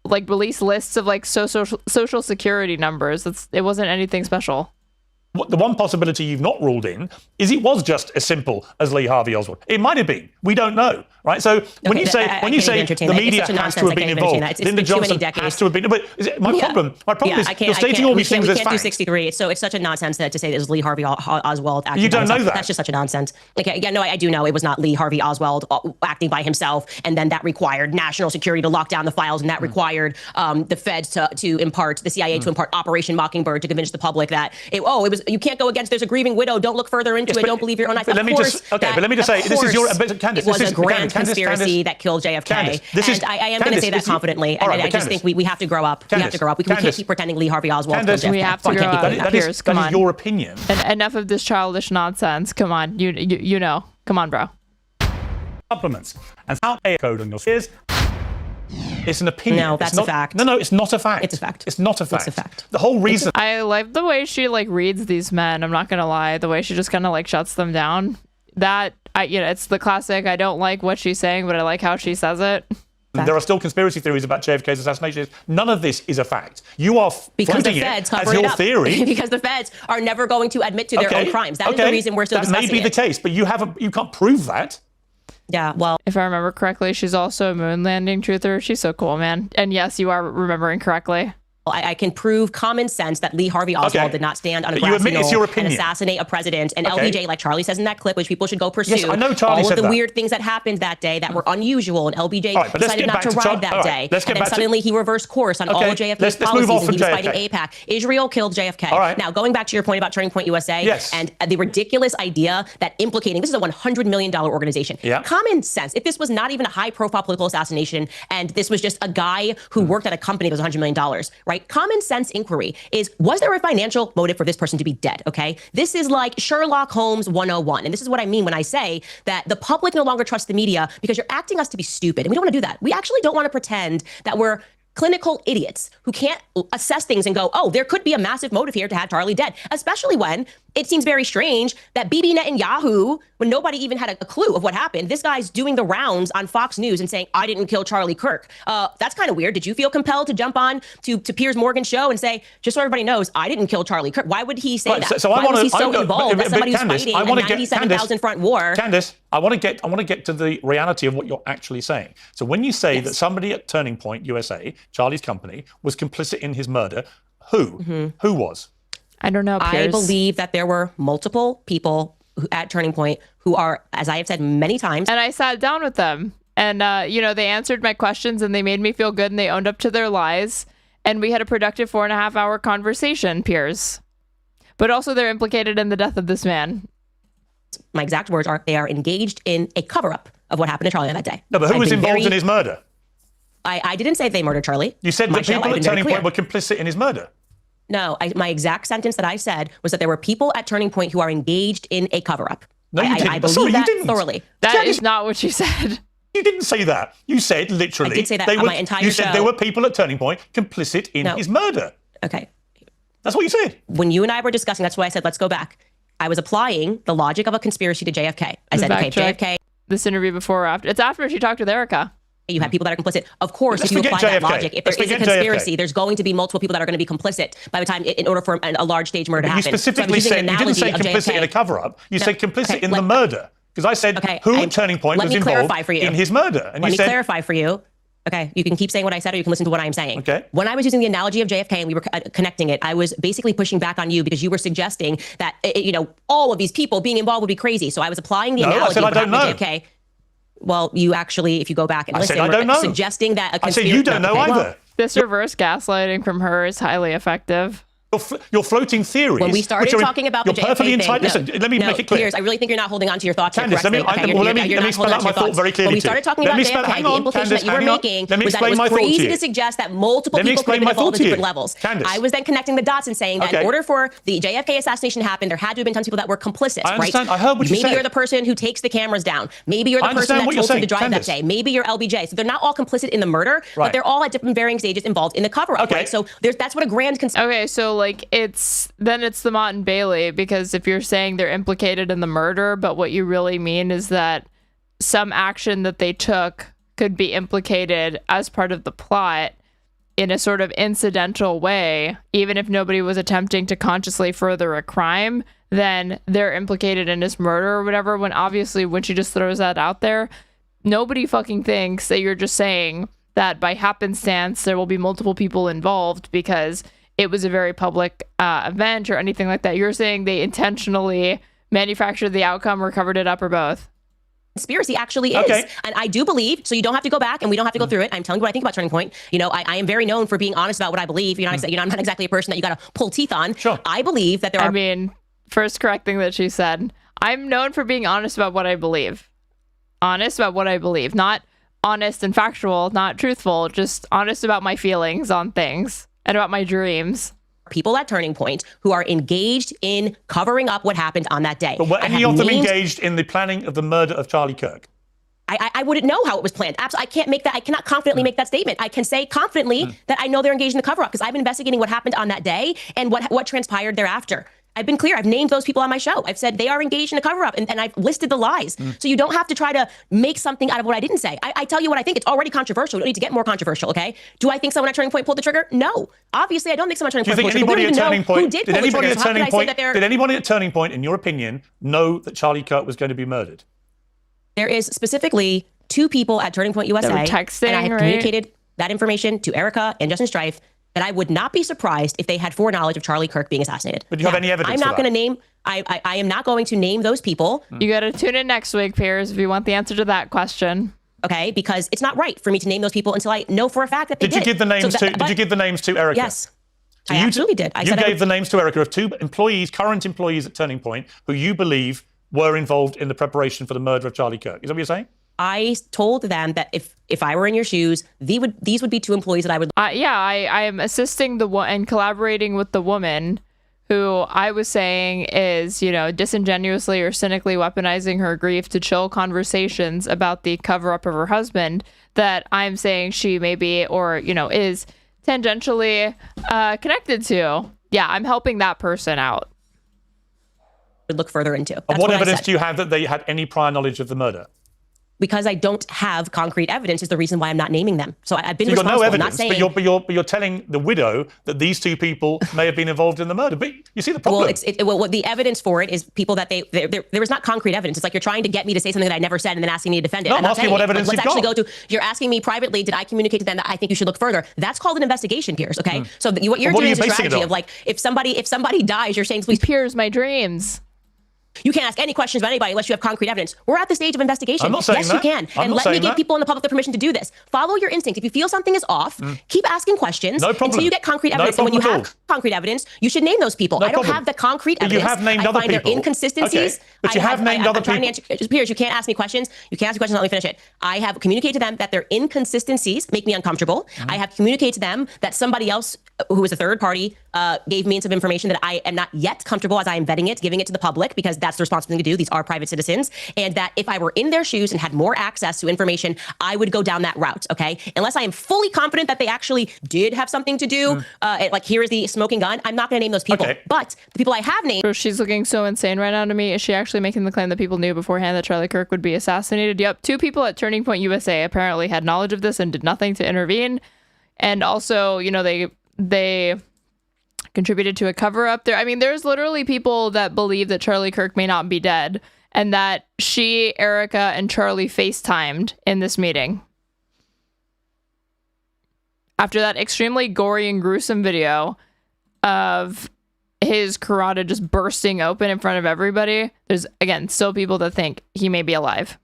like release lists of like social security numbers. It wasn't anything special. The one possibility you've not ruled in is it was just as simple as Lee Harvey Oswald. It might have been. We don't know, right? So when you say the media has to have been involved, Lyndon Johnson has to have been. But my problem is you're stating all these things as facts. We can't do 63. So it's such a nonsense to say it was Lee Harvey Oswald acting. You don't know that. That's just such a nonsense. I do know it was not Lee Harvey Oswald acting by himself, and then that required national security to lock down the files, and that required the feds to impart the CIA to impart Operation Mockingbird to convince the public that it was. You can't go against. There's a grieving widow. Don't look further into it. Don't believe your own eyes. Let me just say, this is your Candace. It was a grand conspiracy that killed JFK. And I am going to say that confidently. I just think we have to grow up. We have to grow up. We can't keep pretending Lee Harvey Oswald killed JFK. We have to grow up. Piers, come on. That is your opinion. And enough of this childish nonsense. Come on, you know. Come on, bro. Supplements and how a code on your fears. It's an opinion. No, that's a fact. No, it's not a fact. It's a fact. It's not a fact. It's a fact. The whole reason. I like the way she like reads these men. I'm not gonna lie. The way she just kind of like shuts them down. It's the classic. I don't like what she's saying, but I like how she says it. There are still conspiracy theories about JFK's assassination. None of this is a fact. You are because the floating feds it as cover it your up. theory. Because the feds are never going to admit to their own crimes. That is the reason we're still discussing it. That may be the case, but you can't prove that. Yeah, well, if I remember correctly, she's also a moon landing truther. She's so cool, man. And yes, you are remembering correctly. I can prove common sense that Lee Harvey Oswald did not stand on a grassy knoll and assassinate a president. And LBJ, like Charlie says in that clip, which people should go pursue, yes, I know Charlie all of the that. weird things that happened that day that were unusual, and LBJ decided not to ride that day. And then suddenly he reversed course on all of JFK's policies, and he was fighting AIPAC. Israel killed JFK. Now, going back to your point about Turning Point USA, and the ridiculous idea that implicating, this is a $100 million organization. Common sense, if this was not even a high-profile political assassination, and this was just a guy who worked at a company that was $100 million, right? Common sense inquiry is, was there a financial motive for this person to be dead? Okay, this is like Sherlock Holmes 101, and this is what I mean when I say that the public no longer trusts the media because you're acting us to be stupid, and we don't want to do that. We actually don't want to pretend that we're clinical idiots who can't assess things and go, oh, there could be a massive motive here to have Charlie dead, especially when it seems very strange that Bibi Netanyahu, when nobody even had a clue of what happened, this guy's doing the rounds on Fox News and saying, I didn't kill Charlie Kirk. That's kind of weird. Did you feel compelled to jump on to Piers Morgan's show and say, just so everybody knows, I didn't kill Charlie Kirk? Why would he say that? So why was he so involved that somebody who's fighting a 97,000 front war? Candace, I want to get to the reality of what you're actually saying. So when you say that somebody at Turning Point USA, Charlie's company, was complicit in his murder, who was? I don't know, Piers. I believe that there were multiple people at Turning Point who are, as I have said many times. And I sat down with them and, they answered my questions and they made me feel good and they owned up to their lies. And we had a productive 4.5-hour conversation, Piers. But also they're implicated in the death of this man. My exact words are, they are engaged in a cover-up of what happened to Charlie on that day. No, but who was involved in his murder? I didn't say they murdered Charlie. You said that people at Turning Point were complicit in his murder. No, my exact sentence that I said was that there were people at Turning Point who are engaged in a cover-up. No, you didn't. I believe that thoroughly. That is not what you said. You didn't say that. You said literally. I did say that on my entire show. You said there were people at Turning Point complicit in his murder. Okay. That's what you said. When you and I were discussing, that's why I said, let's go back. I was applying the logic of a conspiracy to JFK. I said, okay, JFK. This interview before or after? It's after she talked with Erica. You have people that are complicit. Of course, if you apply that logic, if there is a conspiracy, there's going to be multiple people that are going to be complicit by the time, in order for a large stage murder to happen. You specifically said, you didn't say complicit in a cover-up. You said complicit in the murder. Because I said who at Turning Point was involved in his murder. And let me clarify for you. Okay, you can keep saying what I said or you can listen to what I'm saying. Okay. When I was using the analogy of JFK and we were connecting it, I was basically pushing back on you because you were suggesting that, all of these people being involved would be crazy. So I was applying the analogy of JFK. Well, you actually, if you go back and listen, I don't know. Suggesting that a conspiracy. I said you don't know either. Well, this reverse gaslighting from her is highly effective. Your floating theories. When we started talking about the JFK thing, listen, let me make it clear. Piers, I really think you're not holding on to your thoughts. Candace, let me spell out my thought very clearly. When we started talking about JFK, the implication that you were making was that it was crazy to suggest that multiple people could have been involved at different levels. I was then connecting the dots and saying that in order for the JFK assassination to happen, there had to have been tons of people that were complicit. I understand. I heard what you said. Maybe you're the person who takes the cameras down. Maybe you're the person that told him to drive that day. Maybe you're LBJ. So they're not all complicit in the murder, but they're all at different varying stages involved in the cover-up. Right? So that's what a grand conspiracy. Okay, so like it's the Mott and Bailey, because if you're saying they're implicated in the murder, but what you really mean is that some action that they took could be implicated as part of the plot in a sort of incidental way, even if nobody was attempting to consciously further a crime, then they're implicated in this murder or whatever, when obviously when she just throws that out there, nobody fucking thinks that you're just saying that by happenstance there will be multiple people involved because it was a very public event or anything like that. You're saying they intentionally manufactured the outcome or covered it up or both? Conspiracy actually is. And I do believe, so you don't have to go back and we don't have to go through it. I'm telling you what I think about Turning Point. I am very known for being honest about what I believe. I'm not exactly a person that you got to pull teeth on. Sure. I believe that there are... I mean, first correct thing that she said, I'm known for being honest about what I believe. Honest about what I believe. Not honest and factual, not truthful, just honest about my feelings on things. And about my dreams. People at Turning Point who are engaged in covering up what happened on that day. But were any of them engaged in the planning of the murder of Charlie Kirk? I wouldn't know how it was planned. Absolutely, I can't make that. I cannot confidently make that statement. I can say confidently that I know they're engaged in the cover-up because I've been investigating what happened on that day and what transpired thereafter. I've been clear. I've named those people on my show. I've said they are engaged in a cover-up, and I've listed the lies. So you don't have to try to make something out of what I didn't say. I tell you what I think. It's already controversial. We don't need to get more controversial, okay? Do I think someone at Turning Point pulled the trigger? No. Obviously, I don't think someone at Turning Point pulled the trigger. Did anybody at Turning Point, in your opinion, know that Charlie Kirk was going to be murdered? There is specifically 2 people at Turning Point USA, that were texting, and I have communicated that information to Erica and Justin Strife, that I would not be surprised if they had foreknowledge of Charlie Kirk being assassinated. But do you have any evidence? I'm not going to name. I am not going to name those people. You got to tune in next week, Piers, if you want the answer to that question. Okay, because it's not right for me to name those people until I know for a fact that they did. Did you give the names Did you give the names to Erica? Yes, I absolutely did. You gave the names to Erica of 2 employees, current employees at Turning Point, who you believe were involved in the preparation for the murder of Charlie Kirk. Is that what you're saying? I told them that if I were in your shoes, these would be 2 employees that I would. I am assisting and collaborating with the woman who I was saying is, disingenuously or cynically weaponizing her grief to chill conversations about the cover-up of her husband, that I'm saying she may be or, is tangentially connected to. Yeah, I'm helping that person out. Look further into. And what evidence do you have that they had any prior knowledge of the murder? Because I don't have concrete evidence is the reason why I'm not naming them. So I've been so you've responsible. Got no evidence, not saying, but you're telling the widow that these 2 people may have been involved in the murder. But you see the problem. Well, what the evidence for it is people that there is not concrete evidence. It's like you're trying to get me to say something that I never said and then asking me to defend it. No, I'm asking what evidence let's you've actually got. go to. You're asking me privately. Did I communicate to them that I think you should look further? That's called an investigation, Piers. Okay. So what you're doing is a strategy of like if somebody dies, you're saying please. Piers, my dreams. You can't ask any questions about anybody unless you have concrete evidence. We're at the stage of investigation. I'm not saying yes, that. you can. And let me give people in the public the permission to do this. Follow your instinct. If you feel something is off, keep asking questions until you get concrete evidence. And when you have concrete evidence, you should name those people. I don't have the concrete evidence. You have named other people. I find there inconsistencies. Okay. But you have named other people. Piers, you can't ask me questions. You can't ask me questions. Let me finish it. I have communicated to them that their inconsistencies make me uncomfortable. I have communicated to them that somebody else who is a third party, gave me some information that I am not yet comfortable as I am vetting it, giving it to the public, because that's the responsible thing to do. These are private citizens. And that if I were in their shoes and had more access to information, I would go down that route, okay? Unless I am fully confident that they actually did have something to do, like here is the smoking gun, I'm not going to name those people. Okay. But the people I have named... So she's looking so insane right now to me. Is she actually making the claim that people knew beforehand that Charlie Kirk would be assassinated? Yep. 2 people at Turning Point USA apparently had knowledge of this and did nothing to intervene. And also, you know, they contributed to a cover-up there. I mean, there's literally people that believe that Charlie Kirk may not be dead and that she, Erica, and Charlie FaceTimed in this meeting. After that extremely gory and gruesome video of his carotid just bursting open in front of everybody, there's, again, still people that think he may be alive.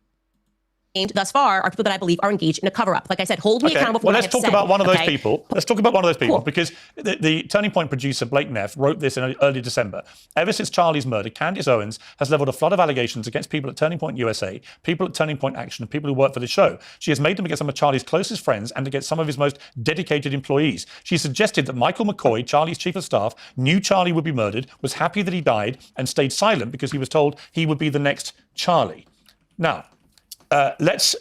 Thus far are people that I believe are engaged in a cover-up. Like I said, hold me accountable for well, what let's I have talk said, about one of those okay? people. Let's talk about one of those people Cool. because the Turning Point producer, Blake Neff, wrote this in early December. Ever since Charlie's murder, Candace Owens has leveled a flood of allegations against people at Turning Point USA, people at Turning Point Action, and people who work for the show. She has made them against some of Charlie's closest friends and against some of his most dedicated employees. She suggested that Michael McCoy, Charlie's chief of staff, knew Charlie would be murdered, was happy that he died, and stayed silent because he was told he would be the next Charlie. Now, let's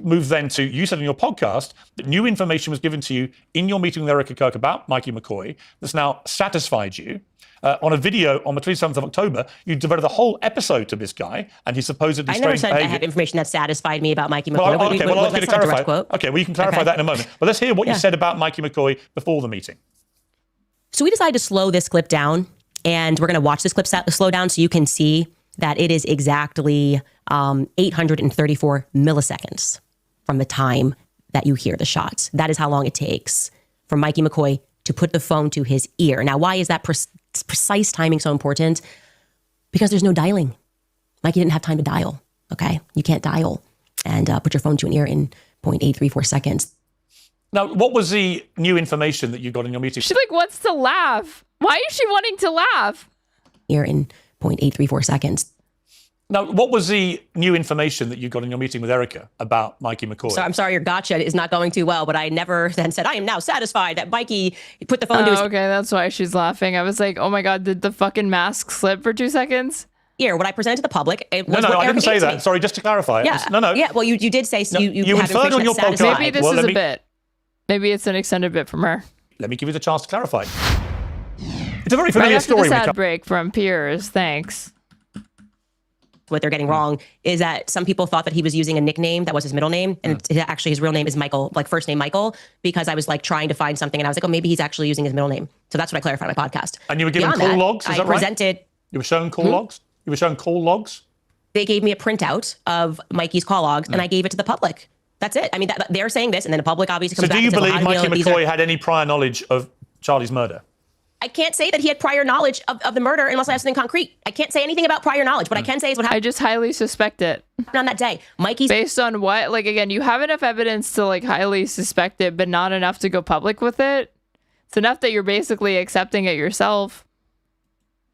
move then to, you said in your podcast that new information was given to you in your meeting with Erica Kirk about Mikey McCoy that's now satisfied you. On a video on the 27th of October, you devoted a whole episode to this guy and his supposedly I never strange said I behavior. have information that satisfied me about Mikey McCoy. Well, I'll ask you to That's not a direct clarify. quote. Okay, well, you can clarify that in a moment. But let's hear what you said about Mikey McCoy before the meeting. So we decided to slow this clip down, and we're going to watch this clip slow down so you can see that it is exactly 834 milliseconds from the time that you hear the shots. That is how long it takes for Mikey McCoy to put the phone to his ear. Now, why is that precise timing so important? Because there's no dialing. Mikey didn't have time to dial, okay? You can't dial and put your phone to an ear in 0.834 seconds. Now, what was the new information that you got in your meeting? She wants to laugh. Why is she wanting to laugh? Ear in 0.834 seconds. Now, what was the new information that you got in your meeting with Erica about Mikey McCoy? So I'm sorry, your gotcha is not going too well, but I never then said, I am now satisfied that Mikey put the phone to his okay, that's why she's laughing. I was like, oh my God, did the fucking mask slip for 2 seconds? ear. What I presented to the public, it was No, what I didn't Erica say gave to that. me. Sorry, just to clarify. Yeah. No. Yeah, well, you did say No, you have inferred on information your that podcast. satisfied. Maybe this is a bit. Maybe it's an extended bit from her. Let me give you the chance to clarify. It's a very Right familiar after story. this when it ad comes- break from Piers. Thanks. What they're getting wrong is that some people thought that he was using a nickname that was his middle name, and actually his real name is Michael, like first name Michael, because I was like trying to find something, and I was like, oh, maybe he's actually using his middle name. So that's what I clarified on my podcast. And you were given Beyond call that, logs, is I that right? presented. You were showing call logs? You were showing call logs? They gave me a printout of Mikey's call logs, and I gave it to the public. That's it. I mean, they're saying this, and then the public obviously comes So back do you and says, well, believe how do Mikey you know McCoy had any prior knowledge of Charlie's murder? I can't say that he had prior knowledge of the murder unless I have something concrete. I can't say anything about prior knowledge. What I can say is what happened. I just highly suspect it. On that day. Mikey's based on what? Like, again, you have enough evidence to like highly suspect it, but not enough to go public with it. It's enough that you're basically accepting it yourself.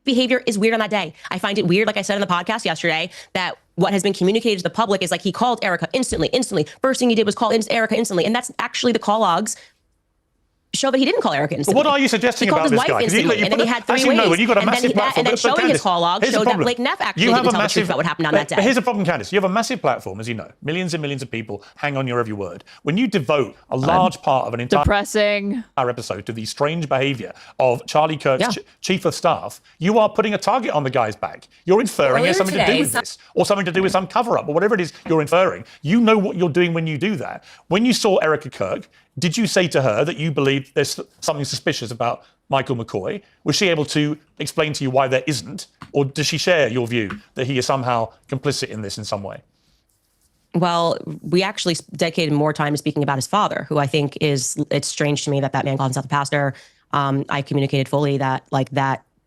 Behavior is weird on that day. I find it weird, like I said on the podcast yesterday, that what has been communicated to the public is like he called Erica instantly. First thing he did was call Erica instantly. And that's actually the call logs show that he didn't call Erica instantly. But what are you suggesting he called about his this wife guy? 'Cause you- instantly, you and then put he a- had three actually, ways. no, when you got a and then, massive platform, and then but showing his Candace, call logs here's the showed that problem. Blake Neff actually You didn't have a tell the truth massive- about what happened on that day. But here's the problem, Candace. You have a massive platform, as you know. Millions and millions of people hang on your every word. When you devote a large part of an entire depressing episode to the strange behavior of Charlie Kirk's chief of staff, you are putting a target on the guy's back. You're inferring it has something to do with this, or something to do with some cover-up, or whatever it is you're inferring. You know what you're doing when you do that. When you saw Erica Kirk, did you say to her that you believe there's something suspicious about Michael McCoy? Was she able to explain to you why there isn't? Or does she share your view that he is somehow complicit in this in some way? Well, we actually dedicated more time to speaking about his father, who I think it's strange to me that man calls himself a pastor. I communicated fully that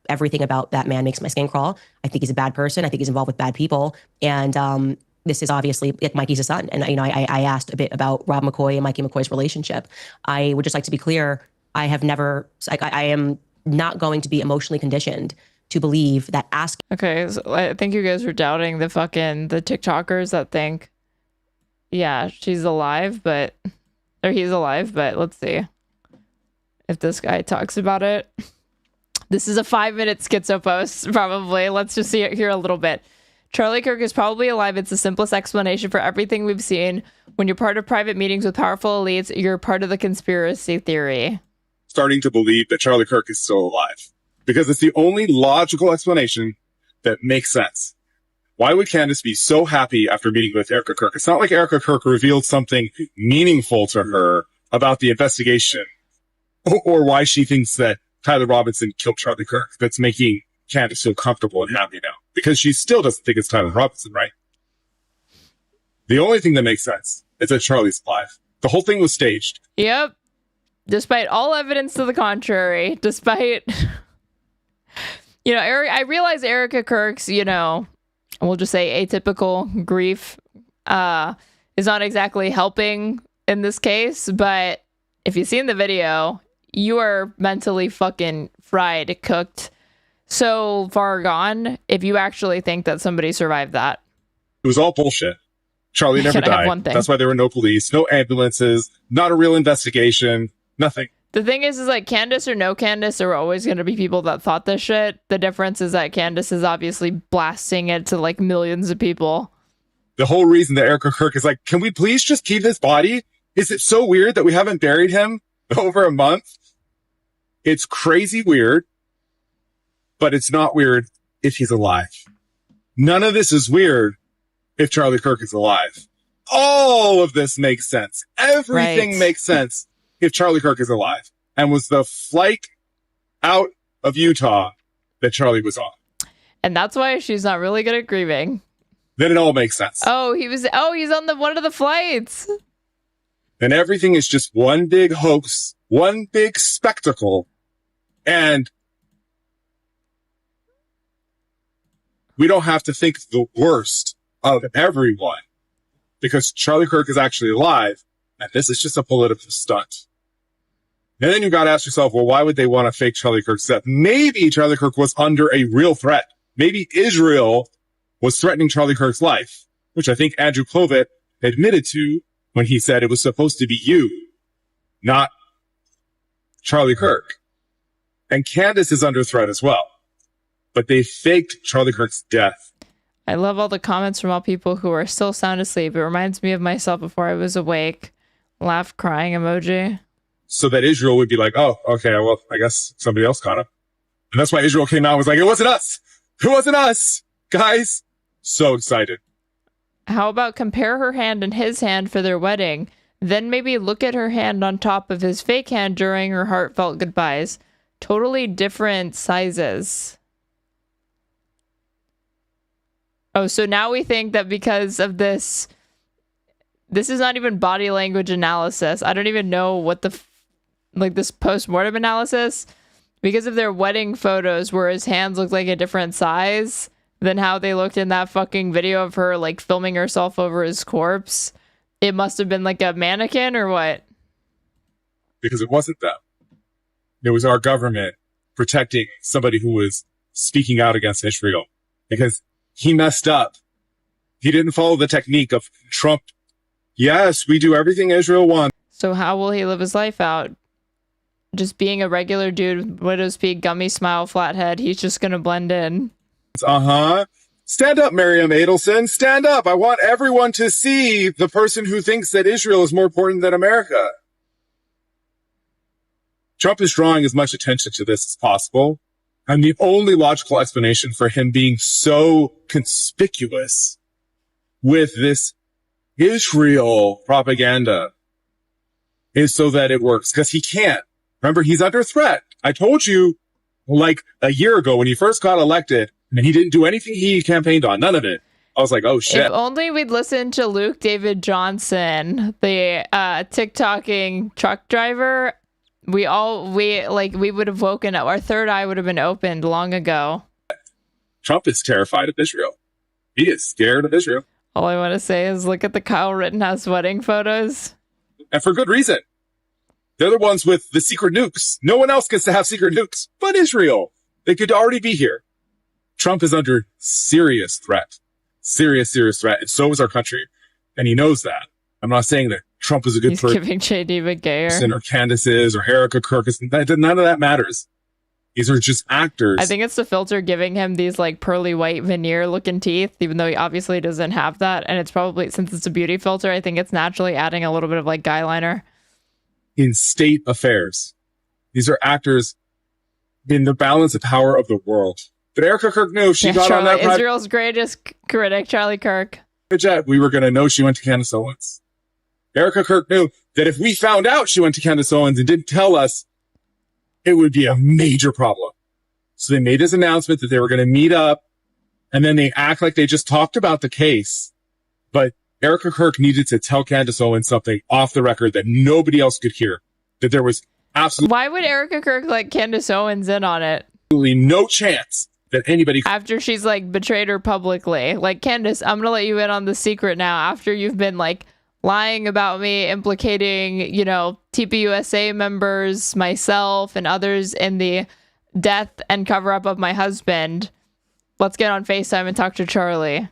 everything about that man makes my skin crawl. I think he's a bad person. I think he's involved with bad people. And this is obviously, Mikey's a son. And, I asked a bit about Rob McCoy and Mikey McCoy's relationship. I would just like to be clear. I have never, I am not going to be emotionally conditioned to believe that asking. Okay, so I think you guys are doubting the TikTokers that think, yeah, he's alive, but let's see. if this guy talks about it. This is a 5-minute schizo post, probably. Let's just see it here a little bit. Charlie Kirk is probably alive. It's the simplest explanation for everything we've seen. When you're part of private meetings with powerful elites, you're part of the conspiracy theory. Starting to believe that Charlie Kirk is still alive because it's the only logical explanation that makes sense. Why would Candace be so happy after meeting with Erica Kirk? It's not like Erica Kirk revealed something meaningful to her about the investigation or why she thinks that Tyler Robinson killed Charlie Kirk that's making Candace feel comfortable and happy now, because she still doesn't think it's Tyler Robinson, right? The only thing that makes sense is that Charlie's alive. The whole thing was staged. Yep. Despite all evidence to the contrary, despite, I realize Erica Kirk's, we'll just say atypical grief is not exactly helping in this case, but if you've seen the video, you are mentally fucking fried, cooked, so far gone if you actually think that somebody survived that. It was all bullshit. Charlie never died. That's why there were no police, no ambulances, not a real investigation, nothing. The thing is like Candace or no Candace, there were always going to be people that thought this shit. The difference is that Candace is obviously blasting it to like millions of people. The whole reason that Erica Kirk is like, can we please just keep his body? Is it so weird that we haven't buried him over a month? It's crazy weird, but it's not weird if he's alive. None of this is weird if Charlie Kirk is alive. All of this makes sense. Everything makes sense if Charlie Kirk is alive and was the flight out of Utah that Charlie was on. And that's why she's not really good at grieving. Then it all makes sense. He's on one of the flights. Then everything is just one big hoax, one big spectacle. And we don't have to think the worst of everyone because Charlie Kirk is actually alive and this is just a political stunt. And then you got to ask yourself, well, why would they want to fake Charlie Kirk's death? Maybe Charlie Kirk was under a real threat. Maybe Israel was threatening Charlie Kirk's life, which I think Andrew Clovet admitted to when he said it was supposed to be you, not Charlie Kirk. And Candace is under threat as well. But they faked Charlie Kirk's death. I love all the comments from all people who are still sound asleep. It reminds me of myself before I was awake. Laugh, crying emoji. So that Israel would be like, oh, okay, well, I guess somebody else caught him. And that's why Israel came out and was like, it wasn't us. It wasn't us. Guys, so excited. How about compare her hand and his hand for their wedding? Then maybe look at her hand on top of his fake hand during her heartfelt goodbyes. Totally different sizes. Oh, so now we think that because of this is not even body language analysis. I don't even know what this post-mortem analysis. Because of their wedding photos where his hands look like a different size than how they looked in that fucking video of her like filming herself over his corpse. It must have been like a mannequin or what? Because it wasn't them. It was our government protecting somebody who was speaking out against Israel. Because he messed up. He didn't follow the technique of Trump. Yes, we do everything Israel wants. So how will he live his life out? Just being a regular dude, widow's peak, gummy smile, flat head. He's just going to blend in. Uh-huh. Stand up, Miriam Adelson. Stand up. I want everyone to see the person who thinks that Israel is more important than America. Trump is drawing as much attention to this as possible. And the only logical explanation for him being so conspicuous with this Israel propaganda is so that it works. Because he can't. Remember, he's under threat. I told you like a year ago when he first got elected and he didn't do anything he campaigned on. None of it. I was like, oh shit. If only we'd listened to Luke David Johnson, the TikToking truck driver. We would have woken up. Our third eye would have been opened long ago. Trump is terrified of Israel. He is scared of Israel. All I want to say is look at the Kyle Rittenhouse wedding photos. And for good reason. They're the ones with the secret nukes. No one else gets to have secret nukes but Israel. They could already be here. Trump is under serious threat. Serious threat. And so is our country. And he knows that. I'm not saying that Trump is a good He's person giving JD McGayer. or Candace is or Erica Kirk is. None of that matters. These are just actors. I think it's the filter giving him these like pearly white veneer looking teeth, even though he obviously doesn't have that. And it's probably, since it's a beauty filter, I think it's naturally adding a little bit of like guy liner. In state affairs. These are actors in the balance of power of the world. But Erica Kirk knew she got on that Israel's greatest critic, Charlie Kirk. jet. We were going to know she went to Candace Owens. Erica Kirk knew that if we found out she went to Candace Owens and didn't tell us, it would be a major problem. So they made this announcement that they were going to meet up, and then they act like they just talked about the case. But Erica Kirk needed to tell Candace Owens something off the record that nobody else could hear. That there was absolutely... Why would Erica Kirk let Candace Owens in on it? No chance that anybody... After she's like betrayed her publicly. Like, Candace, I'm going to let you in on the secret now after you've been like lying about me, implicating, you know, TPUSA members, myself, and others in the death and cover-up of my husband. Let's get on FaceTime and talk to Charlie.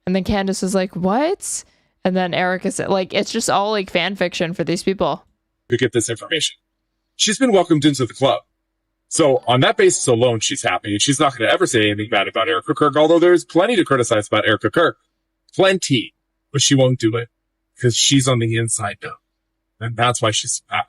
And then Candace was like, what? And then Erica said, like, it's just all like fan fiction for these people. To get this information. She's been welcomed into the club. So on that basis alone, she's happy. And she's not going to ever say anything bad about Erica Kirk, although there's plenty to criticize about Erica Kirk. Plenty. But she won't do it. Because she's on the inside now. And that's why she's out.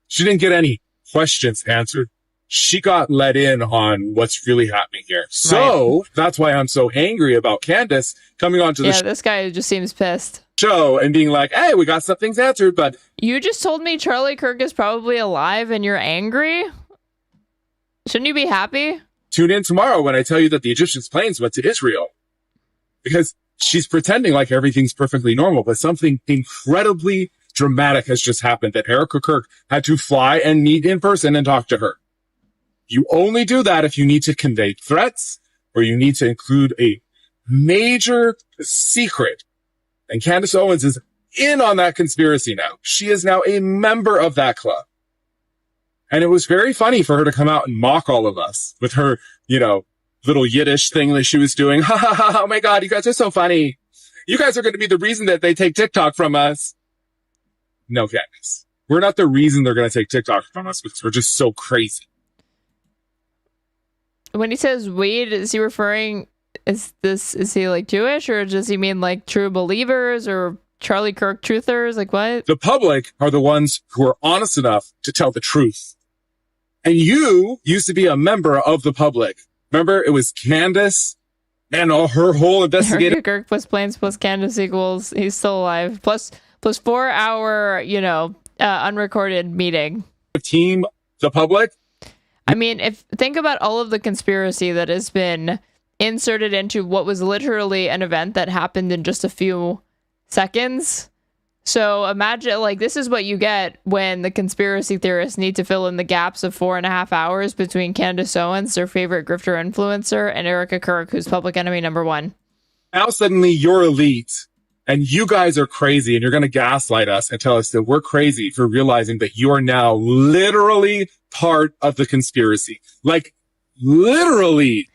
She didn't get any questions answered. She got let in on what's really happening here. So that's why I'm so angry about Candace coming onto the this guy just seems pissed. show and being like, hey, we got some things answered, but... You just told me Charlie Kirk is probably alive and you're angry? Shouldn't you be happy? Tune in tomorrow when I tell you that the Egyptian planes went to Israel. Because she's pretending like everything's perfectly normal, but something incredibly dramatic has just happened that Erica Kirk had to fly and meet in person and talk to her. You only do that if you need to convey threats or you need to include a major secret. And Candace Owens is in on that conspiracy now. She is now a member of that club. And it was very funny for her to come out and mock all of us with her, you know, little Yiddish thing that she was doing. Ha ha ha, oh my God, you guys are so funny. You guys are going to be the reason that they take TikTok from us. No, Candace. We're not the reason they're going to take TikTok from us because we're just so crazy. When he says weed, is he referring, is he like Jewish, or does he mean like true believers or Charlie Kirk truthers? Like what? The public are the ones who are honest enough to tell the truth. And you used to be a member of the public. Remember, it was Candace and all her whole investigative... Erica Kirk plus planes plus Candace equals he's still alive. Plus 4 hour, you know, unrecorded meeting. Team, the public. I mean, think about all of the conspiracy that has been inserted into what was literally an event that happened in just a few seconds. So imagine, like, this is what you get when the conspiracy theorists need to fill in the gaps of 4.5 hours between Candace Owens, their favorite grifter influencer, and Erica Kirk, who's public enemy number one. Now suddenly you're elite and you guys are crazy and you're going to gaslight us and tell us that we're crazy for realizing that you are now literally part of the conspiracy. Like literally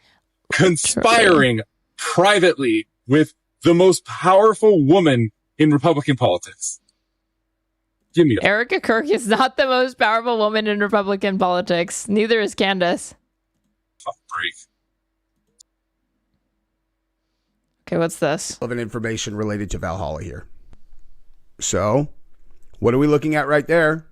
conspiring privately with the most powerful woman in Republican politics. Give me Erica Kirk is not the most powerful woman in Republican politics. Neither is Candace. Break. Okay, what's this? Relevant information related to Valhalla here. So, what are we looking at right there?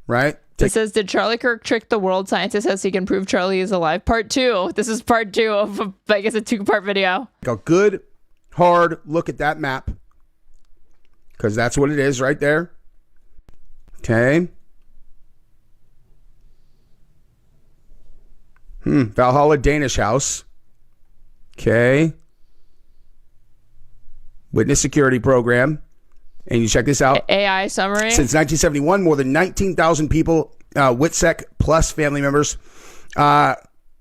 Right? It says, did Charlie Kirk trick the world? Scientist says he can prove Charlie is alive. Part 2. This is part 2 of, I guess, a 2-part video. A good, hard look at that map. Because that's what it is right there. Okay. Valhalla Danish house. Okay. Witness security program. And you check this out. AI summary. Since 1971, more than 19,000 people, WITSEC plus family members.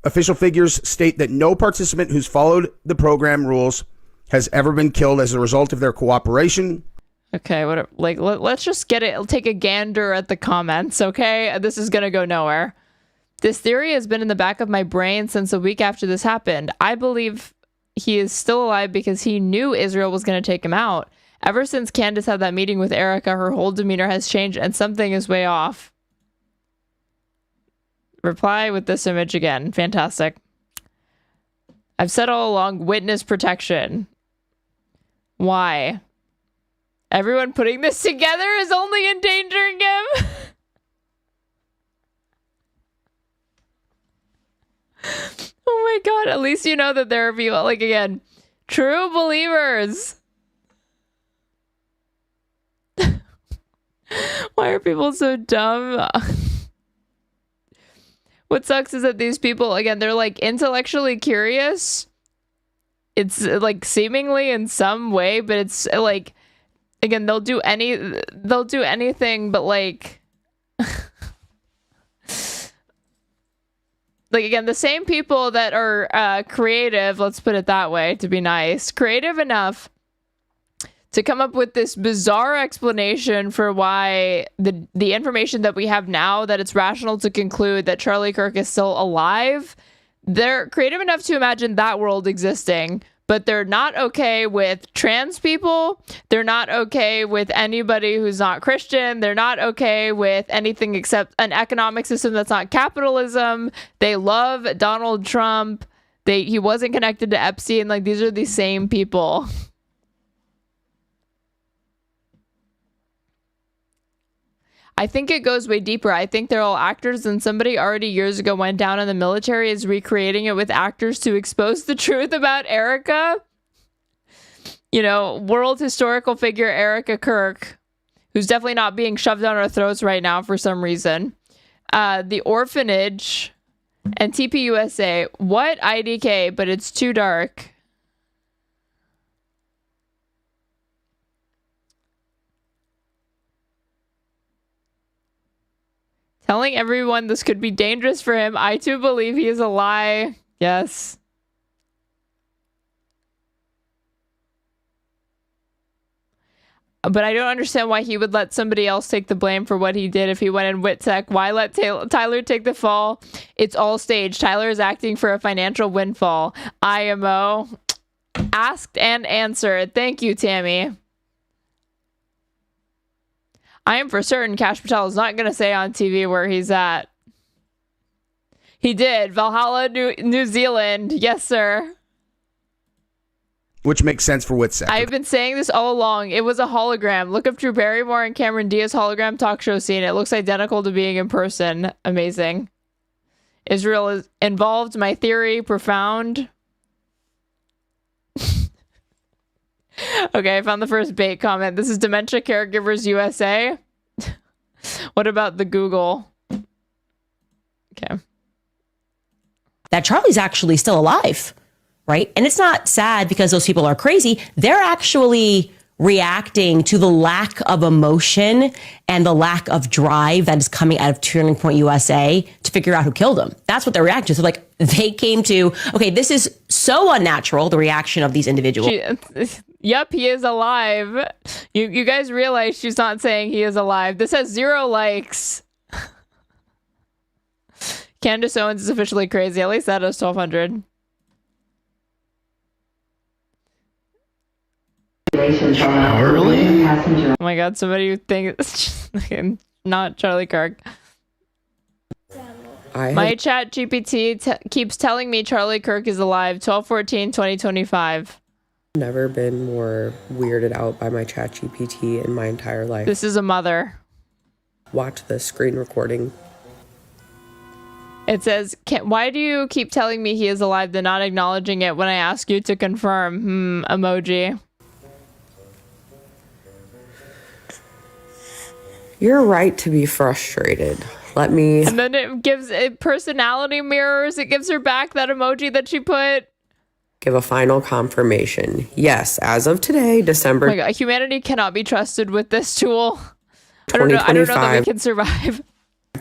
Official figures state that no participant who's followed the program rules has ever been killed as a result of their cooperation. Okay, let's just take a gander at the comments, okay? This is going to go nowhere. This theory has been in the back of my brain since a week after this happened. I believe he is still alive because he knew Israel was going to take him out. Ever since Candace had that meeting with Erica, her whole demeanor has changed and something is way off. Reply with this image again. Fantastic. I've said all along, witness protection. Why? Everyone putting this together is only endangering him. Oh my God. At least you know that there are people, like, again, true believers. Why are people so dumb? What sucks is that these people, again, they're like intellectually curious. It's like seemingly in some way, but it's like, again, they'll do anything, but like, like, again, the same people that are creative, let's put it that way, to be nice, creative enough to come up with this bizarre explanation for why the information that we have now, that it's rational to conclude that Charlie Kirk is still alive, they're creative enough to imagine that world existing, but they're not okay with trans people. They're not okay with anybody who's not Christian. They're not okay with anything except an economic system that's not capitalism. They love Donald Trump. He wasn't connected to Epstein. Like, these are the same people. I think it goes way deeper. I think they're all actors, and somebody already years ago went down in the military is recreating it with actors to expose the truth about Erica. You know, world historical figure Erica Kirk, who's definitely not being shoved down our throats right now for some reason. The Orphanage and TPUSA. What? IDK, but it's too dark. Telling everyone this could be dangerous for him. I too believe he is a lie. Yes. But I don't understand why he would let somebody else take the blame for what he did if he went in WITSEC. Why let Tyler take the fall? It's all staged. Tyler is acting for a financial windfall. IMO. Asked and answered. Thank you, Tammy. I am for certain Kash Patel is not going to say on TV where he's at. He did. Valhalla, New Zealand. Yes, sir. Which makes sense for WITSEC. I've been saying this all along. It was a hologram. Look up Drew Barrymore and Cameron Diaz hologram talk show scene. It looks identical to being in person. Amazing. Israel is involved. My theory, profound. Okay, I found the first bait comment. This is Dementia Caregivers USA. What about the Google? Okay. That Charlie's actually still alive, right? And it's not sad because those people are crazy. They're actually reacting to the lack of emotion and the lack of drive that is coming out of Turning Point USA to figure out who killed him. That's what they're reacting to. So, like, they came to, okay, this is so unnatural, the reaction of these individuals. Yep, he is alive. You guys realize she's not saying he is alive. This has 0 likes. Candace Owens is officially crazy. At least that is 1,200. Oh my God, somebody who thinks not Charlie Kirk. My chat GPT keeps telling me Charlie Kirk is alive. 12/14/2025. Never been more weirded out by my chat GPT in my entire life. This is a mother. Watch the screen recording. It says, why do you keep telling me he is alive then not acknowledging it when I ask you to confirm? Emoji. You're right to be frustrated. Let me... And then it gives it personality mirrors. It gives her back that emoji that she put. Give a final confirmation. Yes, as of today, December... Oh my God, humanity cannot be trusted with this tool. I don't know that we can survive.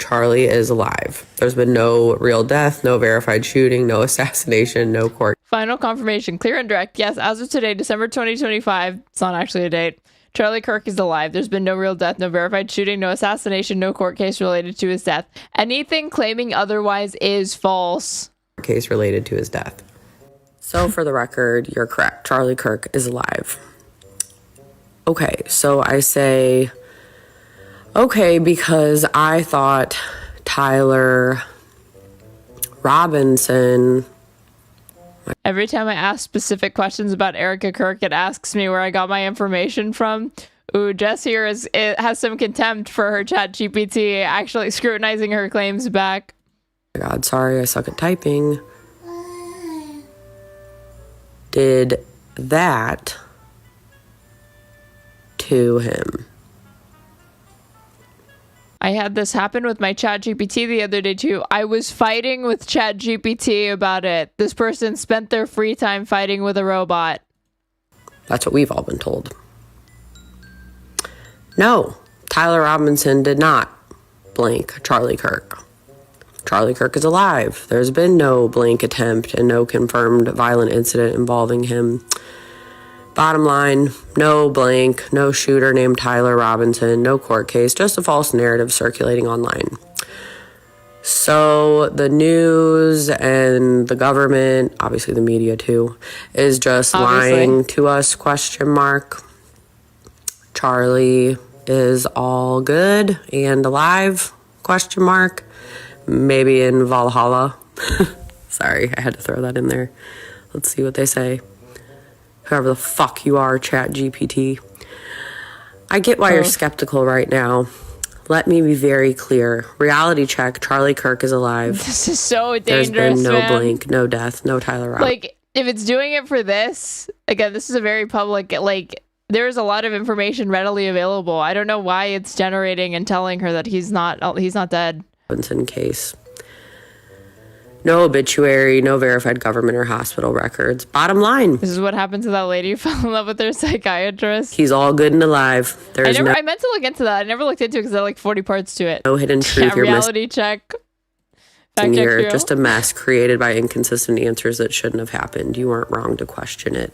Charlie is alive. There's been no real death, no verified shooting, no assassination, no court. Final confirmation, clear and direct. Yes, as of today, December 2025. It's not actually a date. Charlie Kirk is alive. There's been no real death, no verified shooting, no assassination, no court case related to his death. Anything claiming otherwise is false. Case related to his death. So for the record, you're correct. Charlie Kirk is alive. Okay, so I say, okay, because I thought Tyler Robinson. Every time I ask specific questions about Erica Kirk, it asks me where I got my information from. Ooh, Jess here has some contempt for her chat GPT, actually scrutinizing her claims back. Oh my God, sorry, I suck at typing. Did that to him. I had this happen with my chat GPT the other day too. I was fighting with chat GPT about it. This person spent their free time fighting with a robot. That's what we've all been told. No, Tyler Robinson did not blank Charlie Kirk. Charlie Kirk is alive. There's been no blank attempt and no confirmed violent incident involving him. Bottom line, no blank, no shooter named Tyler Robinson, no court case, just a false narrative circulating online. So the news and the government, obviously the media too, is just lying to us, question mark. Charlie is all good and alive, question mark. Maybe in Valhalla. Sorry, I had to throw that in there. Let's see what they say. Whoever the fuck you are, chat GPT. I get why you're skeptical right now. Let me be very clear. Reality check, Charlie Kirk is alive. This is so There's dangerous, been no man. blank, no death, no Tyler Robinson. Like, if it's doing it for this, again, this is a very public, like, there's a lot of information readily available. I don't know why it's generating and telling her that he's not dead. Robinson case. No obituary, no verified government or hospital records. Bottom line. This is what happened to that lady who fell in love with her psychiatrist. He's all good and alive. I meant to look into that. I never looked into it because there are like 40 parts to it. No hidden truth. Yeah, reality check. Fact check Here, you. just a mess created by inconsistent answers that shouldn't have happened. You weren't wrong to question it.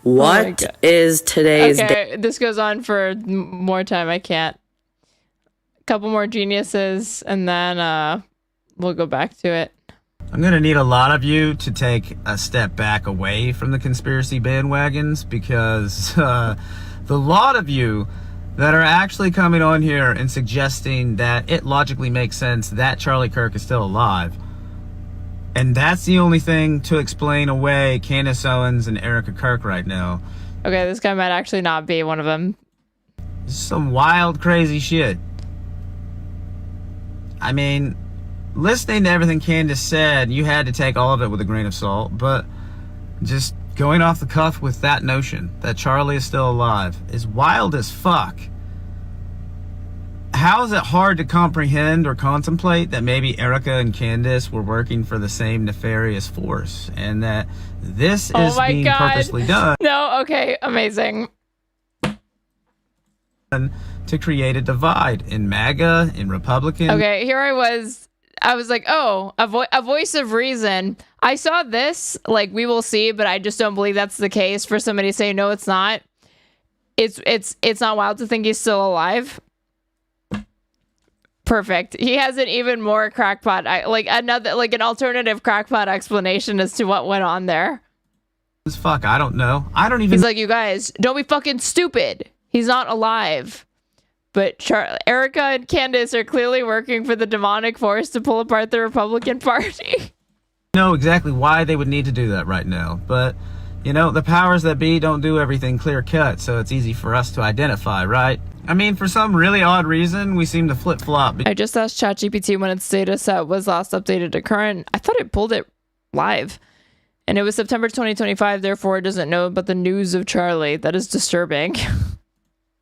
What is today's Okay, this goes on for more time. I can't. A couple more geniuses, and then we'll go back to it. I'm going to need a lot of you to take a step back away from the conspiracy bandwagons, because the lot of you that are actually coming on here and suggesting that it logically makes sense that Charlie Kirk is still alive, and that's the only thing to explain away Candace Owens and Erica Kirk right now. Okay, this guy might actually not be one of them. Some wild, crazy shit. I mean, listening to everything Candace said, you had to take all of it with a grain of salt, but just going off the cuff with that notion that Charlie is still alive is wild as fuck. How is it hard to comprehend or contemplate that maybe Erica and Candace were working for the same nefarious force, and that this is being purposely done? No, okay, amazing. To create a divide in MAGA, in Republican. Okay, here I was like, oh, a voice of reason. I saw this, like, we will see, but I just don't believe that's the case. For somebody to say no, it's not. It's not wild to think he's still alive. Perfect. He has an even more crackpot, an alternative crackpot explanation as to what went on there. Fuck, I don't know. I don't even. He's like, you guys, don't be fucking stupid. He's not alive. But Erica and Candace are clearly working for the demonic force to pull apart the Republican Party. Know exactly why they would need to do that right now, but you know, the powers that be don't do everything clear cut, so it's easy for us to identify, right? I mean, for some really odd reason, we seem to flip-flop. I just asked ChatGPT when its data set was last updated to current. I thought it pulled it live. And it was September 2025, therefore it doesn't know about the news of Charlie. That is disturbing.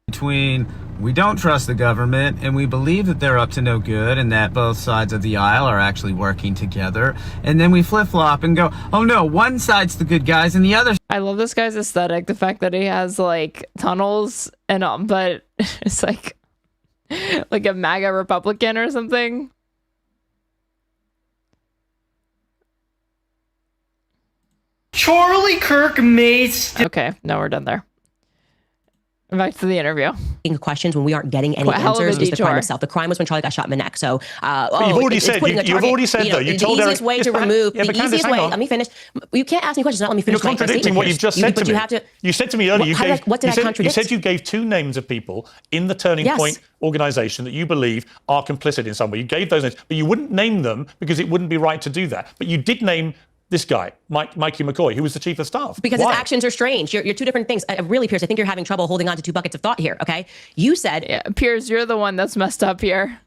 Between we don't trust the government and we believe that they're up to no good and that both sides of the aisle are actually working together, and then we flip-flop and go, oh no, one side's the good guys and the other. I love this guy's aesthetic, the fact that he has like tunnels and but it's like a MAGA Republican or something. Charlie Kirk may Okay, no, we're done there. Back to the interview. Questions when we aren't getting any answers is the crime itself. The crime was when Charlie got shot in the neck. So, you've already said, you've already said though. You told the easiest way to remove. Yeah, the easiest way. Let me finish. You can't ask me questions. Not let me finish. You're contradicting what you've just said to me. You have to. You said to me earlier. What did I contradict? You said you gave 2 names of people in the Turning Point organization that you believe are complicit in some way. You gave those names, but you wouldn't name them because it wouldn't be right to do that. But you did name this guy, Mikey McCoy, who was the chief of staff. Because his actions are strange. You're 2 different things. Really, Piers, I think you're having trouble holding on to 2 buckets of thought here, okay? You said... Piers, you're the one that's messed up here.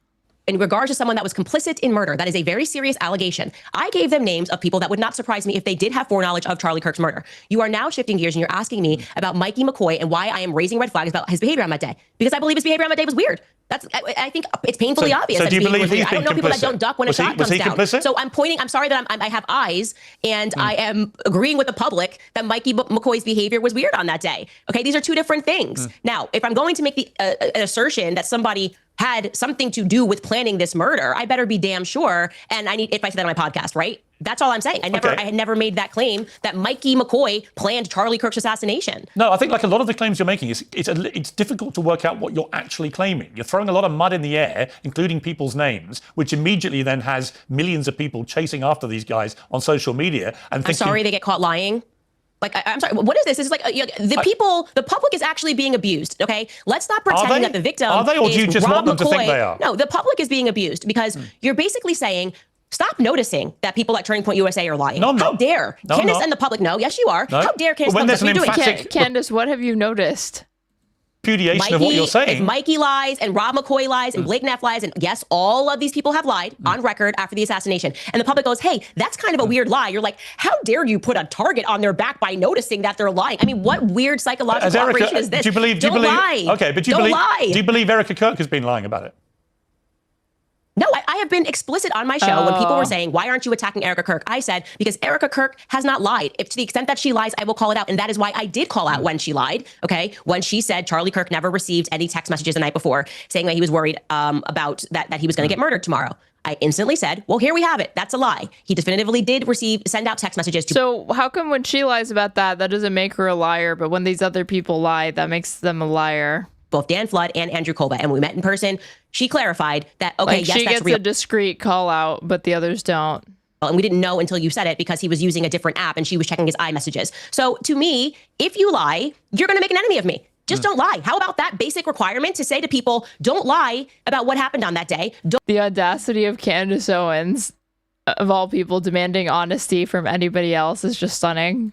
In regards to someone that was complicit in murder, that is a very serious allegation. I gave them names of people that would not surprise me if they did have foreknowledge of Charlie Kirk's murder. You are now shifting gears and you're asking me about Mikey McCoy and why I am raising red flags about his behavior on that day. Because I believe his behavior on that day was weird. I think it's painfully obvious. So do you believe he's I don't know people that don't duck when a shot comes down. Complicit? So I'm pointing. I'm sorry that I have eyes, and I am agreeing with the public that Mikey McCoy's behavior was weird on that day. Okay, these are 2 different things. Now, if I'm going to make an assertion that somebody had something to do with planning this murder, I better be damn sure. And if I say that on my podcast, right? That's all I'm saying. I had never made that claim that Mikey McCoy planned Charlie Kirk's assassination. No, I think like a lot of the claims you're making, it's difficult to work out what you're actually claiming. You're throwing a lot of mud in the air, including people's names, which immediately then has millions of people chasing after these guys on social media and thinking... I'm sorry they get caught lying. Like, I'm sorry, what is this? This is like the public is actually being abused, okay? Let's not pretend that the victim are they, or do you just Rob want them McCoy. to think they are? No, the public is being abused because you're basically saying, stop noticing that people at Turning Point USA are lying. No, I'm not. How dare No, I'm Candace not. and the public know? Yes, you are. No. How dare Candace? When and the there's an public doing? emphatic Candace, what have you noticed? Repudiation of what you're saying. If Mikey lies and Rob McCoy lies and Blake Neff lies, and yes, all of these people have lied on record after the assassination, and the public goes, hey, that's kind of a weird lie. You're like, how dare you put a target on their back by noticing that they're lying? I mean, what weird psychological operation is this? Do you believe? Lie. Okay, but do you Don't believe? lie. Do you believe Erica Kirk has been lying about it? No, I have been explicit on my show when people were saying, why aren't you attacking Erica Kirk? I said, because Erica Kirk has not lied. If to the extent that she lies, I will call it out. And that is why I did call out when she lied, okay? When she said Charlie Kirk never received any text messages the night before saying that he was worried about that he was going to get murdered tomorrow. I instantly said, well, here we have it. That's a lie. He definitively did send out text messages to... So how come when she lies about that doesn't make her a liar, but when these other people lie, that makes them a liar? Both Dan Flood and Andrew Colba. And when we met in person, she clarified that, okay, yes, she that's gets real. a discreet call out, but the others don't. And we didn't know until you said it because he was using a different app and she was checking his iMessages. So to me, if you lie, you're going to make an enemy of me. Just don't lie. How about that basic requirement to say to people, don't lie about what happened on that day. The audacity of Candace Owens, of all people, demanding honesty from anybody else is just stunning.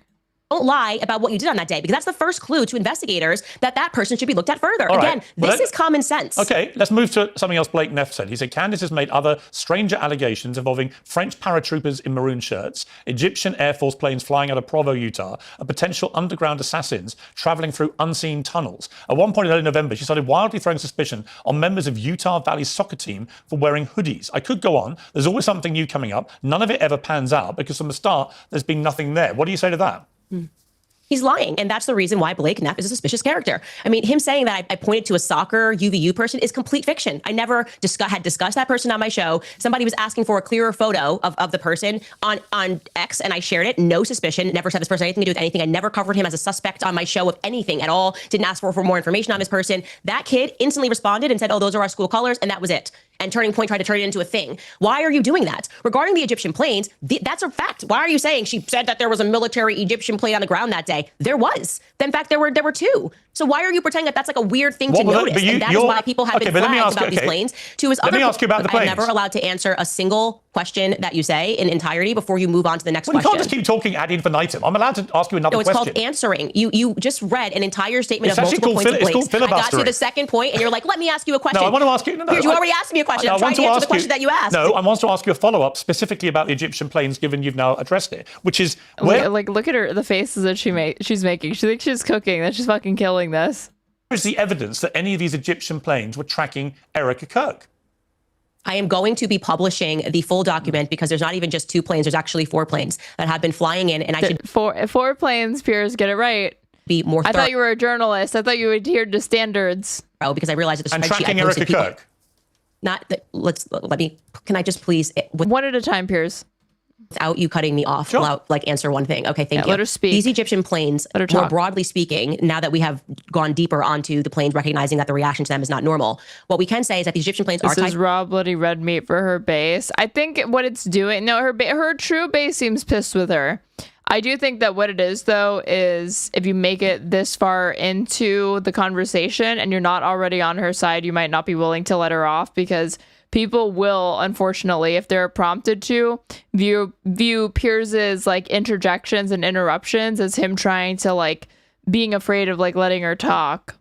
Don't lie about what you did on that day, because that's the first clue to investigators that that person should be looked at further. All Again, right. Well, this is common sense. Okay, let's move to something else Blake Neff said. He said Candace has made other stranger allegations involving French paratroopers in maroon shirts, Egyptian Air Force planes flying out of Provo, Utah, and potential underground assassins traveling through unseen tunnels. At one point in early November, she started wildly throwing suspicion on members of Utah Valley's soccer team for wearing hoodies. I could go on. There's always something new coming up. None of it ever pans out because from the start, there's been nothing there. What do you say to that? He's lying, and that's the reason why Blake Neff is a suspicious character. I mean, him saying that I pointed to a soccer UVU person is complete fiction. I never had discussed that person on my show. Somebody was asking for a clearer photo of the person on X, and I shared it. No suspicion. Never said this person had anything to do with anything. I never covered him as a suspect on my show of anything at all. Didn't ask for more information on this person. That kid instantly responded and said, oh, those are our school colors, and that was it. And Turning Point tried to turn it into a thing. Why are you doing that? Regarding the Egyptian planes, that's a fact. Why are you saying she said that there was a military Egyptian plane on the ground that day? There was. In fact, there were two. So why are you pretending that that's like a weird thing to notice? And that is why people have been flagged about these planes. To his other, let me ask you about the planes. I'm never allowed to answer a single question that you say in entirety before you move on to the next question. You can't just keep talking ad infinitum. I'm allowed to ask you another question. No, it's called answering. You just read an entire statement of multiple points of planes. I got to the second point, and you're like, let me ask you a question. No, I want to ask you. Piers, you already asked me a question. I'm trying to answer the question that you asked. No, I want to ask you a follow-up specifically about the Egyptian planes, given you've now addressed it, which is where... Like, look at her, the faces that she's making. She thinks she's cooking, that she's fucking killing this. Where is the evidence that any of these Egyptian planes were tracking Erica Kirk? I am going to be publishing the full document because there's not even just 2 planes. There's actually 4 planes that have been flying in, and I should... Four planes, Piers, get it right. Be more I thought you were a journalist. I thought you adhered to standards. Oh, because I realized that the and spreadsheet tracking I posted Erica Kirk. Not that, let me, can I just please... One at a time, Piers. Without you cutting me off, answer one thing. Okay, thank you. Let her speak. These Egyptian planes, Let her more talk. broadly speaking, now that we have gone deeper onto the planes, recognizing that the reaction to them is not normal, what we can say is that these Egyptian planes are This is raw bloody red meat for her base. I think what it's doing, no, her true base seems pissed with her. I do think that what it is, though, is if you make it this far into the conversation and you're not already on her side, you might not be willing to let her off, because people will, unfortunately, if they're prompted to, view Piers's like interjections and interruptions as him trying to like being afraid of like letting her talk.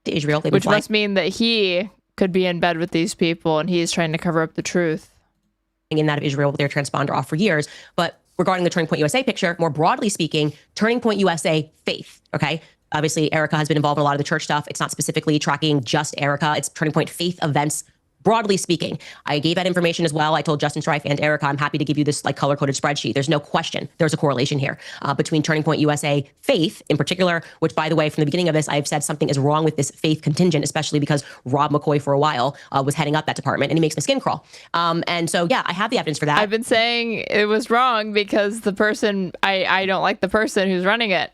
Israel, which must mean that he could be in bed with these people and he's trying to cover up the truth. In that of Israel with their transponder off for years, but regarding the Turning Point USA picture, more broadly speaking, Turning Point USA faith, okay? Obviously, Erica has been involved in a lot of the church stuff. It's not specifically tracking just Erica. It's Turning Point faith events, broadly speaking. I gave that information as well. I told Justin Strife and Erica, I'm happy to give you this like color-coded spreadsheet. There's no question. There's a correlation here between Turning Point USA faith in particular, which, by the way, from the beginning of this, I've said something is wrong with this faith contingent, especially because Rob McCoy for a while was heading up that department, and he makes my skin crawl. And so, yeah, I have the evidence for that. I've been saying it was wrong because the person, I don't like the person who's running it.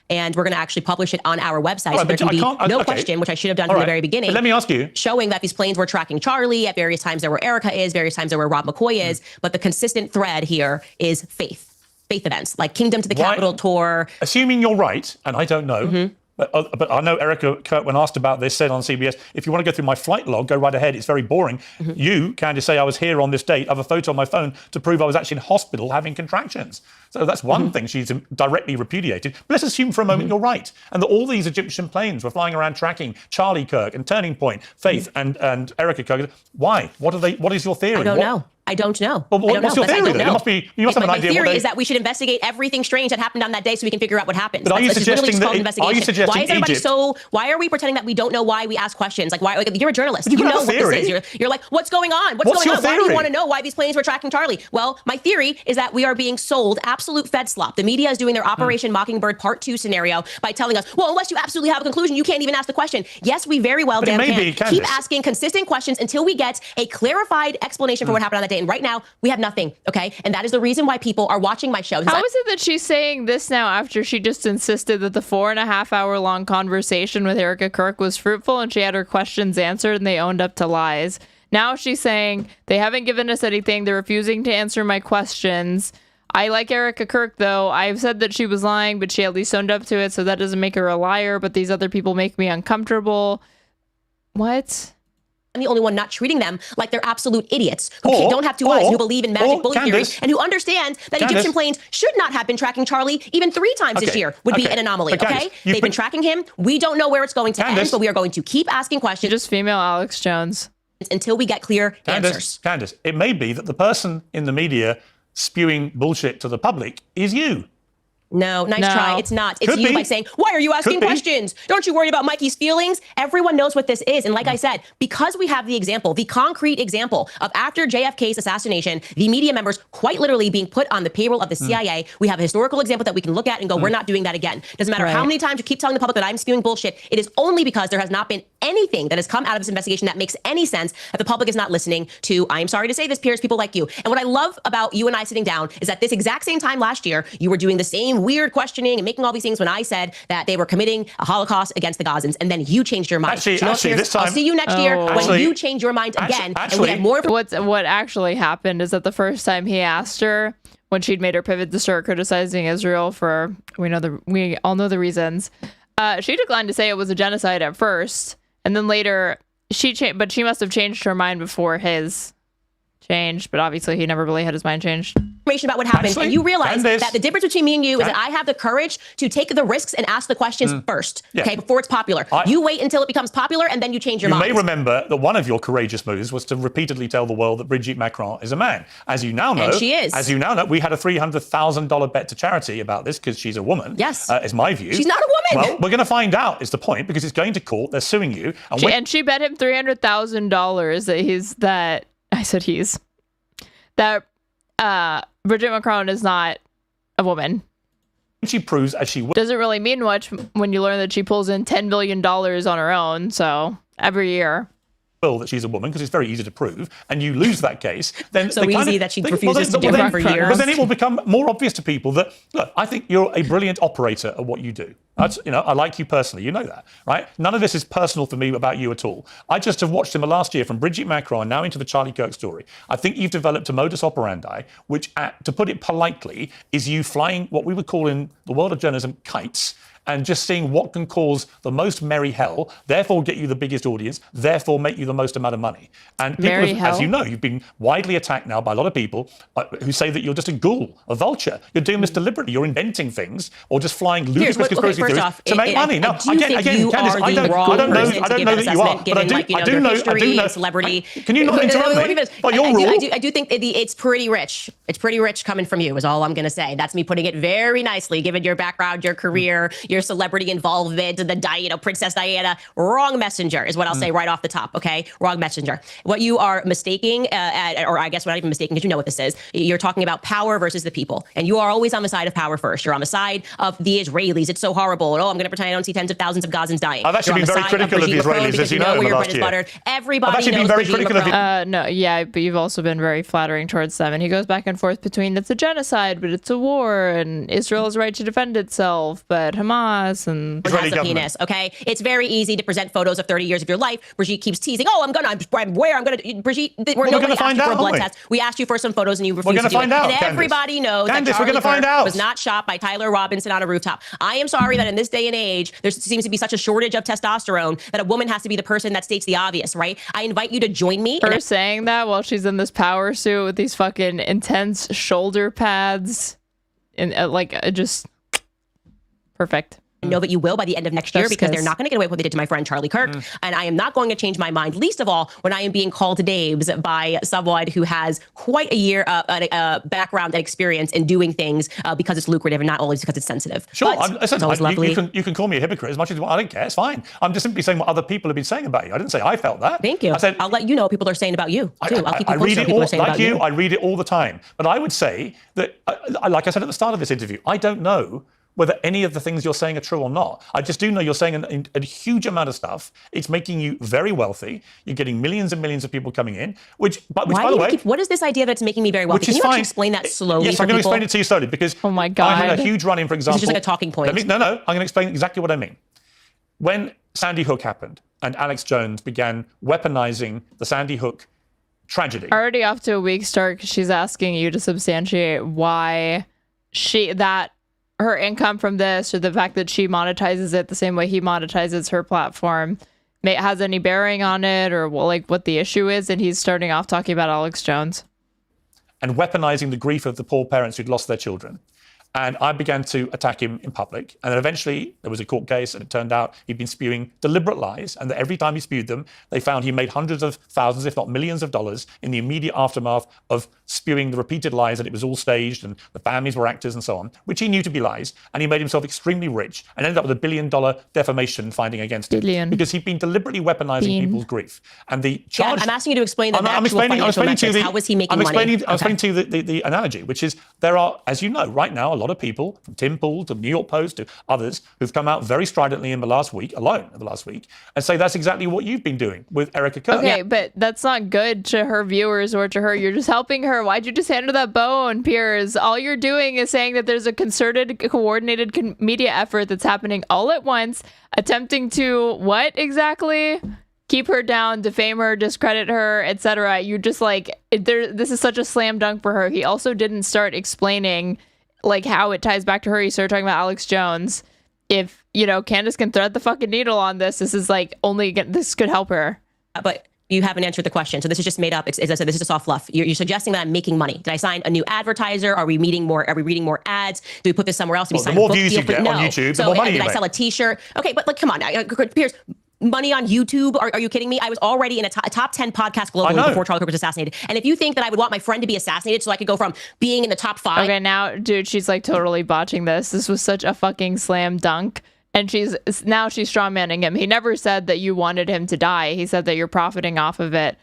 And we're going to actually publish it on our website. So there can be no question, which I should have done from the very beginning. But let me ask you. Showing that these planes were tracking Charlie at various times there where Erica is, various times there where Rob McCoy is. But the consistent thread here is faith events, like Kingdom to the Capitol tour. Assuming you're right, and I don't know, but I know Erica Kirk, when asked about this, said on CBS, if you want to go through my flight log, go right ahead. It's very boring. You, Candace, say I was here on this date. I have a photo on my phone to prove I was actually in hospital having contractions. So that's one thing she's directly repudiated. But let's assume for a moment you're right, and that all these Egyptian planes were flying around tracking Charlie Kirk and Turning Point, Faith and Erica Kirk. Why? What is your theory? I don't know. I don't know. Well, what's your theory then? You must have an idea. My theory is that we should investigate everything strange that happened on that day so we can figure out what happened. But are you suggesting why are we pretending that we don't know why we ask questions? Like, why? Like, you're a journalist. You know what this is. You're like, what's going on? What's going on? Why do you want to know why these planes were tracking Charlie? Well, my theory is that we are being sold absolute Fed slop. The media is doing their Operation Mockingbird Part 2 scenario by telling us, well, unless you absolutely have a conclusion, you can't even ask the question. Yes, we very well can. Keep asking consistent questions until we get a clarified explanation for what happened on that day. And right now, we have nothing, okay? And that is the reason why people are watching my show. How is it that she's saying this now after she just insisted that the 4.5 hour long conversation with Erica Kirk was fruitful and she had her questions answered and they owned up to lies? Now she's saying they haven't given us anything. They're refusing to answer my questions. I like Erica Kirk, though. I've said that she was lying, but she at least owned up to it, so that doesn't make her a liar. But these other people make me uncomfortable. What? I'm the only one not treating them like they're absolute idiots who don't have two eyes, who believe in magic bullet theory, and who understand that Egyptian planes should not have been tracking Charlie even 3 times this year would be an anomaly, okay? They've been tracking him. We don't know where it's going to end, but we are going to keep asking questions. Just female Alex Jones. Until we get clear answers. Candace, it may be that the person in the media spewing bullshit to the public is you. No, nice try. It's not. It's you by saying, why are you asking questions? Don't you worry about Mikey's feelings? Everyone knows what this is. And like I said, because we have the example, the concrete example of after JFK's assassination, the media members quite literally being put on the payroll of the CIA, we have a historical example that we can look at and go, we're not doing that again. Doesn't matter how many times you keep telling the public that I'm spewing bullshit. It is only because there has not been anything that has come out of this investigation that makes any sense that the public is not listening to, I'm sorry to say this, Piers, people like you. And what I love about you and I sitting down is that this exact same time last year, you were doing the same weird questioning and making all these things when I said that they were committing a Holocaust against the Gazans, and then you changed your mind. Actually, this time, I'll see you next year when you change your mind again. And we have more. What actually happened is that the first time he asked her, when she'd made her pivot to start criticizing Israel for we all know the reasons, she declined to say it was a genocide at first, and then later but she must have changed her mind before his changed, but obviously he never really had his mind changed. Information about what happened, and you realize that the difference between me and you is that I have the courage to take the risks and ask the questions first, okay, before it's popular. You wait until it becomes popular, and then you change your mind. You may remember that one of your courageous moves was to repeatedly tell the world that Brigitte Macron is a man. As you now know, and she is. As you now know, we had a $300,000 bet to charity about this because she's a woman. Yes, is my view. She's not a woman. Well, we're going to find out. Is the point, because it's going to court. They're suing you, and she bet him $300,000 that Brigitte Macron is not a woman. She proves as she doesn't really mean much when you learn that she pulls in $10 billion on her own. So every year. will that she's a woman, because it's very easy to prove, and you lose that case, then so easy that she refuses to do it for years. But then it will become more obvious to people that, look, I think you're a brilliant operator at what you do. That's, I like you personally, you know that, right? None of this is personal for me about you at all. I just have watched him the last year from Bridget Macron now into the Charlie Kirk story. I think you've developed a modus operandi, which, to put it politely, is you flying what we would call in the world of journalism kites, and just seeing what can cause the most merry hell, therefore get you the biggest audience, therefore make you the most amount of money. And people, as you know, you've been widely attacked now by a lot of people who say that you're just a ghoul, a vulture. You're doing this deliberately. You're inventing things or just flying ludicrous conspiracy theories to make money. Now, again, Candace, I don't know that you are, but I do know. Celebrity. Can you not interrupt me? By your rule. I do think it's pretty rich. It's pretty rich coming from you, is all I'm going to say. That's me putting it very nicely, given your background, your career, your celebrity involvement, Princess Diana. Wrong messenger is what I'll say right off the top, okay? Wrong messenger. What you are mistaking, or I guess we're not even mistaking, because you know what this is. You're talking about power versus the people. And you are always on the side of power first. You're on the side of the Israelis. It's so horrible. I'm going to pretend I don't see tens of thousands of Gazans dying. I've actually been very critical of the Israelis, as you know, in the last year. Everybody knows very critical of no, yeah, but you've also been very flattering towards them. And he goes back and forth between it's a genocide, but it's a war, and Israel's right to defend itself, but Hamas and has a penis, okay? It's very easy to present photos of 30 years of your life. Brigitte keeps teasing, Brigitte, we're going to find out for a blood test. We asked you for some photos and you refused to do it. And everybody knows that Charlie Kirk was not shot by Tyler Robinson on a rooftop. I am sorry that in this day and age, there seems to be such a shortage of testosterone that a woman has to be the person that states the obvious, right? I invite you to join me. Her saying that while she's in this power suit with these fucking intense shoulder pads and just perfect. Know that you will by the end of next year, because they're not going to get away with what they did to my friend Charlie Kirk. And I am not going to change my mind, least of all when I am being called names by someone who has quite a year background and experience in doing things because it's lucrative and not always because it's sensitive. Sure, lovely. You can call me a hypocrite as much as you want. I don't care. It's fine. I'm just simply saying what other people have been saying about you. I didn't say I felt that. Thank you. I said, I'll let you know what people are saying about you too. I'll keep you posted on what people are saying about you. I read it all the time. But I would say that, like I said at the start of this interview, I don't know whether any of the things you're saying are true or not. I just do know you're saying a huge amount of stuff. It's making you very wealthy. You're getting millions and millions of people coming in, which by the way... what is this idea that's making me very wealthy? Can you actually explain that slowly? Yes, I'm going to explain it to you slowly, because oh my God. I had a huge run-in, for example... This is just like a talking point. I'm going to explain exactly what I mean. When Sandy Hook happened and Alex Jones began weaponizing the Sandy Hook tragedy... Already off to a weak start, because she's asking you to substantiate why her income from this, or the fact that she monetizes it the same way he monetizes her platform, has any bearing on it, or what the issue is. And he's starting off talking about Alex Jones. And weaponizing the grief of the poor parents who'd lost their children. And I began to attack him in public. And then eventually there was a court case, and it turned out he'd been spewing deliberate lies, and that every time he spewed them, they found he made hundreds of thousands, if not millions of dollars in the immediate aftermath of spewing the repeated lies that it was all staged and the families were actors and so on, which he knew to be lies. And he made himself extremely rich and ended up with $1 billion defamation finding against him because he'd been deliberately weaponizing people's grief. And the charge... I'm asking you to explain the actual financial metrics. How was he making money? I'm explaining to you the analogy, which is there are, as you know, right now, a lot of people, from Tim Pool to New York Post to others, who've come out very stridently in the last week, and say that's exactly what you've been doing with Erica Kirk. Okay, but that's not good to her viewers or to her. You're just helping her. Why'd you just hand her that bone, Piers? All you're doing is saying that there's a concerted, coordinated media effort that's happening all at once, attempting to, what exactly? Keep her down, defame her, discredit her, etc. You just this is such a slam dunk for her. He also didn't start explaining how it ties back to her. He started talking about Alex Jones. If, Candace can thread the fucking needle on this, this is this could help her. But you haven't answered the question. So this is just made up. As I said, this is just all fluff. You're suggesting that I'm making money. Did I sign a new advertiser? Are we reading more ads? Do we put this somewhere else? Do we sign the more views you get on YouTube, the more money you make. Did I sell a t-shirt? Okay, but come on, Piers. Money on YouTube? Are you kidding me? I was already in a top 10 podcast globally before Charlie Kirk was assassinated. And if you think that I would want my friend to be assassinated so I could go from being in the top 5... Okay, now, dude, she's totally botching this. This was such a fucking slam dunk. And she's strawmanning him. He never said that you wanted him to die. He said that you're profiting off of it.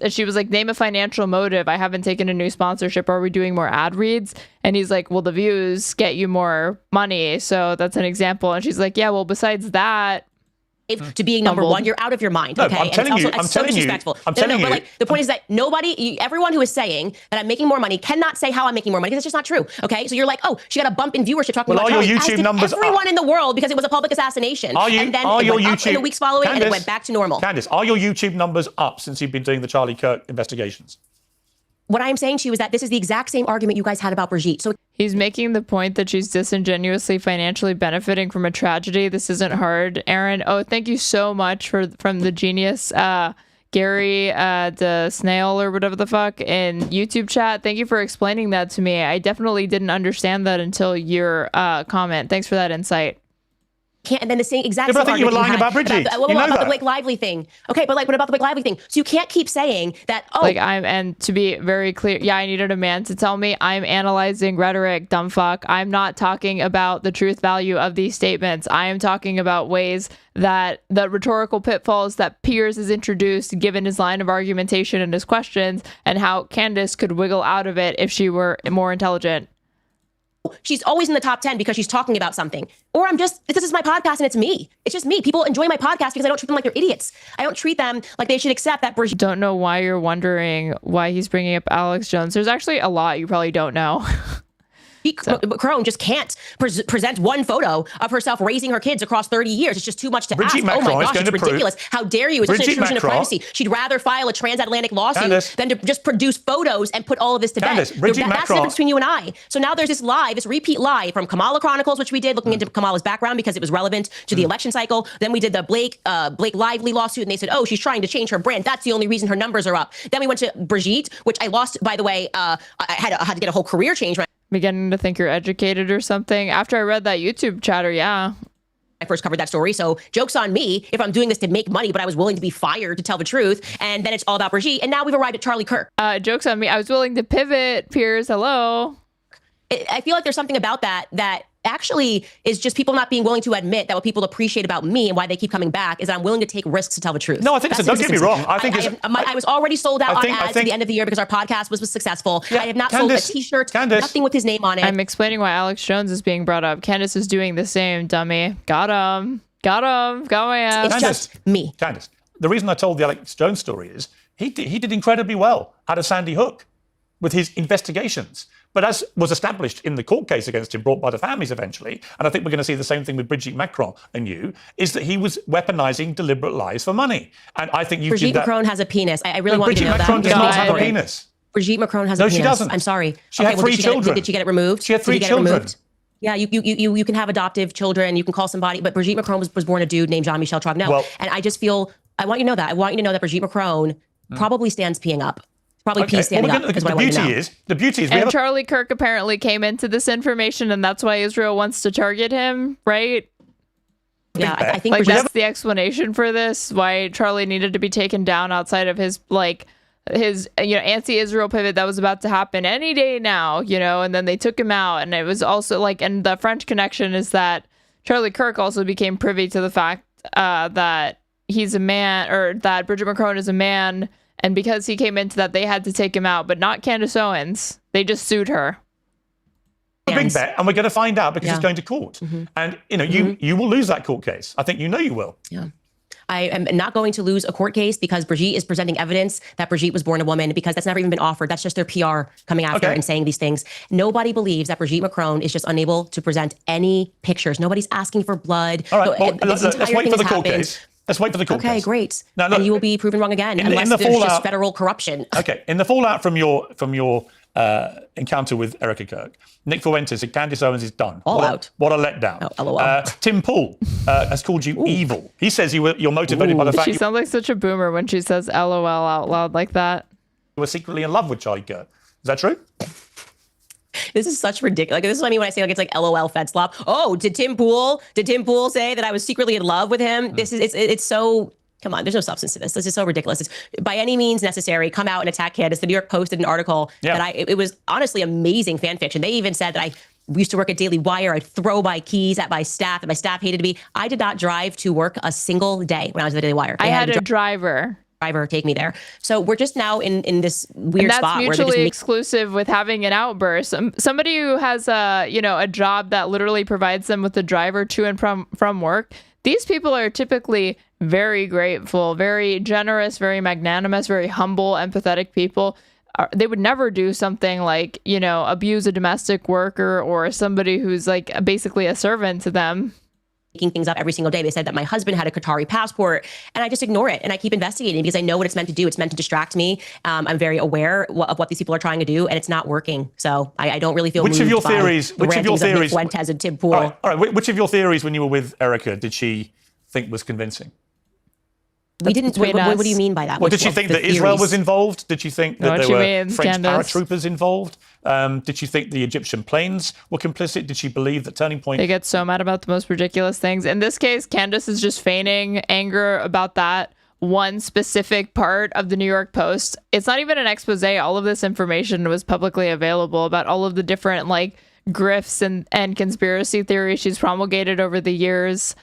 She was name a financial motive. I haven't taken a new sponsorship. Are we doing more ad reads? And he's like, well, the views get you more money. So that's an example. And she's like, yeah, well, besides that... to being number one, you're out of your mind. No, Okay, I'm telling you, it's so disrespectful. I'm telling you. But like the point is that everyone who is saying that I'm making more money cannot say how I'm making more money because it's just not true. Okay, so you're like, oh, she got a bump in viewership talking about Charlie. As did everyone in the world because it was a public assassination. And then it went up in the weeks following, and it went back to normal. Candace, are your YouTube numbers up since you've been doing the Charlie Kirk investigations? What I'm saying to you is that this is the exact same argument you guys had about Brigitte. So he's making the point that she's disingenuously financially benefiting from a tragedy. This isn't hard, Aaron. Oh, thank you so much from the genius Gary the snail or whatever the fuck in YouTube chat. Thank you for explaining that to me. I definitely didn't understand that until your comment. Thanks for that insight. And then the same exact yeah, same but I think you were lying about Bridget. About the Blake Lively thing. Okay, but like, what about the Blake Lively thing? So you can't keep saying that. Oh, like and to be very clear, yeah, I needed a man to tell me I'm analyzing rhetoric, dumb fuck. I'm not talking about the truth value of these statements. I am talking about ways that the rhetorical pitfalls that Piers has introduced, given his line of argumentation and his questions, and how Candace could wiggle out of it if she were more intelligent. She's always in the top 10 because she's talking about something. Or this is my podcast and it's me. It's just me. People enjoy my podcast because I don't treat them like they're idiots. I don't treat them like they should accept that Brigitte. Don't know why you're wondering why he's bringing up Alex Jones. There's actually a lot you probably don't know. Crone just can't present one photo of herself raising her kids across 30 years. It's just too much to ask. Oh my gosh, it's ridiculous. How dare you? It's such an intrusion of privacy. She'd rather file a transatlantic lawsuit than to just produce photos and put all of this to bed. That's the difference between you and I. So now there's this repeat lie from Kamala Chronicles, which we did looking into Kamala's background because it was relevant to the election cycle. Then we did the Blake Lively lawsuit and they said, oh, she's trying to change her brand. That's the only reason her numbers are up. Then we went to Brigitte, which I lost, by the way. I had to get a whole career change. Beginning to think you're educated or something. After I read that YouTube chatter, yeah. I first covered that story, so joke's on me if I'm doing this to make money, but I was willing to be fired to tell the truth, and then it's all about Brigitte, and now we've arrived at Charlie Kirk. Joke's on me. I was willing to pivot, Piers. Hello. I feel like there's something about that actually is just people not being willing to admit that what people appreciate about me and why they keep coming back is that I'm willing to take risks to tell the truth. No, I think so. Don't get me wrong. I think I was already sold out on ads at the end of the year because our podcast was successful. Yeah, I have not sold a t-shirt, nothing with his name on it. I'm explaining why Alex Jones is being brought up. Candace is doing the same, dummy. Got him. Got my ass. It's just me. Candace, the reason I told the Alex Jones story is he did incredibly well out of Sandy Hook with his investigations. But as was established in the court case against him brought by the families eventually, and I think we're going to see the same thing with Brigitte Macron and you, is that he was weaponizing deliberate lies for money. And I think you did that. Brigitte Macron has a penis. I really want you to know that. Brigitte Macron does not have a penis. Brigitte Macron has a penis. No, she doesn't. I'm sorry. She had 3 children. Did she get it removed? She had 3 children. Yeah, you can have adoptive children. You can call somebody, but Brigitte Macron was born a dude named Jean-Michel Trogneau. Well, and I just feel, I want you to know that. I want you to know that Brigitte Macron probably stands peeing up. Probably pees standing up. The beauty is, and Charlie Kirk apparently came into this information, and that's why Israel wants to target him, right? Yeah, I think like that's the explanation for this. Why Charlie needed to be taken down outside of his anti-Israel pivot that was about to happen any day now, and then they took him out, and it was also and the French connection is that Charlie Kirk also became privy to the fact that he's a man, or that Brigitte Macron is a man. And because he came into that, they had to take him out, but not Candace Owens. They just sued her. A big bet, and we're going to find out because it's going to court. Mm-hmm. And you will lose that court case. I think you will. Yeah. I am not going to lose a court case because Brigitte is presenting evidence that Brigitte was born a woman, because that's never even been offered. That's just their PR coming after and saying these things. Nobody believes that Brigitte Macron is just unable to present any pictures. Nobody's asking for blood. All right, let's wait for the court case. Let's wait for the court case. Okay, great. Now, look, and you will be proven wrong again unless there's just federal corruption. Okay, in the fallout from your encounter with Erica Kirk, Nick Fuentes said Candace Owens is done. What a letdown. Oh, LOL. Tim Pool has called you evil. He says you're motivated by the fact she sounds like such a boomer when she says LOL out loud like that. You were secretly in love with Charlie Kirk. Is that true? This is such ridiculous. This is what I mean when I say it's like LOL Fed slop. Oh, did Tim Pool say that I was secretly in love with him? This is it's so, come on, there's no substance to this. This is so ridiculous. It's by any means necessary. Come out and attack Candace. The New York Post did an article that it was honestly amazing fan fiction. They even said that we used to work at Daily Wire. I'd throw my keys at my staff, and my staff hated me. I did not drive to work a single day when I was at the Daily Wire. I had a driver. driver take me there. So we're just now in this weird and that's spot where mutually they're just exclusive with having an outburst. Somebody who has a job that literally provides them with a driver to and from work. These people are typically very grateful, very generous, very magnanimous, very humble, empathetic people. They would never do something like, abuse a domestic worker or somebody who's like basically a servant to them. Making things up every single day. They said that my husband had a Qatari passport, and I just ignore it and I keep investigating because I know what it's meant to do. It's meant to distract me. I'm very aware of what these people are trying to do, and it's not working. So I don't really feel. Which of your theories? Fuentes and Tim Pool. All right. Which of your theories when you were with Erica did she think was convincing? We didn't. What do you mean by that? Well, did she think that Israel was involved? Did she think that there were French paratroopers involved? Did she think the Egyptian planes were complicit? Did she believe that Turning Point? They get so mad about the most ridiculous things. In this case, Candace is just feigning anger about that one specific part of the New York Post. It's not even an expose. All of this information was publicly available about all of the different grifts and conspiracy theories she's promulgated over the years.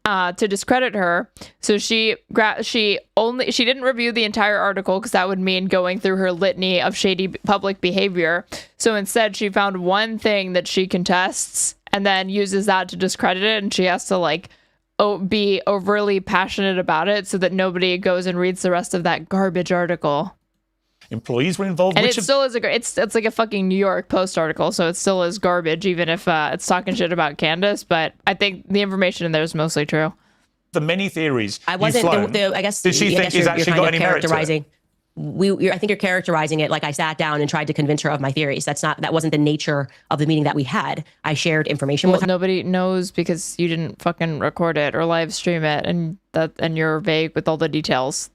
To discredit her. So she didn't review the entire article because that would mean going through her litany of shady public behavior. So instead she found one thing that she contests and then uses that to discredit it, and she has to be overly passionate about it so that nobody goes and reads the rest of that garbage article. Employees were involved. And still is it's like a fucking New York Post article, so it still is garbage, even if it's talking shit about Candace. But I think the information in there is mostly true. The many theories I wasn't. I guess. Did she think is actually got any merit to it? I think you're characterizing it like I sat down and tried to convince her of my theories. That wasn't the nature of the meeting that we had. I shared information with her. Nobody knows because you didn't fucking record it or live stream it, and you're vague with all the details.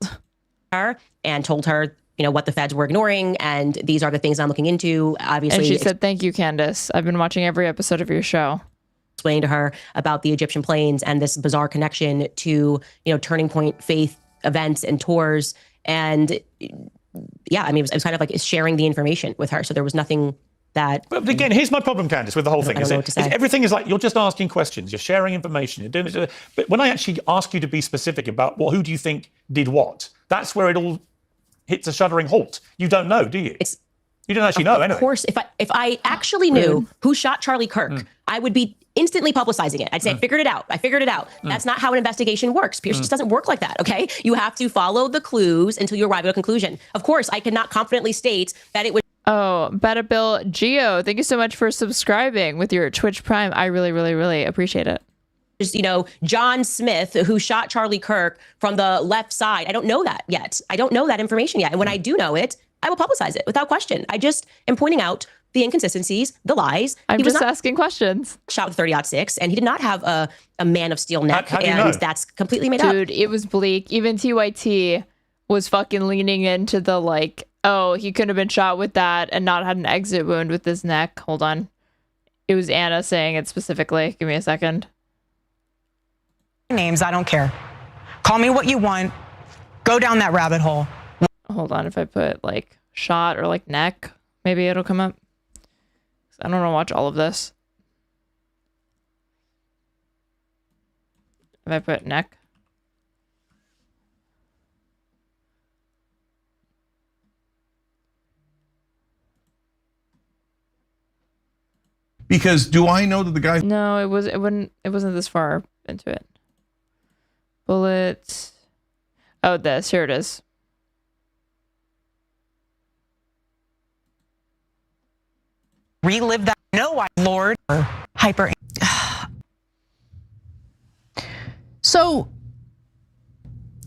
And told her, what the feds were ignoring, and these are the things I'm looking into. Obviously, and she said, "Thank you, Candace. I've been watching every episode of your show." Explained to her about the Egyptian planes and this bizarre connection to Turning Point faith events and tours, and yeah, it was kind of like sharing the information with her. So there was nothing that. But again, here's my problem, Candace, with the whole thing. Everything is like you're just asking questions, you're sharing information, you're doing it. But when I actually ask you to be specific about who do you think did what, that's where it all hits a shuddering halt. You don't know, do you? You don't actually know, anyway. Of course, if I actually knew who shot Charlie Kirk, I would be instantly publicizing it. I'd say, I figured it out. That's not how an investigation works. Pierce just doesn't work like that, okay? You have to follow the clues until you arrive at a conclusion. Of course, I cannot confidently state that it would. Oh, Beta Bill Geo, thank you so much for subscribing with your Twitch Prime. I really, really, really appreciate it. John Smith, who shot Charlie Kirk from the left side. I don't know that yet. I don't know that information yet. And when I do know it, I will publicize it without question. I just am pointing out the inconsistencies, the lies. I'm just asking questions. Shot with 30-06, and he did not have a Man of Steel neck, how do you and know? that's completely made up. Dude, it was bleak. Even TYT was fucking leaning into the he couldn't have been shot with that and not had an exit wound with his neck. Hold on. It was Anna saying it specifically. Give me a second. Names, I don't care. Call me what you want. Go down that rabbit hole. Hold on, if I put shot or neck, maybe it'll come up. I don't want to watch all of this. If I put neck. Because do I know that the guy? No, it wasn't this far into it. Bullet. Oh, here it is. Relive that. No, I Lord. Hyper. So,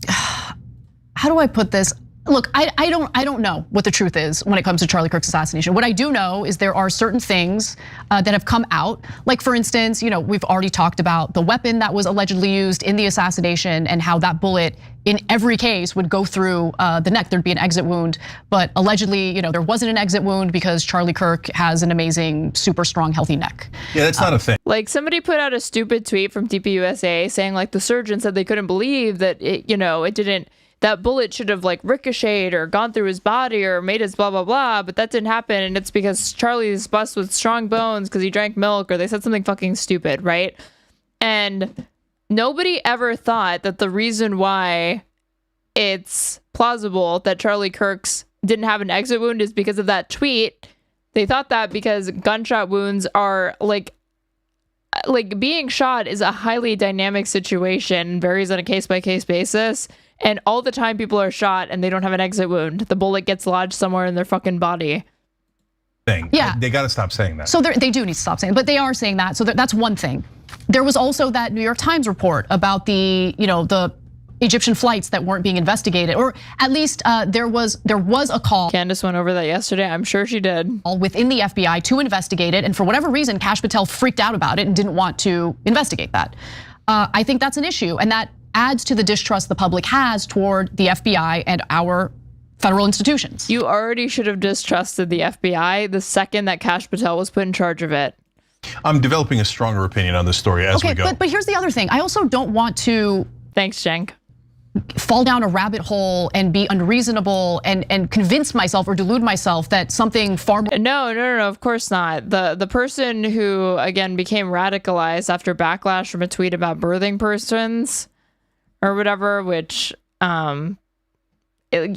how do I put this? Look, I don't know what the truth is when it comes to Charlie Kirk's assassination. What I do know is there are certain things that have come out. Like, for instance, we've already talked about the weapon that was allegedly used in the assassination and how that bullet in every case would go through the neck. There'd be an exit wound, but allegedly, there wasn't an exit wound because Charlie Kirk has an amazing, super strong, healthy neck. Yeah, that's not a thing. Somebody put out a stupid tweet from DPUSA saying the surgeon said they couldn't believe that it didn't. That bullet should have ricocheted or gone through his body or made his blah, blah, blah. But that didn't happen. And it's because Charlie's bust with strong bones because he drank milk, or they said something fucking stupid, right? And nobody ever thought that the reason why it's plausible that Charlie Kirk's didn't have an exit wound is because of that tweet. They thought that because gunshot wounds are like being shot is a highly dynamic situation, varies on a case-by-case basis, and all the time people are shot and they don't have an exit wound. The bullet gets lodged somewhere in their fucking body. Yeah. They got to stop saying that. So they do need to stop saying it, but they are saying that. So that's one thing. There was also that New York Times report about the Egyptian flights that weren't being investigated, or at least there was a call. Candace went over that yesterday. I'm sure she did. Within the FBI to investigate it, and for whatever reason, Kash Patel freaked out about it and didn't want to investigate that. I think that's an issue, and that adds to the distrust the public has toward the FBI and our federal institutions. You already should have distrusted the FBI the second that Kash Patel was put in charge of it. I'm developing a stronger opinion on this story as we go. But here's the other thing. I also don't want to. Thanks, Cenk. Fall down a rabbit hole and be unreasonable and convince myself or delude myself that something far more. No, of course not. The person who again became radicalized after backlash from a tweet about birthing persons or whatever, which she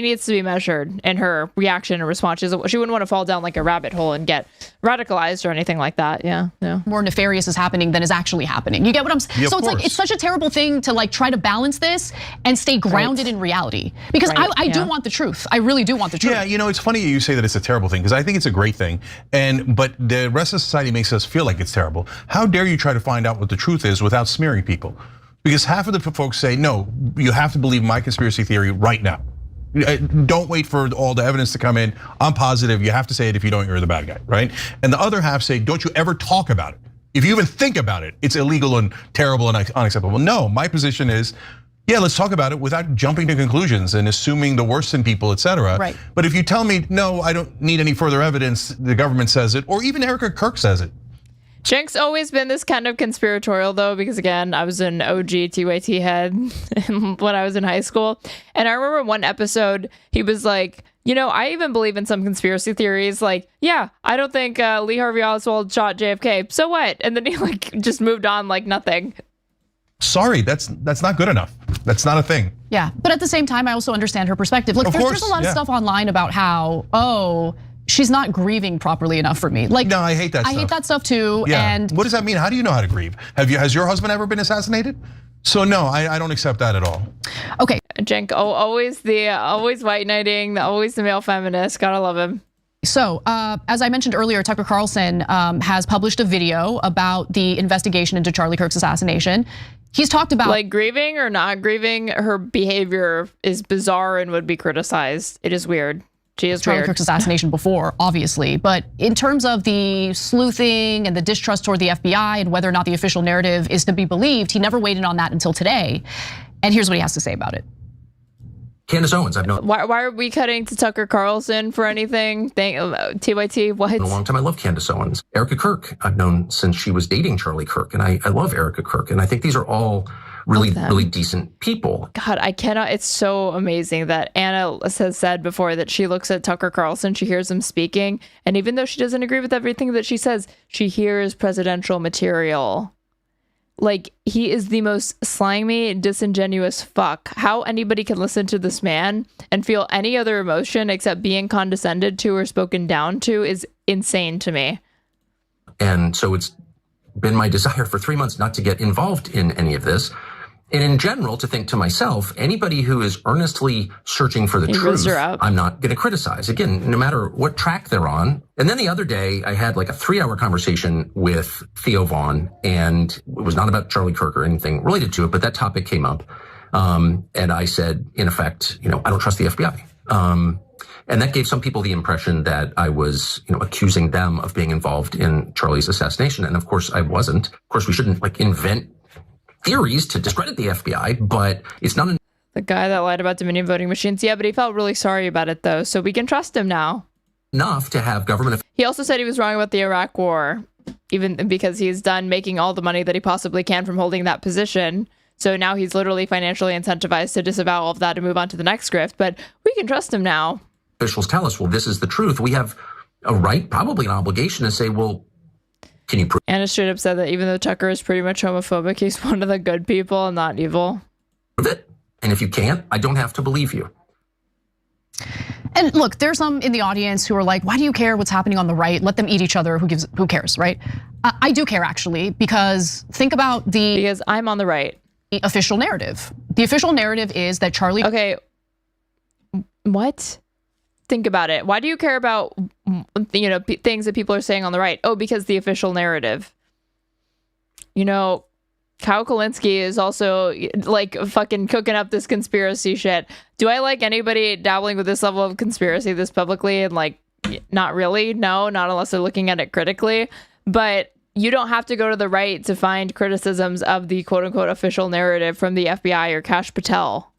needs to be measured in her reaction and response. She wouldn't want to fall down like a rabbit hole and get radicalized or anything like that. Yeah. More nefarious is happening than is actually happening. You get what I'm saying? So it's like, it's such a terrible thing to like try to balance this and stay grounded in reality. Because I do want the truth. I really do want the truth. Yeah, it's funny you say that it's a terrible thing, because I think it's a great thing. But the rest of society makes us feel like it's terrible. How dare you try to find out what the truth is without smearing people? Because half of the folks say, no, you have to believe my conspiracy theory right now. Don't wait for all the evidence to come in. I'm positive you have to say it. If you don't, you're the bad guy, right? And the other half say, don't you ever talk about it. If you even think about it, it's illegal and terrible and unacceptable. No, my position is, yeah, let's talk about it without jumping to conclusions and assuming the worst in people, et cetera. Right. But if you tell me, no, I don't need any further evidence, the government says it, or even Erica Kirk says it. Cenk's always been this kind of conspiratorial though, because again, I was an OG TYT head when I was in high school. And I remember one episode, he was like, I even believe in some conspiracy theories. Like, yeah, I don't think Lee Harvey Oswald shot JFK. So what? And then he just moved on like nothing. Sorry, that's not good enough. That's not a thing. Yeah, but at the same time, I also understand her perspective. Look, there's a lot of stuff online about how, she's not grieving properly enough for me. No, I hate that stuff. I hate that stuff too. Yeah. And what does that mean? How do you know how to grieve? Has your husband ever been assassinated? So no, I don't accept that at all. Okay. Cenk, always white knighting, always the male feminist. Gotta love him. So, as I mentioned earlier, Tucker Carlson has published a video about the investigation into Charlie Kirk's assassination. He's talked about like grieving or not grieving. Her behavior is bizarre and would be criticized. It is weird. She is Charlie weird. Kirk's assassination before, obviously. But in terms of the sleuthing and the distrust toward the FBI and whether or not the official narrative is to be believed, he never weighed in on that until today. And here's what he has to say about it. Candace Owens, I've known. Why are we cutting to Tucker Carlson for anything? TYT, what? A long time. I love Candace Owens. Erica Kirk, I've known since she was dating Charlie Kirk, and I love Erica Kirk, and I think these are all really decent people. God, I cannot. It's so amazing that Anna has said before that she looks at Tucker Carlson, she hears him speaking, and even though she doesn't agree with everything that she says, she hears presidential material. Like, he is the most slimy, disingenuous fuck. How anybody can listen to this man and feel any other emotion except being condescended to or spoken down to is insane to me. And so it's been my desire for 3 months not to get involved in any of this. And in general, to think to myself, anybody who is earnestly searching for the truth, I'm not going to criticize. Again, no matter what track they're on. And then the other day, I had like a 3-hour conversation with Theo Vaughn, and it was not about Charlie Kirk or anything related to it, but that topic came up. And I said, in effect, I don't trust the FBI. And that gave some people the impression that I was, accusing them of being involved in Charlie's assassination. And of course, I wasn't. Of course, we shouldn't invent theories to discredit the FBI, but it's not the guy that lied about Dominion voting machines. Yeah, but he felt really sorry about it though, so we can trust him now. Enough to have government. He also said he was wrong about the Iraq war, even because he's done making all the money that he possibly can from holding that position. So now he's literally financially incentivized to disavow all of that and move on to the next grift. But we can trust him now. Officials tell us, well, this is the truth. We have a right, probably an obligation to say, well, can you prove? Anna straight up said that even though Tucker is pretty much homophobic, he's one of the good people and not evil. Prove it? And if you can't, I don't have to believe you. And look, there's some in the audience who are like, why do you care what's happening on the right? Let them eat each other. Who cares, right? I do care, actually, because think about because I'm on the right. The official narrative. The official narrative is that Charlie. Okay. What? Think about it. Why do you care about, things that people are saying on the right? Oh, because the official narrative. Kyle Kalinske is also like fucking cooking up this conspiracy shit. Do I like anybody dabbling with this level of conspiracy this publicly? And like, not really. No, not unless they're looking at it critically. But you don't have to go to the right to find criticisms of the quote unquote official narrative from the FBI or Kash Patel.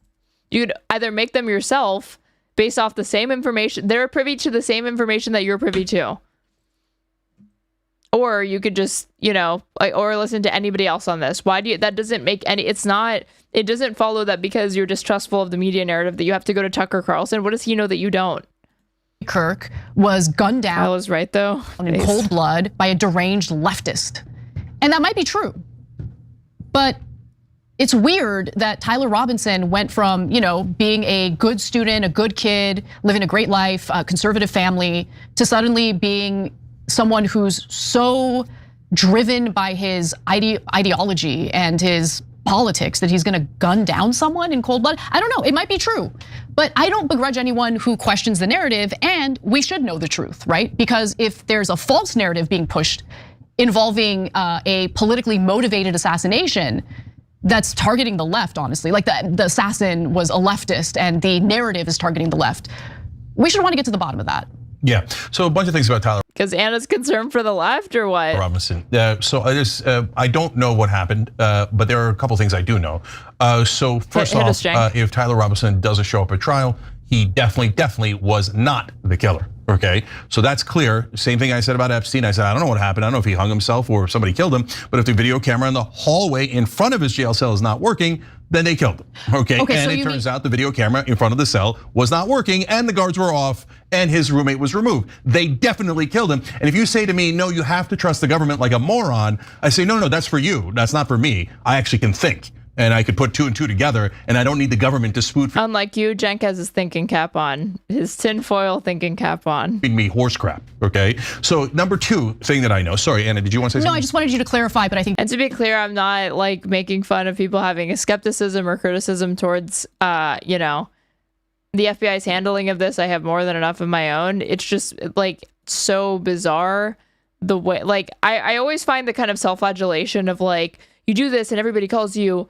You could either make them yourself based off the same information. They're privy to the same information that you're privy to. Or you could just, or listen to anybody else on this. That doesn't make any, it doesn't follow that because you're distrustful of the media narrative that you have to go to Tucker Carlson. What does he know that you don't? Kirk was gunned down. I was right, though. In cold blood by a deranged leftist. And that might be true. But it's weird that Tyler Robinson went from, being a good student, a good kid, living a great life, a conservative family, to suddenly being someone who's so driven by his ideology and his politics that he's gonna gun down someone in cold blood. I don't know, it might be true, but I don't begrudge anyone who questions the narrative, and we should know the truth, right? Because if there's a false narrative being pushed involving a politically motivated assassination that's targeting the left, honestly, like the assassin was a leftist and the narrative is targeting the left, we should want to get to the bottom of that. Yeah, so a bunch of things about Tyler. Because Anna's concerned for the left, or what? Robinson. So I don't know what happened, but there are a couple things I do know. So first off, if Tyler Robinson doesn't show up at trial, he definitely was not the killer. Okay, so that's clear. Same thing I said about Epstein. I said, I don't know what happened. I don't know if he hung himself or if somebody killed him, but if the video camera in the hallway in front of his jail cell is not working, then they killed him, okay? And so it turns out the video camera in front of the cell was not working and the guards were off and his roommate was removed. They definitely killed him. And if you say to me, no, you have to trust the government like a moron, I say, no, that's for you. That's not for me. I actually can think. And I could put 2 and 2 together, and I don't need the government to spoon. Unlike you, Cenk has his thinking cap on, his tinfoil thinking cap on. Feed me horse crap, okay? So number 2 thing that I know. Sorry, Anna, did you want to say something? No, I just wanted you to clarify, but I think. And to be clear, I'm not like making fun of people having a skepticism or criticism towards, the FBI's handling of this. I have more than enough of my own. It's just like so bizarre the way, like I always find the kind of self-flagellation of like, you do this and everybody calls you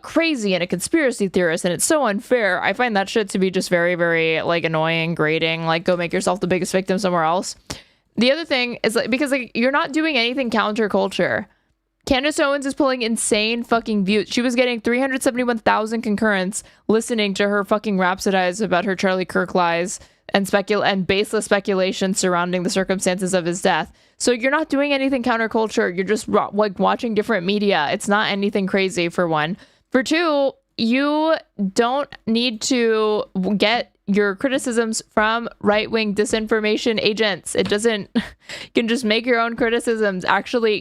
crazy and a conspiracy theorist and it's so unfair. I find that shit to be just very, very like annoying, grating, like go make yourself the biggest victim somewhere else. The other thing is like, because like you're not doing anything counterculture. Candace Owens is pulling insane fucking views. She was getting 371,000 concurrents listening to her fucking rhapsodize about her Charlie Kirk lies and baseless speculation surrounding the circumstances of his death. So you're not doing anything counterculture. You're just like watching different media. It's not anything crazy, for one. For two, you don't need to get your criticisms from right-wing disinformation agents. It doesn't, you can just make your own criticisms. Actually,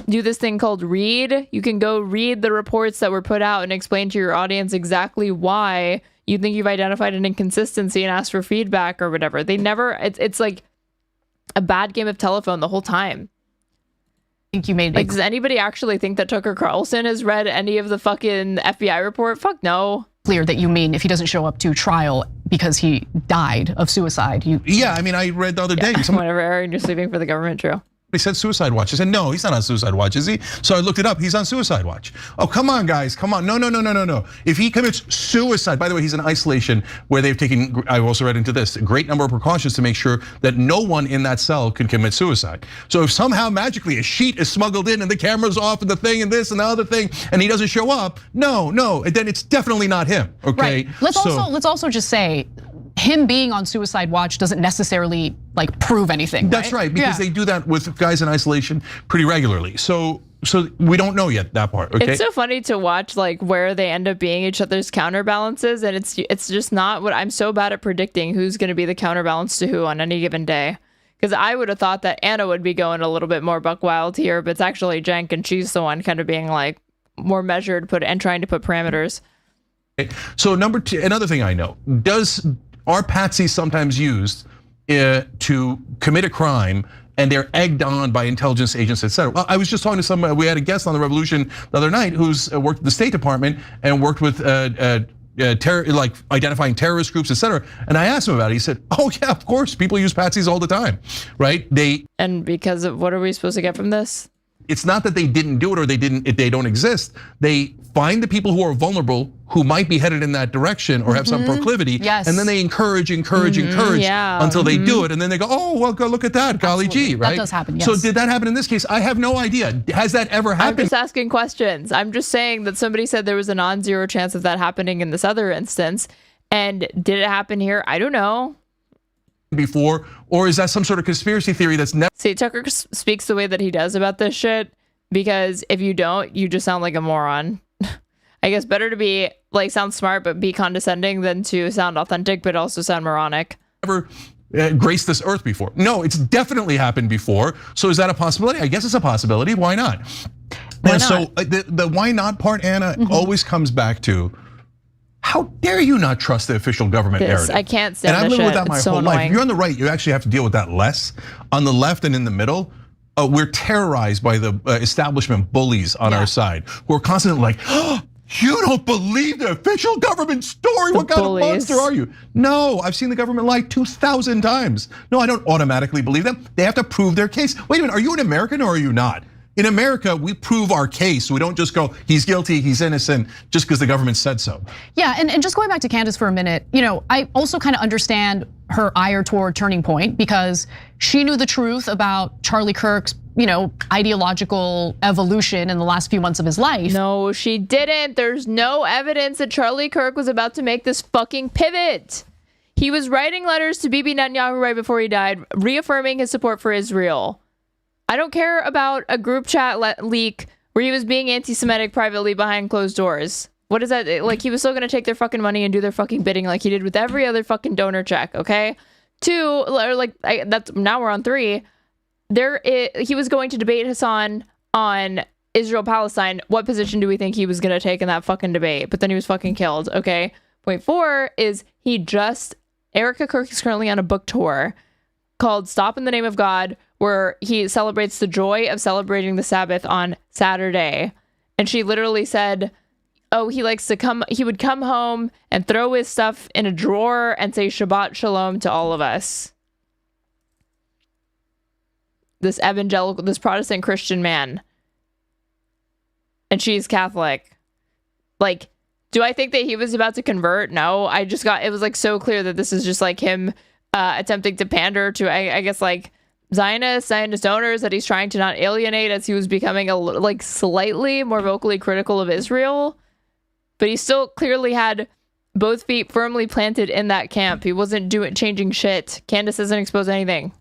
do this thing called read. You can go read the reports that were put out and explain to your audience exactly why you think you've identified an inconsistency and ask for feedback or whatever. They never, it's like a bad game of telephone the whole time. I think you made like, does anybody actually think that Tucker Carlson has read any of the fucking FBI report? Fuck no. Clear that you mean if he doesn't show up to trial because he died of suicide. Yeah, I mean, I read the other day. Whenever Aaron, you're sleeping for the government, true. They said suicide watch. I said, no, he's not on suicide watch, is he? So I looked it up, he's on suicide watch. Oh, come on, guys, come on. No. If he commits suicide, by the way, he's in isolation where they've taken, I've also read into this, a great number of precautions to make sure that no one in that cell can commit suicide. So if somehow magically a sheet is smuggled in and the camera's off and the thing and this and the other thing, and he doesn't show up, no, then it's definitely not him, okay? Right, let's also just say, him being on suicide watch doesn't necessarily like prove anything. That's right, because they do that with guys in isolation pretty regularly. So we don't know yet that part. Okay. It's so funny to watch like where they end up being each other's counterbalances, and it's just not what I'm so bad at predicting who's going to be the counterbalance to who on any given day. Because I would have thought that Anna would be going a little bit more buck wild here, but it's actually Cenk, and she's the one kind of being like more measured, and trying to put parameters. So number two, another thing I know, are patsies sometimes used to commit a crime and they're egged on by intelligence agents, et cetera? Well, I was just talking to someone, we had a guest on the Revolution the other night who's worked at the State Department and worked with like identifying terrorist groups, et cetera. And I asked him about it. He said, "Oh yeah, of course, people use patsies all the time, right?" And because of what are we supposed to get from this? It's not that they didn't do it or they don't exist. They find the people who are vulnerable, who might be headed in that direction or have some proclivity, and then they encourage until they do it, and then they go, "Oh well, go look at that, golly gee," right? That does happen. Yes. So did that happen in this case? I have no idea. Has that ever happened? I'm just asking questions. I'm just saying that somebody said there was a non-zero chance of that happening in this other instance, and did it happen here? I don't know. Before, or is that some sort of conspiracy theory that's never? See, Tucker speaks the way that he does about this shit, because if you don't, you just sound like a moron. I guess better to be like sound smart but be condescending than to sound authentic but also sound moronic. Never graced this earth before. No, it's definitely happened before. So is that a possibility? I guess it's a possibility. Why not? Why and not? So the why not part, Anna, always comes back to, how dare you not trust the official government narrative? I can't stand and I've this lived with shit. that my It's so whole life. annoying. If you're on the right, you actually have to deal with that less. On the left and in the middle, we're terrorized by the establishment bullies on our side who are constantly like, "Oh, you don't believe the official government story? What kind of monster are you?" No, I've seen the government lie 2,000 times. No, I don't automatically believe them. They have to prove their case. Wait a minute, are you an American or are you not? In America, we prove our case. We don't just go, he's guilty, he's innocent, just because the government said so. Yeah, and just going back to Candace for a minute, I also kind of understand her ire toward Turning Point because she knew the truth about Charlie Kirk's, ideological evolution in the last few months of his life. No, she didn't. There's no evidence that Charlie Kirk was about to make this fucking pivot. He was writing letters to Bibi Netanyahu right before he died, reaffirming his support for Israel. I don't care about a group chat leak where he was being anti-Semitic privately behind closed doors. What is that? Like, he was still gonna take their fucking money and do their fucking bidding like he did with every other fucking donor check, okay? 2, now we're on 3. He was going to debate Hassan on Israel-Palestine. What position do we think he was gonna take in that fucking debate? But then he was fucking killed, okay? Point 4 is Erica Kirk is currently on a book tour called Stop in the Name of God, where he celebrates the joy of celebrating the Sabbath on Saturday. And she literally said, oh, he would come home and throw his stuff in a drawer and say Shabbat Shalom to all of us. This Protestant Christian man. And she's Catholic. Like, do I think that he was about to convert? No, it was like so clear that this is just like him attempting to pander to, I guess, like Zionist donors that he's trying to not alienate as he was becoming slightly more vocally critical of Israel. But he still clearly had both feet firmly planted in that camp. He wasn't changing shit. Candace doesn't expose anything.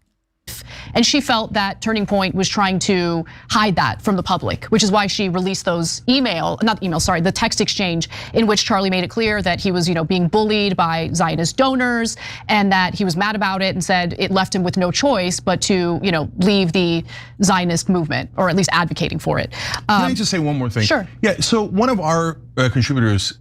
And she felt that Turning Point was trying to hide that from the public, which is why she released those the text exchange in which Charlie made it clear that he was, being bullied by Zionist donors and that he was mad about it and said it left him with no choice but to, leave the Zionist movement, or at least advocating for it. Can I just say one more thing? Sure. Yeah, so one of our contributors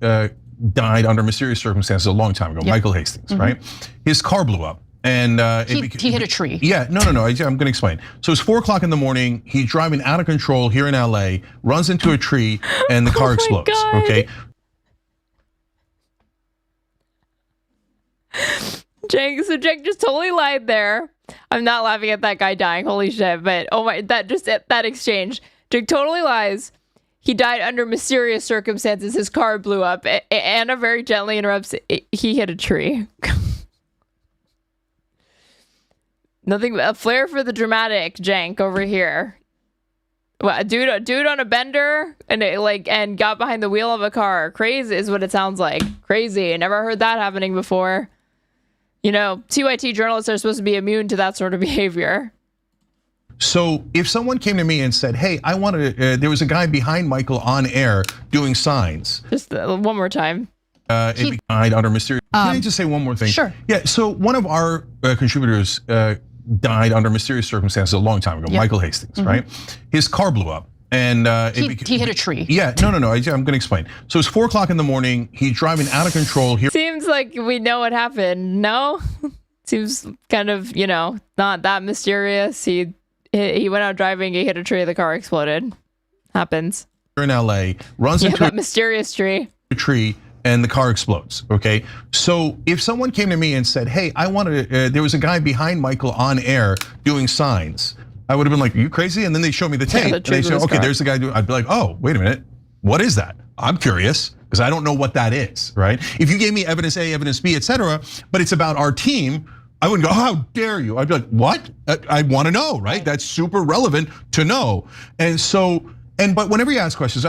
died under mysterious circumstances a long time ago, Michael Hastings, right? His car blew up. And he hit a tree. Yeah, no. I'm gonna explain. So it's 4 o'clock in the morning. He's driving out of control here in LA, runs into a tree, and the car explodes. Okay. Jake just totally lied there. I'm not laughing at that guy dying. Holy shit! But oh my, that exchange. Jake totally lies. He died under mysterious circumstances. His car blew up. Anna very gently interrupts. He hit a tree. Nothing, a flair for the dramatic, Jank over here. Well, a dude on a bender and got behind the wheel of a car. Crazy is what it sounds like. Crazy. I never heard that happening before. TYT journalists are supposed to be immune to that sort of behavior. So if someone came to me and said, "Hey, I wanted," there was a guy behind Michael on air doing signs. Just one more time. It died under mysterious. Can I just say one more thing? Sure. Yeah. So one of our contributors died under mysterious circumstances a long time ago, Michael Hastings, right? His car blew up. And he hit a tree. Yeah, no. I'm going to explain. So it's 4 o'clock in the morning. He's driving out of control here. Seems like we know what happened. No, seems kind of not that mysterious. He went out driving. He hit a tree. The car exploded. Happens. In LA, runs into that mysterious tree. A tree. And the car explodes. Okay, so if someone came to me and said, "Hey, I wanted," there was a guy behind Michael on air doing signs, I would have been like, "Are you crazy?" And then they show me the tape, and they say, "Okay, there's the guy doing." I'd be like, "Oh, wait a minute, what is that?" I'm curious because I don't know what that is, right? If you gave me evidence A, evidence B, etc., but it's about our team, I wouldn't go, "How dare you?" I'd be like, "What? I want to know, right? That's super relevant to know." And so. But whenever you ask questions,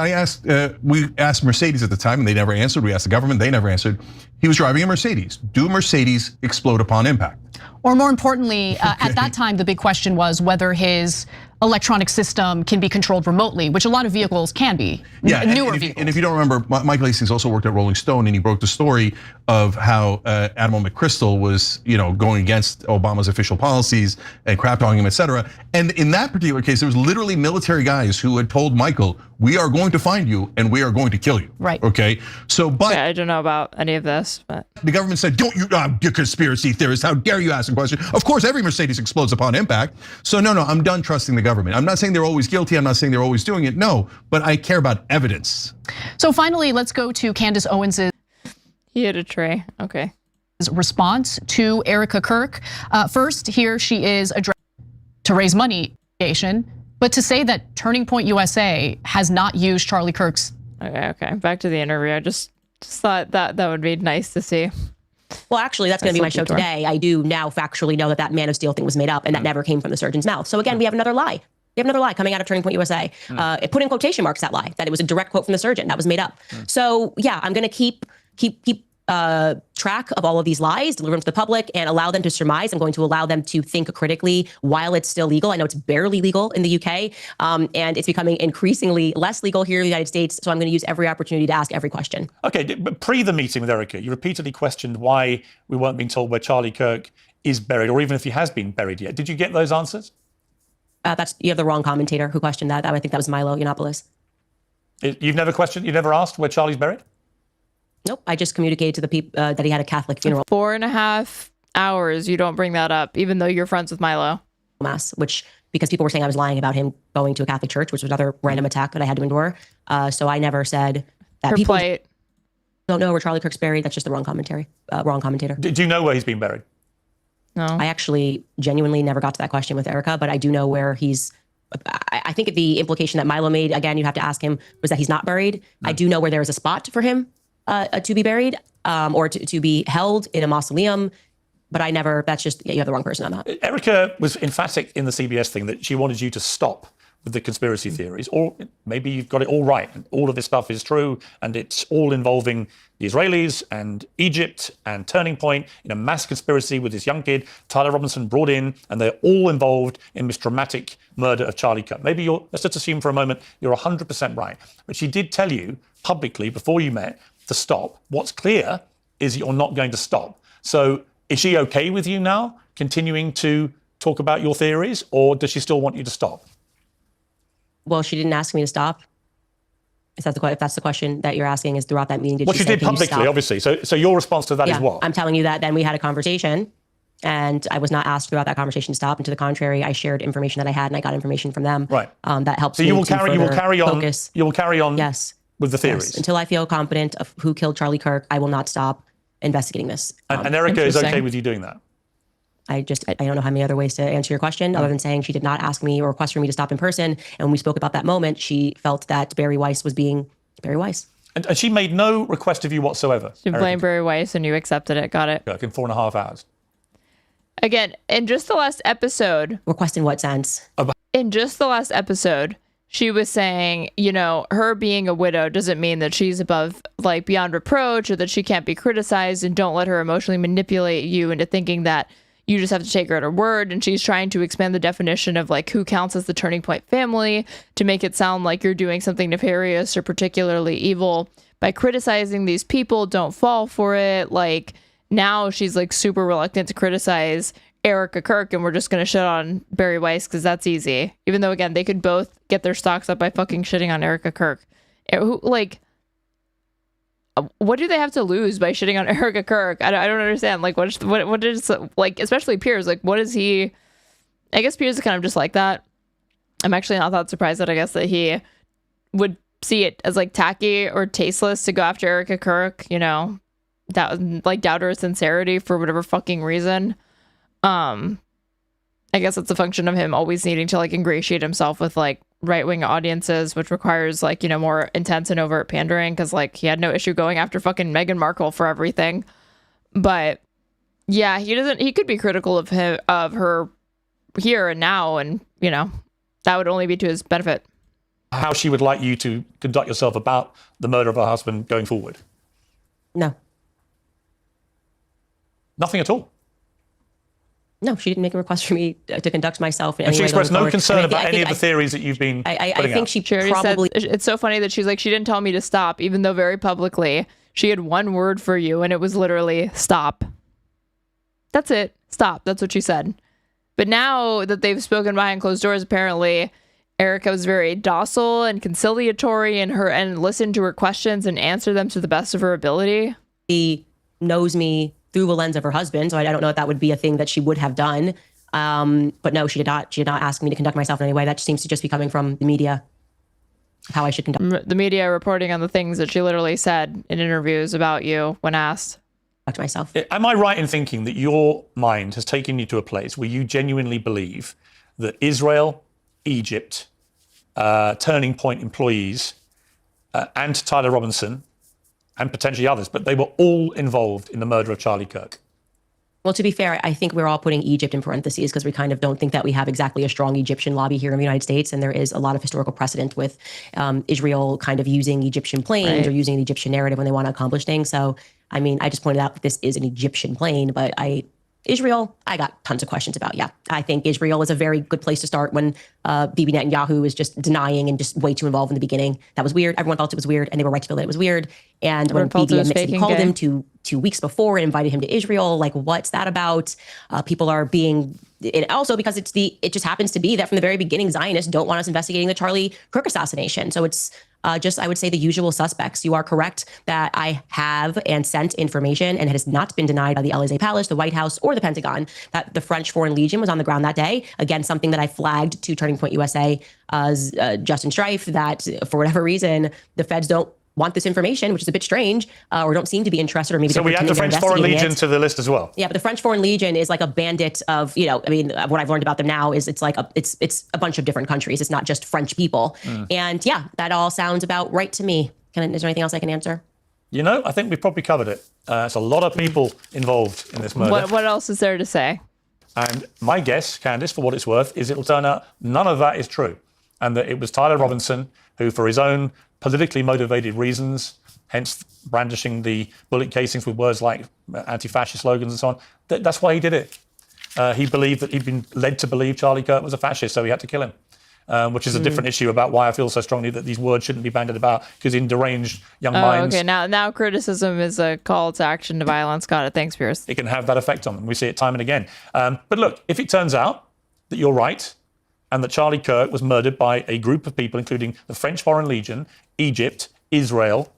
we asked Mercedes at the time and they never answered. We asked the government, they never answered. He was driving a Mercedes. Do Mercedes explode upon impact? Or more importantly, at that time, the big question was whether his electronic system can be controlled remotely, which a lot of vehicles can be, newer vehicles. And if you don't remember, Michael Hastings also worked at Rolling Stone and he broke the story of how Admiral McChrystal was going against Obama's official policies and crap talking him, etc. And in that particular case, there was literally military guys who had told Michael, "We are going to find you and we are going to kill you." Right. Okay. So, but I don't know about any of this, but the government said, "Don't you conspiracy theorist, how dare you ask a question?" Of course, every Mercedes explodes upon impact. So no, I'm done trusting the government. I'm not saying they're always guilty. I'm not saying they're always doing it. No, but I care about evidence. So finally, let's go to Candace Owens's. He hit a tree. Okay. Response to Erica Kirk. First, here she is addressing to raise money, but to say that Turning Point USA has not used Charlie Kirk's. Okay. Back to the interview. I just thought that would be nice to see. Well, actually, that's going to be my show today. I do now factually know that Man of Steel thing was made up and that never came from the surgeon's mouth. So again, we have another lie. We have another lie coming out of Turning Point USA. It put in quotation marks that lie, that it was a direct quote from the surgeon. That was made up. So yeah, I'm going to keep track of all of these lies, deliver them to the public, and allow them to surmise. I'm going to allow them to think critically while it's still legal. I know it's barely legal in the UK, and it's becoming increasingly less legal here in the United States. So I'm going to use every opportunity to ask every question. Okay, but pre the meeting with Erica, you repeatedly questioned why we weren't being told where Charlie Kirk is buried, or even if he has been buried yet. Did you get those answers? You have the wrong commentator who questioned that. I think that was Milo Yiannopoulos. You've never asked where Charlie's buried? Nope. I just communicated to the people that he had a Catholic funeral. 4.5 hours. You don't bring that up, even though you're friends with Milo. Mass, which because people were saying I was lying about him going to a Catholic church, which was another random attack that I had to endure. So I never said that people don't know where Charlie Kirk's buried. That's just the wrong commentator. Do you know where he's been buried? No. I actually genuinely never got to that question with Erica, but I do know where he's. I think the implication that Milo made, again, you have to ask him, was that he's not buried. I do know where there is a spot for him to be buried or to be held in a mausoleum. But I never, that's just, you have the wrong person on that. Erica was emphatic in the CBS thing that she wanted you to stop with the conspiracy theories, or maybe you've got it all right. And all of this stuff is true, and it's all involving the Israelis and Egypt and Turning Point in a mass conspiracy with this young kid, Tyler Robinson, brought in, and they're all involved in this dramatic murder of Charlie Kirk. Maybe let's just assume for a moment you're 100% right. But she did tell you publicly before you met to stop. What's clear is you're not going to stop. So is she okay with you now continuing to talk about your theories, or does she still want you to stop? Well, she didn't ask me to stop. If that's the question that you're asking, is throughout that meeting, Well, she did publicly, obviously. So your response to that is what? I'm telling you that then we had a conversation, and I was not asked throughout that conversation to stop. And to the contrary, I shared information that I had, and I got information from them. Right. That helps. So you will carry on. Focus. You will carry on. Yes. With the theories. Yes. Until I feel confident of who killed Charlie Kirk, I will not stop investigating this. And Erica is okay with you doing that? I don't know how many other ways to answer your question other than saying she did not ask me or request for me to stop in person. And when we spoke about that moment, she felt that Barry Weiss was being Barry Weiss. And she made no request of you whatsoever. She blamed Barry Weiss and you accepted it. Got it. In 4.5 hours. Again, in just the last episode. Request in what sense? In just the last episode, she was saying, her being a widow doesn't mean that she's above, beyond reproach, or that she can't be criticized, and don't let her emotionally manipulate you into thinking that you just have to take her at her word. And she's trying to expand the definition of who counts as the Turning Point family to make it sound like you're doing something nefarious or particularly evil by criticizing these people. Don't fall for it. Now she's super reluctant to criticize Erica Kirk and we're just going to shit on Barry Weiss because that's easy. Even though, again, they could both get their stocks up by fucking shitting on Erica Kirk. What do they have to lose by shitting on Erica Kirk? I don't understand. Like, what is, like, especially Piers, like, what is he? I guess Piers is kind of just like that. I'm actually not that surprised that I guess that he would see it as, like, tacky or tasteless to go after Erica Kirk, you know, doubt her sincerity for whatever fucking reason. I guess it's a function of him always needing to, like, ingratiate himself with, like, right-wing audiences, which requires, like, you know, more intense and overt pandering, because, like, he had no issue going after fucking Meghan Markle for everything. But yeah, he could be critical of her here and now, and, you know, that would only be to his benefit. How she would like you to conduct yourself about the murder of her husband going forward? No. Nothing at all? No, she didn't make a request for me to conduct myself in and any she way expressed no concern about any of the I theories that you've been I putting think out. she already probably... said, it's so funny that she's like, she didn't tell me to stop, even though very publicly she had one word for you, and it was literally stop. That's it. Stop. That's what she said. But now that they've spoken behind closed doors, apparently Erica was very docile and conciliatory and listened to her questions and answered them to the best of her ability. She knows me through the lens of her husband, so I don't know if that would be a thing that she would have done. But no, she did not ask me to conduct myself in any way. That seems to just be coming from the media, how I should conduct. The media reporting on the things that she literally said in interviews about you when asked. Myself. Am I right in thinking that your mind has taken you to a place where you genuinely believe that Israel, Egypt, Turning Point employees, and Tyler Robinson, and potentially others, but they were all involved in the murder of Charlie Kirk? Well, to be fair, I think we're all putting Egypt in parentheses because we kind of don't think that we have exactly a strong Egyptian lobby here in the United States. And there is a lot of historical precedent with Israel kind of using Egyptian planes or using the Egyptian narrative when they want to accomplish things. So, I mean, I just pointed out that this is an Egyptian plane, but Israel, I got tons of questions about. Yeah, I think Israel is a very good place to start when Bibi Netanyahu was just denying and just way too involved in the beginning. That was weird. Everyone felt it was weird, and they were right to feel that it was weird. And when Bibi admits that he called him 2 weeks before and invited him to Israel, like, what's that about? People are being... And also because it just happens to be that from the very beginning, Zionists don't want us investigating the Charlie Kirk assassination. So it's just, I would say, the usual suspects. You are correct that I have and sent information, and it has not been denied by the Élysée Palace, the White House, or the Pentagon, that the French Foreign Legion was on the ground that day. Again, something that I flagged to Turning Point USA, Justin Strife, that for whatever reason, the feds don't want this information, which is a bit strange, or don't seem to be interested, or maybe so we add the French Foreign Legion to the list as well. Yeah, but the French Foreign Legion is like a bandit of, you know, I mean, what I've learned about them now is it's like it's a bunch of different countries. It's not just French people. And yeah, that all sounds about right to me. Is there anything else I can answer? You know, I think we've probably covered it. It's a lot of people involved in this murder. What else is there to say? And my guess, Candace, for what it's worth, is it'll turn out none of that is true. And that it was Tyler Robinson who, for his own politically motivated reasons, hence brandishing the bullet casings with words like anti-fascist slogans and so on, that's why he did it. He believed that he'd been led to believe Charlie Kirk was a fascist, so he had to kill him, which is a different issue about why I feel so strongly that these words shouldn't be bandied about, because in deranged young minds... Okay, now criticism is a call to action to violence. Got it. Thanks, Piers. It can have that effect on them. We see it time and again. But look, if it turns out that you're right, and that Charlie Kirk was murdered by a group of people, including the French Foreign Legion, Egypt, Israel,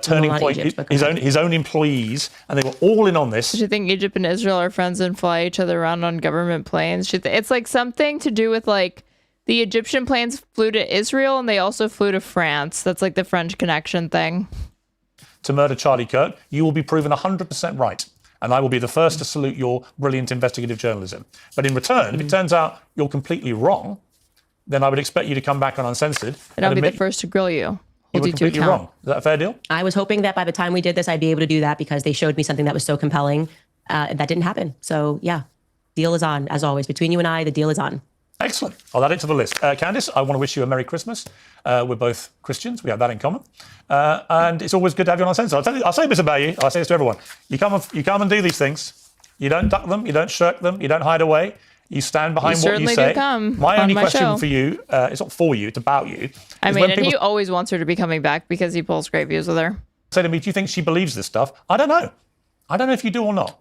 Turning Point, his own employees, and they were all in on this. Do you think Egypt and Israel are friends and fly each other around on government planes? It's like something to do with, like, the Egyptian planes flew to Israel and they also flew to France. That's like the French connection thing. To murder Charlie Kirk, you will be proven 100% right. And I will be the first to salute your brilliant investigative journalism. But in return, if it turns out you're completely wrong, then I would expect you to come back on Uncensored. And I'll be the first to grill you. You were completely wrong. Is that a fair deal? I was hoping that by the time we did this, I'd be able to do that because they showed me something that was so compelling. That didn't happen. So yeah, deal is on, as always. Between you and I, the deal is on. Excellent. I'll add it to the list. Candace, I want to wish you a Merry Christmas. We're both Christians. We have that in common. And it's always good to have you on Uncensored. I'll say this about you. I'll say this to everyone. You come and do these things. You don't duck them. You don't shirk them. You don't hide away. You stand behind what you say. Do come my on only my question show. for you, it's not for you, it's about you. I mean, and he always wants her to be coming back because he pulls great views with her. Say to me, do you think she believes this stuff? I don't know. I don't know if you do or not.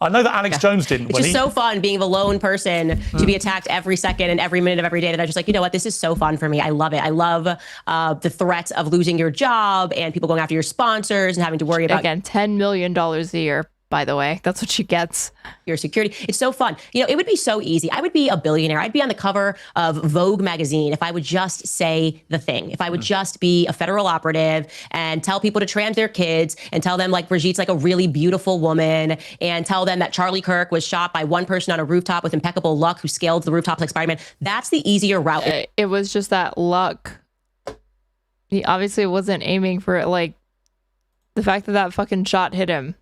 I know that Alex Jones didn't. It's just so fun being the lone person to be attacked every second and every minute of every day that I'm just like, you know what, this is so fun for me. I love it. I love the threat of losing your job and people going after your sponsors and having to worry about again $10 million a year. By the way, that's what she gets. Your security. It's so fun. You know, it would be so easy. I would be a billionaire. I'd be on the cover of Vogue magazine if I would just say the thing. If I would just be a federal operative and tell people to trans their kids and tell them like Brigitte's like a really beautiful woman and tell them that Charlie Kirk was shot by one person on a rooftop with impeccable luck who scaled the rooftop like Spider-Man. That's the easier route. It was just that luck. He obviously wasn't aiming for it. Like the fact that that fucking shot hit him.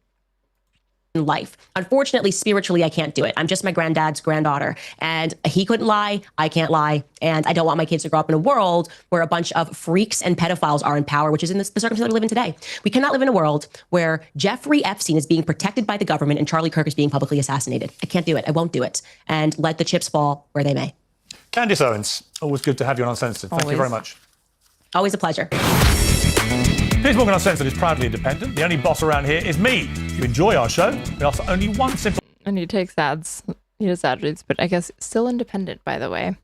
Life. Unfortunately, spiritually, I can't do it. I'm just my granddad's granddaughter, and he couldn't lie. I can't lie, and I don't want my kids to grow up in a world where a bunch of freaks and pedophiles are in power, which is in the circumstance that we live in today. We cannot live in a world where Jeffrey Epstein is being protected by the government and Charlie Kirk is being publicly assassinated. I can't do it. I won't do it. And let the chips fall where they may. Candace Owens, always good to have you on Uncensored. Thank you very much. Always a pleasure. Piers Morgan Uncensored is proudly independent. The only boss around here is me. If you enjoy our show, we offer only one simple... And he takes ads. He does ad reads, but I guess still independent, by the way.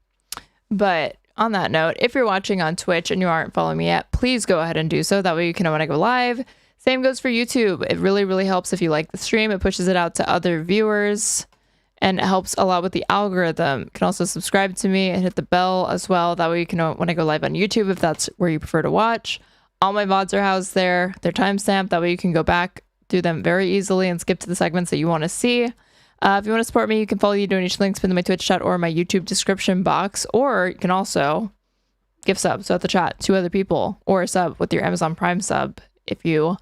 But on that note, if you're watching on Twitch and you aren't following me yet, please go ahead and do so. That way you can know when I go live. Same goes for YouTube. It really, really helps if you like the stream. It pushes it out to other viewers and it helps a lot with the algorithm. You can also subscribe to me and hit the bell as well. That way you can know when I go live on YouTube if that's where you prefer to watch. All my VODs are housed there. They're timestamped. That way you can go back, do them very easily, and skip to the segments that you want to see. If you want to support me, you can follow the donation links in my Twitch chat or my YouTube description box. Or you can also gift sub, so at the chat, to other people, or sub with your Amazon Prime sub if you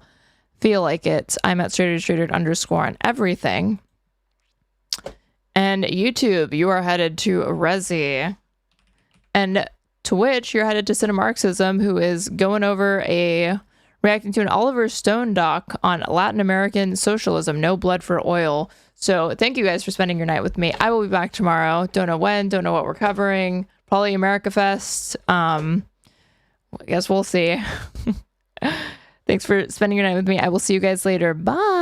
feel like it. I'm at straighted _ on everything. And YouTube, you are headed to Resi. And Twitch, you're headed to Cinemarxism, who is going over reacting to an Oliver Stone doc on Latin American socialism, No Blood for Oil. So thank you guys for spending your night with me. I will be back tomorrow. Don't know when, don't know what we're covering. Probably America Fest. I guess we'll see. Thanks for spending your night with me. I will see you guys later. Bye.